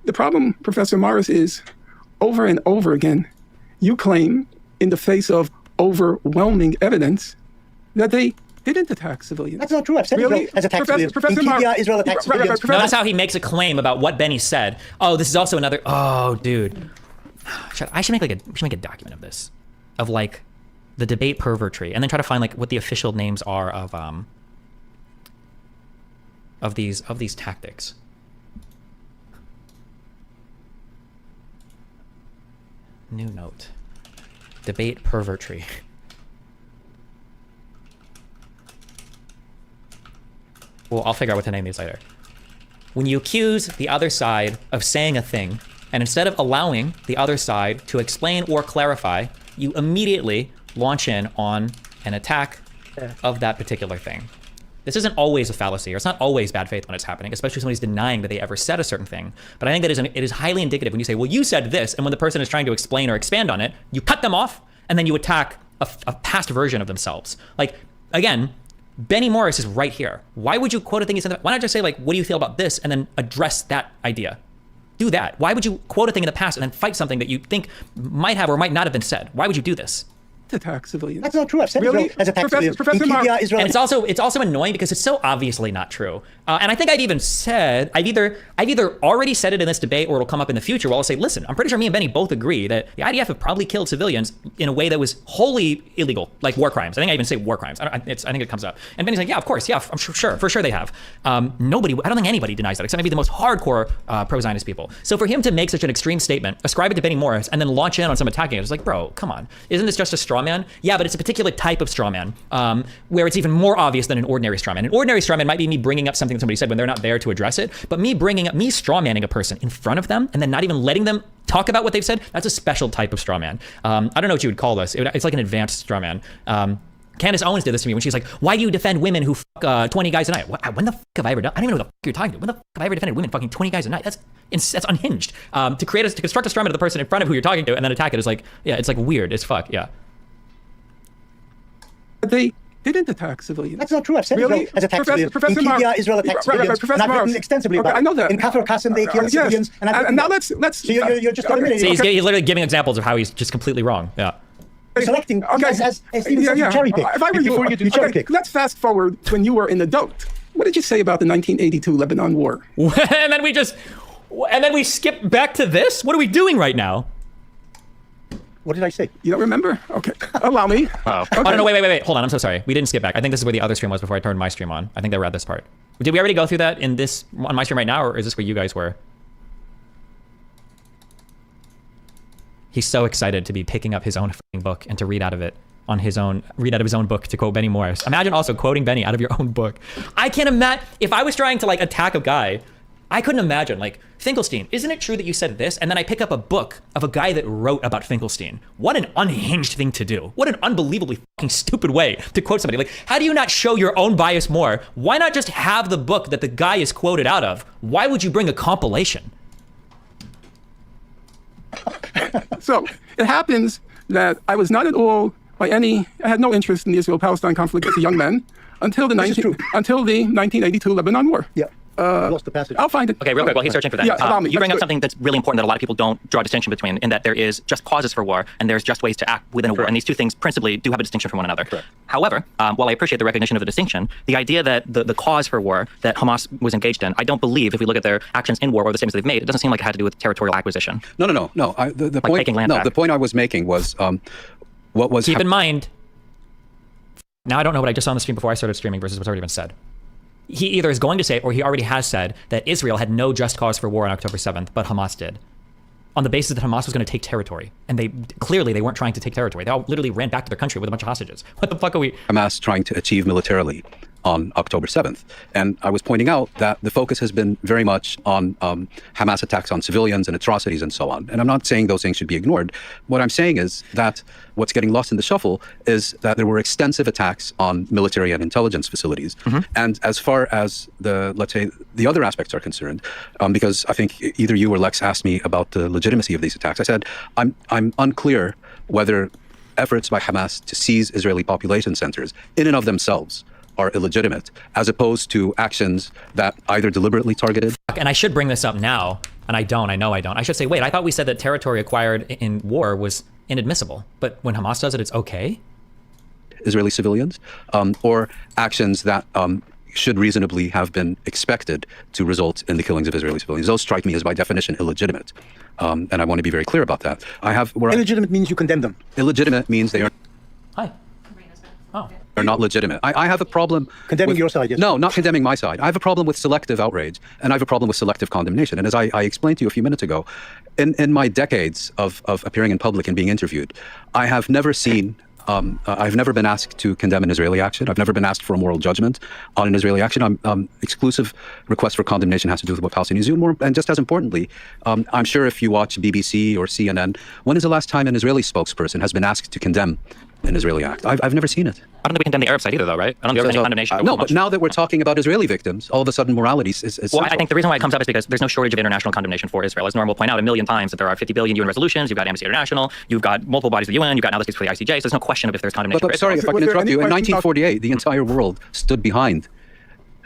The problem, Professor Morris, is over and over again, you claim in the face of overwhelming evidence that they didn't attack civilians. That's not true. I've said Really? Israel has attacked civilians. Professor In Kibya, Morris, Israel attacked civilians. Notice how he makes a claim about what Benny said. Oh, this is also another. Oh, dude. I should make a document of this, of like the debate pervertry, and then try to find like what the official names are of these tactics. New note. Debate pervertry. Well, I'll figure out what to name these later. When you accuse the other side of saying a thing, and instead of allowing the other side to explain or clarify, you immediately launch in on an attack of that particular thing. This isn't always a fallacy, or it's not always bad faith when it's happening, especially if somebody's denying that they ever said a certain thing. But I think that it is highly indicative when you say, well, you said this, and when the person is trying to explain or expand on it, you cut them off, and then you attack a past version of themselves. Like, again, Benny Morris is right here. Why would you quote a thing he said? Why not just say, like, what do you feel about this, and then address that idea? Do that. Why would you quote a thing in the past and then fight something that you think might have or might not have been said? Why would you do this? Attack civilians. That's not true. I've said really? Israel as attack civilians. Professor And it's also annoying because it's so obviously not true. And I think I've either already said it in this debate, or it'll come up in the future where I'll say, listen, I'm pretty sure me and Benny both agree that the IDF have probably killed civilians in a way that was wholly illegal, like war crimes. I think I even say war crimes. I think it comes up. And Benny's like, yeah, of course, yeah, I'm sure, for sure they have. I don't think anybody denies that, except maybe the most hardcore pro-Zionist people. So for him to make such an extreme statement, ascribe it to Benny Morris, and then launch in on some attacking it, it's like, bro, come on, isn't this just a straw man? Yeah, but it's a particular type of straw man, where it's even more obvious than an ordinary straw man. An ordinary straw man might be me bringing up something that somebody said when they're not there to address it, but me straw manning a person in front of them and then not even letting them talk about what they've said, that's a special type of straw man. I don't know what you would call this. It's like an advanced straw man. Candace Owens did this to me when she's like, why do you defend women who fuck 20 guys a night? When the fuck have I ever done? I don't even know what the fuck you're talking about. When the fuck have I ever defended women fucking 20 guys a night? That's unhinged. To construct a straw man of the person in front of who you're talking to and then attack it is like, yeah, it's like weird as fuck, yeah. They didn't attack civilians. That's not true. I've said really? Israel has attacked civilians. Professor in Kibya, Israel attacked civilians. And I've written extensively about it. I know that. In Kafir Qasim, they killed civilians. And now let's. So you're just eliminating. He's literally giving examples of how he's just completely wrong. Yeah. Selecting, as Stephen said, you cherry pick. If I were you cherry pick. Let's fast forward when you were an adult. What did you say about the 1982 Lebanon War? and then we skip back to this? What are we doing right now? What did I say? You don't remember? Okay. Allow me. Wow. Okay. Oh, no, wait. Hold on. I'm so sorry. We didn't skip back. I think this is where the other stream was before I turned my stream on. I think they were at this part. Did we already go through that on my stream right now, or is this where you guys were? He's so excited to be picking up his own book and to read out of it his own book, to quote Benny Morris. Imagine also quoting Benny out of your own book. I can't imagine, if I was trying to like attack a guy, I couldn't imagine, like, Finkelstein, isn't it true that you said this? And then I pick up a book of a guy that wrote about Finkelstein. What an unhinged thing to do. What an unbelievably fucking stupid way to quote somebody. Like, how do you not show your own bias more? Why not just have the book that the guy is quoted out of? Why would you bring a compilation? So it happens that I was not at all I had no interest in the Israel-Palestine conflict as a young man until the 1982 Lebanon War. Yeah. Lost the passage. I'll find it. Okay, real quick, while he's searching for that. Yeah, you bring up something that's really important that a lot of people don't draw a distinction between, in that there is just causes for war and there's just ways to act within a war. And these two things principally do have a distinction from one another. Correct. However, while I appreciate the recognition of the distinction, the idea that the cause for war that Hamas was engaged in, I don't believe, if we look at their actions in war or the statements they've made, it doesn't seem like it had to do with territorial acquisition. No. The like point. taking land back. The point I was making was what was. Keep in mind. Now I don't know what I just saw on the stream before I started streaming versus what's already been said. He either is going to say, or he already has said, that Israel had no just cause for war on October 7th, but Hamas did. On the basis that Hamas was going to take territory. And they weren't trying to take territory. They all literally ran back to their country with a bunch of hostages. What the fuck are we? Hamas trying to achieve militarily on October 7th. And I was pointing out that the focus has been very much on Hamas attacks on civilians and atrocities and so on. And I'm not saying those things should be ignored. What I'm saying is that what's getting lost in the shuffle is that there were extensive attacks on military and intelligence facilities. Mm-hmm. And as far as let's say, the other aspects are concerned, because I think either you or Lex asked me about the legitimacy of these attacks, I said, I'm unclear whether efforts by Hamas to seize Israeli population centers in and of themselves are illegitimate, as opposed to actions that either deliberately targeted. And I should bring this up now, and I know I don't. I should say, wait, I thought we said that territory acquired in war was inadmissible, but when Hamas does it, it's okay? Israeli civilians, or actions that should reasonably have been expected to result in the killings of Israeli civilians. Those strike me as by definition illegitimate. And I want to be very clear about that. Illegitimate means you condemn them. Illegitimate means they are... Hi. Oh. Are not legitimate. I have a problem condemning your side. Yes. No, not condemning my side. I have a problem with selective outrage, and I have a problem with selective condemnation. And as I explained to you a few minutes ago, in my decades of appearing in public and being interviewed, I have never seen. I've never been asked to condemn an Israeli action. I've never been asked for a moral judgment on an Israeli action. Exclusive request for condemnation has to do with what Palestinians do. And just as importantly, I'm sure if you watch BBC or CNN, when is the last time an Israeli spokesperson has been asked to condemn an Israeli act. I've never seen it. I don't think we condemn the Arab side either, though, right? I don't think there's any condemnation. No, but now that we're talking about Israeli victims, all of a sudden morality is well, I think the reason why it comes up is because there's no shortage of international condemnation for Israel. As Norm will point out a million times, that there are 50 billion UN resolutions, you've got Amnesty International, you've got multiple bodies of the UN, you've got now this case for the ICJ, so there's no question of if there's condemnation But for sorry, Israel. if I can interrupt you. In 1948, the entire world stood behind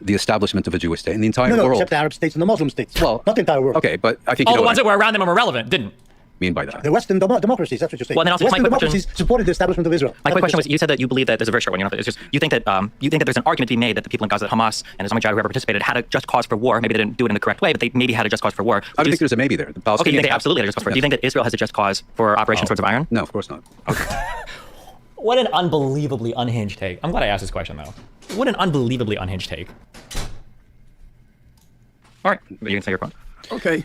the establishment of a Jewish state in the entire No, world. except the Arab states and the Muslim states. Well, not the entire world. Okay, but I think all you know the ones what that were around them and were relevant didn't. mean by that. The Western democracies, that's what you're saying. Well, then also Western my question- democracies supported the establishment of Israel. My quick question was, you said that you believe that there's a very short one. It's just you think that there's an argument to be made that the people in Gaza, Hamas and Islamic Jihad, whoever participated, had a just cause for war. Maybe they didn't do it in the correct way, but they maybe had a just cause for war. I don't think there's a maybe there. The Okay, you think they Palestinians absolutely had a just cause for it. Do you think that Israel has a just cause for Operation Swords of Iron? No, of course not. What an unbelievably unhinged take. I'm glad I asked this question, though. What an unbelievably unhinged take. All right, you can say your point. Okay.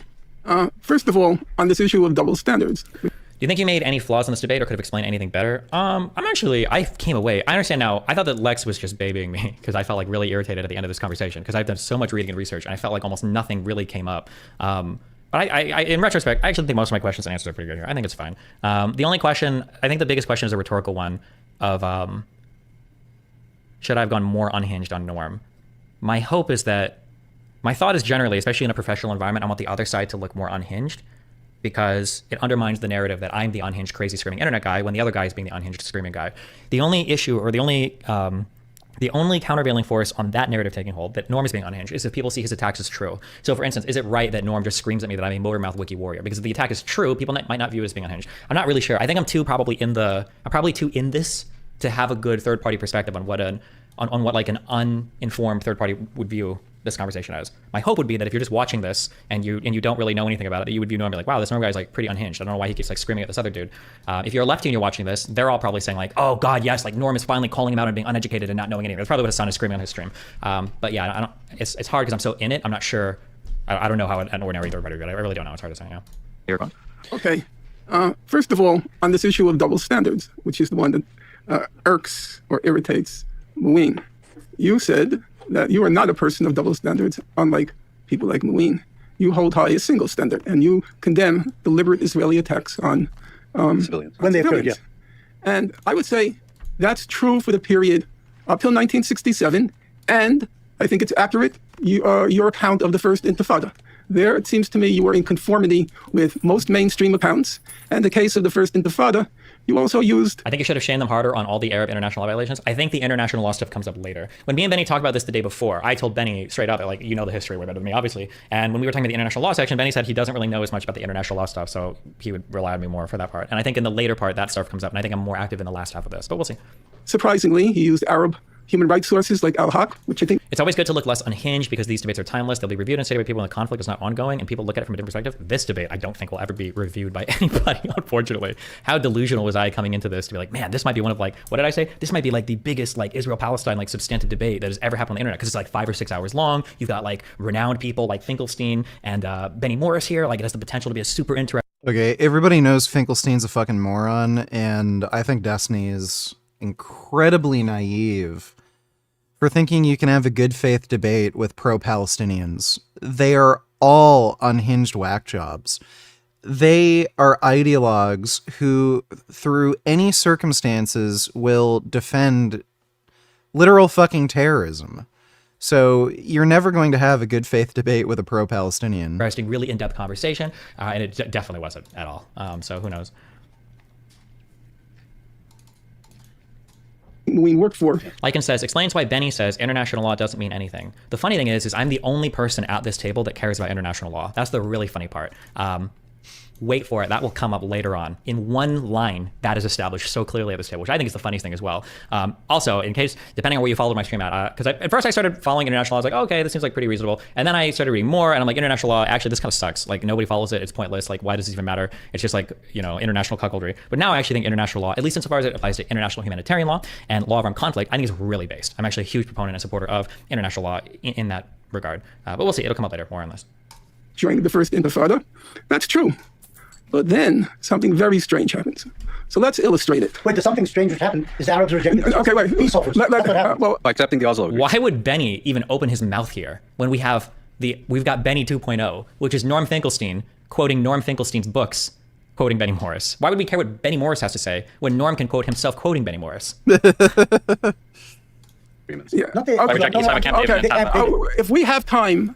First of all, on this issue of double standards. Do you think you made any flaws in this debate or could have explained anything better? I came away. I understand now. I thought that Lex was just babying me because I felt like really irritated at the end of this conversation because I've done so much reading and research and I felt like almost nothing really came up. But I, in retrospect, I actually think most of my questions and answers are pretty good here. I think it's fine. The only question, I think the biggest question is a rhetorical one of should I have gone more unhinged on Norm? My hope is that, my thought is generally, especially in a professional environment, I want the other side to look more unhinged because it undermines the narrative that I'm the unhinged, crazy, screaming internet guy when the other guy is being the unhinged, screaming guy. The only issue or the only countervailing force on that narrative taking hold, that Norm is being unhinged, is if people see his attacks as true. So for instance, is it right that Norm just screams at me that I'm a motor mouth wiki warrior? Because if the attack is true, people might not view it as being unhinged. I'm not really sure. I think I'm probably too in this to have a good third party perspective on what like an uninformed third party would view this conversation as. My hope would be that if you're just watching this and you don't really know anything about it, that you would view Norm like, wow, this Norm guy is like pretty unhinged. I don't know why he keeps like screaming at this other dude. If you're a lefty and you're watching this, they're all probably saying like, oh God, yes, like Norm is finally calling him out and being uneducated and not knowing anything. That's probably what his son is screaming on his stream. But yeah, it's hard because I'm so in it. I'm not sure. I don't know how an ordinary third party would. I really don't know. It's hard to say. Yeah. You're going. Okay. First of all, on this issue of double standards, which is the one that irks or irritates Muin, you said that you are not a person of double standards, unlike people like Muin. You hold high a single standard, and you condemn deliberate Israeli attacks on civilians. When they occurred, yeah. And I would say that's true for the period up till 1967, and I think it's accurate, your account of the First Intifada. There, it seems to me, you were in conformity with most mainstream accounts. And the case of the First Intifada, you also used... I think you should have shamed them harder on all the Arab international law violations. I think the international law stuff comes up later. When me and Benny talked about this the day before, I told Benny straight up, like, you know the history way better than me, obviously. And when we were talking about the international law section, Benny said he doesn't really know as much about the international law stuff, so he would rely on me more for that part. And I think in the later part, that stuff comes up, and I think I'm more active in the last half of this, but we'll see. Surprisingly, he used Arab human rights sources like Al-Haq, which I think... It's always good to look less unhinged because these debates are timeless. They'll be reviewed and stated by people when the conflict is not ongoing and people look at it from a different perspective. This debate, I don't think will ever be reviewed by anybody, unfortunately. How delusional was I coming into this to be like, man, this might be one of like, what did I say? This might be like the biggest like Israel-Palestine like substantive debate that has ever happened on the internet because it's like 5 or 6 hours long. You've got like renowned people like Finkelstein and Benny Morris here. Like it has the potential to be a super interesting... Okay, everybody knows Finkelstein's a fucking moron, and I think Destiny is incredibly naive for thinking you can have a good faith debate with pro-Palestinians. They are all unhinged whack jobs. They are ideologues who, through any circumstances, will defend literal fucking terrorism. So you're never going to have a good faith debate with a pro-Palestinian. Interesting, really in-depth conversation, and it definitely wasn't at all. So who knows? We work for. Lycan says, explains why Benny says international law doesn't mean anything. The funny thing is I'm the only person at this table that cares about international law. That's the really funny part. Wait for it. That will come up later on. In one line, that is established so clearly at this table, which I think is the funniest thing as well. Also, in case, depending on where you followed my stream at, because at first I started following international law. I was like, oh, okay, this seems like pretty reasonable. And then I started reading more, and I'm like, international law, actually, this kind of sucks. Like, nobody follows it. It's pointless. Like, why does this even matter? It's just like, you know, international cuckoldry. But now I actually think international law, at least insofar as it applies to international humanitarian law and law of armed conflict, I think is really based. I'm actually a huge proponent and supporter of international law in that regard. But we'll see. It'll come up later. More on this. During the First Intifada, that's true. But then something very strange happens. So let's illustrate it. Wait, there's something strange which happened. Is Arabs rejecting okay, wait. peace offers? Well, by accepting the Oslo Agreement. Why would Benny even open his mouth here when we've got Benny 2.0, which is Norm Finkelstein quoting Norm Finkelstein's books, quoting Benny Morris? Why would we care what Benny Morris has to say when Norm can quote himself quoting Benny Morris? If we have time,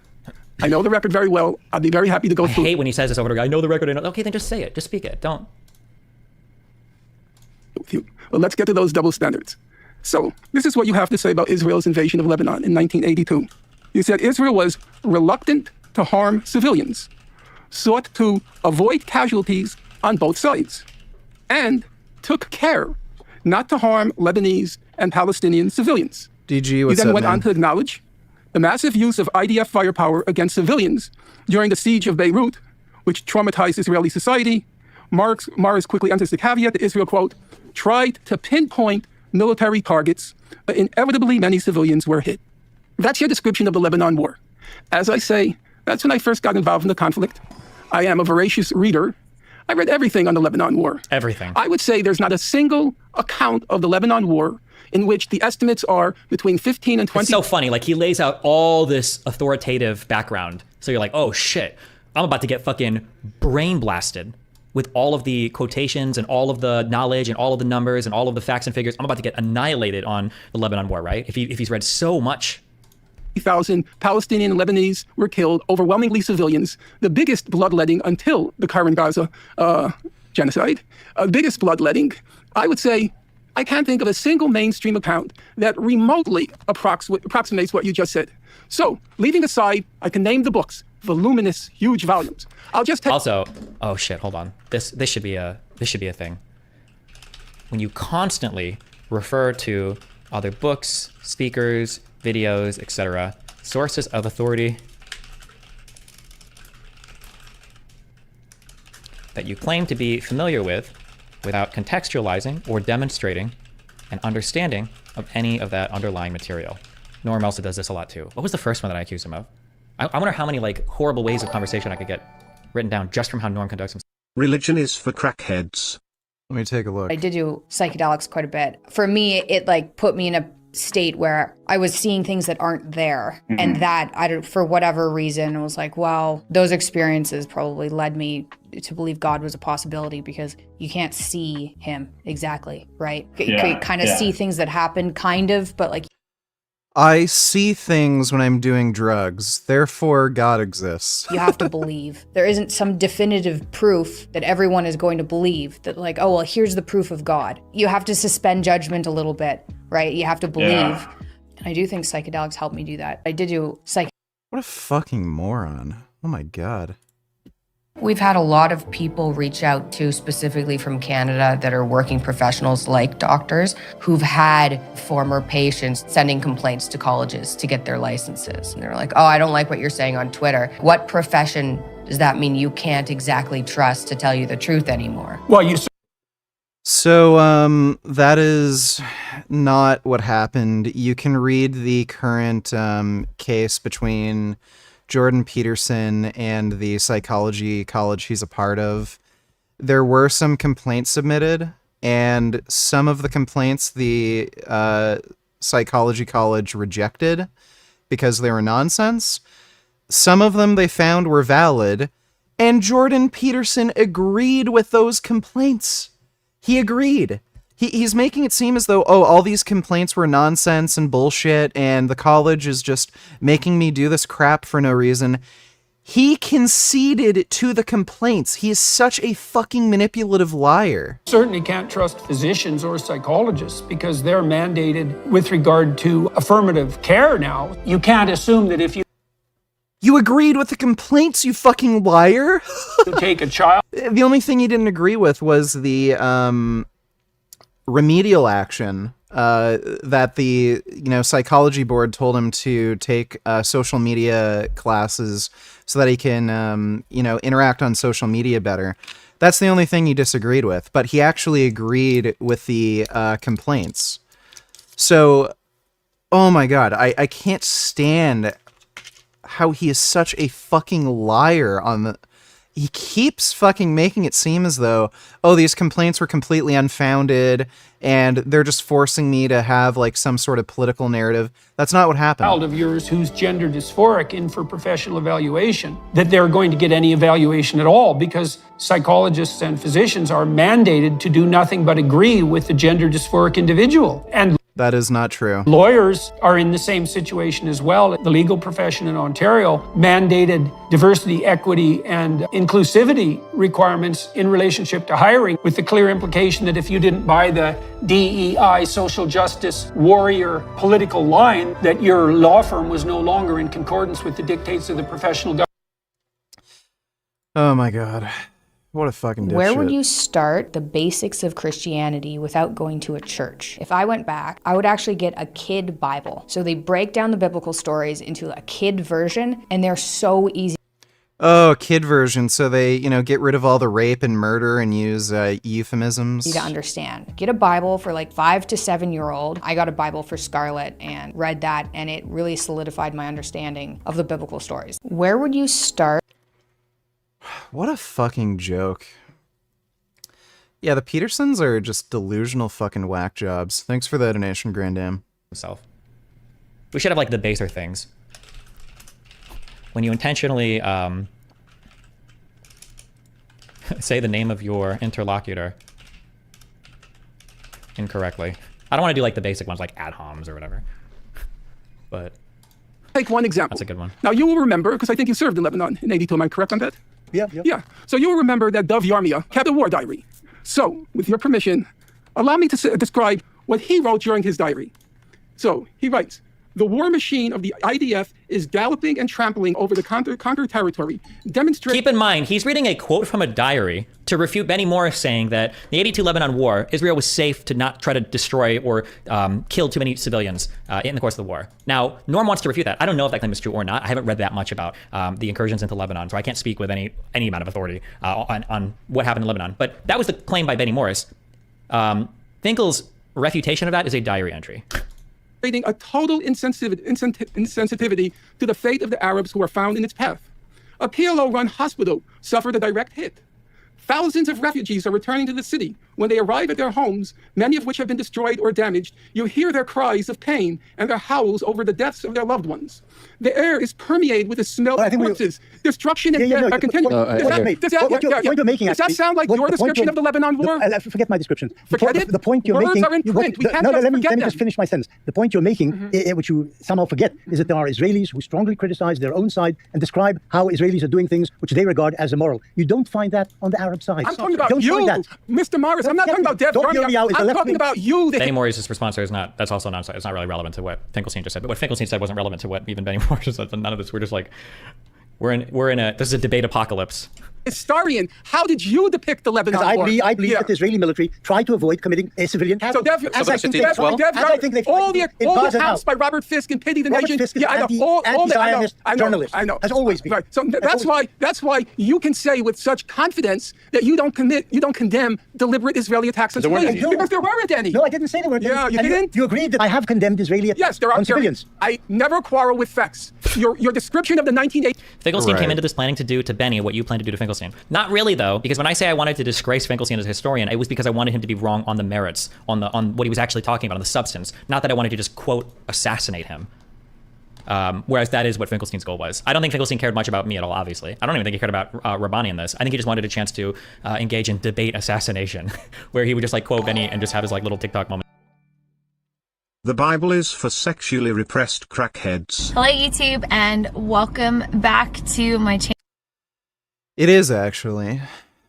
I know the record very well. I'd be very happy to go through. I hate when he says this over again. I know the record. Okay, then just say it. Just speak it. Don't. Well, let's get to those double standards. So this is what you have to say about Israel's invasion of Lebanon in 1982. You said Israel was reluctant to harm civilians, sought to avoid casualties on both sides, and took care not to harm Lebanese and Palestinian civilians. DG, what's He then up, went man? on to acknowledge the massive use of IDF firepower against civilians during the siege of Beirut, which traumatized Israeli society. Morris quickly enters the caveat that Israel, quote, tried to pinpoint military targets, but inevitably many civilians were hit. That's your description of the Lebanon War. As I say, that's when I first got involved in the conflict. I am a voracious reader. I read everything on the Lebanon War. Everything. I would say there's not a single account of the Lebanon War in which the estimates are between 15 and 20. It's so funny. Like, he lays out all this authoritative background. So you're like, oh shit, I'm about to get fucking brain blasted with all of the quotations and all of the knowledge and all of the numbers and all of the facts and figures. I'm about to get annihilated on the Lebanon War, right? If he's read so much. 1,000 Palestinian and Lebanese were killed, overwhelmingly civilians, the biggest bloodletting until the current Gaza genocide. Biggest bloodletting. I would say I can't think of a single mainstream account that remotely approximates what you just said. So, leaving aside, I can name the books, voluminous, huge volumes. I'll just take... Also, oh shit, hold on. This should be a thing. When you constantly refer to other books, speakers, videos, etc., sources of authority that you claim to be familiar with without contextualizing or demonstrating an understanding of any of that underlying material. Norm also does this a lot too. What was the first one that I accused him of? I wonder how many like horrible ways of conversation I could get written down just from how Norm conducts himself. Religion is for crackheads. Let me take a look. I did do psychedelics quite a bit. For me, it like put me in a state where I was seeing things that aren't there. Mhm. And that, for whatever reason, was like, well, those experiences probably led me to believe God was a possibility because you can't see him exactly, right? You kind of see things that happen, kind of, but like... I see things when I'm doing drugs, therefore God exists. You have to believe. There isn't some definitive proof that everyone is going to believe that like, oh, well, here's the proof of God. You have to suspend judgment a little bit, right? You have to believe. Yeah. And I do think psychedelics helped me do that. I did do What a fucking moron. Oh my God. We've had a lot of people reach out to, specifically from Canada, that are working professionals like doctors who've had former patients sending complaints to colleges to get their licenses. And they're like, oh, I don't like what you're saying on Twitter. What profession does that mean you can't exactly trust to tell you the truth anymore? Well, So, that is not what happened. You can read the current case between Jordan Peterson and the psychology college he's a part of. There were some complaints submitted, and some of the complaints the psychology college rejected because they were nonsense. Some of them they found were valid, and Jordan Peterson agreed with those complaints. He agreed. He's making it seem as though, oh, all these complaints were nonsense and bullshit, and the college is just making me do this crap for no reason. He conceded to the complaints. He is such a fucking manipulative liar. Certainly can't trust physicians or psychologists because they're mandated with regard to affirmative care now. You can't assume that if you agreed with the complaints, you fucking liar. take a child. The only thing he didn't agree with was the remedial action that the psychology board told him to take social media classes so that he can interact on social media better. That's the only thing he disagreed with, but he actually agreed with the complaints. So, oh my God, I can't stand how he is such a fucking liar on the... he keeps fucking making it seem as though, oh, these complaints were completely unfounded and they're just forcing me to have like some sort of political narrative. That's not what happened. Child of yours who's gender dysphoric in for professional evaluation, that they're going to get any evaluation at all, because psychologists and physicians are mandated to do nothing but agree with the gender dysphoric individual. And that is not true. Lawyers are in the same situation as well. The legal profession in Ontario mandated diversity, equity, and inclusivity requirements in relationship to hiring, with the clear implication that if you didn't buy the DEI social justice warrior political line, that your law firm was no longer in concordance with the dictates of the professional government. Oh my God. What a fucking dipshit. Where would you start the basics of Christianity without going to a church? If I went back, I would actually get a kid Bible. So they break down the biblical stories into a kid version, and they're so easy. Oh, kid version. So they, get rid of all the rape and murder and use euphemisms. To understand. Get a Bible for like 5 to 7-year-old. I got a Bible for Scarlett and read that, and it really solidified my understanding of the biblical stories. Where would you start? What a fucking joke. Yeah, the Petersons are just delusional fucking whack jobs. Thanks for the donation, Grandam. Himself. We should have like the baser things. When you intentionally say the name of your interlocutor incorrectly. I don't want to do like the basic ones like ad homs or whatever. But take one example. That's a good one. Now you will remember, because I think you served in Lebanon in 82, am I correct on that? Yeah. So you will remember that Dov Yarmia kept a war diary. So, with your permission, allow me to describe what he wrote during his diary. So, he writes, the war machine of the IDF is galloping and trampling over the conquered territory, demonstrating... Keep in mind, he's reading a quote from a diary to refute Benny Morris saying that the 82 Lebanon war, Israel was safe to not try to destroy or kill too many civilians in the course of the war. Now, Norm wants to refute that. I don't know if that claim is true or not. I haven't read that much about the incursions into Lebanon, so I can't speak with any amount of authority on what happened in Lebanon. But that was the claim by Benny Morris. Finkel's refutation of that is a diary entry. A total insensitivity to the fate of the Arabs who were found in its path. A PLO-run hospital suffered a direct hit. Thousands of refugees are returning to the city. When they arrive at their homes, many of which have been destroyed or damaged, you hear their cries of pain and their howls over the deaths of their loved ones. The air is permeated with the smell of corpses. Destruction and death are continuing. Does that sound like your description of the Lebanon war? Forget my description. Forget it? The point you're Words making... are in print. We can't let me forget them. just finish my sentence. The point you're making, which you somehow forget, is that there are Israelis who strongly criticize their own side and describe how Israelis are doing things which they regard as immoral. You don't find that on the Arab side. I'm talking about you, Mr. Morris. I'm not talking about Dev Yarmia. I'm talking about you. Benny Morris' response is not, that's also not, it's not really relevant to what Finkelstein just said. But what Finkelstein said wasn't relevant to what even Benny Morris said. None of this, we're just like, this is a debate apocalypse. Historian, how did you depict the Lebanon war? I believe that the Israeli military tried to avoid committing a civilian casualty. All the house by Robert Fisk and Pity the Nation. I know. Has always been. Right. So that's why you can say with such confidence that you don't condemn deliberate Israeli attacks on civilians. Because there weren't any. No, I didn't say there weren't any. Yeah, you didn't? You agreed that I have condemned Israeli attacks on civilians. I never quarrel with facts. Your description of the 1980s... Finkelstein came into this planning to do to Benny what you plan to do to Finkelstein. Not really, though, because when I say I wanted to disgrace Finkelstein as a historian, it was because I wanted him to be wrong on the merits, on what he was actually talking about, on the substance. Not that I wanted to just, quote, assassinate him. Whereas that is what Finkelstein's goal was. I don't think Finkelstein cared much about me at all, obviously. I don't even think he cared about Rabbani in this. I think he just wanted a chance to engage in debate assassination, where he would just, like, quote Benny and just have his, like, little TikTok moment. The Bible is for sexually repressed crackheads. Hello, YouTube, and welcome back to my channel. It is, actually.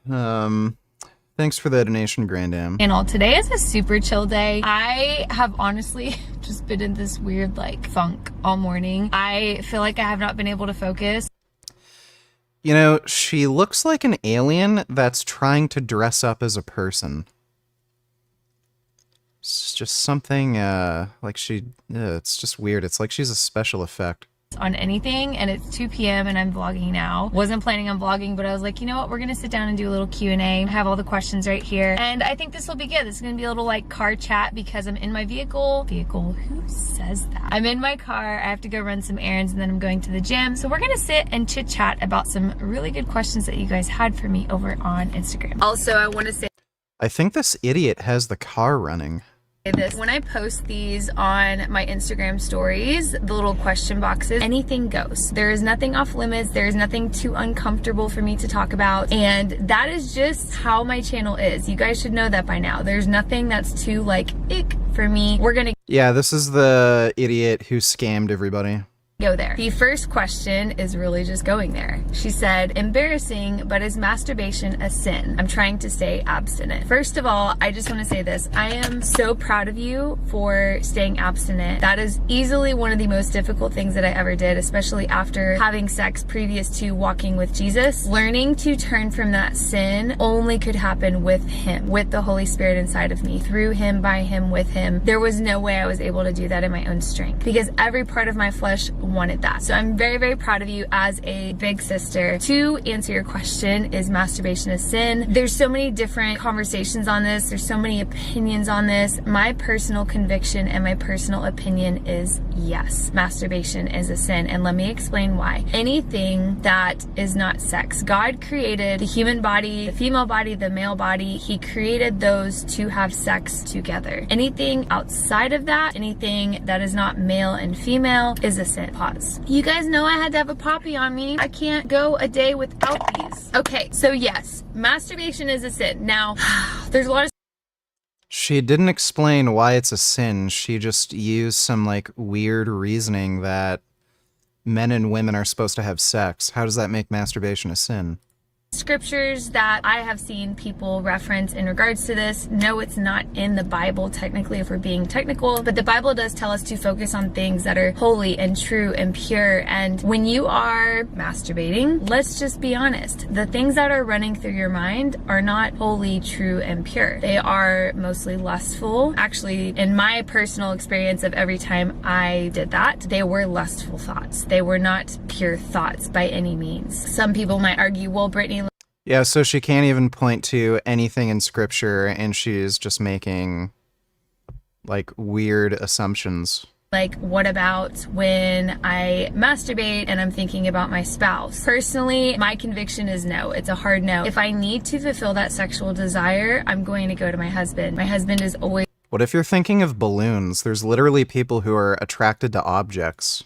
Thanks for the donation, Grandam. Today is a super chill day. I have honestly just been in this weird, like, funk all morning. I feel like I have not been able to focus. You know, she looks like an alien that's trying to dress up as a person. It's just something, like it's just weird. It's like she's a special effect. on anything, and it's 2 p.m. and I'm vlogging now. Wasn't planning on vlogging, but I was like, you know what, we're gonna sit down and do a little Q&A. I have all the questions right here, and I think this will be good. This is gonna be a little like car chat because I'm in my vehicle. Who says that? I'm in my car. I have to go run some errands, and then I'm going to the gym. So we're gonna sit and chit chat about some really good questions that you guys had for me over on Instagram. Also, I want to say I think this idiot has the car running. this. When I post these on my Instagram stories, the little question boxes, anything goes. There is nothing off limits. There is nothing too uncomfortable for me to talk about. And that is just how my channel is. You guys should know that by now. There's nothing that's too like ick for me. We're gonna Yeah, this is the idiot who scammed everybody. go there. The first question is really just going there. She said, embarrassing, but is masturbation a sin? I'm trying to stay abstinent. First of all, I just want to say this. I am so proud of you for staying abstinent. That is easily one of the most difficult things that I ever did, especially after having sex previous to walking with Jesus. Learning to turn from that sin only could happen with him, with the Holy Spirit inside of me, through him, by him, with him. There was no way I was able to do that in my own strength because every part of my flesh wanted that. So I'm very, very proud of you as a big sister. To answer your question, is masturbation a sin? There's so many different conversations on this. There's so many opinions on this. My personal conviction and my personal opinion is yes, masturbation is a sin. And let me explain why. Anything that is not sex. God created the human body, the female body, the male body. He created those to have sex together. Anything outside of that, anything that is not male and female is a sin. Pause. You guys know I had to have a poppy on me. I can't go a day without these. Okay, so yes, masturbation is a sin. Now, there's a lot of She didn't explain why it's a sin. She just used some like weird reasoning that men and women are supposed to have sex. How does that make masturbation a sin? scriptures that I have seen people reference in regards to this. No, it's not in the Bible technically, if we're being technical, but the Bible does tell us to focus on things that are holy and true and pure. And when you are masturbating, let's just be honest, the things that are running through your mind are not holy, true, and pure. They are mostly lustful. Actually, in my personal experience of every time I did that, they were lustful thoughts. They were not pure thoughts by any means. Some people might argue, well, Brittany, yeah, so she can't even point to anything in scripture, and she's just making, like, weird assumptions. like, what about when I masturbate and I'm thinking about my spouse? Personally, my conviction is no. It's a hard no. If I need to fulfill that sexual desire, I'm going to go to my husband. My husband is always What if you're thinking of balloons? There's literally people who are attracted to objects.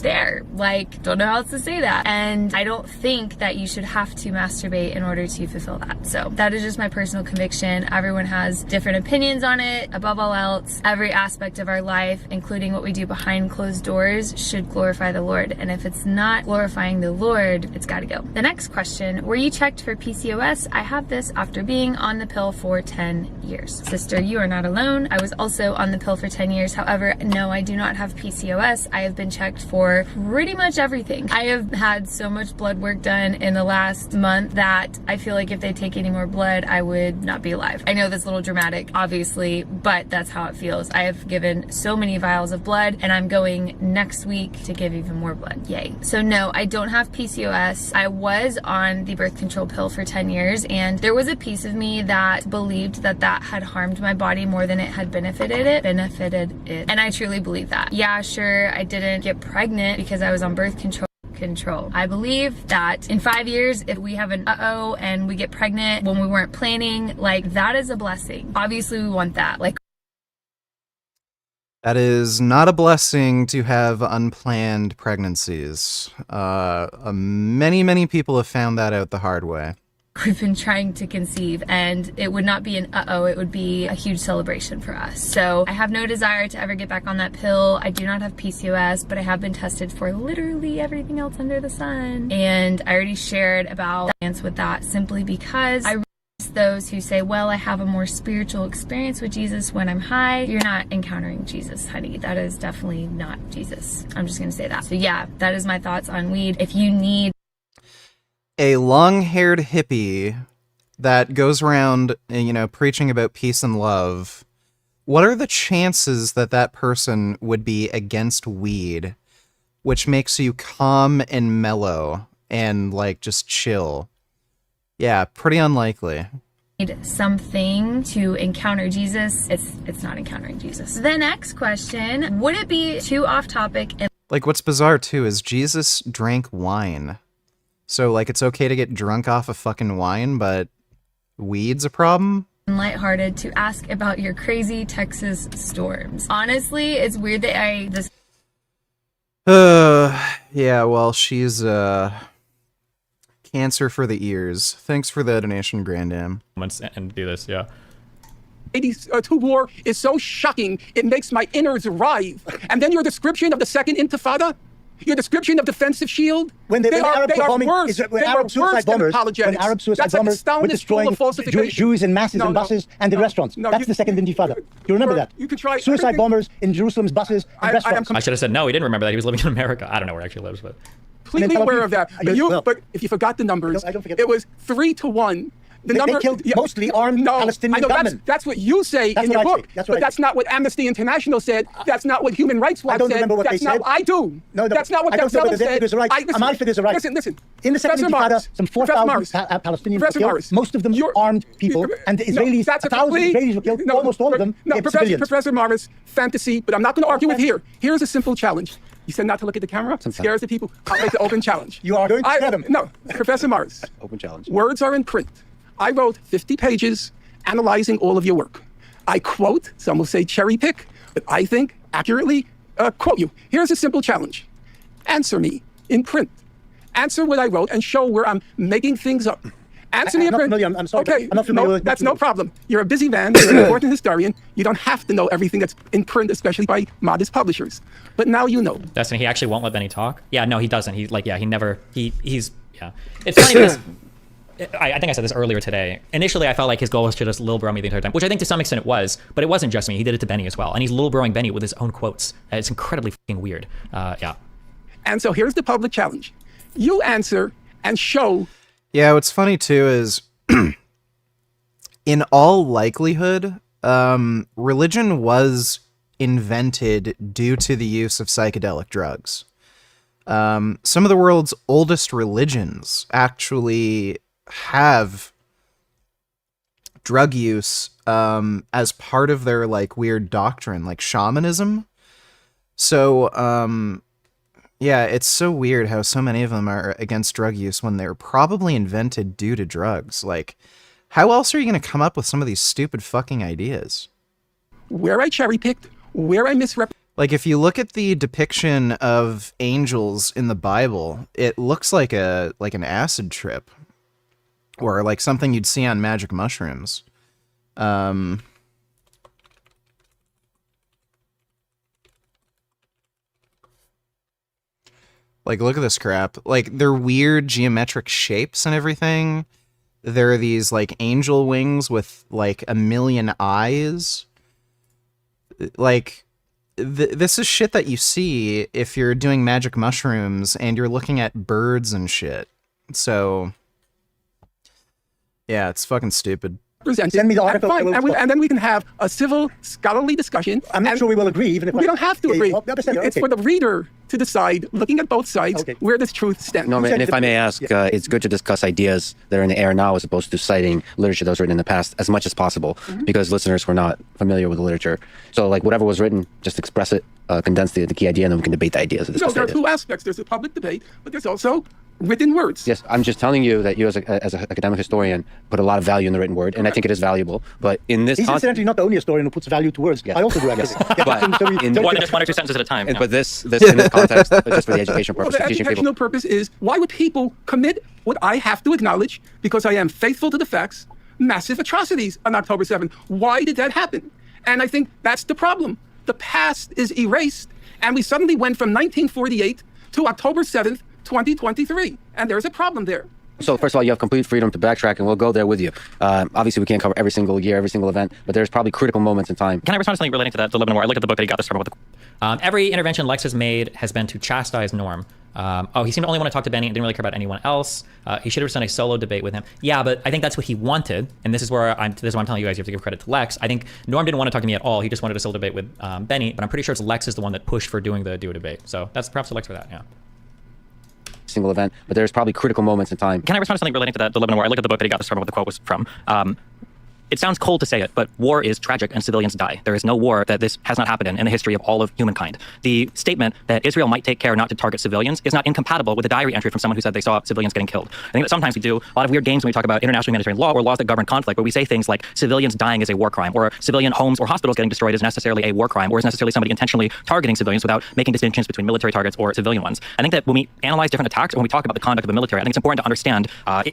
there. Like, don't know how else to say that. And I don't think that you should have to masturbate in order to fulfill that. So that is just my personal conviction. Everyone has different opinions on it. Above all else, every aspect of our life, including what we do behind closed doors, should glorify the Lord. And if it's not glorifying the Lord, it's got to go. The next question, were you checked for PCOS? I have this after being on the pill for 10 years. Sister, you are not alone. I was also on the pill for 10 years. However, no, I do not have PCOS. I have been checked for pretty much everything. I have had so much blood work done in the last month that I feel like if they take any more blood, I would not be alive. I know that's a little dramatic, obviously, but that's how it feels. I have given so many vials of blood, and I'm going next week to give even more blood. Yay. So no, I don't have PCOS. I was on the birth control pill for 10 years, and there was a piece of me that believed that that had harmed my body more than it had benefited it. And I truly believe that. Yeah, sure, I didn't get pregnant because I was on birth control. I believe that in 5 years, if we have an uh-oh and we get pregnant when we weren't planning, like, that is a blessing. Obviously, we want that. Like, That is not a blessing to have unplanned pregnancies. Many people have found that out the hard way. we've been trying to conceive, and it would not be an uh-oh, it would be a huge celebration for us. So I have no desire to ever get back on that pill. I do not have PCOS, but I have been tested for literally everything else under the sun. And I already shared about dance with that simply because I those who say, well, I have a more spiritual experience with Jesus when I'm high. You're not encountering Jesus, honey. That is definitely not Jesus. I'm just gonna say that. So yeah, that is my thoughts on weed. If you need a long-haired hippie that goes around, you know, preaching about peace and love, what are the chances that that person would be against weed? which makes you calm and mellow and like just chill. Yeah, pretty unlikely. Something to encounter Jesus, it's not encountering Jesus. The next question, would it be too off topic and Like, what's bizarre too is Jesus drank wine. So like it's okay to get drunk off of fucking wine, but weed's a problem? lighthearted to ask about your crazy Texas storms? Honestly, it's weird that Yeah, well, she's cancer for the ears. Thanks for the donation, Grandam. And do this, yeah. 82 war is so shocking, it makes my innards writhe. And then your description of the Second Intifada, your description of defensive shield, when they Arab are worse. when Arab suicide bombers, when Arab suicide bombers were destroying Jews in masses in buses and in restaurants. That's the Second Intifada. You remember that? You can try suicide bombers in Jerusalem's buses and restaurants. I should have said no. He didn't remember that. He was living in America. I don't know where he actually lives, but completely aware of that. But if you forgot the numbers, it was 3 to 1. They killed mostly armed Palestinian gunmen. That's what you say in your book. But that's not what Amnesty International said. That's not what Human Rights Watch said. I don't remember what they said. I do. No, that's not what Capsello said. My figures are right. Listen. In the Second Intifada, some 4,000 Palestinians were killed. Most of them armed people, and the Israelis, 1,000 Israelis were killed. Almost all of them civilians. Professor Morris, fantasy, but I'm not going to argue with here. Here's a simple challenge. You said not to look at the camera. Scares the people. I'll make the open challenge. You are going to scare them. No, Professor Morris. Open challenge. Words are in print. I wrote 50 pages analyzing all of your work. I quote, some will say cherry pick, but I think accurately quote you. Here's a simple challenge. Answer me in print. Answer what I wrote and show where I'm making things up. Answer me in print. I'm sorry. Okay, I'm not familiar with that's no problem. You're a busy man. You're an important historian. You don't have to know everything that's in print, especially by modest publishers. But now you know. Destiny, he actually won't let Benny talk? Yeah, no, he doesn't. He's yeah. It's funny because I think I said this earlier today. Initially, I felt like his goal was to just Lil Bro me the entire time, which I think to some extent it was, but it wasn't just me. He did it to Benny as well. And he's Lil Broing Benny with his own quotes. It's incredibly fucking weird. Yeah. And so here's the public challenge. You answer and show. Yeah, what's funny too is in all likelihood, religion was invented due to the use of psychedelic drugs. Some of the world's oldest religions actually have drug use as part of their like weird doctrine, like shamanism. So yeah, it's so weird how so many of them are against drug use when they're probably invented due to drugs. Like, how else are you going to come up with some of these stupid fucking ideas? Where I cherry picked, where I misrepresented. Like, if you look at the depiction of angels in the Bible, it looks like an acid trip, or like something you'd see on magic mushrooms. Like, look at this crap. Like, they're weird geometric shapes and everything. There are these like angel wings with like a million eyes. Like, this is shit that you see if you're doing magic mushrooms and you're looking at birds and shit. So, yeah, it's fucking stupid. Send me the article. Fine. And then we can have a civil, scholarly discussion. I'm not sure we will agree, even if we don't have to agree. Okay. It's for the reader to decide, looking at both sides, where does truth stand. No, and if I may ask, it's good to discuss ideas that are in the air now as opposed to citing literature that was written in the past as much as possible, because listeners were not familiar with the literature. So, like, whatever was written, just express it, condense the key idea, and then we can debate the ideas. No, there are two aspects. There's a public debate, but there's also written words. Yes, I'm just telling you that you, as an academic historian, put a lot of value in the written word, and I think it is valuable. But in this, he's incidentally not the only historian who puts value to words. Yes. I also do, I guess. But more than just 1 or 2 sentences at a time. But this in this context, just for the educational purpose, the educational purpose is, why would people commit what I have to acknowledge, because I am faithful to the facts, massive atrocities on October 7th? Why did that happen? And I think that's the problem. The past is erased, and we suddenly went from 1948 to October 7th, 2023, and there's a problem there. So first of all, you have complete freedom to backtrack, and we'll go there with you. Obviously, we can't cover every single year, every single event, but there's probably critical moments in time. Can I respond to something relating to the Lebanon War? I looked at the book that he got this from. Every intervention Lex has made has been to chastise Norm. Oh, he seemed to only want to talk to Benny and didn't really care about anyone else. He should have done a solo debate with him. Yeah, but I think that's what he wanted. And this is where I'm telling you guys, you have to give credit to Lex. I think Norm didn't want to talk to me at all. He just wanted a solo debate with Benny, but I'm pretty sure it's Lex is the one that pushed for doing the do a debate. So that's perhaps to Lex for that, yeah. Single event, but there's probably critical moments in time. Can I respond to something relating to the Lebanon War? I looked at the book that he got this from, what the quote was from. It sounds cold to say it, but war is tragic and civilians die. There is no war that this has not happened in the history of all of humankind. The statement that Israel might take care not to target civilians is not incompatible with a diary entry from someone who said they saw civilians getting killed. I think that sometimes we do a lot of weird games when we talk about international humanitarian law or laws that govern conflict, where we say things like civilians dying is a war crime, or civilian homes or hospitals getting destroyed is necessarily a war crime, or is necessarily somebody intentionally targeting civilians without making distinctions between military targets or civilian ones. I think that when we analyze different attacks or when we talk about the conduct of the military, I think it's important to understand,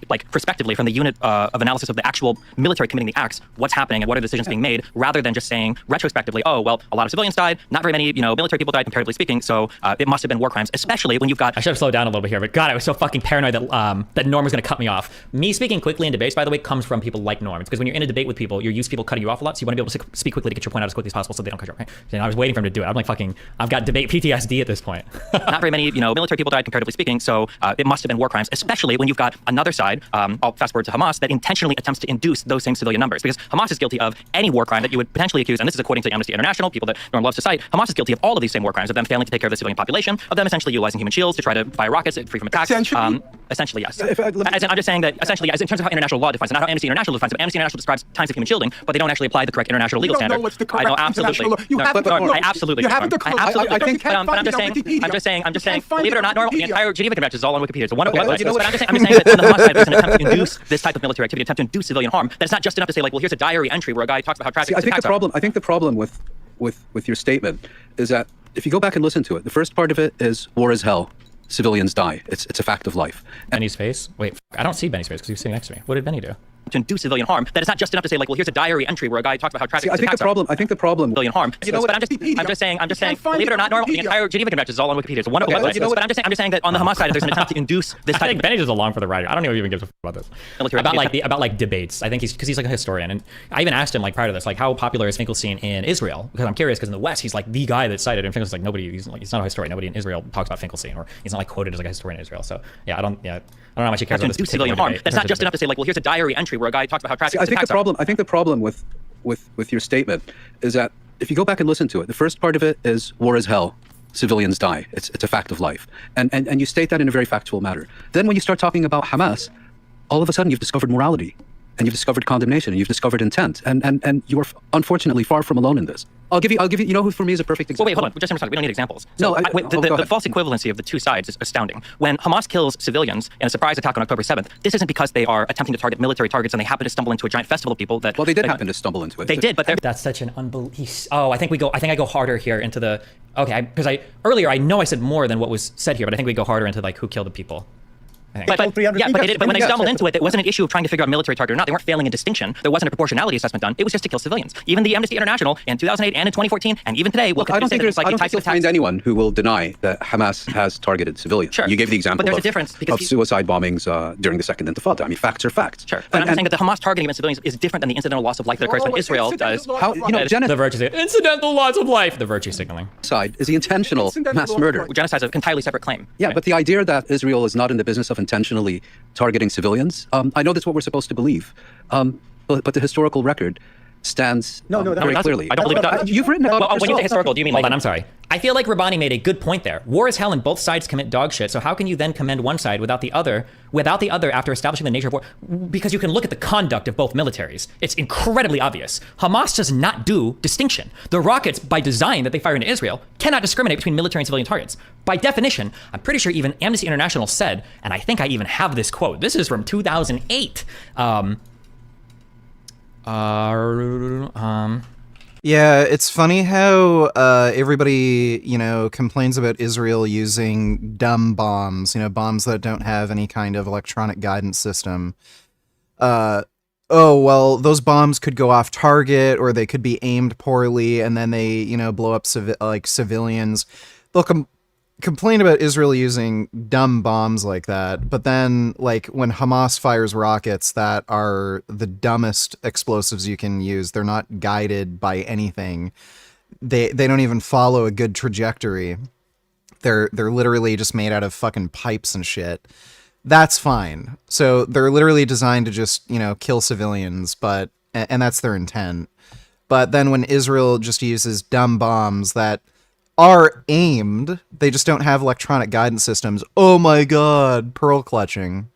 like prospectively from the unit of analysis of the actual military committing the acts, what's happening and what are the decisions being made, rather than just saying retrospectively, oh, well, a lot of civilians died, not very many, military people died comparatively speaking, so it must have been war crimes, especially when you've got... I should have slowed down a little bit here, but God, I was so fucking paranoid that that Norm was going to cut me off. Me speaking quickly in debates, by the way, comes from people like Norm. It's because when you're in a debate with people, you're used to people cutting you off a lot, so you want to be able to speak quickly to get your point out as quickly as possible so they don't cut you off. Right? And I was waiting for him to do it. I'm like fucking, I've got debate PTSD at this point. Not very many, military people died comparatively speaking, so it must have been war crimes, especially when you've got another side, I'll fast forward to Hamas, that intentionally attempts to induce those same civilian numbers, because Hamas is guilty of any war crime that you would potentially accuse, and this is according to Amnesty International, people that Norm loves to cite. Hamas is guilty of all of these same war crimes, of them failing to take care of the civilian population, of them essentially utilizing human shields to try to fire rockets free from attacks. Essentially, yes. I'm just saying that essentially, yes, in terms of how international law defines it, not how Amnesty International defines it, but Amnesty International describes times of human shielding, but they don't actually apply the correct international legal standard. Know what's the correct I know, absolutely. You haven't I absolutely. You haven't I think, but I'm just saying, believe it or not, Norm, the entire Geneva Convention is all on Wikipedia. It's a wonderful website. But I'm just saying that on the Hamas side, there's an attempt to induce this type of military activity, attempt to induce civilian harm. That it's not just enough to say, like, well, here's a diary entry where a guy talks about how tragic I think the problem with your statement is that if you go back and listen to it, the first part of it is war is hell, civilians die. It's a fact of life. Benny's face? Wait, I don't see Benny's face because he's sitting next to me. What did Benny do? To induce civilian harm, that it's not just enough to say, like, well, here's a diary entry where a guy talks about how tragic I think the problem civilian harm. But I'm just saying, believe it or not, Norm, the entire Geneva Convention is all on Wikipedia. It's a wonderful website. But I'm just saying that on the Hamas side, there's an attempt to induce this type. I think Benny does along for the ride. I don't know if he even gives a fuck about this. About debates. I think he's like a historian, and I even asked him like prior to this, like, how popular is Finkelstein in Israel? Because I'm curious, because in the West he's like the guy that cited, and Finkelstein's like nobody. He's not a historian. Nobody in Israel talks about Finkelstein, or he's not like quoted as like a historian in Israel. So yeah, I don't know how much he cares about this civilian harm. That's not just enough to say, like, well, here's a diary entry where a guy talks about how tragic. I think the problem with your statement is that if you go back and listen to it, the first part of it is war is hell, civilians die. It's a fact of life, and you state that in a very factual manner. Then when you start talking about Hamas, all of a sudden you've discovered morality, and you've discovered condemnation, and you've discovered intent, and you are unfortunately far from alone in this. I'll give you. You know who for me is a perfect example. Well, wait, hold on. Just we don't need examples. So, the false equivalency of the two sides is astounding. When Hamas kills civilians in a surprise attack on October 7th, this isn't because they are attempting to target military targets and they happen to stumble into a giant festival of people that. Well, they did happen to stumble into it. They did, but that's such an I think I go harder here into the because earlier I know I said more than what was said here, but I think we go harder into like who killed the people. But when they stumbled into it, it wasn't an issue of trying to figure out military target or not. They weren't failing in distinction. There wasn't a proportionality assessment done. It was just to kill civilians. Even the Amnesty International in 2008 and in 2014, and even today, I don't think you'll find anyone who will deny that Hamas has targeted civilians. Sure. You gave the example but there's a difference of suicide bombings during the Second Intifada. I mean, facts are facts. Sure. But I'm saying that the Hamas targeting against civilians is different than the incidental loss of life that occurs when Israel does. The virtue incidental loss of life. The virtue signaling. Side is the intentional mass murder. Genocide is an entirely separate claim. Yeah, but the idea that Israel is not in the business of intentionally targeting civilians. I know that's what we're supposed to believe, but the historical record stands very clearly. I don't believe it does. You've written about it when you say historical, do you mean Hold on, I'm sorry. I feel like Rabbani made a good point there. War is hell and both sides commit dog shit, so how can you then commend one side without the other after establishing the nature of war? Because you can look at the conduct of both militaries. It's incredibly obvious. Hamas does not do distinction. The rockets, by design, that they fire into Israel cannot discriminate between military and civilian targets. By definition, I'm pretty sure even Amnesty International said, and I think I even have this quote. This is from 2008. Yeah, it's funny how everybody, complains about Israel using dumb bombs, bombs that don't have any kind of electronic guidance system. Oh, well, those bombs could go off target or they could be aimed poorly and then they, blow up civilians. They'll complain about Israel using dumb bombs like that, but then when Hamas fires rockets that are the dumbest explosives you can use, they're not guided by anything. They don't even follow a good trajectory. they're literally just made out of fucking pipes and shit. That's fine. So they're literally designed to just, you know, kill civilians, and that's their intent. But then when Israel just uses dumb bombs that are aimed, they just don't have electronic guidance systems. Oh my god, pearl clutching.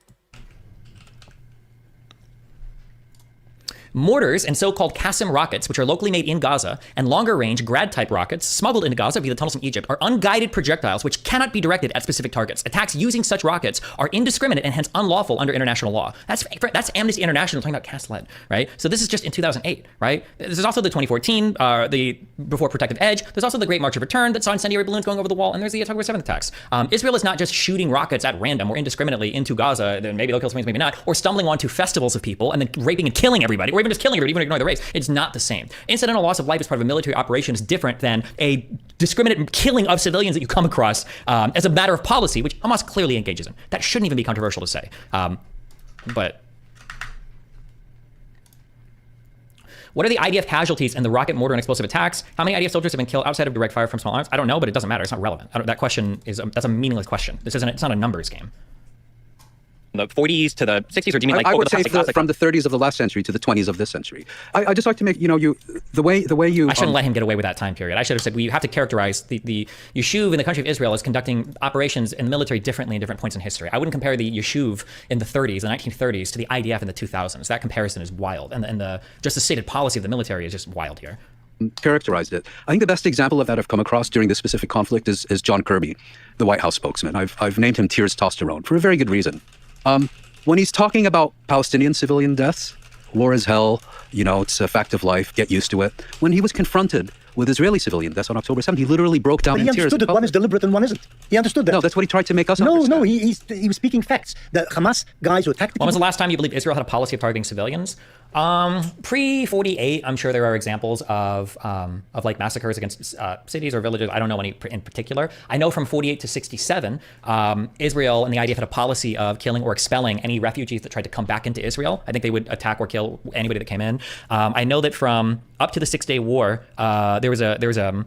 Mortars and so-called Qassam rockets, which are locally made in Gaza, and longer-range Grad-type rockets smuggled into Gaza via the tunnels in Egypt, are unguided projectiles which cannot be directed at specific targets. Attacks using such rockets are indiscriminate and hence unlawful under international law. That's Amnesty International talking about cast lead, right? So this is just in 2008, right? This is also the 2014, the before Protective Edge. There's also the Great March of Return that saw incendiary balloons going over the wall, and there's the October 7th attacks. Israel is not just shooting rockets at random or indiscriminately into Gaza, then maybe they'll kill civilians, maybe not, or stumbling onto festivals of people and then raping and killing everybody, or even just killing everybody, even ignore the race. It's not the same. Incidental loss of life as part of a military operation is different than a discriminate killing of civilians that you come across as a matter of policy, which Hamas clearly engages in. That shouldn't even be controversial to say. But what are the IDF casualties in the rocket, mortar, and explosive attacks? How many IDF soldiers have been killed outside of direct fire from small arms? I don't know, but it doesn't matter. It's not relevant. That question is that's a meaningless question. It's not a numbers game. The 40s to the 60s, or do you mean like I over would the say past? from the 30s of the last century to the 20s of this century. I just like to make, you know, the way you. I shouldn't let him get away with that time period. I should have said we have to characterize the Yishuv in the country of Israel as conducting operations in the military differently in different points in history. I wouldn't compare the Yishuv in the 30s, the 1930s, to the IDF in the 2000s. That comparison is wild, and just the stated policy of the military is just wild here. Characterized it. I think the best example of that I've come across during this specific conflict is John Kirby, the White House spokesman. I've named him Tears Testosterone for a very good reason. When he's talking about Palestinian civilian deaths, war is hell, you know, it's a fact of life, get used to it. When he was confronted with Israeli civilian deaths on October 7th, he literally broke down in tears. He understood that one is deliberate and one isn't. He understood that. No, that's what he tried to make us understand. No, he was speaking facts. The Hamas guys who attacked the When was the last time you believe Israel had a policy of targeting civilians? Pre-48, I'm sure there are examples of like massacres against cities or villages. I don't know any in particular. I know from 48 to 67, Israel and the IDF had a policy of killing or expelling any refugees that tried to come back into Israel. I think they would attack or kill anybody that came in. I know that from up to the 6-Day War, there was a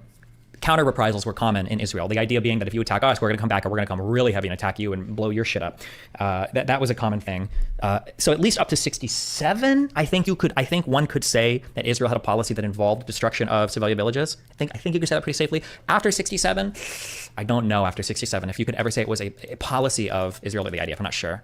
counter reprisals were common in Israel. The idea being that if you attack us, we're going to come back and we're going to come really heavy and attack you and blow your shit up. That was a common thing. So at least up to 67, I think one could say that Israel had a policy that involved destruction of civilian villages. I think you could say that pretty safely. After 67, I don't know. After 67, if you could ever say it was a policy of Israel or the IDF, I'm not sure.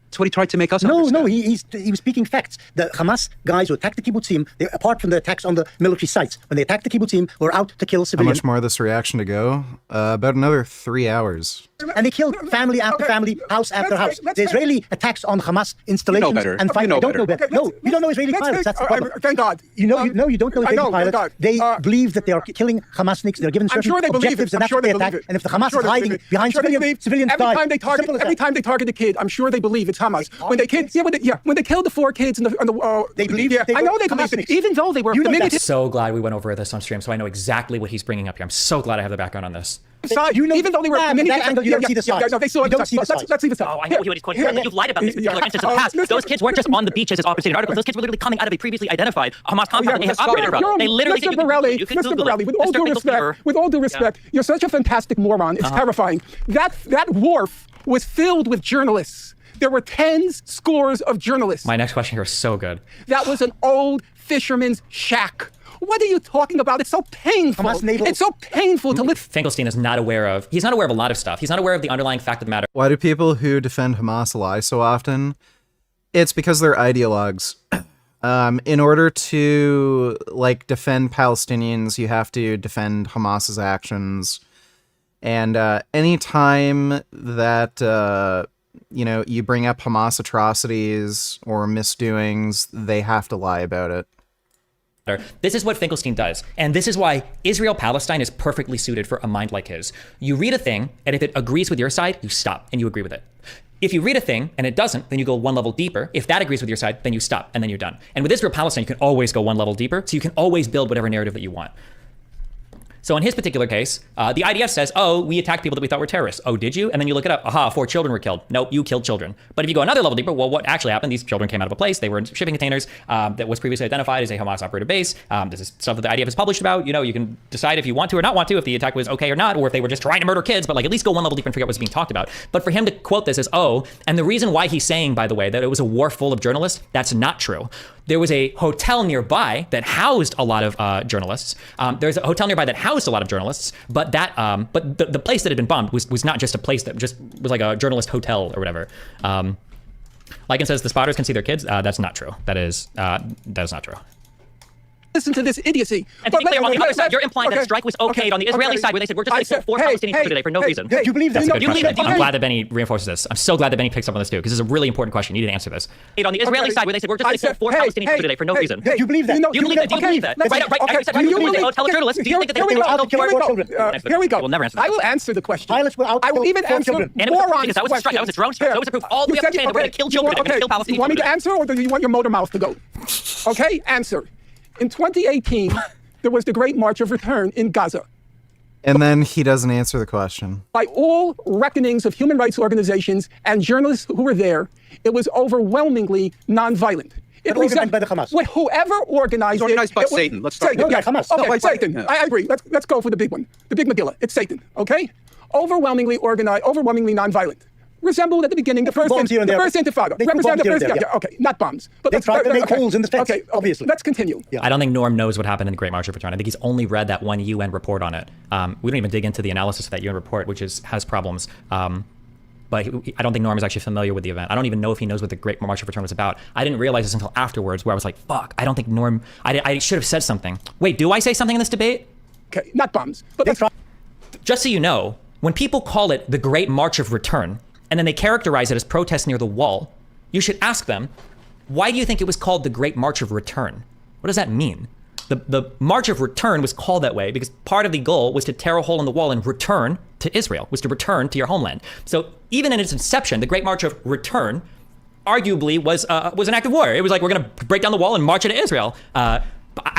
That's what he tried to make us understand. No, he was speaking facts. The Hamas guys who attacked the kibbutzim, apart from the attacks on the military sites, when they attacked the kibbutzim, were out to kill How civilians. much more of this reaction to go? About another 3 hours. And they killed family after family, house after house. The Israeli attacks on Hamas installations You know better. and You know don't know better. better. No, you don't know Israeli pilots. That's the problem. Thank God. You don't know Israeli pilots. They believe that they are killing Hamasniks. They're given certain objectives, and that's what they attack. And if the Hamas is hiding behind civilians die. Every time they target a kid, I'm sure they believe it's Hamas. When they killed the 4 kids on the they believe. I know they believe it, even though they were. I'm so glad we went over this on stream, so I know exactly what he's bringing up here. I'm so glad I have the background on this. Even though they were that angle, you don't see the sides. they saw you don't see the sides. Let's see the sides. Oh, I know what he's quoting, but you've lied about this particular instance in the past. Those kids weren't just on the beaches as opposite articles. Those kids were literally coming out of a previously identified Hamas compound that they had operated from. They literally Mr. Borelli, with all due respect, you're such a fantastic moron. It's terrifying. That wharf was filled with journalists. There were tens, scores of journalists. My next question here is so good. That was an old fisherman's shack. What are you talking about? It's so painful. It's so painful to live. Finkelstein is not aware of. He's not aware of a lot of stuff. He's not aware of the underlying fact of the matter. Why do people who defend Hamas lie so often? It's because they're ideologues. In order to defend Palestinians, you have to defend Hamas's actions. And any time that you bring up Hamas atrocities or misdoings, they have to lie about it. This is what Finkelstein does. And this is why Israel-Palestine is perfectly suited for a mind like his. You read a thing, and if it agrees with your side, you stop and you agree with it. If you read a thing and it doesn't, then you go one level deeper. If that agrees with your side, then you stop and then you're done. And with Israel-Palestine, you can always go one level deeper, so you can always build whatever narrative that you want. So in his particular case, the IDF says, oh, we attacked people that we thought were terrorists. Oh, did you? And then you look it up. Aha, 4 children were killed. Nope, you killed children. But if you go another level deeper, well, what actually happened? These children came out of a place. They were in shipping containers that was previously identified as a Hamas operated base. This is stuff that the IDF has published about. You know, you can decide if you want to or not want to, if the attack was okay or not, or if they were just trying to murder kids, but like at least go one level deeper and figure out what's being talked about. But for him to quote this as, oh, and the reason why he's saying, by the way, that it was a war full of journalists, that's not true. There was a hotel nearby that housed a lot of journalists. There's a hotel nearby that housed a lot of journalists, but that, the place that had been bombed was not just a place that just was like a journalist hotel or whatever. Like it says, the spotters can see their kids. That's not true. That is not true. Listen to this idiocy. And to be clear, on the other side, you're implying that a strike was okayed on the Israeli side, where they said we're just going to kill 4 Palestinians today for no reason. Do you believe that? That's a good question. I'm glad that Benny reinforces this. I'm so glad that Benny picks up on this too, because this is a really important question. You need to answer this. On the Israeli side, where they said we're just going to kill 4 Palestinians today for no reason. Do you believe that? Do you believe that? Do you believe that? Right. I said, tell a journalist. Do you think that they were killed 4 children? Here we go. We'll never answer. I will answer the question. Pilots will I will even answer morons' because that was a strike. That was a drone strike. That was a proof. All the way up the chain that we're going to kill children. We're going to kill Palestinians. You want me to answer, or do you want your motor mouth to go? Okay, answer. In 2018, there was the Great March of Return in Gaza. And then he doesn't answer the question. By all reckonings of human rights organizations and journalists who were there, it was overwhelmingly nonviolent. It was organized by the Hamas. Whoever organized it. Organized by Satan. Let's start with Hamas. Okay, Satan. I agree. Let's go for the big one. The big Megillah. It's Satan. Okay? Overwhelmingly organized, overwhelmingly nonviolent. Resembled at the beginning the first intifada. Represent the first, okay, not bombs. But they tried to make holes in the fence, obviously. Let's continue. Yeah. I don't think Norm knows what happened in the Great March of Return. I think he's only read that one UN report on it. We don't even dig into the analysis of that UN report, which has problems. But I don't think Norm is actually familiar with the event. I don't even know if he knows what the Great March of Return was about. I didn't realize this until afterwards, where I was like, fuck, I don't think Norm, I should have said something. Wait, do I say something in this debate? Okay, not bombs. But just so you know, when people call it the Great March of Return, and then they characterize it as protests near the wall, you should ask them, why do you think it was called the Great March of Return? What does that mean? The March of Return was called that way because part of the goal was to tear a hole in the wall and return to Israel, was to return to your homeland. So even in its inception, the Great March of Return arguably was an act of war. It was like, we're gonna break down the wall and march into Israel. I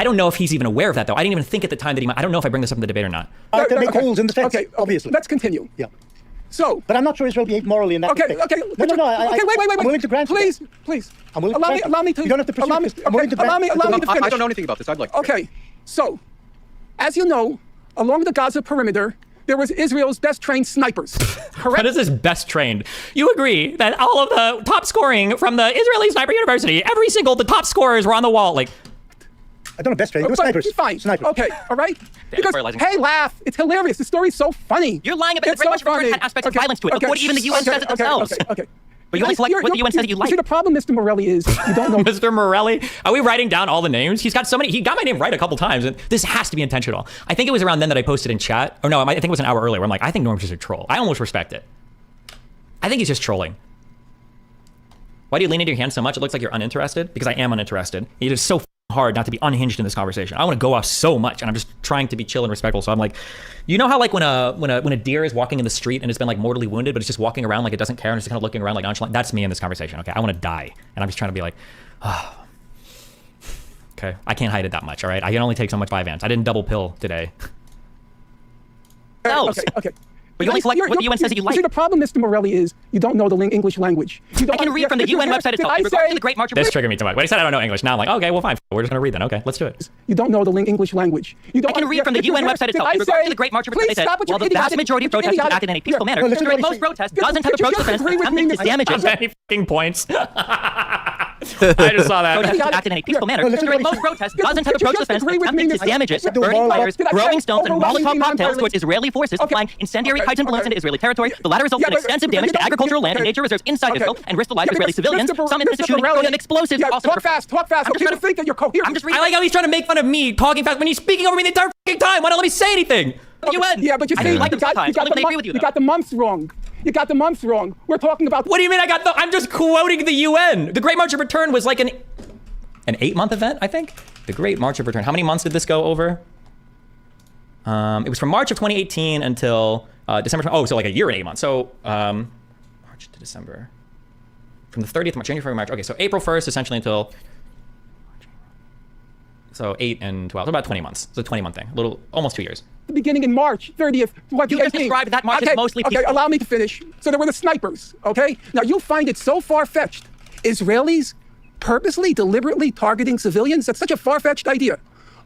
don't know if he's even aware of that though. I didn't even think at the time that I don't know if I bring this up in the debate or not. To make holes in the fence, obviously. Let's continue. Yeah. So, but I'm not sure Israel behaved morally in that respect. Okay. No. Wait. I'm willing to grant please. I'm willing to grant allow me to. You don't have to pursue this. I'm willing to grant. Allow me to finish. I don't know anything about this. I'd like to. Okay. So, as you know, along the Gaza perimeter, there was Israel's best trained snipers. Correct? What is this best trained? You agree that all of the top scoring from the Israeli Sniper University, the top scorers were on the wall, like. I don't know best trained. It was snipers. Fine. Snipers. Okay. All right. Because hey, laugh. It's hilarious. The story's so funny. You're lying about the Great March of Return had aspects of violence to it. Look what even the UN says it themselves. Okay. But you only select what the UN says that you like. See, the problem, Mr. Morelli, is you don't know. Mr. Morelli? Are we writing down all the names? He's got so many. He got my name right a couple times, and this has to be intentional. I think it was around then that I posted in chat. Or no, I think it was an hour earlier where I'm like, I think Norm's just a troll. I almost respect it. I think he's just trolling. Why do you lean into your hand so much? It looks like you're uninterested. Because I am uninterested. It is so hard not to be unhinged in this conversation. I want to go off so much, and I'm just trying to be chill and respectful. So I'm like, you know how like when a deer is walking in the street and it's been like mortally wounded, but it's just walking around like it doesn't care and it's just kind of looking around like nonchalant. That's me in this conversation. Okay, I want to die, and I'm just trying to be like, oh. Okay, I can't hide it that much. All right, I can only take so much Vyvanse. I didn't double pill today. Okay. But you only select what the UN says that you like. See, the problem, Mr. Morelli, is you don't know the English language. I can read from the UN website itself. In regards to the Great March of Return. This triggered me too much. When he said I don't know English, now I'm like, okay, well, fine. We're just going to read then. Okay, let's do it. You don't know the English language. I can read from the UN website itself. In regards to the Great March of Return, they said, while the vast majority of protesters acted in a peaceful manner, during most protests, dozens have approached the fence, attempting to damage it. Many fucking points. I just saw that. Protesters acted in a peaceful manner. During most protests, dozens have approached the fence, attempting to damage it, burning fires, throwing stones, and Molotov cocktails towards Israeli forces, flying incendiary kites and balloons into Israeli territory. The latter resulted in extensive damage to agricultural land and nature reserves inside Israel, and risked the lives of Israeli civilians. Some instances shooting and explosives. Talk fast. I'm just trying to think that you're coherent. I'm just reading. I like how he's trying to make fun of me talking fast when he's speaking over me the entire fucking time. Why don't let me say anything? Yeah, but you see, you got the months wrong. You got the months wrong. We're talking about. What do you mean I'm just quoting the UN. The Great March of Return was like an 8-month event, I think. The Great March of Return. How many months did this go over? It was from March of 2018 until December. So like a year and 8 months. So March to December. From the 30th of March, January, February, March. Okay, so April 1st, essentially until. So 8 and 12, so about 20 months. It's a 20-month thing, almost 2 years. Beginning in March 30th, You just described that March as mostly Okay, peaceful. allow me to finish. So there were the snipers, okay? Now you find it so far-fetched. Israelis purposely, deliberately targeting civilians? That's such a far-fetched idea.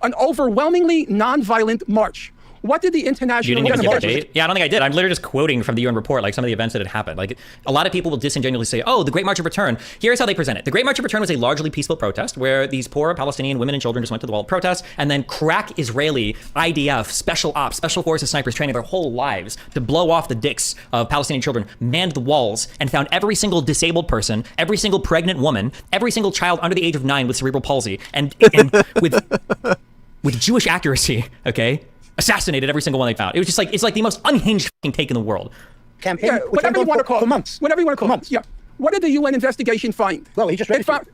An overwhelmingly non-violent march. What did the international... You didn't even give a date? Yeah, I don't think I did. I'm literally just quoting from the UN report, like some of the events that had happened. Like a lot of people will disingenuously say, oh, the Great March of Return. Here's how they present it. The Great March of Return was a largely peaceful protest where these poor Palestinian women and children just went to the wall to protest, and then crack Israeli IDF, special ops, special forces snipers training their whole lives to blow off the dicks of Palestinian children, manned the walls and found every single disabled person, every single pregnant woman, every single child under the age of 9 with cerebral palsy, and with Jewish accuracy, okay? Assassinated every single one they found. It was just like, it's like the most unhinged fucking take in the world. Campaign, Yeah, whatever you want to call for it. months. Whatever you want to call it. Yeah. What did the UN investigation find? Well, he just read it. Found...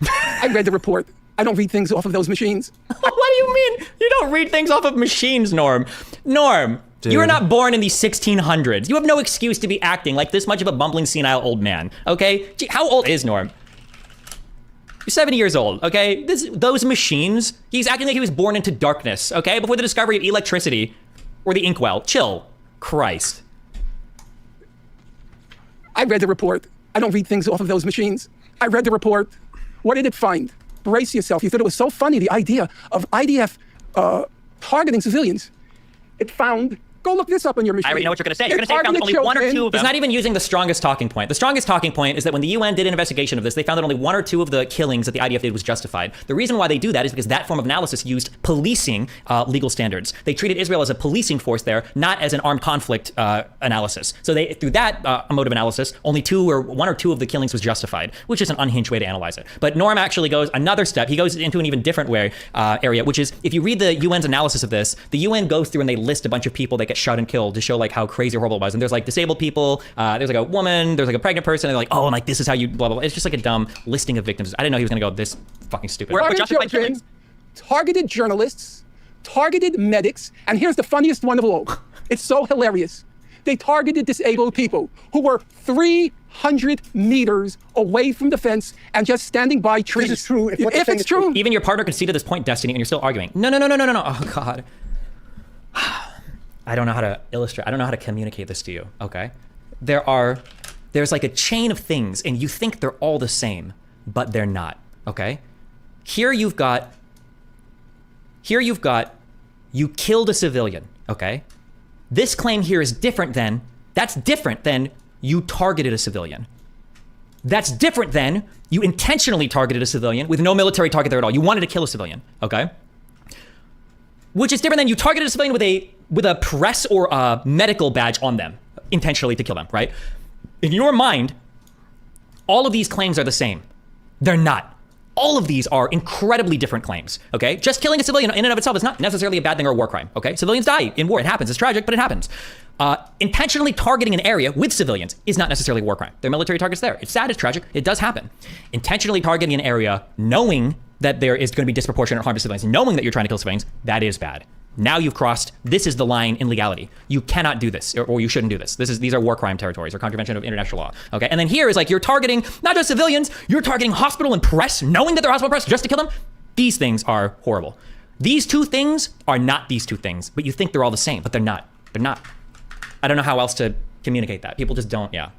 I read the report. I don't read things off of those machines. What do you mean? You don't read things off of machines, Norm. Norm, you were not born in the 1600s. You have no excuse to be acting like this much of a bumbling, senile old man, okay? Gee, how old is Norm? You're 70 years old, okay? Those machines, he's acting like he was born into darkness, okay? Before the discovery of electricity or the inkwell. Chill. Christ. I read the report. I don't read things off of those machines. I read the report. What did it find? Brace yourself. You thought it was so funny, the idea of IDF targeting civilians. It found... Go look this up on your machine. I already know what you're going to say. You're going to say it found only one or two of them. He's not even using the strongest talking point. The strongest talking point is that when the UN did an investigation of this, they found that only 1 or 2 of the killings that the IDF did was justified. The reason why they do that is because that form of analysis used policing legal standards. They treated Israel as a policing force there, not as an armed conflict analysis. So they, through that mode of analysis, only 1 or 2 of the killings was justified, which is an unhinged way to analyze it. But Norm actually goes another step. He goes into an even different area, which is if you read the UN's analysis of this, the UN goes through and they list a bunch of people that get shot and killed to show like how crazy or horrible it was. And there's like disabled people, there's like a woman, there's like a pregnant person, and they're like, oh, and like this is how you blah, blah, blah. It's just like a dumb listing of victims. I didn't know he was gonna go this fucking stupid. Targeted journalists, targeted medics, and here's the funniest one of all. It's so hilarious. They targeted disabled people who were 300 meters away from the fence and just standing by trees. This is true. If it's true. Even your partner can see to this point, Destiny, and you're still arguing. No. Oh, God. I don't know how to illustrate. I don't know how to communicate this to you, okay? There's like a chain of things, and you think they're all the same, but they're not, okay? Here you've got, you killed a civilian, okay? This claim here is different than, that's different than you targeted a civilian. That's different than you intentionally targeted a civilian with no military target there at all. You wanted to kill a civilian, okay? Which is different than you targeted a civilian with a press or a medical badge on them, intentionally to kill them, right? In your mind, all of these claims are the same. They're not. All of these are incredibly different claims, okay? Just killing a civilian in and of itself is not necessarily a bad thing or a war crime, okay? Civilians die in war. It happens. It's tragic, but it happens. Intentionally targeting an area with civilians is not necessarily a war crime. There are military targets there. It's sad, it's tragic, it does happen. Intentionally targeting an area knowing that there is going to be disproportionate harm to civilians, knowing that you're trying to kill civilians, that is bad. Now you've crossed, this is the line in legality. You cannot do this, or you shouldn't do this. These are war crime territories or contravention of international law, okay? And then here is like, you're targeting not just civilians, you're targeting hospital and press, knowing that they're hospital press just to kill them. These things are horrible. These two things are not these two things, but you think they're all the same, but they're not. They're not. I don't know how else to communicate that. People just don't, yeah.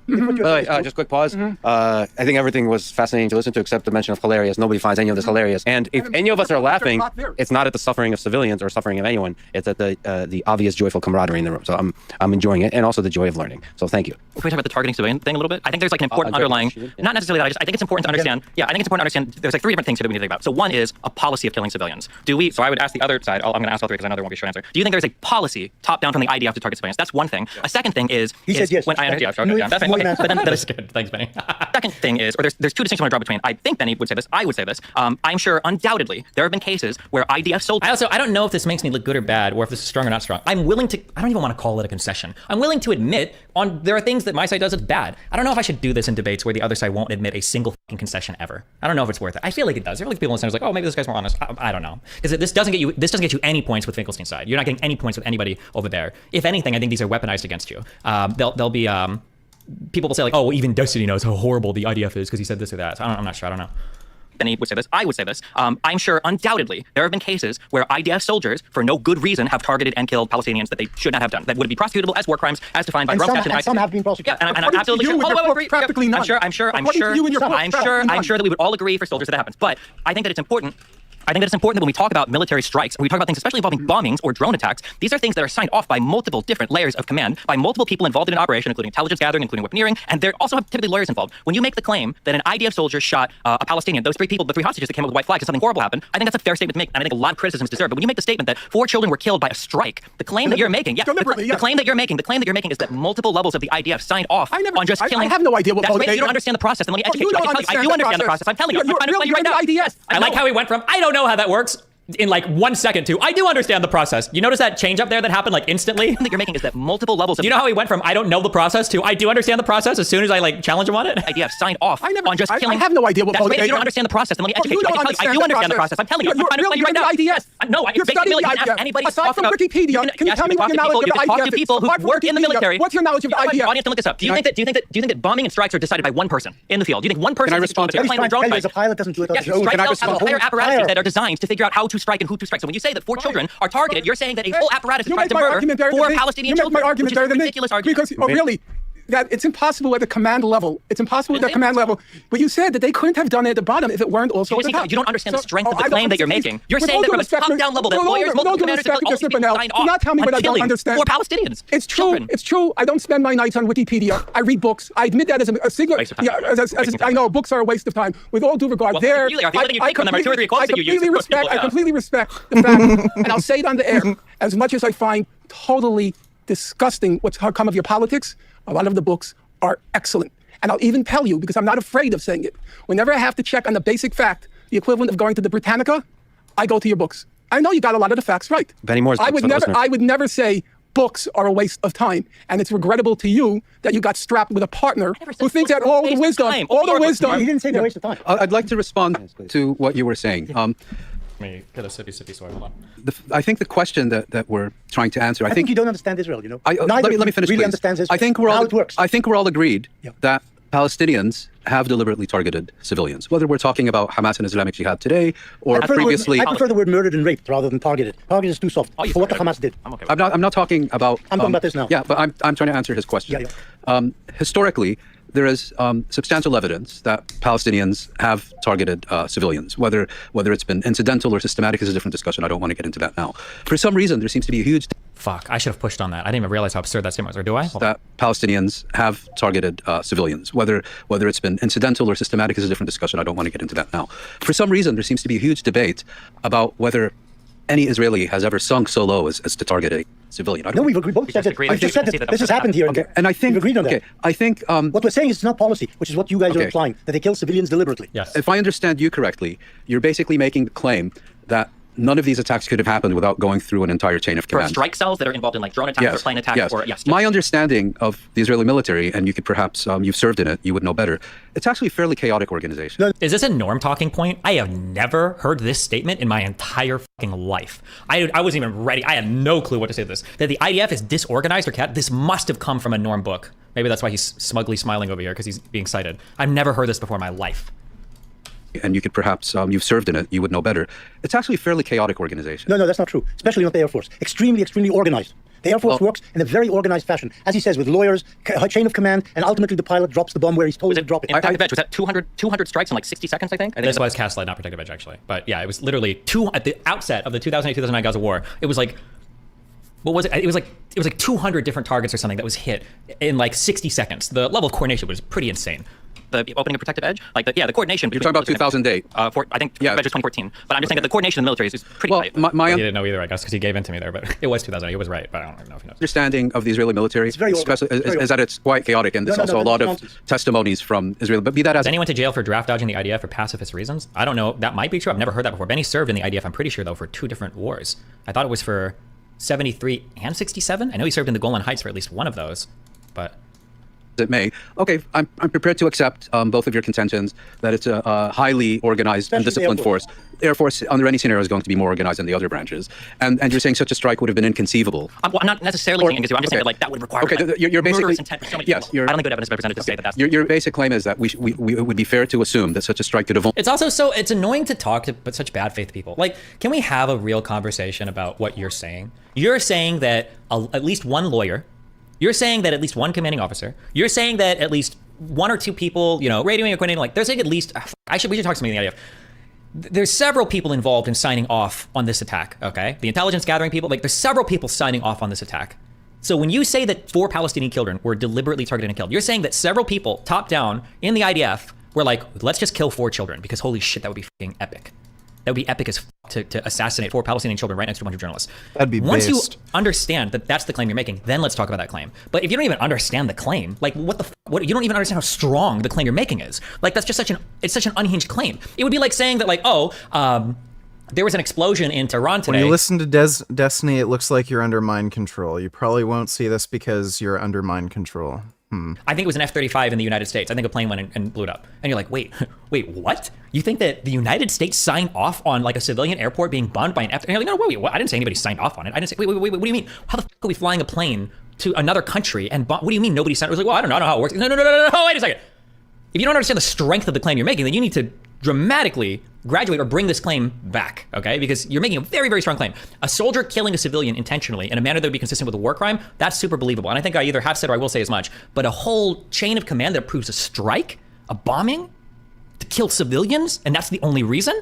Just quick pause. I think everything was fascinating to listen to, except the mention of hilarious. Nobody finds any of this hilarious. And if any of us are laughing, it's not at the suffering of civilians or suffering of anyone. It's at the obvious joyful camaraderie in the room. So I'm enjoying it, and also the joy of learning. So thank you. Can we talk about the targeting civilian thing a little bit? I think there's like an important underlying, not necessarily that. I think it's important to understand. Yeah, I think it's important to understand. There's like 3 different things here that we need to think about. So one is a policy of killing civilians. So I would ask the other side. I'm going to ask all 3 because I know there won't be a short answer. Do you think there's a policy top down from the IDF to target civilians? That's one thing. A second thing is he said yes. When I understand. Yeah, that's fine. Okay, but then that's good. Thanks, Benny. Second thing is, or there's 2 distinctions I want to draw between. I think Benny would say this. I would say this. I'm sure, undoubtedly, there have been cases where IDF soldiers. I don't know if this makes me look good or bad, or if this is strong or not strong. I'm willing to. I don't even want to call it a concession. I'm willing to admit there are things that my side does that's bad. I don't know if I should do this in debates where the other side won't admit a single fucking concession ever. I don't know if it's worth it. I feel like it does. There are like people in the like, oh, maybe this guy's more honest. I don't know, because this doesn't get you any points with Finkelstein's side. You're not getting any points with anybody over there. If anything, I think these are weaponized against you. They'll be. People will say like, oh, well, even Destiny knows how horrible the IDF is because he said this or that. So I'm not sure. I don't know. Benny would say this, I would say this. I'm sure undoubtedly there have been cases where IDF soldiers, for no good reason, have targeted and killed Palestinians that they should not have done. That would be prosecutable as war crimes, as defined by And rough some, statute. and some have been prosecuted. Yeah, and I'm absolutely sure. According to you, Oh, I agree. practically none. I'm sure According to you and your book, practically I'm sure that we would all agree for soldiers that happens. But I think that it's important. I think that it's important that when we talk about military strikes, when we talk about things especially involving bombings or drone attacks, these are things that are signed off by multiple different layers of command, by multiple people involved in an operation, including intelligence gathering, including weaponeering, and there also have typically lawyers involved. When you make the claim that an IDF soldier shot a Palestinian, those three people, the three hostages that came up with white flags, and something horrible happened, I think that's a fair statement to make, and I think a lot of criticism is deserved. But when you make the statement that 4 children were killed by a strike, the claim that you're making, the claim that you're making is that multiple levels of the IDF signed off on just killing. I have no idea what that's you don't understand the process. Then let me educate you. I do understand the process. I'm telling you. I'm trying to tell you right now. Yes, I like how he went from I don't know how that works in like 1 second to I do understand the process. You notice that change up there that happened like instantly? The thing that you're making is that multiple levels of... You know how he went from I don't know the process to I do understand the process as soon as I like challenge him on it? IDF signed off on just killing... I have no idea what... That's you don't understand the process. Then let me educate you. I do understand the process. I'm telling you. I'm trying to tell you right now. Yes. No, you're studying the IDF. Anybody aside from Wikipedia, can you tell me what your knowledge of the IDF is? Talk to people who work in the military. What's your knowledge of the IDF? Audience, look this up. Do you think that bombing and strikes are decided by one person in the field? Do you think one person... Can I respond to that? A pilot doesn't do it on his own. Strike cells have entire apparatuses that are designed to figure out how to strike and who to strike. So when you say that 4 children are targeted, you're saying that a whole apparatus is trying to murder 4 Palestinian children. You make my argument better than me. Ridiculous argument. Because, really, that it's impossible at the command level. It's impossible at the command level. But you said that they couldn't have done it at the bottom if it weren't also at the top. You don't understand the strength of the claim that you're making. You're saying that from a top-down level that lawyers, multiple commanders, all people signed off. Do not tell me what I don't understand. 4 Palestinians. It's true. It's true. I don't spend my nights on Wikipedia. I read books. I admit that as a single. I know books are a waste of time. With all due regard, I completely respect the fact, and I'll say it on the air. As much as I find totally disgusting what's come of your politics, a lot of the books are excellent. And I'll even tell you, because I'm not afraid of saying it, whenever I have to check on the basic fact, the equivalent of going to the Britannica, I go to your books. I know you got a lot of the facts right. Benny Moore's I would never say books are a waste of time. And it's regrettable to you that you got strapped with a partner who thinks that all the wisdom. He didn't say they're a waste of time. I'd like to respond to what you were saying. Let me get a sippy soy. Hold on. I think the question that we're trying to answer. I think you don't understand Israel. You know, let me finish. Really please. understands Israel. I think we're all. How it works. I think we're all agreed that Palestinians have deliberately targeted civilians, whether we're talking about Hamas and Islamic Jihad today or previously. I prefer the word murdered and raped rather than targeted. Targeted is too soft for what the Hamas did. I'm not talking about. I'm talking about this now. Yeah, but I'm trying to answer his question. Historically, there is substantial evidence that Palestinians have targeted civilians. Whether it's been incidental or systematic is a different discussion. I don't want to get into that now. For some reason, there seems to be a huge... Fuck, I should have pushed on that. I didn't even realize how absurd that statement was, or do I? That Palestinians have targeted civilians. Whether it's been incidental or systematic is a different discussion. I don't want to get into that now. For some reason, there seems to be a huge debate about whether any Israeli has ever sunk so low as to target a civilian. No, we've agreed. Both said it. I've just said that this has happened here. Okay. And I think we've agreed on that. Okay, I think what we're saying is it's not policy, which is what you guys are implying, that they kill civilians deliberately. Yes. If I understand you correctly, you're basically making the claim that none of these attacks could have happened without going through an entire chain of command. For strike cells that are involved in like drone attacks or plane attacks or My understanding of the Israeli military, and you could perhaps you've served in it, you would know better. It's actually a fairly chaotic organization. Is this a norm talking point? I have never heard this statement in my entire fucking life. I wasn't even ready. I had no clue what to say to this. That the IDF is disorganized or cat. This must have come from a norm book. Maybe that's why he's smugly smiling over here because he's being cited. I've never heard this before in my life. And you could perhaps, you've served in it, you would know better. It's actually a fairly chaotic organization. No, that's not true. Especially not the Air Force. Extremely organized. The Air Force works in a very organized fashion. As he says, with lawyers, chain of command, and ultimately the pilot drops the bomb where he's told to drop it. Protective edge, was that 200 strikes in like 60 seconds, I think? This was cast light, not protective edge, actually. But yeah, it was literally at the outset of the 2008-2009 Gaza war, it was like, what was it? It was like 200 different targets or something that was hit in like 60 seconds. The level of coordination was pretty insane. The opening of protective edge, like the coordination. You're talking about 2008. I think edge was 2014. But I'm just saying that the coordination in the military is pretty tight. He didn't know either, I guess, because he gave in to me there. But it was 2008. He was right, but I don't know if he knows. Understanding of the Israeli military is that it's quite chaotic, and there's also a lot of testimonies from Israel. But be that as Has anyone to jail for draft dodging the IDF for pacifist reasons? I don't know. That might be true. I've never heard that before. Benny served in the IDF. I'm pretty sure though for 2 different wars. I thought it was for 73 and 67. I know he served in the Golan Heights for at least one of those, but it may. Okay, I'm prepared to accept both of your contentions that it's a highly organized and disciplined force. Air Force, under any scenario, is going to be more organized than the other branches. And you're saying such a strike would have been inconceivable. I'm not necessarily saying inconceivable. I'm just saying that, like, that would require you're basically, murderous intent for so many people. I don't think good evidence is represented to say that that's... Your basic claim is that we it would be fair to assume that such a strike could have... It's also so, it's annoying to talk to but such bad faith people. Like, can we have a real conversation about what you're saying? You're saying that at least one lawyer, you're saying that at least one commanding officer, you're saying that at least one or two people, you know, radioing or coordinating, like, they're saying at least, we should talk to somebody in the idea of, there's several people involved in signing off on this attack, okay? The intelligence gathering people, like, there's several people signing off on this attack. So when you say that 4 Palestinian children were deliberately targeted and killed, you're saying that several people top down in the IDF were like, let's just kill 4 children because holy shit, that would be fucking epic. That would be epic as to assassinate 4 Palestinian children right next to a bunch of journalists. That'd be Once based. you understand that that's the claim you're making, then let's talk about that claim. But if you don't even understand the claim, like what you don't even understand how strong the claim you're making is. Like that's just it's such an unhinged claim. It would be like saying that like, there was an explosion in Tehran today. When you listen to Destiny, it looks like you're under mind control. You probably won't see this because you're under mind control. I think it was an F-35 in the United States. I think a plane went and blew it up. And you're like, wait, what? You think that the United States signed off on like a civilian airport being bombed by an F? And you're like, no, wait, what? I didn't say anybody signed off on it. I didn't say, wait, what do you mean? How the fuck are we flying a plane to another country and what do you mean nobody signed? It was like, well, I don't know how it works. No, wait a second. If you don't understand the strength of the claim you're making, then you need to dramatically graduate or bring this claim back, okay? Because you're making a very, very strong claim. A soldier killing a civilian intentionally in a manner that would be consistent with a war crime, that's super believable. And I think I either have said or I will say as much, but a whole chain of command that approves a strike, a bombing, to kill civilians, and that's the only reason?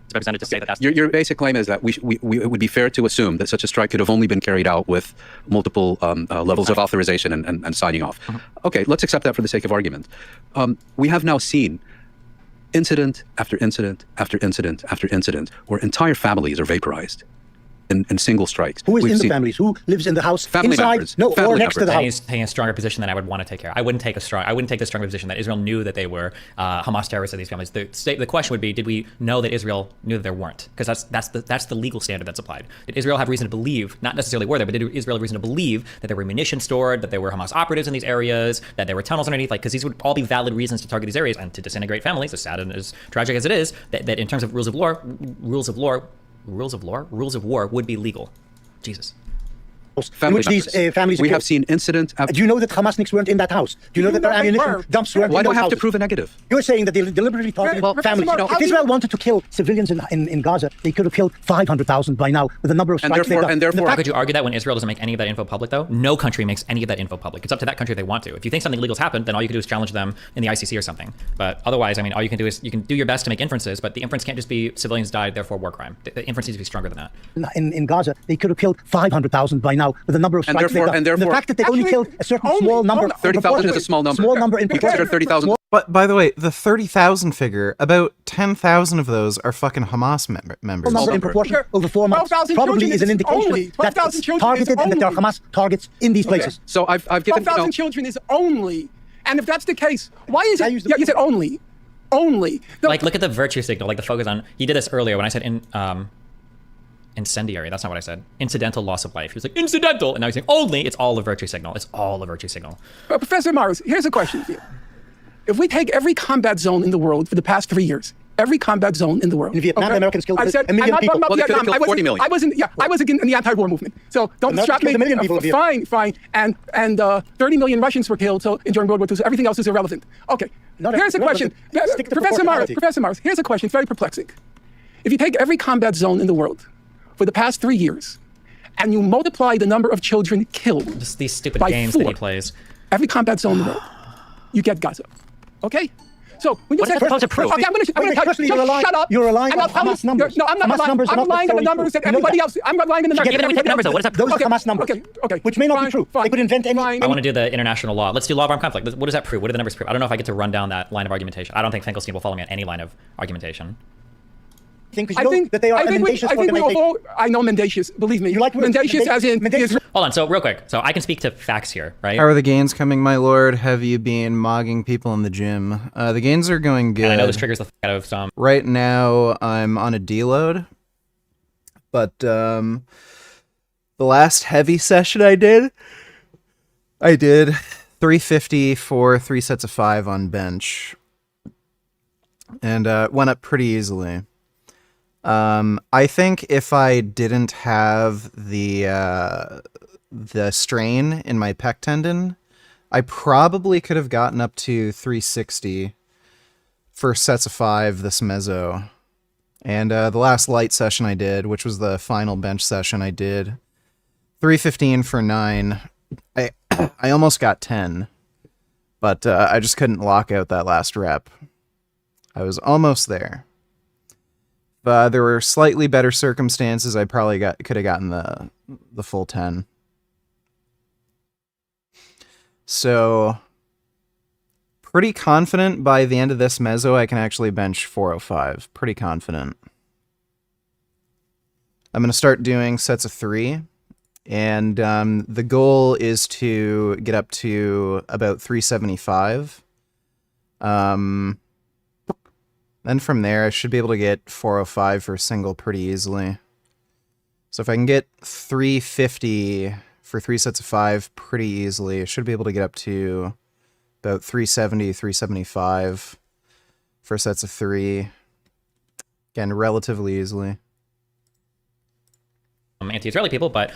It's represented to say that that's... Your basic claim is that it would be fair to assume that such a strike could have only been carried out with multiple levels of authorization and signing off. Okay, let's accept that for the sake of argument. We have now seen incident after incident after incident after incident where entire families are vaporized in single strikes. Who is in the families? Who lives in the house? Family inside? members. No, Family or next to the house. He's taking a stronger position than I would want to take care. I wouldn't take the stronger position that Israel knew that they were Hamas terrorists of these families. The question would be, did we know that Israel knew that there weren't? Because that's the legal standard that's applied. Did Israel have reason to believe, not necessarily were there, but did Israel have reason to believe that there were munitions stored, that there were Hamas operatives in these areas, that there were tunnels underneath? Like, because these would all be valid reasons to target these areas and to disintegrate families, as sad and as tragic as it is, that in terms of rules of war would be legal. Jesus. In which these families we have seen incident. Do you know that Hamasniks weren't in that house? Do you know that their ammunition dumps weren't in Why those do I have to houses? prove a negative? You're saying that they deliberately targeted families. If Israel wanted to kill civilians in Gaza, they could have killed 500,000 by now with the number of strikes they've done. And therefore, how could you argue that when Israel doesn't make any of that info public, though? No country makes any of that info public. It's up to that country if they want to. If you think something illegal's happened, then all you can do is challenge them in the ICC or something. But otherwise, I mean, all you can do is you can do your best to make inferences, but the inference can't just be civilians died, therefore war crime. The inference needs to be stronger than that. In Gaza, they could have killed 500,000 by now with the number of strikes they've done. The fact that they only killed a certain small number. 30,000 is a small number. Small number in Consider 30,000. But by the way, the 30,000 figure, about 10,000 of those are fucking Hamas members. Number in proportion over 4 months probably is an indication that it's targeted and that there are Hamas targets in these places. So I've given 12,000 children is only, and if that's the case, why is it? Yeah, you said only. Like, look at the virtue signal. Like the focus on. He did this earlier when I said incendiary. That's not what I said. Incidental loss of life. He was like incidental, and now he's saying only. It's all a virtue signal. It's all a virtue signal. Professor Morris, here's a question for you. If we take every combat zone in the world for the past 3 years, every combat zone in the world. In Vietnam, Americans killed I said, a million people. Well, they could have killed 40 million. I was in the anti-war movement. So don't distract me. Fine. And 30 million Russians were killed during World War II. So everything else is irrelevant. Okay. Here's a question. Professor Morris, here's a question. It's very perplexing. If you take every combat zone in the world for the past 3 years, and you multiply the number of children killed just these stupid by games 4, that he plays. Every combat zone in the world, you get Gaza. Okay? So when you say supposed to prove? Okay, I'm going to tell you. Just shut up. You're relying on Hamas numbers. No, I'm not relying. I'm relying on the numbers that everybody else. I'm relying on the numbers. Given we take numbers, though, what does that prove? Those are Hamas numbers. Okay. Which may not be true. They could invent any. I want to do the international law. Let's do law of armed conflict. What does that prove? What do the numbers prove? I don't know if I get to run down that line of argumentation. I don't think Finkelstein will follow me on any line of argumentation. I think that they are mendacious organization. I know mendacious. Believe me. You like mendacious as in Hold on. So real quick. So I can speak to facts here, right? How are the gains coming, my lord? Have you been mogging people in the gym? The gains are going good. And I know this triggers the fuck out of some. Right now, I'm on a deload. But the last heavy session I did 350 for 3 sets of 5 on bench. And went up pretty easily. I think if I didn't have the strain in my pec tendon, I probably could have gotten up to 360 for sets of 5 this meso. And the last light session I did, which was the final bench session I did, 315 for 9. I almost got 10, but I just couldn't lock out that last rep. I was almost there. But there were slightly better circumstances. I probably could have gotten the full 10. So pretty confident by the end of this meso I can actually bench 405. Pretty confident. I'm going to start doing sets of 3. And the goal is to get up to about 375. Then from there, I should be able to get 405 for a single pretty easily. So if I can get 350 for 3 sets of 5 pretty easily, I should be able to get up to about 370, 375 for sets of 3. Again, relatively easily. Anti-Israeli people, but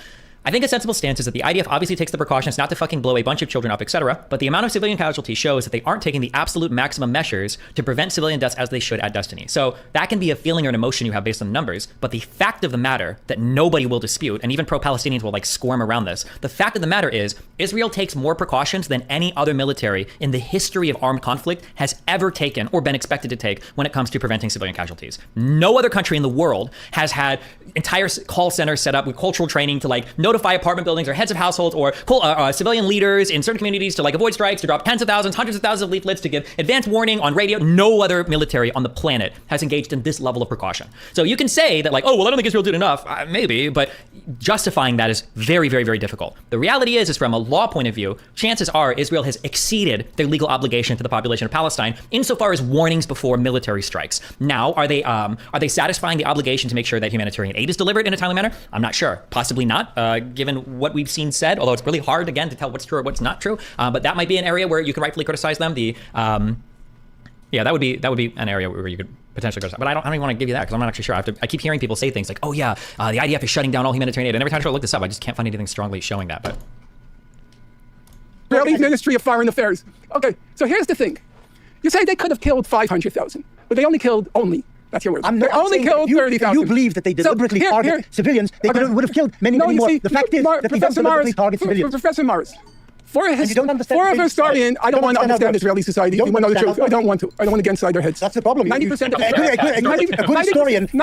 I think a sensible stance is that the IDF obviously takes the precautions not to fucking blow a bunch of children up, etc., but the amount of civilian casualties shows that they aren't taking the absolute maximum measures to prevent civilian deaths as they should at Destiny. So that can be a feeling or an emotion you have based on the numbers, but the fact of the matter that nobody will dispute, and even pro-Palestinians will like squirm around this, the fact of the matter is Israel takes more precautions than any other military in the history of armed conflict has ever taken or been expected to take when it comes to preventing civilian casualties. No other country in the world has had entire call centers set up with cultural training to like notify apartment buildings or heads of households or civilian leaders in certain communities to like avoid strikes, to drop tens of thousands, hundreds of thousands of leaflets, to give advance warning on radio. No other military on the planet has engaged in this level of precaution. So you can say that like, oh, well, I don't think Israel did enough. Maybe, but justifying that is very, very, very difficult. The reality is from a law point of view, chances are Israel has exceeded their legal obligation to the population of Palestine insofar as warnings before military strikes. Now, are they satisfying the obligation to make sure that humanitarian aid is delivered in a timely manner? I'm not sure. Possibly not, given what we've seen said, although it's really hard, again, to tell what's true or what's not true. But that might be an area where you could rightfully criticize them. Yeah, that would be an area where you could potentially criticize. But I don't even want to give you that because I'm not actually sure. I keep hearing people say things like, oh yeah, the IDF is shutting down all humanitarian aid. And every time I try to look this up, I just can't find anything strongly showing that. But Israeli Ministry of Foreign Affairs. Okay, so here's the thing. You say they could have killed 500,000, but they only killed that's your word. They only killed 30,000. You believe that they deliberately target civilians. They would have killed many, many more. The fact is that they don't deliberately target civilians. Professor Morris, for a historian, I don't want to understand Israeli society. You want to know the truth. I don't want to. I don't want to get inside their heads. That's the problem. 90% a good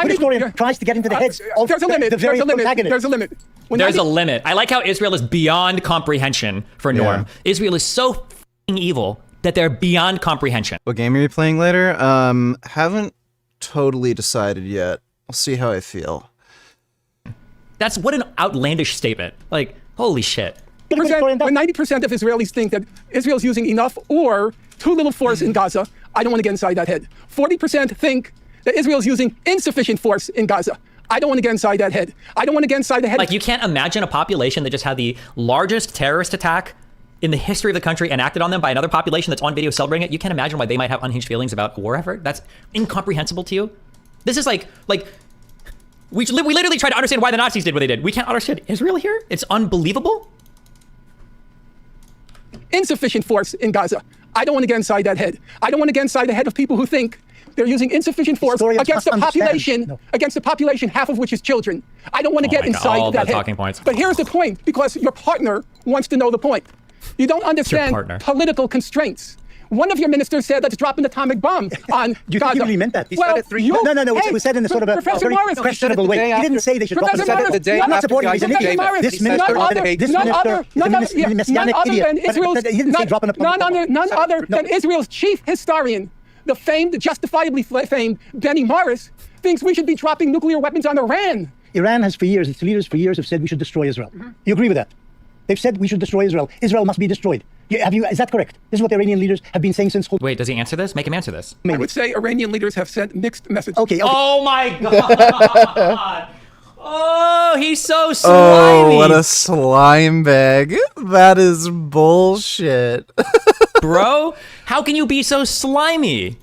historian tries to get into the heads of the various protagonists. There's a limit. There's a limit. I like how Israel is beyond comprehension for Norm. Yeah. Israel is so f***ing evil that they're beyond comprehension. What game are you playing later? Haven't totally decided yet. I'll see how I feel. That's what an outlandish statement. Like, holy shit. When 90% of Israelis think that Israel's using enough or too little force in Gaza, I don't want to get inside that head. 40% think that Israel's using insufficient force in Gaza. I don't want to get inside that head. I don't want to get inside the head. Like, you can't imagine a population that just had the largest terrorist attack in the history of the country enacted on them by another population that's on video celebrating it. You can't imagine why they might have unhinged feelings about a war effort. That's incomprehensible to you. This is like we literally tried to understand why the Nazis did what they did. We can't understand Israel here? It's unbelievable. Insufficient force in Gaza. I don't want to get inside that head. I don't want to get inside the head of people who think they're using insufficient force against the population, half of which is children. I don't want to get inside that head. Talking points. But here's the point, because your partner wants to know the point. You don't understand political constraints. One of your ministers said, let's drop an atomic bomb on Do you think he really meant that? He said it three No, it was said in a sort of a very questionable way. He didn't say they should drop an atomic bomb. I'm not supporting him. He's an idiot. This minister is a messianic idiot. None other than Israel's chief historian, the justifiably famed Benny Morris, thinks we should be dropping nuclear weapons on Iran. Iran has for years, its leaders for years have said we should destroy Israel. You agree with that? They've said we should destroy Israel. Israel must be destroyed. Is that correct? This is what the Iranian leaders have been saying since... Wait, does he answer this? Make him answer this. I would say Iranian leaders have sent mixed messages. Okay. Oh my God! Oh, he's so slimy. Oh, what a slime bag. That is bullshit. Bro, how can you be so slimy?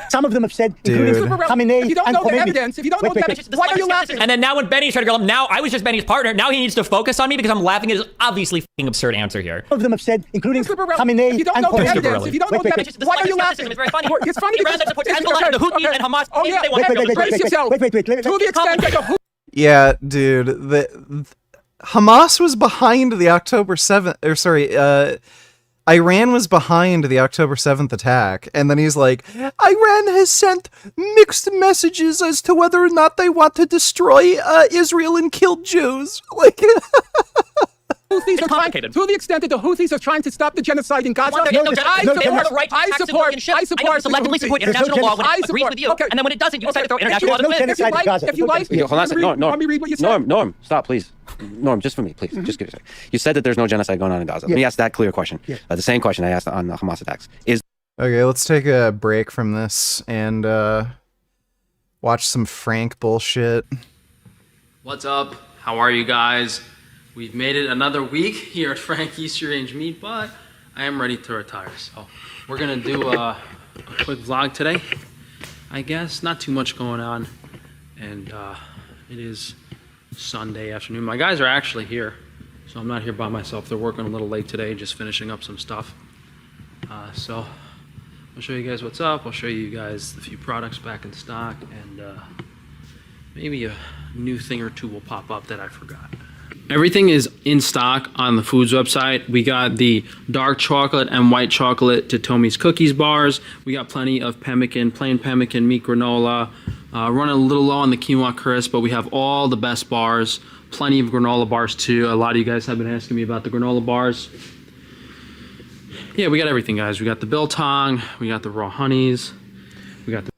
Some of them have said, Dude. including Khamenei If you don't and know the Khomeini. evidence, if you don't know the evidence, why are you laughing? And then now when Benny's trying to go, now I was just Benny's partner. Now he needs to focus on me because I'm laughing at his obviously f***ing absurd answer here. Some of them have said, including Khamenei If you don't and know the Khomeini. evidence, if you don't know the evidence, why are you laughing? It's very funny. It's funny Iran because that supports Hezbollah and the Houthi and Hamas. Oh yeah, They want to brace yourself. Wait. To the extent that the Houthi Yeah, dude. Hamas was behind the October 7th, or sorry, Iran was behind the October 7th attack, and then he's like, Iran has sent mixed messages as to whether or not they want to destroy Israel and kill Jews. Like, Houthis are trying, to the extent that the Houthis are trying to stop the genocide in Gaza. They have the right to attack civilian ships. I know selectively support international law when it agrees with you, and then when it doesn't, you decide to throw international law to the wind. If you like, Hold on a second. let me read what you said. Norm, stop, please. Norm, just for me, please. Just give me a second. You said that there's no genocide going on in Gaza. Let me ask that clear question. The same question I asked on the Hamas attacks. okay, let's take a break from this and watch some Frank bullshit. What's up? How are you guys? We've made it another week here at Frankie's Sv3rige Meat, but I am ready to retire. So we're gonna do a quick vlog today. I guess not too much going on, and it is Sunday afternoon. My guys are actually here, so I'm not here by myself. They're working a little late today, just finishing up some stuff. So I'll show you guys what's up. I'll show you guys a few products back in stock, and maybe a new thing or two will pop up that I forgot. Everything is in stock on the foods website. We got the dark chocolate and white chocolate Totomi's cookies bars. We got plenty of pemmican, plain pemmican, meat granola. Running a little low on the quinoa crisp, but we have all the best bars. Plenty of granola bars too. A lot of you guys have been asking me about the granola bars. Yeah, we got everything, guys. We got the biltong, we got the raw honeys, we got the...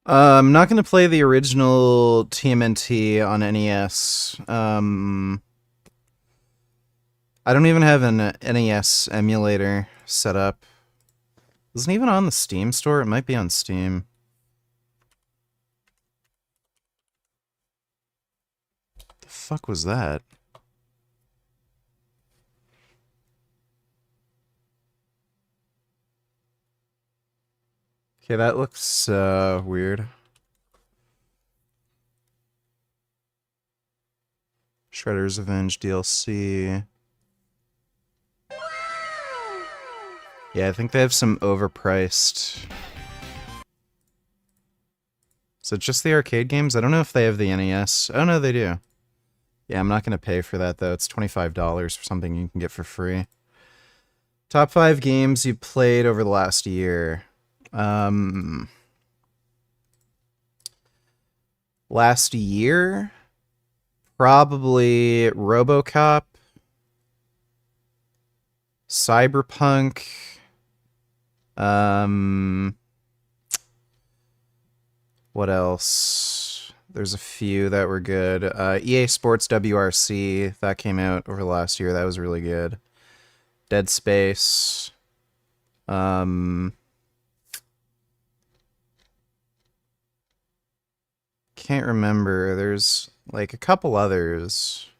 I'm not going to play the original TMNT on NES. I don't even have an NES emulator set up. Isn't even on the Steam store? It might be on Steam. The fuck was that? Okay, that looks weird. Shredder's Revenge DLC. Yeah, I think they have some overpriced... Is it just the arcade games? I don't know if they have the NES. Oh, no, they do. Yeah, I'm not going to pay for that, though. It's $25 for something you can get for free. Top 5 games you played over the last year. Last year? Probably RoboCop. Cyberpunk. What else? There's a few that were good. EA Sports WRC, that came out over the last year. That was really good. Dead Space. Can't remember. There's like a couple others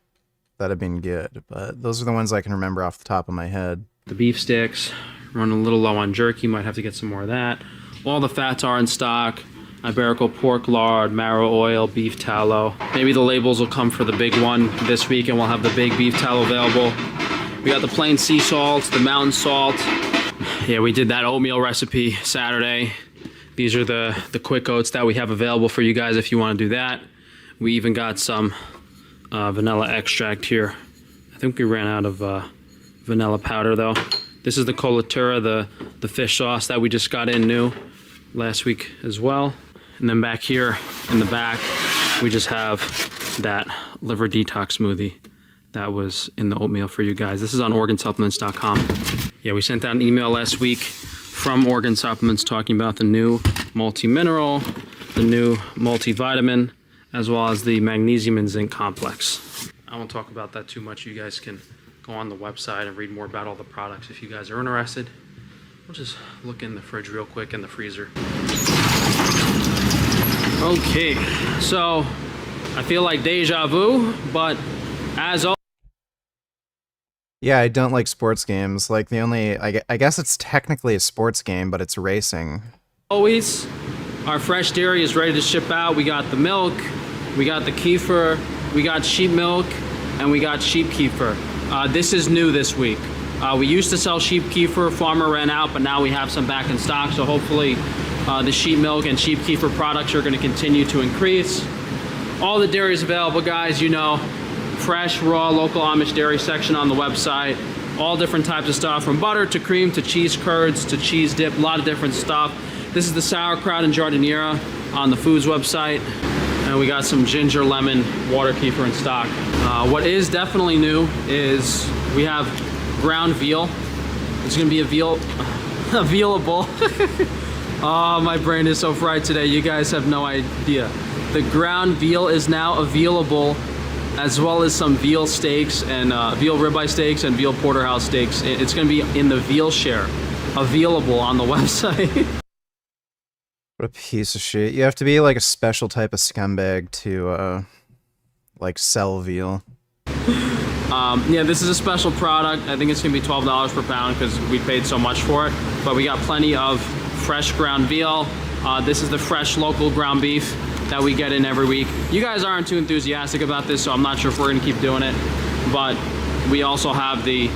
that have been good, but those are the ones I can remember off the top of my head. The beef sticks, running a little low on jerky, might have to get some more of that. All the fats are in stock. Iberico pork lard, marrow oil, beef tallow. Maybe the labels will come for the big one this week and we'll have the big beef tallow available. We got the plain sea salt, the mountain salt. Yeah, we did that oatmeal recipe Saturday. These are the quick oats that we have available for you guys if you want to do that. We even got some vanilla extract here. I think we ran out of vanilla powder though. This is the colatura, the fish sauce that we just got in new last week as well. And then back here in the back, we just have that liver detox smoothie that was in the oatmeal for you guys. This is on organsupplements.com. Yeah, we sent out an email last week from Organ Supplements talking about the new multi-mineral, the new multivitamin, as well as the magnesium and zinc complex. I won't talk about that too much. You guys can go on the website and read more about all the products if you guys are interested. We'll just look in the fridge real quick in the freezer. Okay, so I feel like deja vu, but as always. Yeah, I don't like sports games. Like the only, I guess it's technically a sports game, but it's racing. Always, our fresh dairy is ready to ship out. We got the milk, we got the kefir, we got sheep milk, and we got sheep kefir. This is new this week. We used to sell sheep kefir, farmer ran out, but now we have some back in stock, so hopefully the sheep milk and sheep kefir products are going to continue to increase. All the dairy is available, guys, you know. Fresh, raw, local Amish dairy section on the website. All different types of stuff, from butter to cream to cheese curds to cheese dip, a lot of different stuff. This is the sauerkraut and jardiniera on the foods website. And we got some ginger lemon water kefir in stock. What is definitely new is we have ground veal. It's gonna be a vealable. Oh, my brain is so fried today. You guys have no idea. The ground veal is now available, as well as some veal steaks and veal ribeye steaks and veal porterhouse steaks. It's going to be in the veal share, available on the website. What a piece of shit. You have to be like a special type of scumbag to like sell veal. Yeah, this is a special product. I think it's going to be $12 per pound because we paid so much for it. But we got plenty of fresh ground veal. This is the fresh local ground beef that we get in every week. You guys aren't too enthusiastic about this, so I'm not sure if we're gonna keep doing it. But we also have the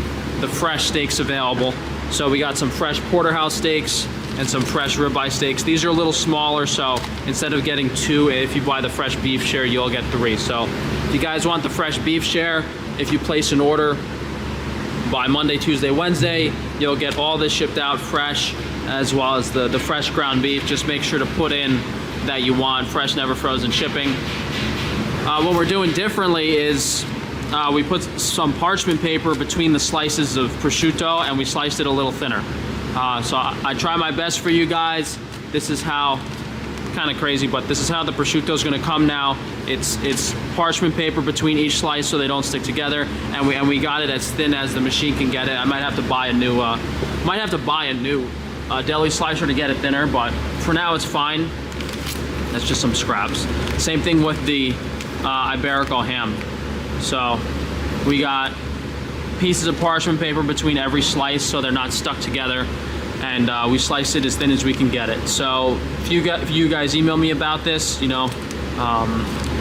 fresh steaks available. So we got some fresh porterhouse steaks and some fresh ribeye steaks. These are a little smaller, so instead of getting 2, if you buy the fresh beef share, you'll get 3. So if you guys want the fresh beef share, if you place an order by Monday, Tuesday, Wednesday, you'll get all this shipped out fresh, as well as the fresh ground beef. Just make sure to put in that you want fresh, never frozen shipping. What we're doing differently is we put some parchment paper between the slices of prosciutto, and we sliced it a little thinner. So I try my best for you guys. This is how, kind of crazy, but this is how the prosciutto is going to come now. It's parchment paper between each slice so they don't stick together, and we got it as thin as the machine can get it. I might have to buy a new deli slicer to get it thinner, but for now it's fine. That's just some scraps. Same thing with the Iberico ham. So we got pieces of parchment paper between every slice so they're not stuck together, and we slice it as thin as we can get it. So if you guys email me about this, you know,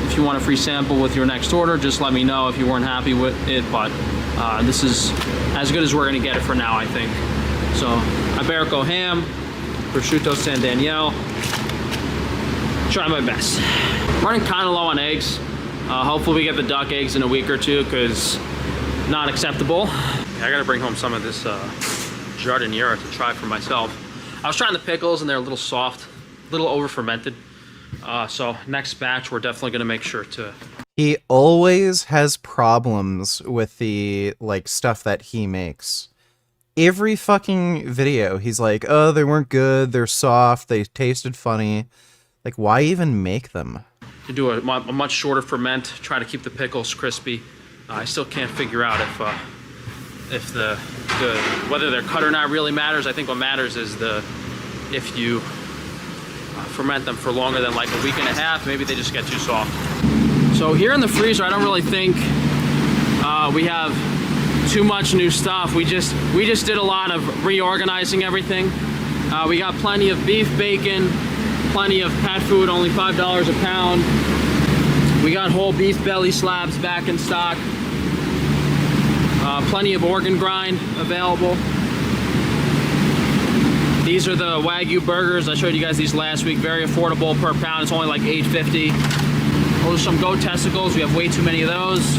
if you want a free sample with your next order, just let me know if you weren't happy with it, but this is as good as we're gonna get it for now, I think. So Iberico ham, prosciutto San Daniele. Try my best. Running kind of low on eggs. Hopefully we get the duck eggs in a week or two, because not acceptable. I gotta bring home some of this jardiniera to try for myself. I was trying the pickles and they're a little soft, a little over fermented. So next batch we're definitely gonna make sure to. He always has problems with the like stuff that he makes. Every fucking video he's like, oh, they weren't good, they're soft, they tasted funny. Like, why even make them? To do a much shorter ferment, try to keep the pickles crispy. I still can't figure out if whether they're cut or not really matters. I think what matters is if you ferment them for longer than like a week and a half, maybe they just get too soft. So here in the freezer, I don't really think we have too much new stuff. We just did a lot of reorganizing everything. We got plenty of beef bacon, plenty of pet food, only $5 a pound. We got whole beef belly slabs back in stock. Plenty of organ grind available. These are the Wagyu burgers. I showed you guys these last week. Very affordable per pound. It's only like $8.50. Those are some goat testicles. We have way too many of those.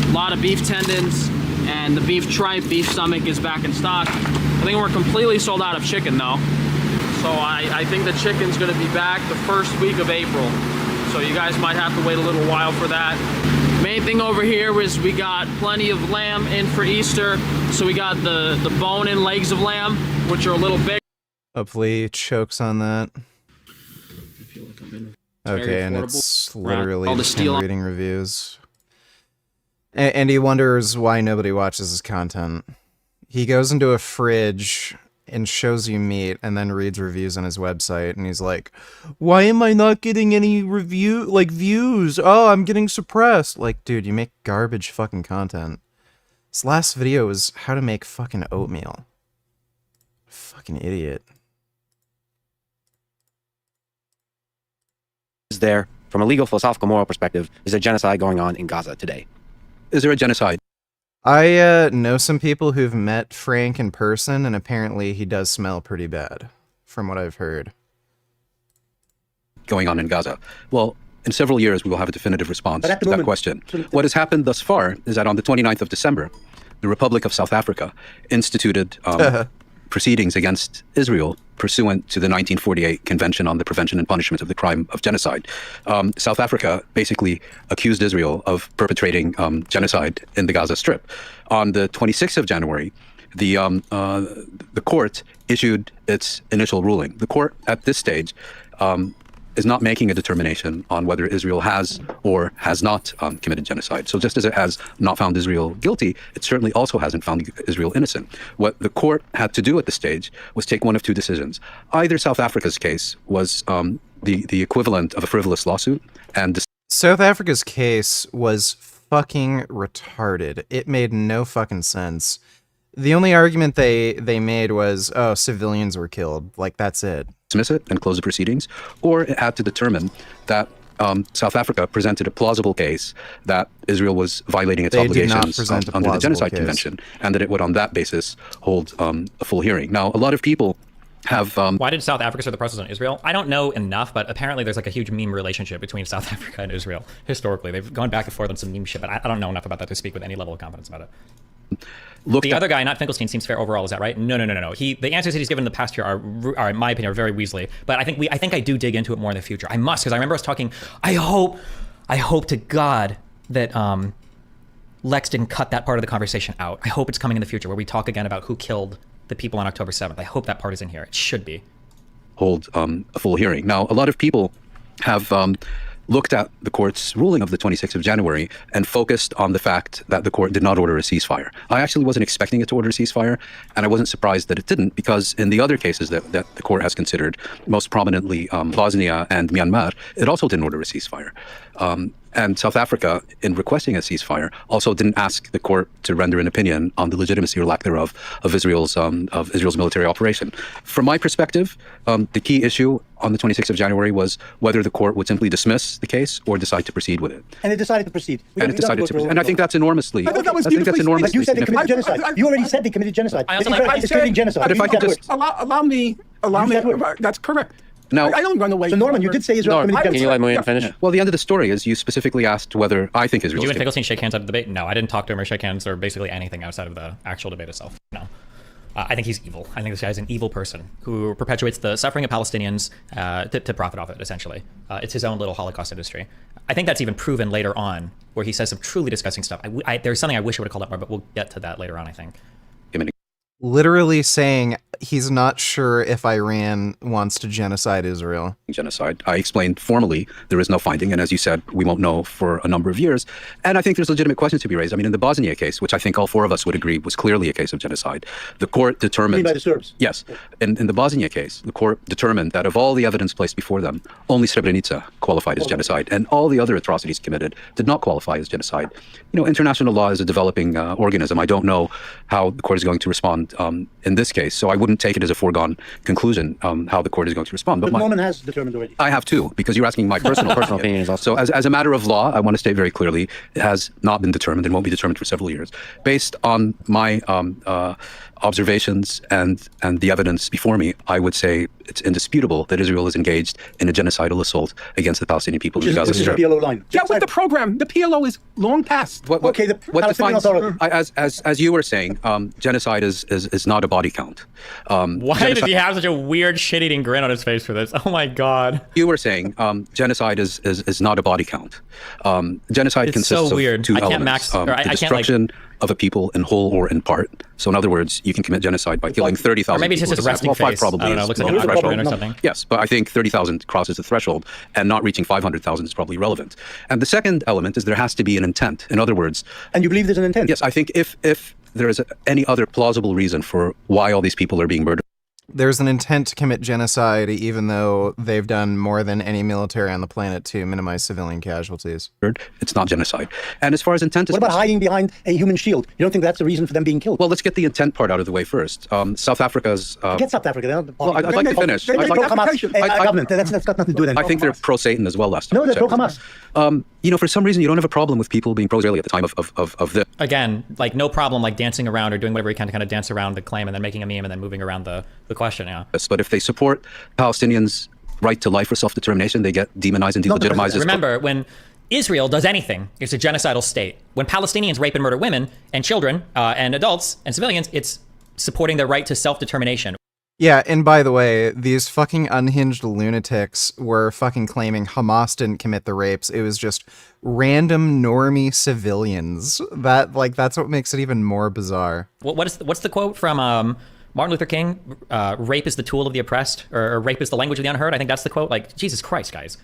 A lot of beef tendons. And the beef tripe, beef stomach is back in stock. I think we're completely sold out of chicken though. So I think the chicken's gonna be back the first week of April. So you guys might have to wait a little while for that. Main thing over here is we got plenty of lamb in for Easter. So we got the bone-in legs of lamb, which are a little big. Hopefully he chokes on that. Okay, and it's literally just him reading reviews. And he wonders why nobody watches his content. He goes into a fridge and shows you meat and then reads reviews on his website, and he's like, why am I not getting any views? Oh, I'm getting suppressed. Like, dude, you make garbage fucking content. This last video was how to make fucking oatmeal. Fucking idiot. Is there, from a legal, philosophical, moral perspective, is there genocide going on in Gaza today? Is there a genocide? I know some people who've met Frank in person, and apparently he does smell pretty bad, from what I've heard. Going on in Gaza? Well, in several years, we will have a definitive response to that question. What has happened thus far is that on the 29th of December, the Republic of South Africa instituted proceedings against Israel pursuant to the 1948 Convention on the Prevention and Punishment of the Crime of Genocide. South Africa basically accused Israel of perpetrating genocide in the Gaza Strip. On the 26th of January, the court issued its initial ruling. The court, at this stage, is not making a determination on whether Israel has or has not committed genocide. So just as it has not found Israel guilty, it certainly also hasn't found Israel innocent. What the court had to do at this stage was take one of two decisions. Either South Africa's case was the equivalent of a frivolous lawsuit, and South Africa's case was fucking retarded. It made no fucking sense. The only argument they made was, oh, civilians were killed. Like, that's it. Dismiss it and close the proceedings, or it had to determine that South Africa presented a plausible case that Israel was violating its obligations under the Genocide Convention, and that it would on that basis hold a full hearing. Now, a lot of people have... Why did South Africa start the process on Israel? I don't know enough, but apparently there's like a huge meme relationship between South Africa and Israel. Historically, they've gone back and forth on some meme shit, but I don't know enough about that to speak with any level of confidence about it. The other guy, not Finkelstein, seems fair overall. Is that right? No. The answers that he's given in the past year are, in my opinion, are very weaselly. But I think I do dig into it more in the future. I must, because I remember us talking. I hope to God that Lex didn't cut that part of the conversation out. I hope it's coming in the future where we talk again about who killed the people on October 7th. I hope that part is in here. It should be. Hold a full hearing. Now, a lot of people have looked at the court's ruling of the 26th of January and focused on the fact that the court did not order a ceasefire. I actually wasn't expecting it to order a ceasefire, and I wasn't surprised that it didn't, because in the other cases that the court has considered, most prominently Bosnia and Myanmar, it also didn't order a ceasefire. And South Africa, in requesting a ceasefire, also didn't ask the court to render an opinion on the legitimacy or lack thereof of Israel's military operation. From my perspective, the key issue on the 26th of January was whether the court would simply dismiss the case or decide to proceed with it. And it decided to procead. And I think that's enormously. I think that's enormously. You said they committed genocide. You already said they committed genocide. I said committing genocide. But if I could just allow me. That's correct. Now, I don't run away. So Norman, you did say Israel committed genocide. Can you let me finish? Yeah. Well, the end of the story is you specifically asked whether I think Israel. Did you and Finkelstein shake hands at the debate? No, I didn't talk to him or shake hands or basically anything outside of the actual debate itself. No. I think he's evil. I think this guy's an evil person who perpetuates the suffering of Palestinians to profit off it, essentially. It's his own little Holocaust industry. I think that's even proven later on, where he says some truly disgusting stuff. There's something I wish I would have called out more, but we'll get to that later on, I think. Literally saying he's not sure if Iran wants to genocide Israel. Genocide. I explained formally there is no finding, and as you said, we won't know for a number of years. And I think there's legitimate questions to be raised. I mean, in the Bosnia case, which I think all four of us would agree was clearly a case of genocide, the court determined... You mean by the Serbs? Yes. In the Bosnia case, the court determined that of all the evidence placed before them, only Srebrenica qualified as genocide, and all the other atrocities committed did not qualify as genocide. You know, international law is a developing organism. I don't know how the court is going to respond in this case, so I wouldn't take it as a foregone conclusion how the court is going to respond. But Norman has determined already. I have too, because you're asking my personal opinion. So as a matter of law, I want to state very clearly, it has not been determined and won't be determined for several years. Based on my observations and the evidence before me, I would say it's indisputable that Israel is engaged in a genocidal assault against the Palestinian people in the Gaza Strip. The PLO line. Yeah, with the program, the PLO is long past. What defines, as you were saying, genocide is not a body count. Why does he have such a weird shit-eating grin on his face for this? Oh my God. You were saying genocide is not a body count. Genocide consists of two elements. The destruction of a people in whole or in part. So in other words, you can commit genocide by killing 30,000 people. Or maybe it's just his resting face. Probably I don't know, it looks like a threshold or something. Yes, but I think 30,000 crosses the threshold, and not reaching 500,000 is probably relevant. And the second element is there has to be an intent. In other words... And you believe there's an intent? Yes, I think if there is any other plausible reason for why all these people are being murdered, There's an intent to commit genocide, even though they've done more than any military on the planet to minimize civilian casualties. It's not genocide. And as far as intent is What about hiding behind a human shield? You don't think that's the reason for them being killed? Well, let's get the intent part out of the way first. South Africa's... Forget South Africa. Well, I'd like to finish. They're pro-Hamas government. That's got nothing to do with it. I think they're pro-Satan as well last time. No, they're pro-Hamas. You know, for some reason, you don't have a problem with people being pro-Israeli at the time of this. Again, like no problem like dancing around or doing whatever you can to kind of dance around the claim and then making a meme and then moving around the question, yeah. But if they support Palestinians' right to life or self-determination, they get demonized and delegitimized. Remember, when Israel does anything, it's a genocidal state. When Palestinians rape and murder women and children and adults and civilians, it's supporting their right to self-determination. Yeah, and by the way, these fucking unhinged lunatics were fucking claiming Hamas didn't commit the rapes. It was just random normie civilians. That's what makes it even more bizarre. What's the quote from Martin Luther King? Rape is the tool of the oppressed, or rape is the language of the unheard. I think that's the quote. Like, Jesus Christ, guys.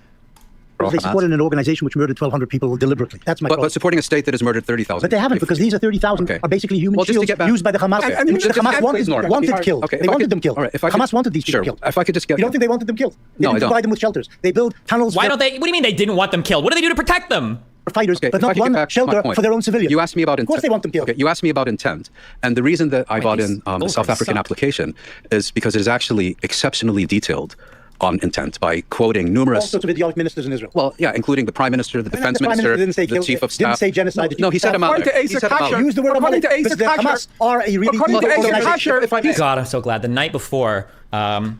They supported an organization which murdered 1,200 people deliberately. That's my problem. But supporting a state that has murdered 30,000. But they haven't, because these are 30,000 are basically human shields used by the Hamas. Okay. The Hamas wanted killed. Okay. They wanted them killed. Right, Hamas wanted these people killed. If I could just get... You don't think they wanted them killed? They didn't provide them with shelters. They built tunnels. Why don't they? What do you mean they didn't want them killed? What do they do to protect them? Fighters, but not one shelter for their own civilians. You asked me about intent. Of course they want them killed. Okay, you asked me about intent. And the reason that I brought in the South African application is because it is actually exceptionally detailed on intent by quoting numerous... All sorts of idiotic ministers in Israel. Well, yeah, including the Prime Minister, the Defense Minister, the Chief of Staff. Didn't say genocide. No, he said them out there. He said them out there. Use the word According to Asa Hamas are a really According to Asa Kasher, God, I'm so glad. The night before, I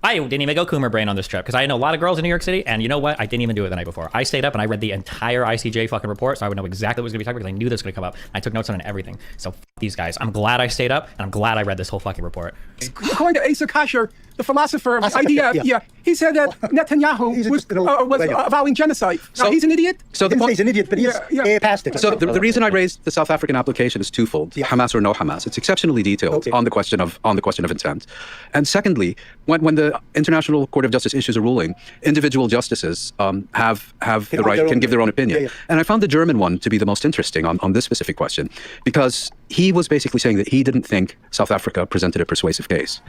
didn't even go Coomer brain on this trip because I know a lot of girls in New York City, and you know what? I didn't even do it the night before. I stayed up and I read the entire ICJ fucking report, so I would know exactly what was going to be talked about because I knew this was going to come up. I took notes on it and everything. So these guys. I'm glad I stayed up, and I'm glad I read this whole fucking report. According to Asa Kasher, the philosopher of IDF, he said that Netanyahu was avowing genocide. Now, he's an idiot? So he's an idiot, but he's past it. So the reason I raised the South African application is twofold: Hamas or no Hamas. It's exceptionally detailed on the question of intent. And secondly, when the International Court of Justice issues a ruling, individual justices have the right, can give their own opinion. And I found the German one to be the most interesting on this specific question, because he was basically saying that he didn't think South Africa presented a persuasive case.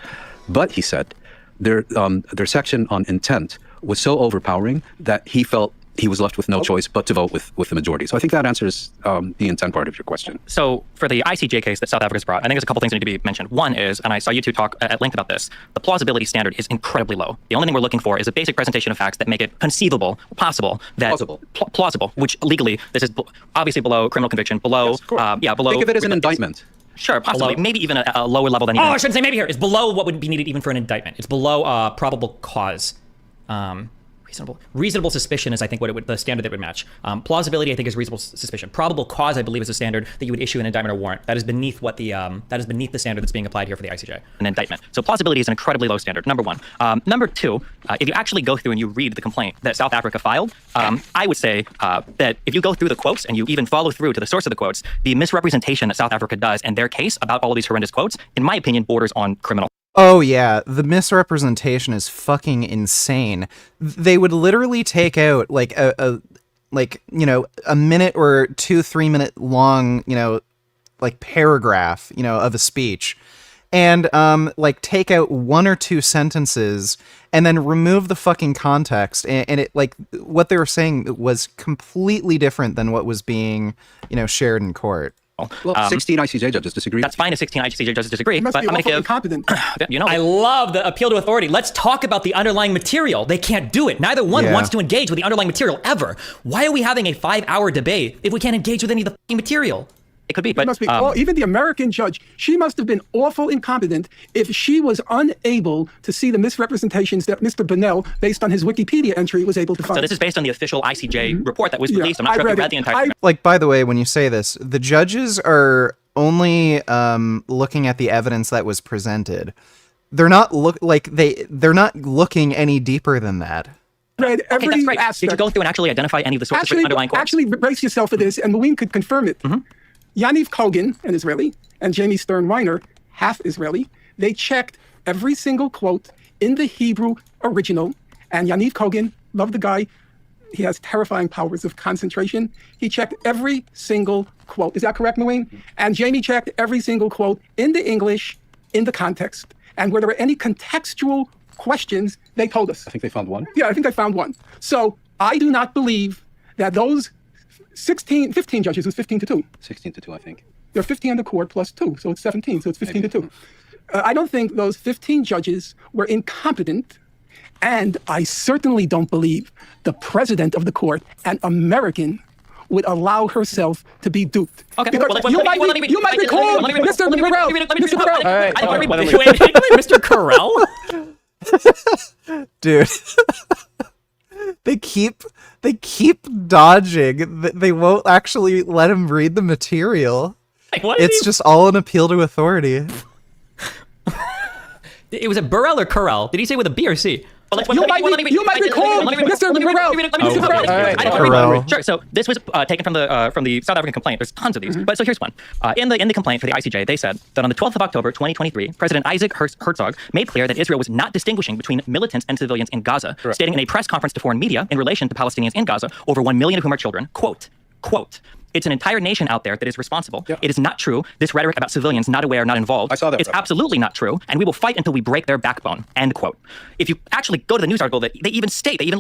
But he said their section on intent was so overpowering that he felt he was left with no choice but to vote with the majority. So I think that answers the intent part of your question. So for the ICJ case that South Africa's brought, I think there's a couple things that need to be mentioned. One is, and I saw you two talk at length about this, the plausibility standard is incredibly low. The only thing we're looking for is a basic presentation of facts that make it conceivable, possible, that plausible, which legally this is obviously below criminal conviction, below, below. Think of it as an indictment. Sure, possibly. Maybe even a lower level than even... Oh, I shouldn't say maybe here. It's below what would be needed even for an indictment. It's below probable cause. Reasonable suspicion is, I think, the standard that would match. Plausibility, I think, is reasonable suspicion. Probable cause, I believe, is a standard that you would issue an indictment or warrant. That is beneath the standard that's being applied here for the ICJ. An indictment. So plausibility is an incredibly low standard, number one. Number two, if you actually go through and you read the complaint that South Africa filed, I would say that if you go through the quotes and you even follow through to the source of the quotes, the misrepresentation that South Africa does in their case about all of these horrendous quotes, in my opinion, borders on criminal. Oh yeah, the misrepresentation is fucking insane. They would literally take out like a minute or 2-3 minute long, like paragraph, of a speech, and like take out 1 or 2 sentences and then remove the fucking context, and it, like, what they were saying was completely different than what was being, shared in court. Well, 16 ICJ judges disagree. That's fine if 16 ICJ judges disagree, but I'm going to give... incompetent. I love the appeal to authority. Let's talk about the underlying material. They can't do it. Neither one wants to engage with the underlying material ever. Why are we having a 5-hour debate if we can't engage with any of the fucking material? It could be, but... even the American judge, she must have been awful incompetent if she was unable to see the misrepresentations that Mr. Bonnell, based on his Wikipedia entry, was able to find. So this is based on the official ICJ report that was released. I'm not sure if you read the entire... Like, by the way, when you say this, the judges are only looking at the evidence that was presented. They're not they're not looking any deeper than that. Read every that's right. aspect. Did you go through and actually identify any of the sources of the underlying quotes? Actually, brace yourself for this, and Moeen could confirm it. Yaniv Kogan, an Israeli, and Jamie Stern Weiner, half Israeli, they checked every single quote in the Hebrew original. And Yaniv Kogan, love the guy, he has terrifying powers of concentration. He checked every single quote. Is that correct, Moeen? And Jamie checked every single quote in the English, in the context. And where there were any contextual questions, they told us. I think they found one. Yeah, I think they found one. So I do not believe that those 15 judges, it was 15-2. 16-2, I think. There are 15 on the court plus 2, so it's 17, so it's 15-2. I don't think those 15 judges were incompetent, and I certainly don't believe the president of the court, an American, would allow herself to be duped. Okay, Because you might recall Mr. Carell. Mr. Carell. Wait, Mr. Carell? Dude. They keep dodging. They won't actually let him read the material. It's just all an appeal to authority. It was a Burrell or Carell? Did he say with a B or C? You might recall Mr. Carell. Sure. So this was taken from the South African complaint. There's tons of these, but so here's one. In the complaint for the ICJ, they said that on the 12th of October, 2023, President Isaac Herzog made clear that Israel was not distinguishing between militants and civilians in Gaza, stating in a press conference to foreign media in relation to Palestinians in Gaza, over 1 million of whom are children, quote, "It's an entire nation out there that is responsible. Yep. It is not true. This rhetoric about civilians not aware, not involved. I saw that. It's absolutely not true, and we will fight until we break their backbone." End quote. If you actually go to the news article, that they even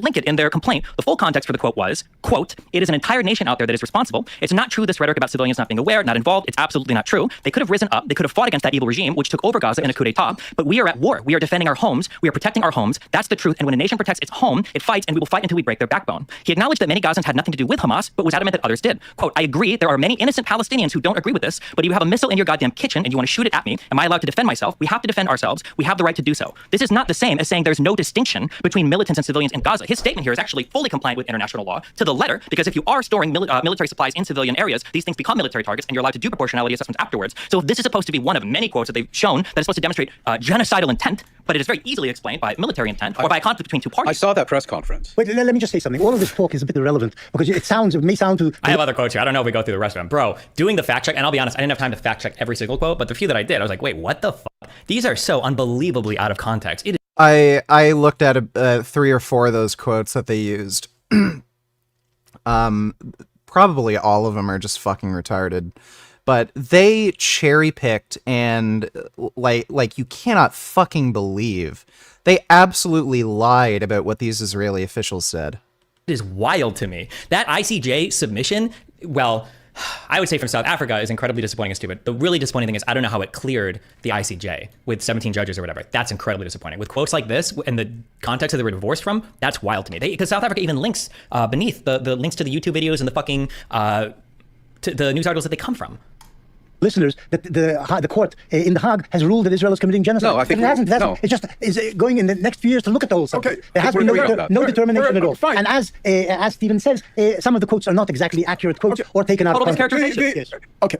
link it in their complaint. The full context for the quote was, quote, "It is an entire nation out there that is responsible. It's not true. This rhetoric about civilians not being aware, not involved. It's absolutely not true. They could have risen up. They could have fought against that evil regime, which took over Gaza in a coup d'etat. But we are at war. We are defending our homes. We are protecting our homes. That's the truth. And when a nation protects its home, it fights, and we will fight until we break their backbone." He acknowledged that many Gazans had nothing to do with Hamas, but was adamant that others did. Quote, "I agree. There are many innocent Palestinians who don't agree with this, but you have a missile in your goddamn kitchen and you want to shoot it at me. Am I allowed to defend myself? We have to defend ourselves. We have the right to do so. This is not the same as saying there's no distinction between militants and civilians in Gaza." His statement here is actually fully compliant with international law to the letter, because if you are storing military supplies in civilian areas, these things become military targets, and you're allowed to do proportionality assessments afterwards. So this is supposed to be one of many quotes that they've shown that is supposed to demonstrate genocidal intent, but it is very easily explained by military intent or by a conflict between two parties. I saw that press conference. Wait, let me just say something. All of this talk is a bit irrelevant because it may sound to... I have other quotes here. I don't know if we go through the rest of them. Bro, doing the fact check, and I'll be honest, I didn't have time to fact check every single quote, but the few that I did, I was like, wait, what the fuck? These are so unbelievably out of context. I looked at 3 or 4 of those quotes that they used. Probably all of them are just fucking retarded. But they cherry picked and like you cannot fucking believe. They absolutely lied about what these Israeli officials said. It is wild to me. That ICJ submission, well, I would say from South Africa is incredibly disappointing and stupid. The really disappointing thing is I don't know how it cleared the ICJ with 17 judges or whatever. That's incredibly disappointing. With quotes like this and the context that they were divorced from, that's wild to me. Because South Africa even links beneath the links to the YouTube videos and the fucking to the news articles that they come from. Listeners, that the court in The Hague has ruled that Israel is committing genocide. No, I think it hasn't. no. It's just is going in the next few years to look at the whole subject. Okay. There has been no determination at all. And as Stephen says, some of the quotes are not exactly accurate quotes or taken out of context. Yes. Okay.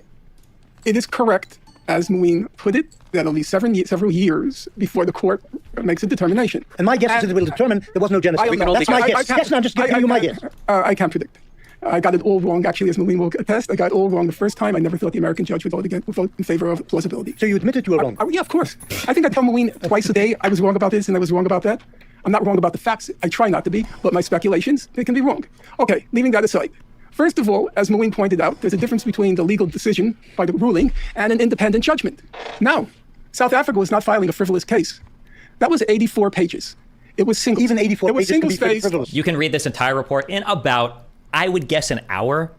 It is correct, as Muin put it, that it'll be several years before the court makes a determination. And my guess is that it will determine there was no genocide. That's my guess. Yes, no, I'm just giving you my guess. I can't predict. I got it all wrong, actually, as Muin will attest. I got it all wrong the first time. I never thought the American judge would vote in favor of plausibility. So you admitted you were wrong? Yeah, of course. I think I tell Muin twice a day I was wrong about this and I was wrong about that. I'm not wrong about the facts. I try not to be, but my speculations, they can be wrong. Okay, leaving that aside. First of all, as Muin pointed out, there's a difference between the legal decision by the ruling and an independent judgment. Now, South Africa was not filing a frivolous case. That was 84 pages. It was single. Even 84 pages can be single-spaced. You can read this entire report in about, I would guess, an hour.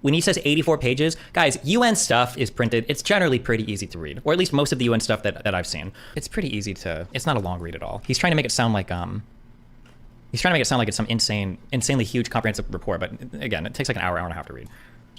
When he says 84 pages, guys, UN stuff is printed. It's generally pretty easy to read, or at least most of the UN stuff that I've seen. It's pretty easy to, it's not a long read at all. He's trying to make it sound like, it's some insanely huge comprehensive report, but again, it takes like an hour and a half to read.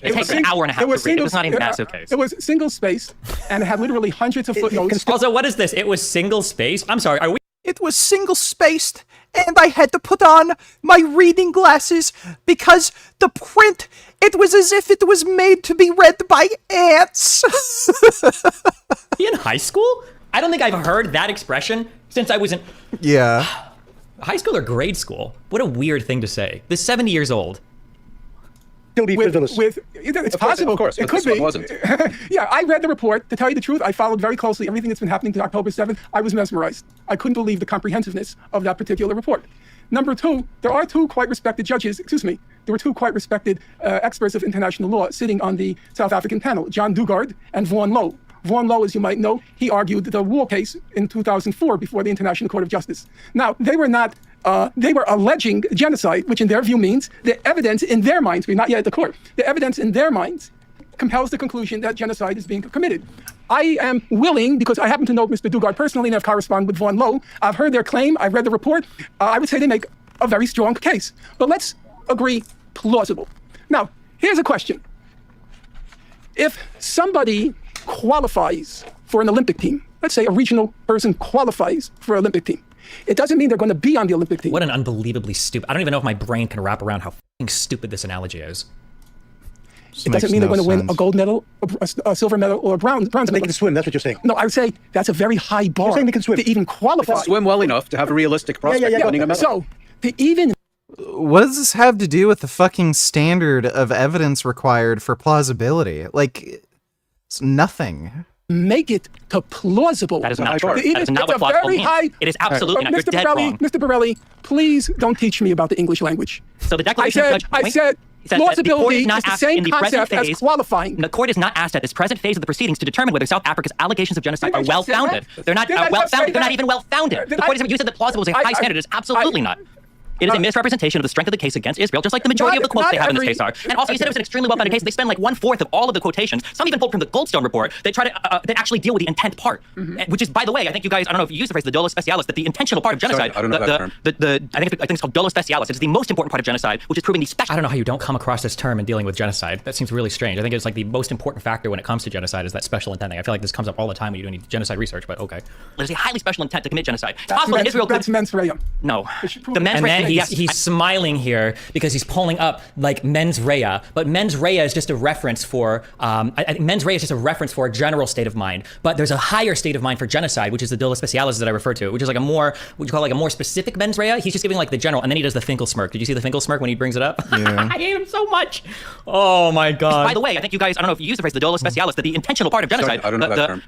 It takes an hour and a half to read. It's not even a massive case. It was single-spaced and it had literally hundreds of footnotes. Also, what is this? It was single-spaced? I'm sorry, are we? It was single-spaced, and I had to put on my reading glasses because the print, it was as if it was made to be read by ants. In high school? I don't think I've heard that expression since I was in... Yeah. High school or grade school? What a weird thing to say. This 70 years old. It's possible. Of course, it could be. Wasn't. Yeah, I read the report. To tell you the truth, I followed very closely everything that's been happening to October 7th. I was mesmerized. I couldn't believe the comprehensiveness of that particular report. Number two, there are two quite respected judges, there were two quite respected experts of international law sitting on the South African panel, John Dugard and Vaughan Lowe. Vaughn Lowe, as you might know, he argued the war case in 2004 before the International Court of Justice. Now, they were not, they were alleging genocide, which in their view means the evidence in their minds, we're not yet at the court, the evidence in their minds compels the conclusion that genocide is being committed. I am willing, because I happen to know Mr. Dugard personally and have corresponded with Vaughn Lowe, I've heard their claim, I've read the report, I would say they make a very strong case. But let's agree plausible. Now, here's a question. If somebody qualifies for an Olympic team, let's say a regional person qualifies for an Olympic team, it doesn't mean they're going to be on the Olympic team. What an unbelievably stupid... I don't even know if my brain can wrap around how fucking stupid this analogy is. It doesn't mean they're going to win a gold medal, a silver medal, or a bronze medal. They can swim, that's what you're saying. No, I would say that's a very high bar. You're saying they can swim. To even qualify. Swim well enough to have a realistic prospect of winning a medal. So, to even... What does this have to do with the fucking standard of evidence required for plausibility? Like, it's nothing. Make it to plausible. That is not true. That is not what plausible means. It is absolutely not. You're dead wrong. Mr. Borelli, please don't teach me about the English language. So the declaration of judgment... I said plausibility is the same concept as qualifying. The court is not asked at this present phase of the proceedings to determine whether South Africa's allegations of genocide are well-founded. They're not well-founded. They're not even well-founded. The court is... You said that plausible is a high standard. It is absolutely not. It is a misrepresentation of the strength of the case against Israel, just like the majority of the quotes they have in this case are. And also, you said it was an extremely well-founded case. They spend like 1/4 of all of the quotations. Some even pulled from the Goldstone report. They try to that actually deal with the intent part, which is, by the way, I think you guys, I don't know if you use the phrase the dolo specialis, that the intentional part of genocide. Sorry, I don't know that term. I think it's called dolo specialis. It is the most important part of genocide, which is proving the special. I don't know how you don't come across this term in dealing with genocide. That seems really strange. I think it's like the most important factor when it comes to genocide is that special intent thing. I feel like this comes up all the time when you do any genocide research, but okay. There's a highly special intent to commit genocide. It's That's possible that Israel could... That's mens rea. No. The mens rea... And then he's smiling here because he's pulling up like mens rea, but mens rea is just a reference for I think mens rea is just a reference for a general state of mind, but there's a higher state of mind for genocide, which is the dolo specialis that I refer to, which is like a more, what you call like a more specific mens rea. He's just giving like the general, and then he does the Finkel smirk. Did you see the Finkel smirk when he brings it up? Yeah. I hate him so much. Oh my god. By the way, I think you guys, I don't know if you use the phrase the dolo specialis, that the intentional part of genocide. Sorry, I don't know that term.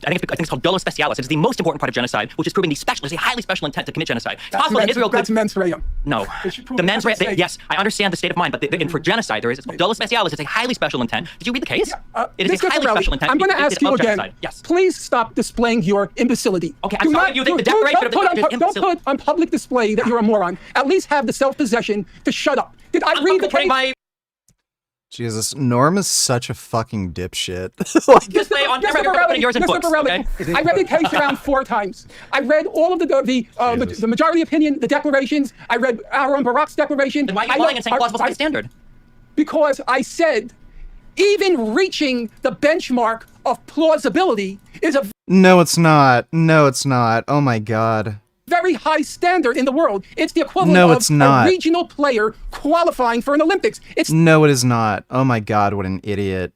I think it's called dolo specialis. It is the most important part of genocide, which is proving the special, there's a highly special intent to commit genocide. It's possible that Israel could... That's mens rea. No. The mens rea, yes, I understand the state of mind, but and for genocide, there is dolo specialis. It's a highly special intent. Did you read the case? It is a highly special intent. I'm going to ask you again. Genocide. Yes. Please stop displaying your imbecility. Okay, I'm sorry. You think the declaration of the judge is imbecile? Don't put on public display that you're a moron. At least have the self-possession to shut up. Did I read the case? Jesus, Norm is such a fucking dipshit. Mr. Borelli, I read the case around 4 times. I read all of the majority opinion, the declarations. I read Aaron Barak's declaration. Then why are you lying and saying plausible standard? Because I said, even reaching the benchmark of plausibility is a... No, it's not. No, it's not. Oh my god. Very high standard in the world. It's the equivalent of a regional player qualifying for an Olympics. No, it is not. Oh my god, what an idiot.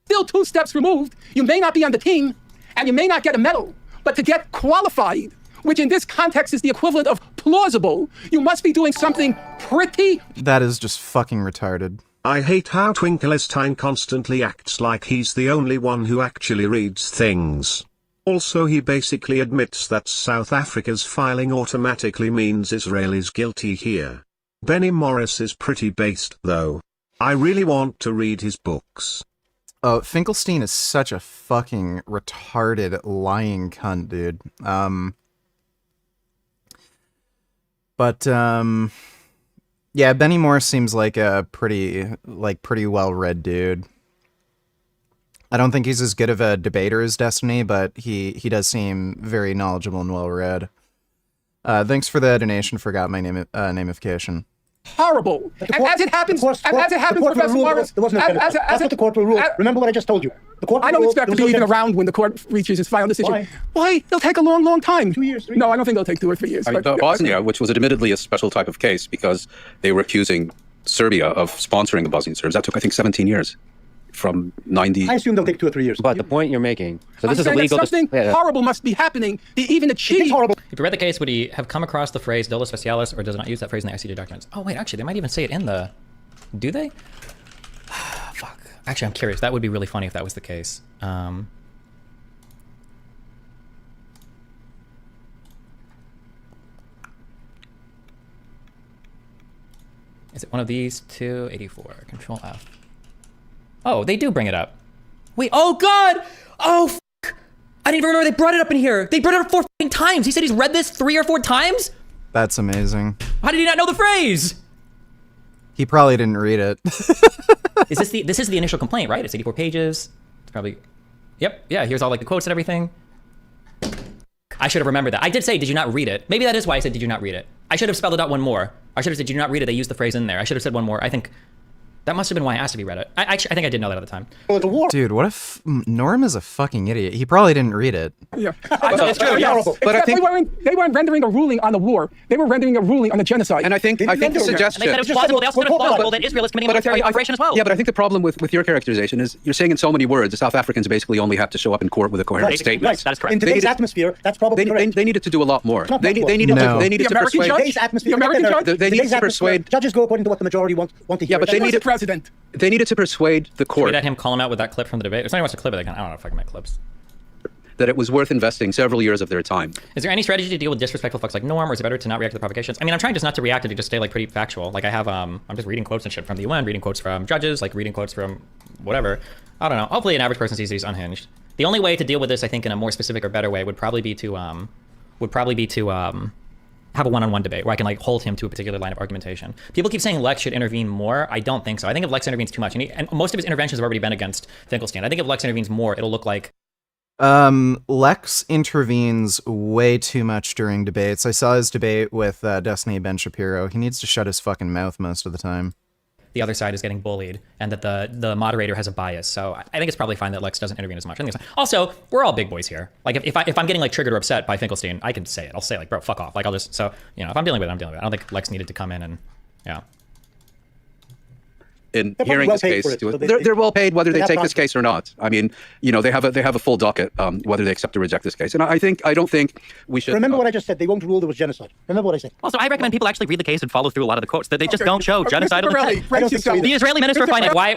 Still 2 steps removed. You may not be on the team, and you may not get a medal, but to get qualified, which in this context is the equivalent of plausible, you must be doing something pretty... That is just fucking retarded. I hate how Twinkelestein constantly acts like he's the only one who actually reads things. Also, he basically admits that South Africa's filing automatically means Israel is guilty here. Benny Morris is pretty based, though. I really want to read his books. Oh, Finkelstein is such a fucking retarded, lying cunt, dude. Yeah, Benny Morris seems like a pretty well-read dude. I don't think he's as good of a debater as Destiny, but he does seem very knowledgeable and well-read. Thanks for the donation. Forgot my namification. Horrible. As it happens, Professor Morris. That's what the court will rule. Remember what I just told you. The court I don't expect to be even around when the court reaches its final decision. Why? It'll take a long, long time. 2 years, 3 years. No, I don't think it'll take 2 or 3 years. Bosnia, which was admittedly a special type of case because they were accusing Serbia of sponsoring the Bosnian Serbs. That took, I think, 17 years. From 90. I assume they'll take 2 or 3 years. But the point you're making, so this is illegal. Something horrible must be happening to even achieve. If you read the case, would he have come across the phrase dolo specialis, or does it not use that phrase in the ICJ documents? Oh wait, actually, they might even say it in the. Do they? Fuck. Actually, I'm curious. That would be really funny if that was the case. Is it one of these two? 84. Control F. Oh, they do bring it up. Wait, oh god! Oh, I didn't even remember they brought it up in here. They brought it up 4 times. He said he's read this 3 or 4 times? That's amazing. How did he not know the phrase? He probably didn't read it. This is the initial complaint, right? It's 84 pages. It's probably, yep, yeah, here's all like the quotes and everything. I should have remembered that. I did say, did you not read it? Maybe that is why I said, did you not read it? I should have spelled it out one more. I should have said, did you not read it? They used the phrase in there. I should have said one more. I think that must have been why I asked if he read it. I think I did know that at the time. Dude, what if Norm is a fucking idiot? He probably didn't read it. Yeah. That's true, yes. But I think they weren't rendering a ruling on the war. They were rendering a ruling on the genocide. And I think the suggestion. And they said it was plausible. They also said it was plausible that Israel is committing a military operation as well. Yeah, but I think the problem with your characterization is you're saying in so many words the South Africans basically only have to show up in court with a coherent statement. Right. That is correct. In today's atmosphere, that's probably correct. They needed to do a lot more. They needed to persuade. The American judge. They needed to persuade. Judges go according to what the majority want to hear. Yeah, but they needed president. They needed to persuade the court. Did we let him call him out with that clip from the debate? If somebody wants to clip it, I don't know if I can make clips. That it was worth investing several years of their time. Is there any strategy to deal with disrespectful folks like Norm, or is it better to not react to the provocations? I mean, I'm trying just not to react and to just stay like pretty factual. Like I have, I'm just reading quotes and shit from the UN, reading quotes from judges, like reading quotes from whatever. I don't know. Hopefully an average person sees these unhinged. The only way to deal with this, I think, in a more specific or better way would probably be to have a one-on-one debate where I can like hold him to a particular line of argumentation. People keep saying Lex should intervene more. I don't think so. I think if Lex intervenes too much, and most of his interventions have already been against Finkelstein. I think if Lex intervenes more, it'll look like Lex intervenes way too much during debates. I saw his debate with Destiny Ben Shapiro. He needs to shut his fucking mouth most of the time. The other side is getting bullied and that the moderator has a bias. So I think it's probably fine that Lex doesn't intervene as much. I think it's fine. Also, we're all big boys here. Like if I'm getting like triggered or upset by Finkelstein, I can say it. I'll say like, bro, fuck off. Like I'll just, so, you know, if I'm dealing with it, I'm dealing with it. I don't think Lex needed to come in and, yeah. In hearing this case, they're well paid whether they take this case or not. I mean, you know, they have a full docket whether they accept or reject this case. And I don't think we should. Remember what I just said. They won't rule there was genocide. Remember what I said. Also, I recommend people actually read the case and follow through a lot of the quotes that they just don't show genocidal intent. The Israeli Minister of Finance. Why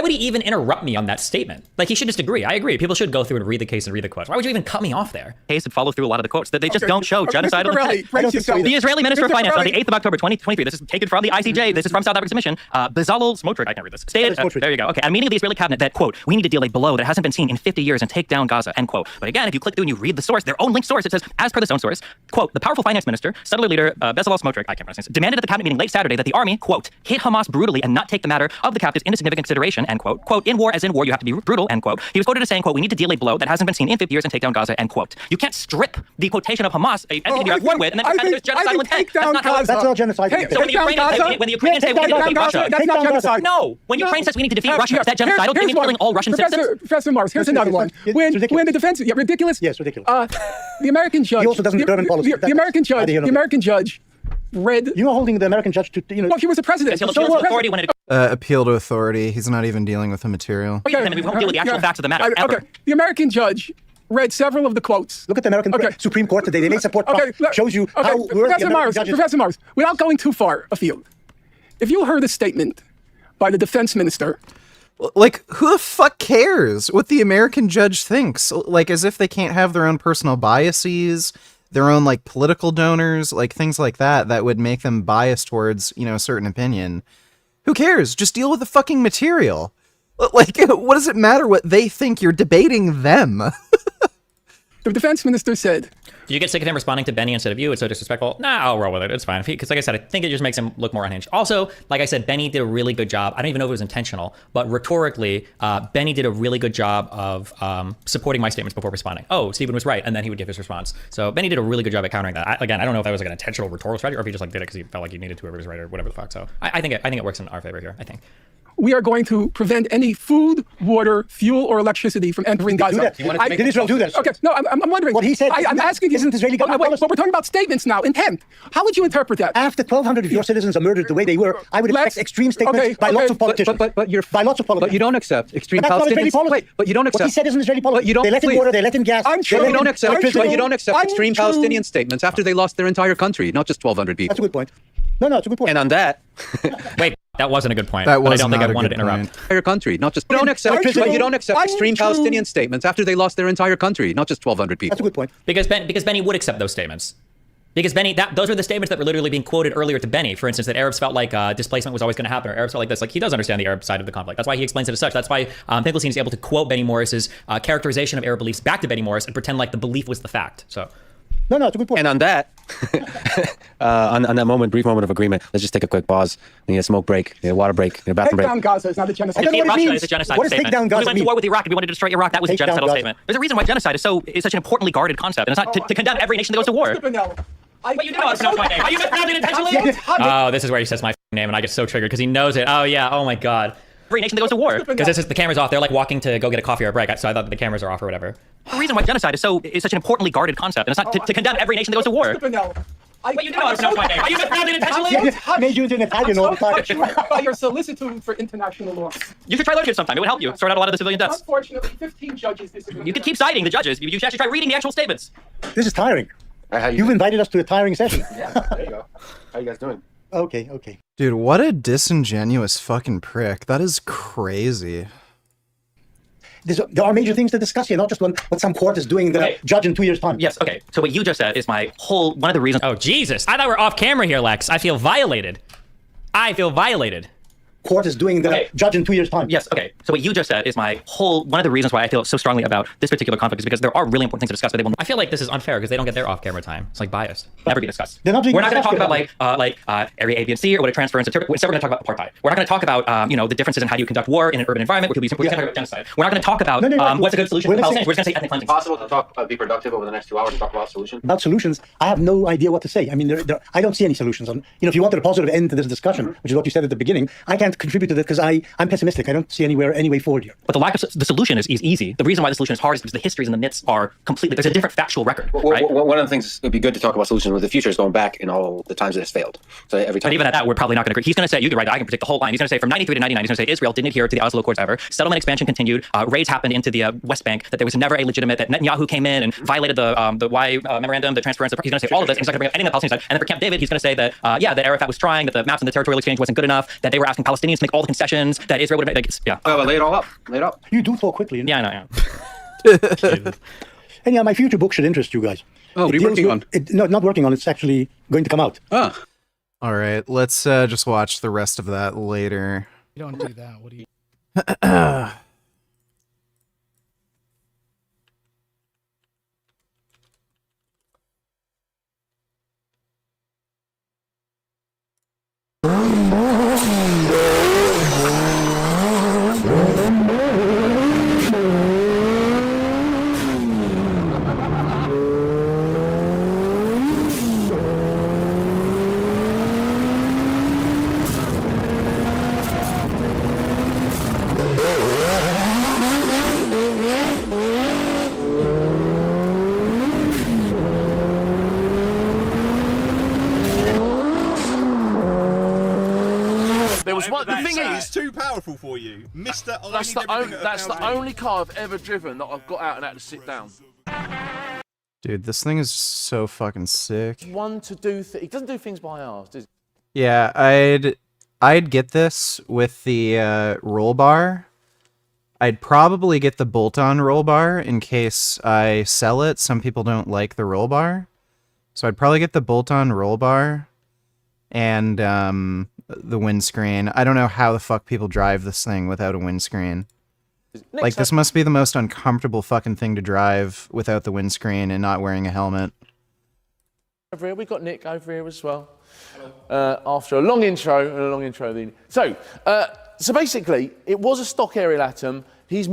would he even interrupt me on that statement? Like he should just agree. I agree. People should go through and read the case and read the quotes. Why would you even cut me off there? Case and follow through a lot of the quotes that they just don't show genocidal intent. The Israeli Minister of Finance on the 8th of October 2023. This is taken from the ICJ. This is from South Africa's mission. Bezalel Smotrich. I can't read this. Stated, there you go. Okay, at a meeting of the Israeli cabinet that, quote, we need to deal a blow that hasn't been seen in 50 years and take down Gaza, end quote. But again, if you click through and you read the source, their own linked source, it says, as per this own source, quote, the powerful finance minister, settler leader, Bezalel Smotrich, I can't pronounce this, demanded at the cabinet meeting late Saturday that the army, quote, hit Hamas brutally and not take the matter of the captives into significant consideration, end quote. Quote, in war as in war, you have to be brutal, end quote. He was quoted as saying, quote, we need to deal a blow that hasn't been seen in 50 years and take down Gaza, end quote. You can't strip the quotation of Hamas, a entity you're at war with, and then pretend there's genocidal intent. That's not how That's not genocide. So when the Ukrainians say we need to defeat Russia, that's not genocide. No, when Ukraine says we need to defeat Russia, is that genocidal? Do you mean killing all Russian citizens? Professor Mars, here's another one. When the defense, yeah, ridiculous. Yes, ridiculous. The American judge. He also doesn't determine policy. The American judge read. You're holding the American judge to, you know. Well, he was a president. Appeal to authority. He's not even dealing with the material. We won't deal with the actual facts of the matter. Ever. Okay, the American judge read several of the quotes. Look at the American Supreme Court today. They may support Trump. Shows you how Professor Mars, without going too far afield, if you heard a statement by the defense minister. Like, who the fuck cares what the American judge thinks? Like, as if they can't have their own personal biases, their own, like, political donors, like, things like that would make them biased towards, you know, a certain opinion. Who cares? Just deal with the fucking material. Like, what does it matter what they think? You're debating them. The defense minister said, do you get sick of him responding to Benny instead of you? It's so disrespectful. Nah, I'll roll with it. It's fine. Because like I said, I think it just makes him look more unhinged. Also, like I said, Benny did a really good job. I don't even know if it was intentional, but rhetorically, Benny did a really good job of supporting my statements before responding. Oh, Stephen was right. And then he would give his response. So Benny did a really good job at countering that. I don't know if that was like an intentional rhetorical strategy or if he just like did it because he felt like he needed to, whoever was right or whatever the fuck. So I think it works in our favor here, I think. We are going to prevent any food, water, fuel, or electricity from entering Gaza. Did Israel do that? Okay, no, I'm wondering. What he said. I'm asking you. Isn't Israeli government policy? But we're talking about statements now, intent. How would you interpret that? After 1,200 of your citizens are murdered the way they were, I would expect extreme statements by lots of politicians. But you don't accept extreme Palestinian. Wait, but you don't accept. What he said isn't Israeli policy. They let in water, they let in gas. You don't accept extreme Palestinian statements after they lost their entire country, not just 1,200 people. That's a good point. No, it's a good point. And on that, wait, that wasn't a good point. That was I don't think I wanted to interrupt. Entire country, not just. You don't accept extreme Palestinian statements after they lost their entire country, not just 1,200 people. That's a good point. Because Benny would accept those statements. Because Benny, those are the statements that were literally being quoted earlier to Benny. For instance, that Arabs felt like displacement was always going to happen, or Arabs felt like this. Like, he does understand the Arab side of the conflict. That's why he explains it as such. That's why Finkelstein is able to quote Benny Morris's characterization of Arab beliefs back to Benny Morris and pretend like the belief was the fact. So. No, it's a good point. And on that, on that brief moment of agreement, let's just take a quick pause. We need a smoke break, need a water break, need a bathroom Take break. down Gaza. It's not a genocide. If I don't know what it Russia means. is a genocide What does statement. take down Gaza We went to mean? war with Iraq. If we wanted to destroy Iraq, that was a Take down genocidal Gaza. statement. There's a reason why genocide is such an importantly guarded concept, and it's not to condemn every nation that goes to war. But you did not pronounce my name. Are you mispronouncing it intentionally? Oh, this is where he says my name, and I get so triggered because he knows it. Oh yeah. Oh my god. Every nation that goes to war. Because the camera's off. They're like walking to go get a coffee or a break. So I thought the cameras are off or whatever. The reason why genocide is such an importantly guarded concept, and it's not to condemn every nation that goes to war. You did not pronounce my name. Are you mispronouncing it intentionally? I made you into an Italian all the time. By your solicitude for international law. You should try learning it sometime. It would help you sort out a lot of the civilian deaths. Unfortunately, 15 judges disagree. You could keep citing the judges. You should actually try reading the actual statements. This is tiring. You've invited us to a tiring session. Yeah, there you go. How you guys doing? Okay. Dude, what a disingenuous fucking prick. That is crazy. There are major things to discuss here, not just what some court is doing the judge in 2 years' time. Yes, okay. So what you just said is one of the reasons. Oh, Jesus. I thought we were off camera here, Lex. I feel violated. Court is doing the judge in 2 years' time. Yes, okay. So what you just said is one of the reasons why I feel so strongly about this particular conflict is because there are really important things to discuss, but they will. I feel like this is unfair because they don't get their off-camera time. It's like biased. Never be discussed. They're not being We're not going to talk discussed about like Area A, B, and C or what a transference. Instead, we're going to talk about apartheid. We're not going to talk about the differences in how you conduct war in an urban environment. We're going to talk about genocide. We're not going to talk about what's a good solution for the Palestinians. We're just going to say ethnic cleansing. Possible to be productive over the next 2 hours and talk about solutions? About solutions, I have no idea what to say. I mean, I don't see any solutions. If you wanted a positive end to this discussion, which is what you said at the beginning, I can't contribute to that because I'm pessimistic. I don't see any way forward here. But the solution is easy. The reason why the solution is hard is because the histories and the myths are completely. There's a different factual record, right? One of the things it would be good to talk about solutions with the future is going back in all the times it has failed. So every time. But even at that, we're probably not going to agree. He's going to say, you're right, I can predict the whole line. He's going to say from 93 to 99, he's going to say Israel didn't adhere to the Oslo Accords ever. Settlement expansion continued. Raids happened into the West Bank. That there was never a legitimate. That Netanyahu came in and violated the Y memorandum, the transference. He's going to say all of this. And he's not going to bring up anything on the Palestinian side. And then for Camp David, he's going to say that that Arafat was trying, that the maps and the territorial exchange wasn't good enough, that they were asking Palestinians to make all the concessions, that Israel would make. Lay it all up. Lay it up. You do talk quickly. Yeah, I know. Yeah. And my future book should interest you guys. Oh, what are you working on? No, not working on. It's actually going to come out. All right, let's just watch the rest of that later. You don't do that. What do you? The thing is, too powerful for you, Mister. That's the only car I've ever driven that I've got out and had to sit down. Dude, this thing is so fucking sick. One to do he doesn't do things by halves, does he? Yeah, I'd get this with the roll bar. I'd probably get the bolt-on roll bar in case I sell it. Some people don't like the roll bar, so I'd probably get the bolt-on roll bar and the windscreen. I don't know how the fuck people drive this thing without a windscreen. Like, this must be the most uncomfortable fucking thing to drive without the windscreen and not wearing a helmet. Over here, we've got Nick over here as well. After a long intro and a long intro, so basically, it was a stock aerial atom. He's in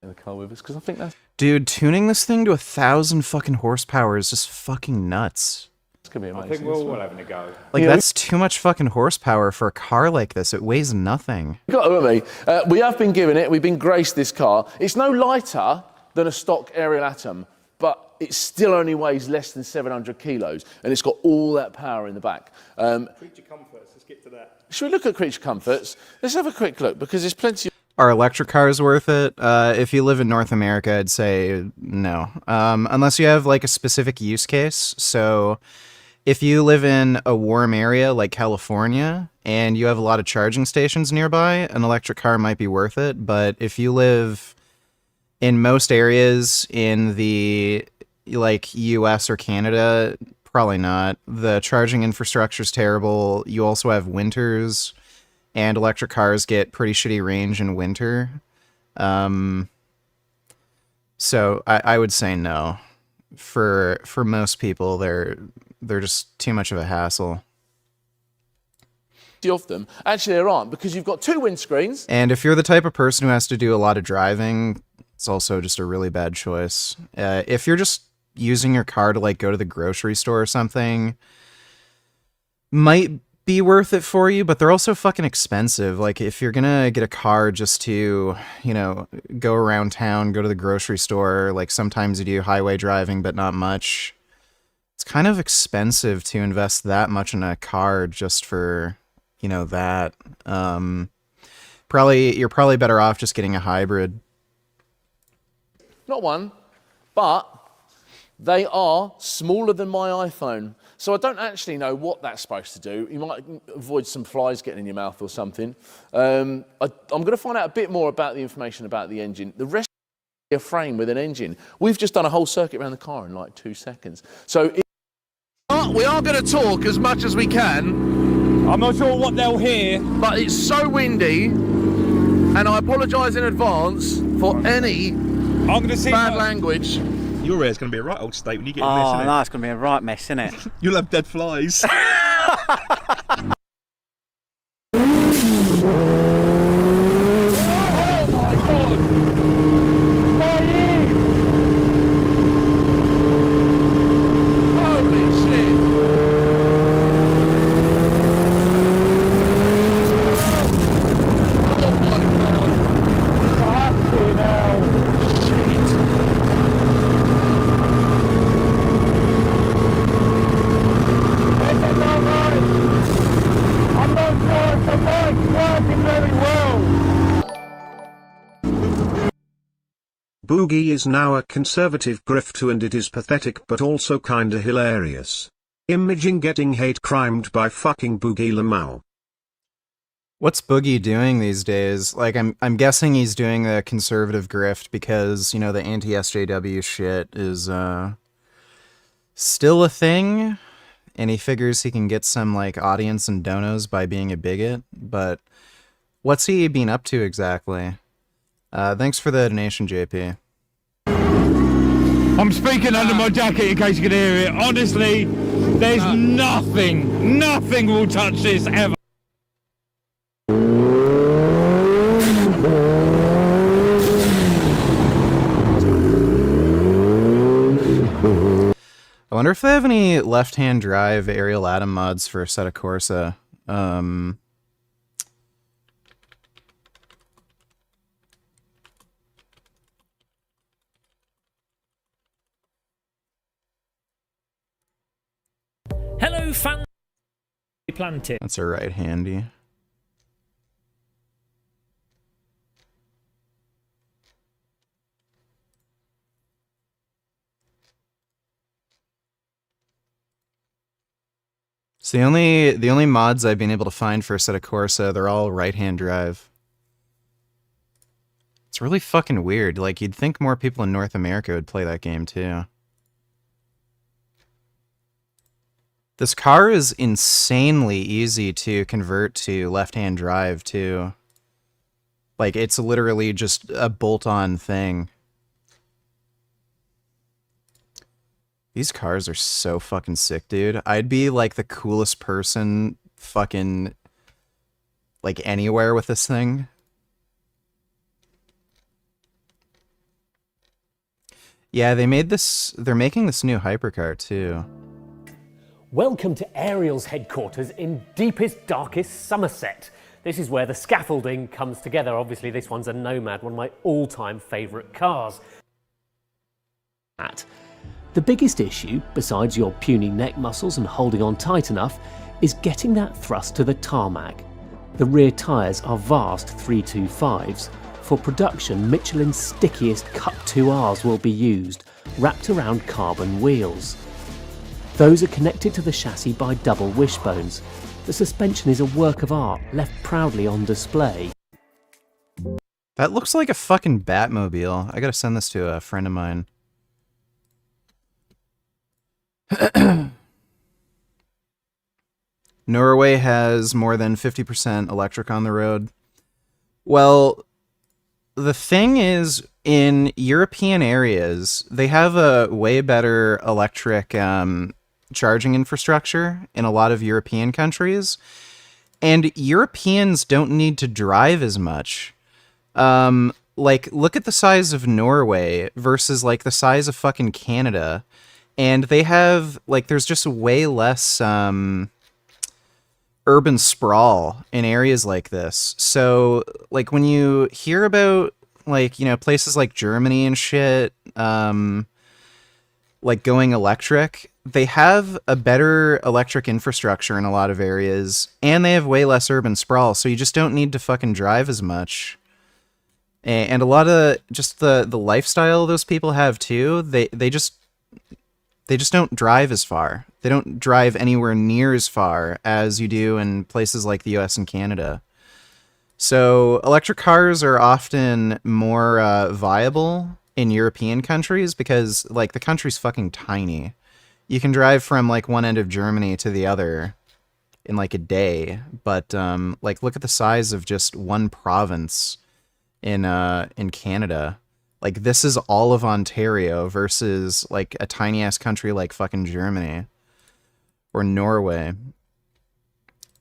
the car with us because I think that's. Dude, tuning this thing to 1,000 fucking horsepower is just fucking nuts. It's gonna be amazing. I think we're all having a go. Like, that's too much fucking horsepower for a car like this. It weighs nothing. Got to me. We have been given it. We've been graced this car. It's no lighter than a stock aerial atom, but it still only weighs less than 700 kilos, and it's got all that power in the back. Creature comforts. Let's get to that. Should we look at creature comforts? Let's have a quick look because there's plenty. Are electric cars worth it? If you live in North America, I'd say no. Unless you have like a specific use case. So if you live in a warm area like California and you have a lot of charging stations nearby, an electric car might be worth it. But if you live in most areas in the like US or Canada, Probably not. The charging infrastructure is terrible. You also have winters, and electric cars get pretty shitty range in winter. So I would say no. For most people, they're just too much of a hassle. Of them. Actually, there aren't, because you've got 2 windscreens. And if you're the type of person who has to do a lot of driving, it's also just a really bad choice. If you're just using your car to like go to the grocery store or something, might be worth it for you, but they're also fucking expensive. Like if you're gonna get a car just to, you know, go around town, go to the grocery store, like sometimes you do highway driving, but not much. It's kind of expensive to invest that much in a car just for, you know, that. You're probably better off just getting a hybrid. Not one, but they are smaller than my iPhone. So I don't actually know what that's supposed to do. You might avoid some flies getting in your mouth or something. I'm going to find out a bit more about the information about the engine. The rest is a frame with an engine. We've just done a whole circuit around the car in like 2 seconds. So we are going to talk as much as we can. I'm not sure what they'll hear. But it's so windy, and I apologise in advance for any bad language. Your hair's going to be a right old state when you get in Oh, this, isn't no, it? it's going to be a right mess, isn't it? You'll have dead flies. Boogie is now a conservative grifter, and it is pathetic but also kinda hilarious. Imagine getting hate crimed by fucking Boogie Lamau. What's Boogie doing these days? Like, I'm guessing he's doing the conservative grift because, you know, the anti-SJW shit is still a thing, and he figures he can get some like audience and donos by being a bigot. But what's he been up to exactly? Thanks for the donation, JP. I'm speaking under my jacket in case you can hear it. Honestly, there's nothing will touch this ever. I wonder if they have any left-hand drive Ariel Atom mods for Assetto Corsa. Hello, fan. Planted. That's a right handy. So the only mods I've been able to find for Assetto Corsa, they're all right-hand drive. It's really fucking weird. Like, you'd think more people in North America would play that game too. This car is insanely easy to convert to left-hand drive too. Like, it's literally just a bolt-on thing. These cars are so fucking sick, dude. I'd be like the coolest person fucking like anywhere with this thing. Yeah, they're making this new hypercar too. Welcome to Ariel's headquarters in deepest, darkest Somerset. This is where the scaffolding comes together. Obviously, this one's a Nomad, one of my all-time favourite cars. The biggest issue, besides your puny neck muscles and holding on tight enough, is getting that thrust to the tarmac. The rear tyres are vast 325s. For production, Michelin's stickiest Cut 2Rs will be used, wrapped around carbon wheels. Those are connected to the chassis by double wishbones. The suspension is a work of art, left proudly on display. That looks like a fucking Batmobile. I gotta send this to a friend of mine. Norway has more than 50% electric on the road. Well, the thing is, in European areas, they have a way better electric charging infrastructure in a lot of European countries. And Europeans don't need to drive as much. Like, look at the size of Norway versus, like, the size of fucking Canada. And they have, like, there's just way less urban sprawl in areas like this. So, like, when you hear about, like, you know, places like Germany and shit, like, going electric, they have a better electric infrastructure in a lot of areas, and they have way less urban sprawl, so you just don't need to fucking drive as much. And a lot of just the lifestyle those people have too, they just don't drive as far. They don't drive anywhere near as far as you do in places like the US and Canada. So electric cars are often more viable in European countries because, like, the country's fucking tiny. You can drive from, like, one end of Germany to the other in, like, a day. But, like, look at the size of just one province in Canada. Like, this is all of Ontario versus, like, a tiny-ass country like fucking Germany. Or Norway.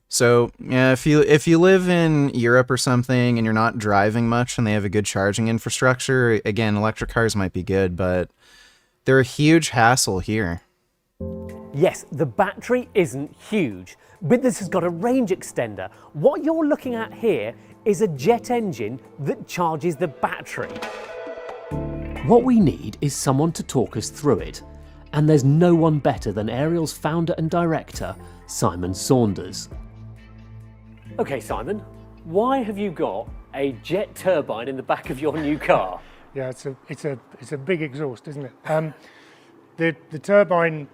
So, yeah, if you live in Europe or something and you're not driving much and they have a good charging infrastructure, again, electric cars might be good, but they're a huge hassle here. Yes, the battery isn't huge, but this has got a range extender. What you're looking at here is a jet engine that charges the battery. What we need is someone to talk us through it, and there's no one better than Ariel's founder and director, Simon Saunders. Okay, Simon, why have you got a jet turbine in the back of your new car? Yeah, it's a big exhaust, isn't it? The turbine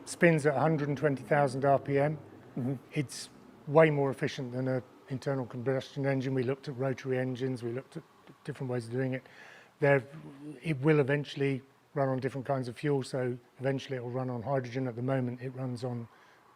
spins at 120,000 RPM. Mm-hmm. It's way more efficient than an internal combustion engine. We looked at rotary engines. We looked at different ways of doing it. It will eventually run on different kinds of fuel. So eventually it will run on hydrogen. At the moment, it runs on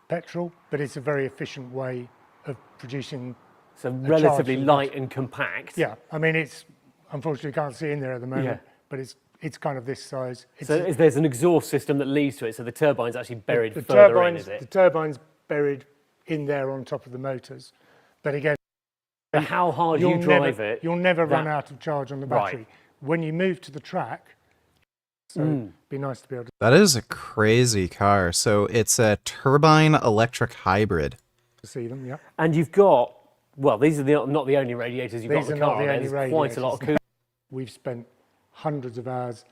petrol, but it's a very efficient way of producing. So relatively light and compact. Yeah, I mean, it's unfortunately can't see in there at the moment, but it's kind of this size. So there's an exhaust system that leads to it, so the turbine's actually buried further in, is it? The turbine's buried in there on top of the motors. But again, how hard you drive it, you'll never run out of charge on the battery. Right. When you move to the track, so it'd be nice to be able to... That is a crazy car. So it's a turbine electric hybrid. See them, yeah. And you've got, well, these are not the only radiators you've got in the car. There's quite a lot of cooling. We've spent hundreds of hours,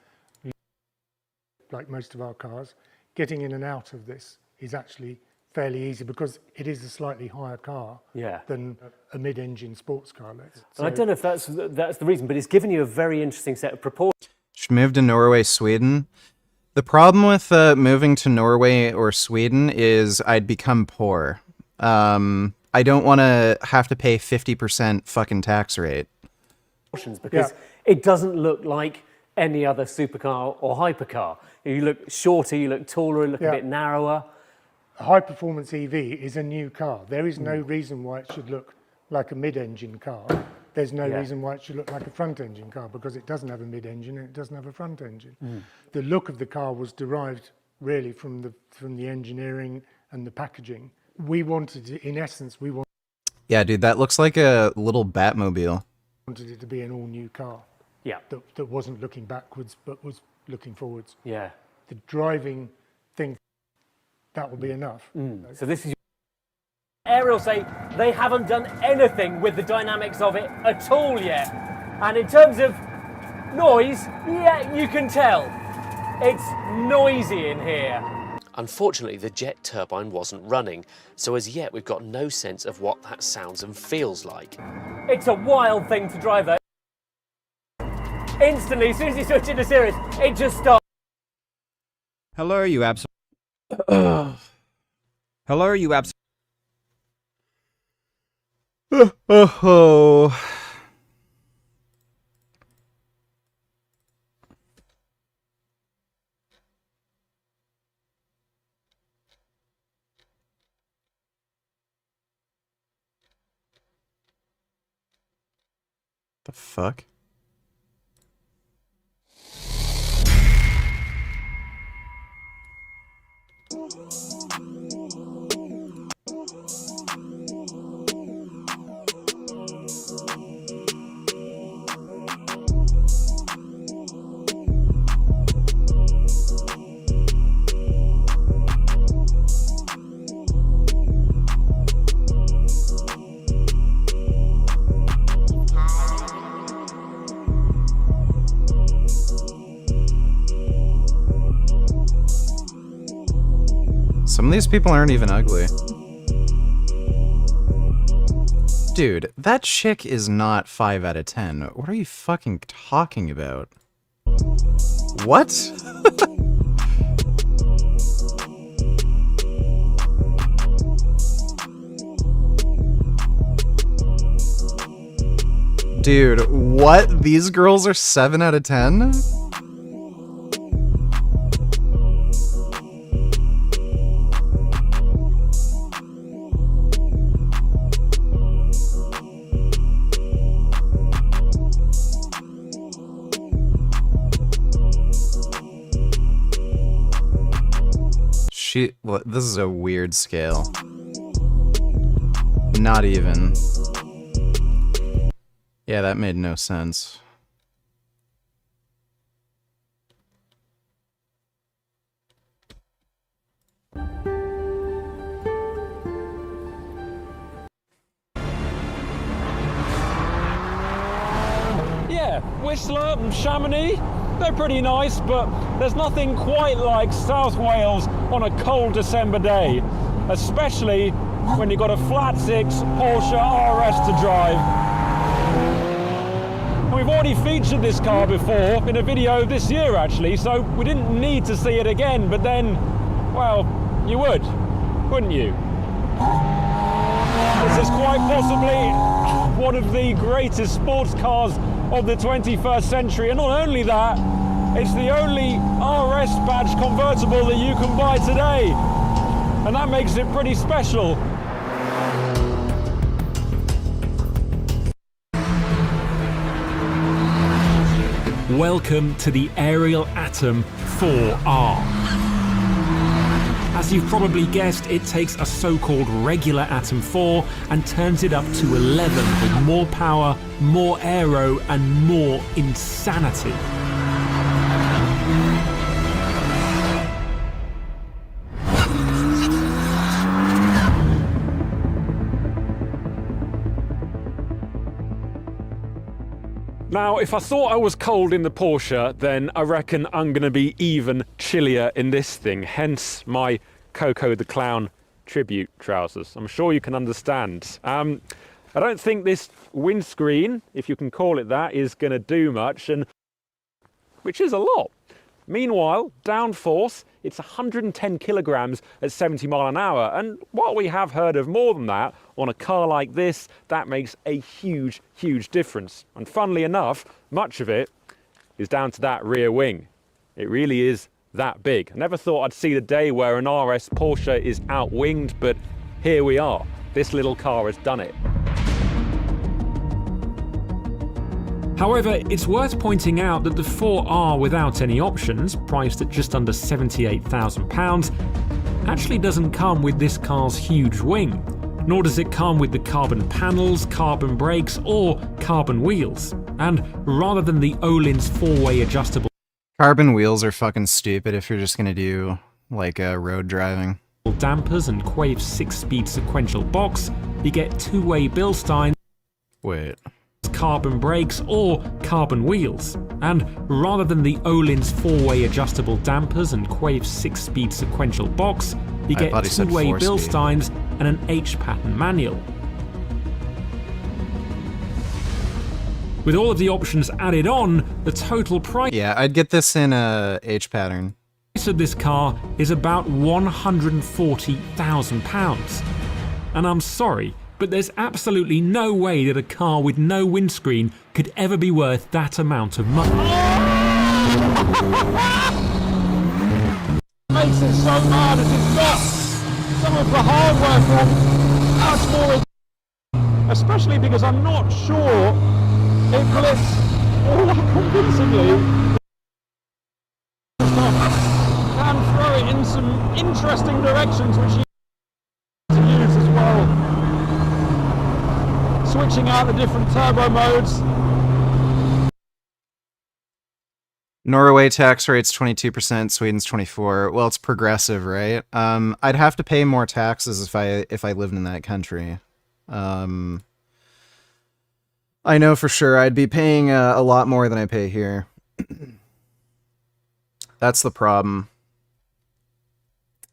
like most of our cars. Getting in and out of this is actually fairly easy because it is a slightly higher car than a mid-engine sports car. And I don't know if that's the reason, but it's given you a very interesting set of proportions. Should move to Norway, Sweden. The problem with moving to Norway or Sweden is I'd become poor. I don't want to have to pay 50% fucking tax rate. Because it doesn't look like any other supercar or hypercar. You look shorter, you look taller, you look a bit narrower. A high-performance EV is a new car. There is no reason why it should look like a mid-engine car. There's no reason why it should look like a front-engine car because it doesn't have a mid-engine and it doesn't have a front engine. The look of the car was derived really from the engineering and the packaging. We wanted it, in essence, Yeah, dude, that looks like a little Batmobile. Wanted it to be an all-new car. Yeah. That wasn't looking backwards but was looking forwards. Yeah. The driving thing, that will be enough. So this is... Ariel say they haven't done anything with the dynamics of it at all yet. And in terms of noise, yeah, you can tell. It's noisy in here. Unfortunately, the jet turbine wasn't running, so as yet we've got no sense of what that sounds and feels like. It's a wild thing to drive though. Instantly, as soon as you switch into Sirius, it just starts. Hello, you abs... Hello, you abs... Oh. The fuck? Some of these people aren't even ugly. Dude, that chick is not 5 out of 10. What are you fucking talking about? What? Dude, what? These girls are 7 out of 10? Well, this is a weird scale. Not even. Yeah, that made no sense. Yeah, Whistler and Chamonix, they're pretty nice, but there's nothing quite like South Wales on a cold December day, especially when you've got a flat 6 Porsche RS to drive. And we've already featured this car before in a video this year actually, so we didn't need to see it again, but then, well, you would, wouldn't you? This is quite possibly one of the greatest sports cars of the 21st century, and not only that, it's the only RS badge convertible that you can buy today, and that makes it pretty special. Welcome to the Aerial Atom 4R. As you've probably guessed, it takes a so-called regular Atom 4 and turns it up to 11 with more power, more aero, and more insanity. Now, if I thought I was cold in the Porsche, then I reckon I'm going to be even chillier in this thing, hence my Coco the Clown tribute trousers. I'm sure you can understand. I don't think this windscreen, if you can call it that, is going to do much, and which is a lot. Meanwhile, downforce, it's 110 kilograms at 70 mile an hour, and while we have heard of more than that on a car like this, that makes a huge, huge difference. And funnily enough, much of it is down to that rear wing. It really is that big. I never thought I'd see the day where an RS Porsche is outwinged, but here we are. This little car has done it. However, it's worth pointing out that the 4R without any options, priced at just under £78,000, actually doesn't come with this car's huge wing, nor does it come with the carbon panels, carbon brakes, or carbon wheels. And rather than the Öhlins 4-way adjustable Carbon wheels are fucking stupid if you're just gonna do, like, road driving. dampers and Quave's 6-speed sequential box, you get 2-way Bilstein. Wait. Carbon brakes or carbon wheels, and rather than the Öhlins 4-way adjustable dampers and Quave's 6-speed sequential box, you get 2-way Bilsteins and an H-pattern manual. With all of the options added on, the total price— yeah, I'd get this in a H-pattern. Price of this car is about £140,000. And I'm sorry, but there's absolutely no way that a car with no windscreen could ever be worth that amount of money. Makes it so hard as it's got some of the hardware from much more, especially because I'm not sure It flips all that convincingly. Can throw it in some interesting directions, which you to use as well. Switching out the different turbo modes. Norway tax rate's 22%, Sweden's 24%. Well, it's progressive, right? I'd have to pay more taxes if I lived in that country. I know for sure I'd be paying a lot more than I pay here. That's the problem.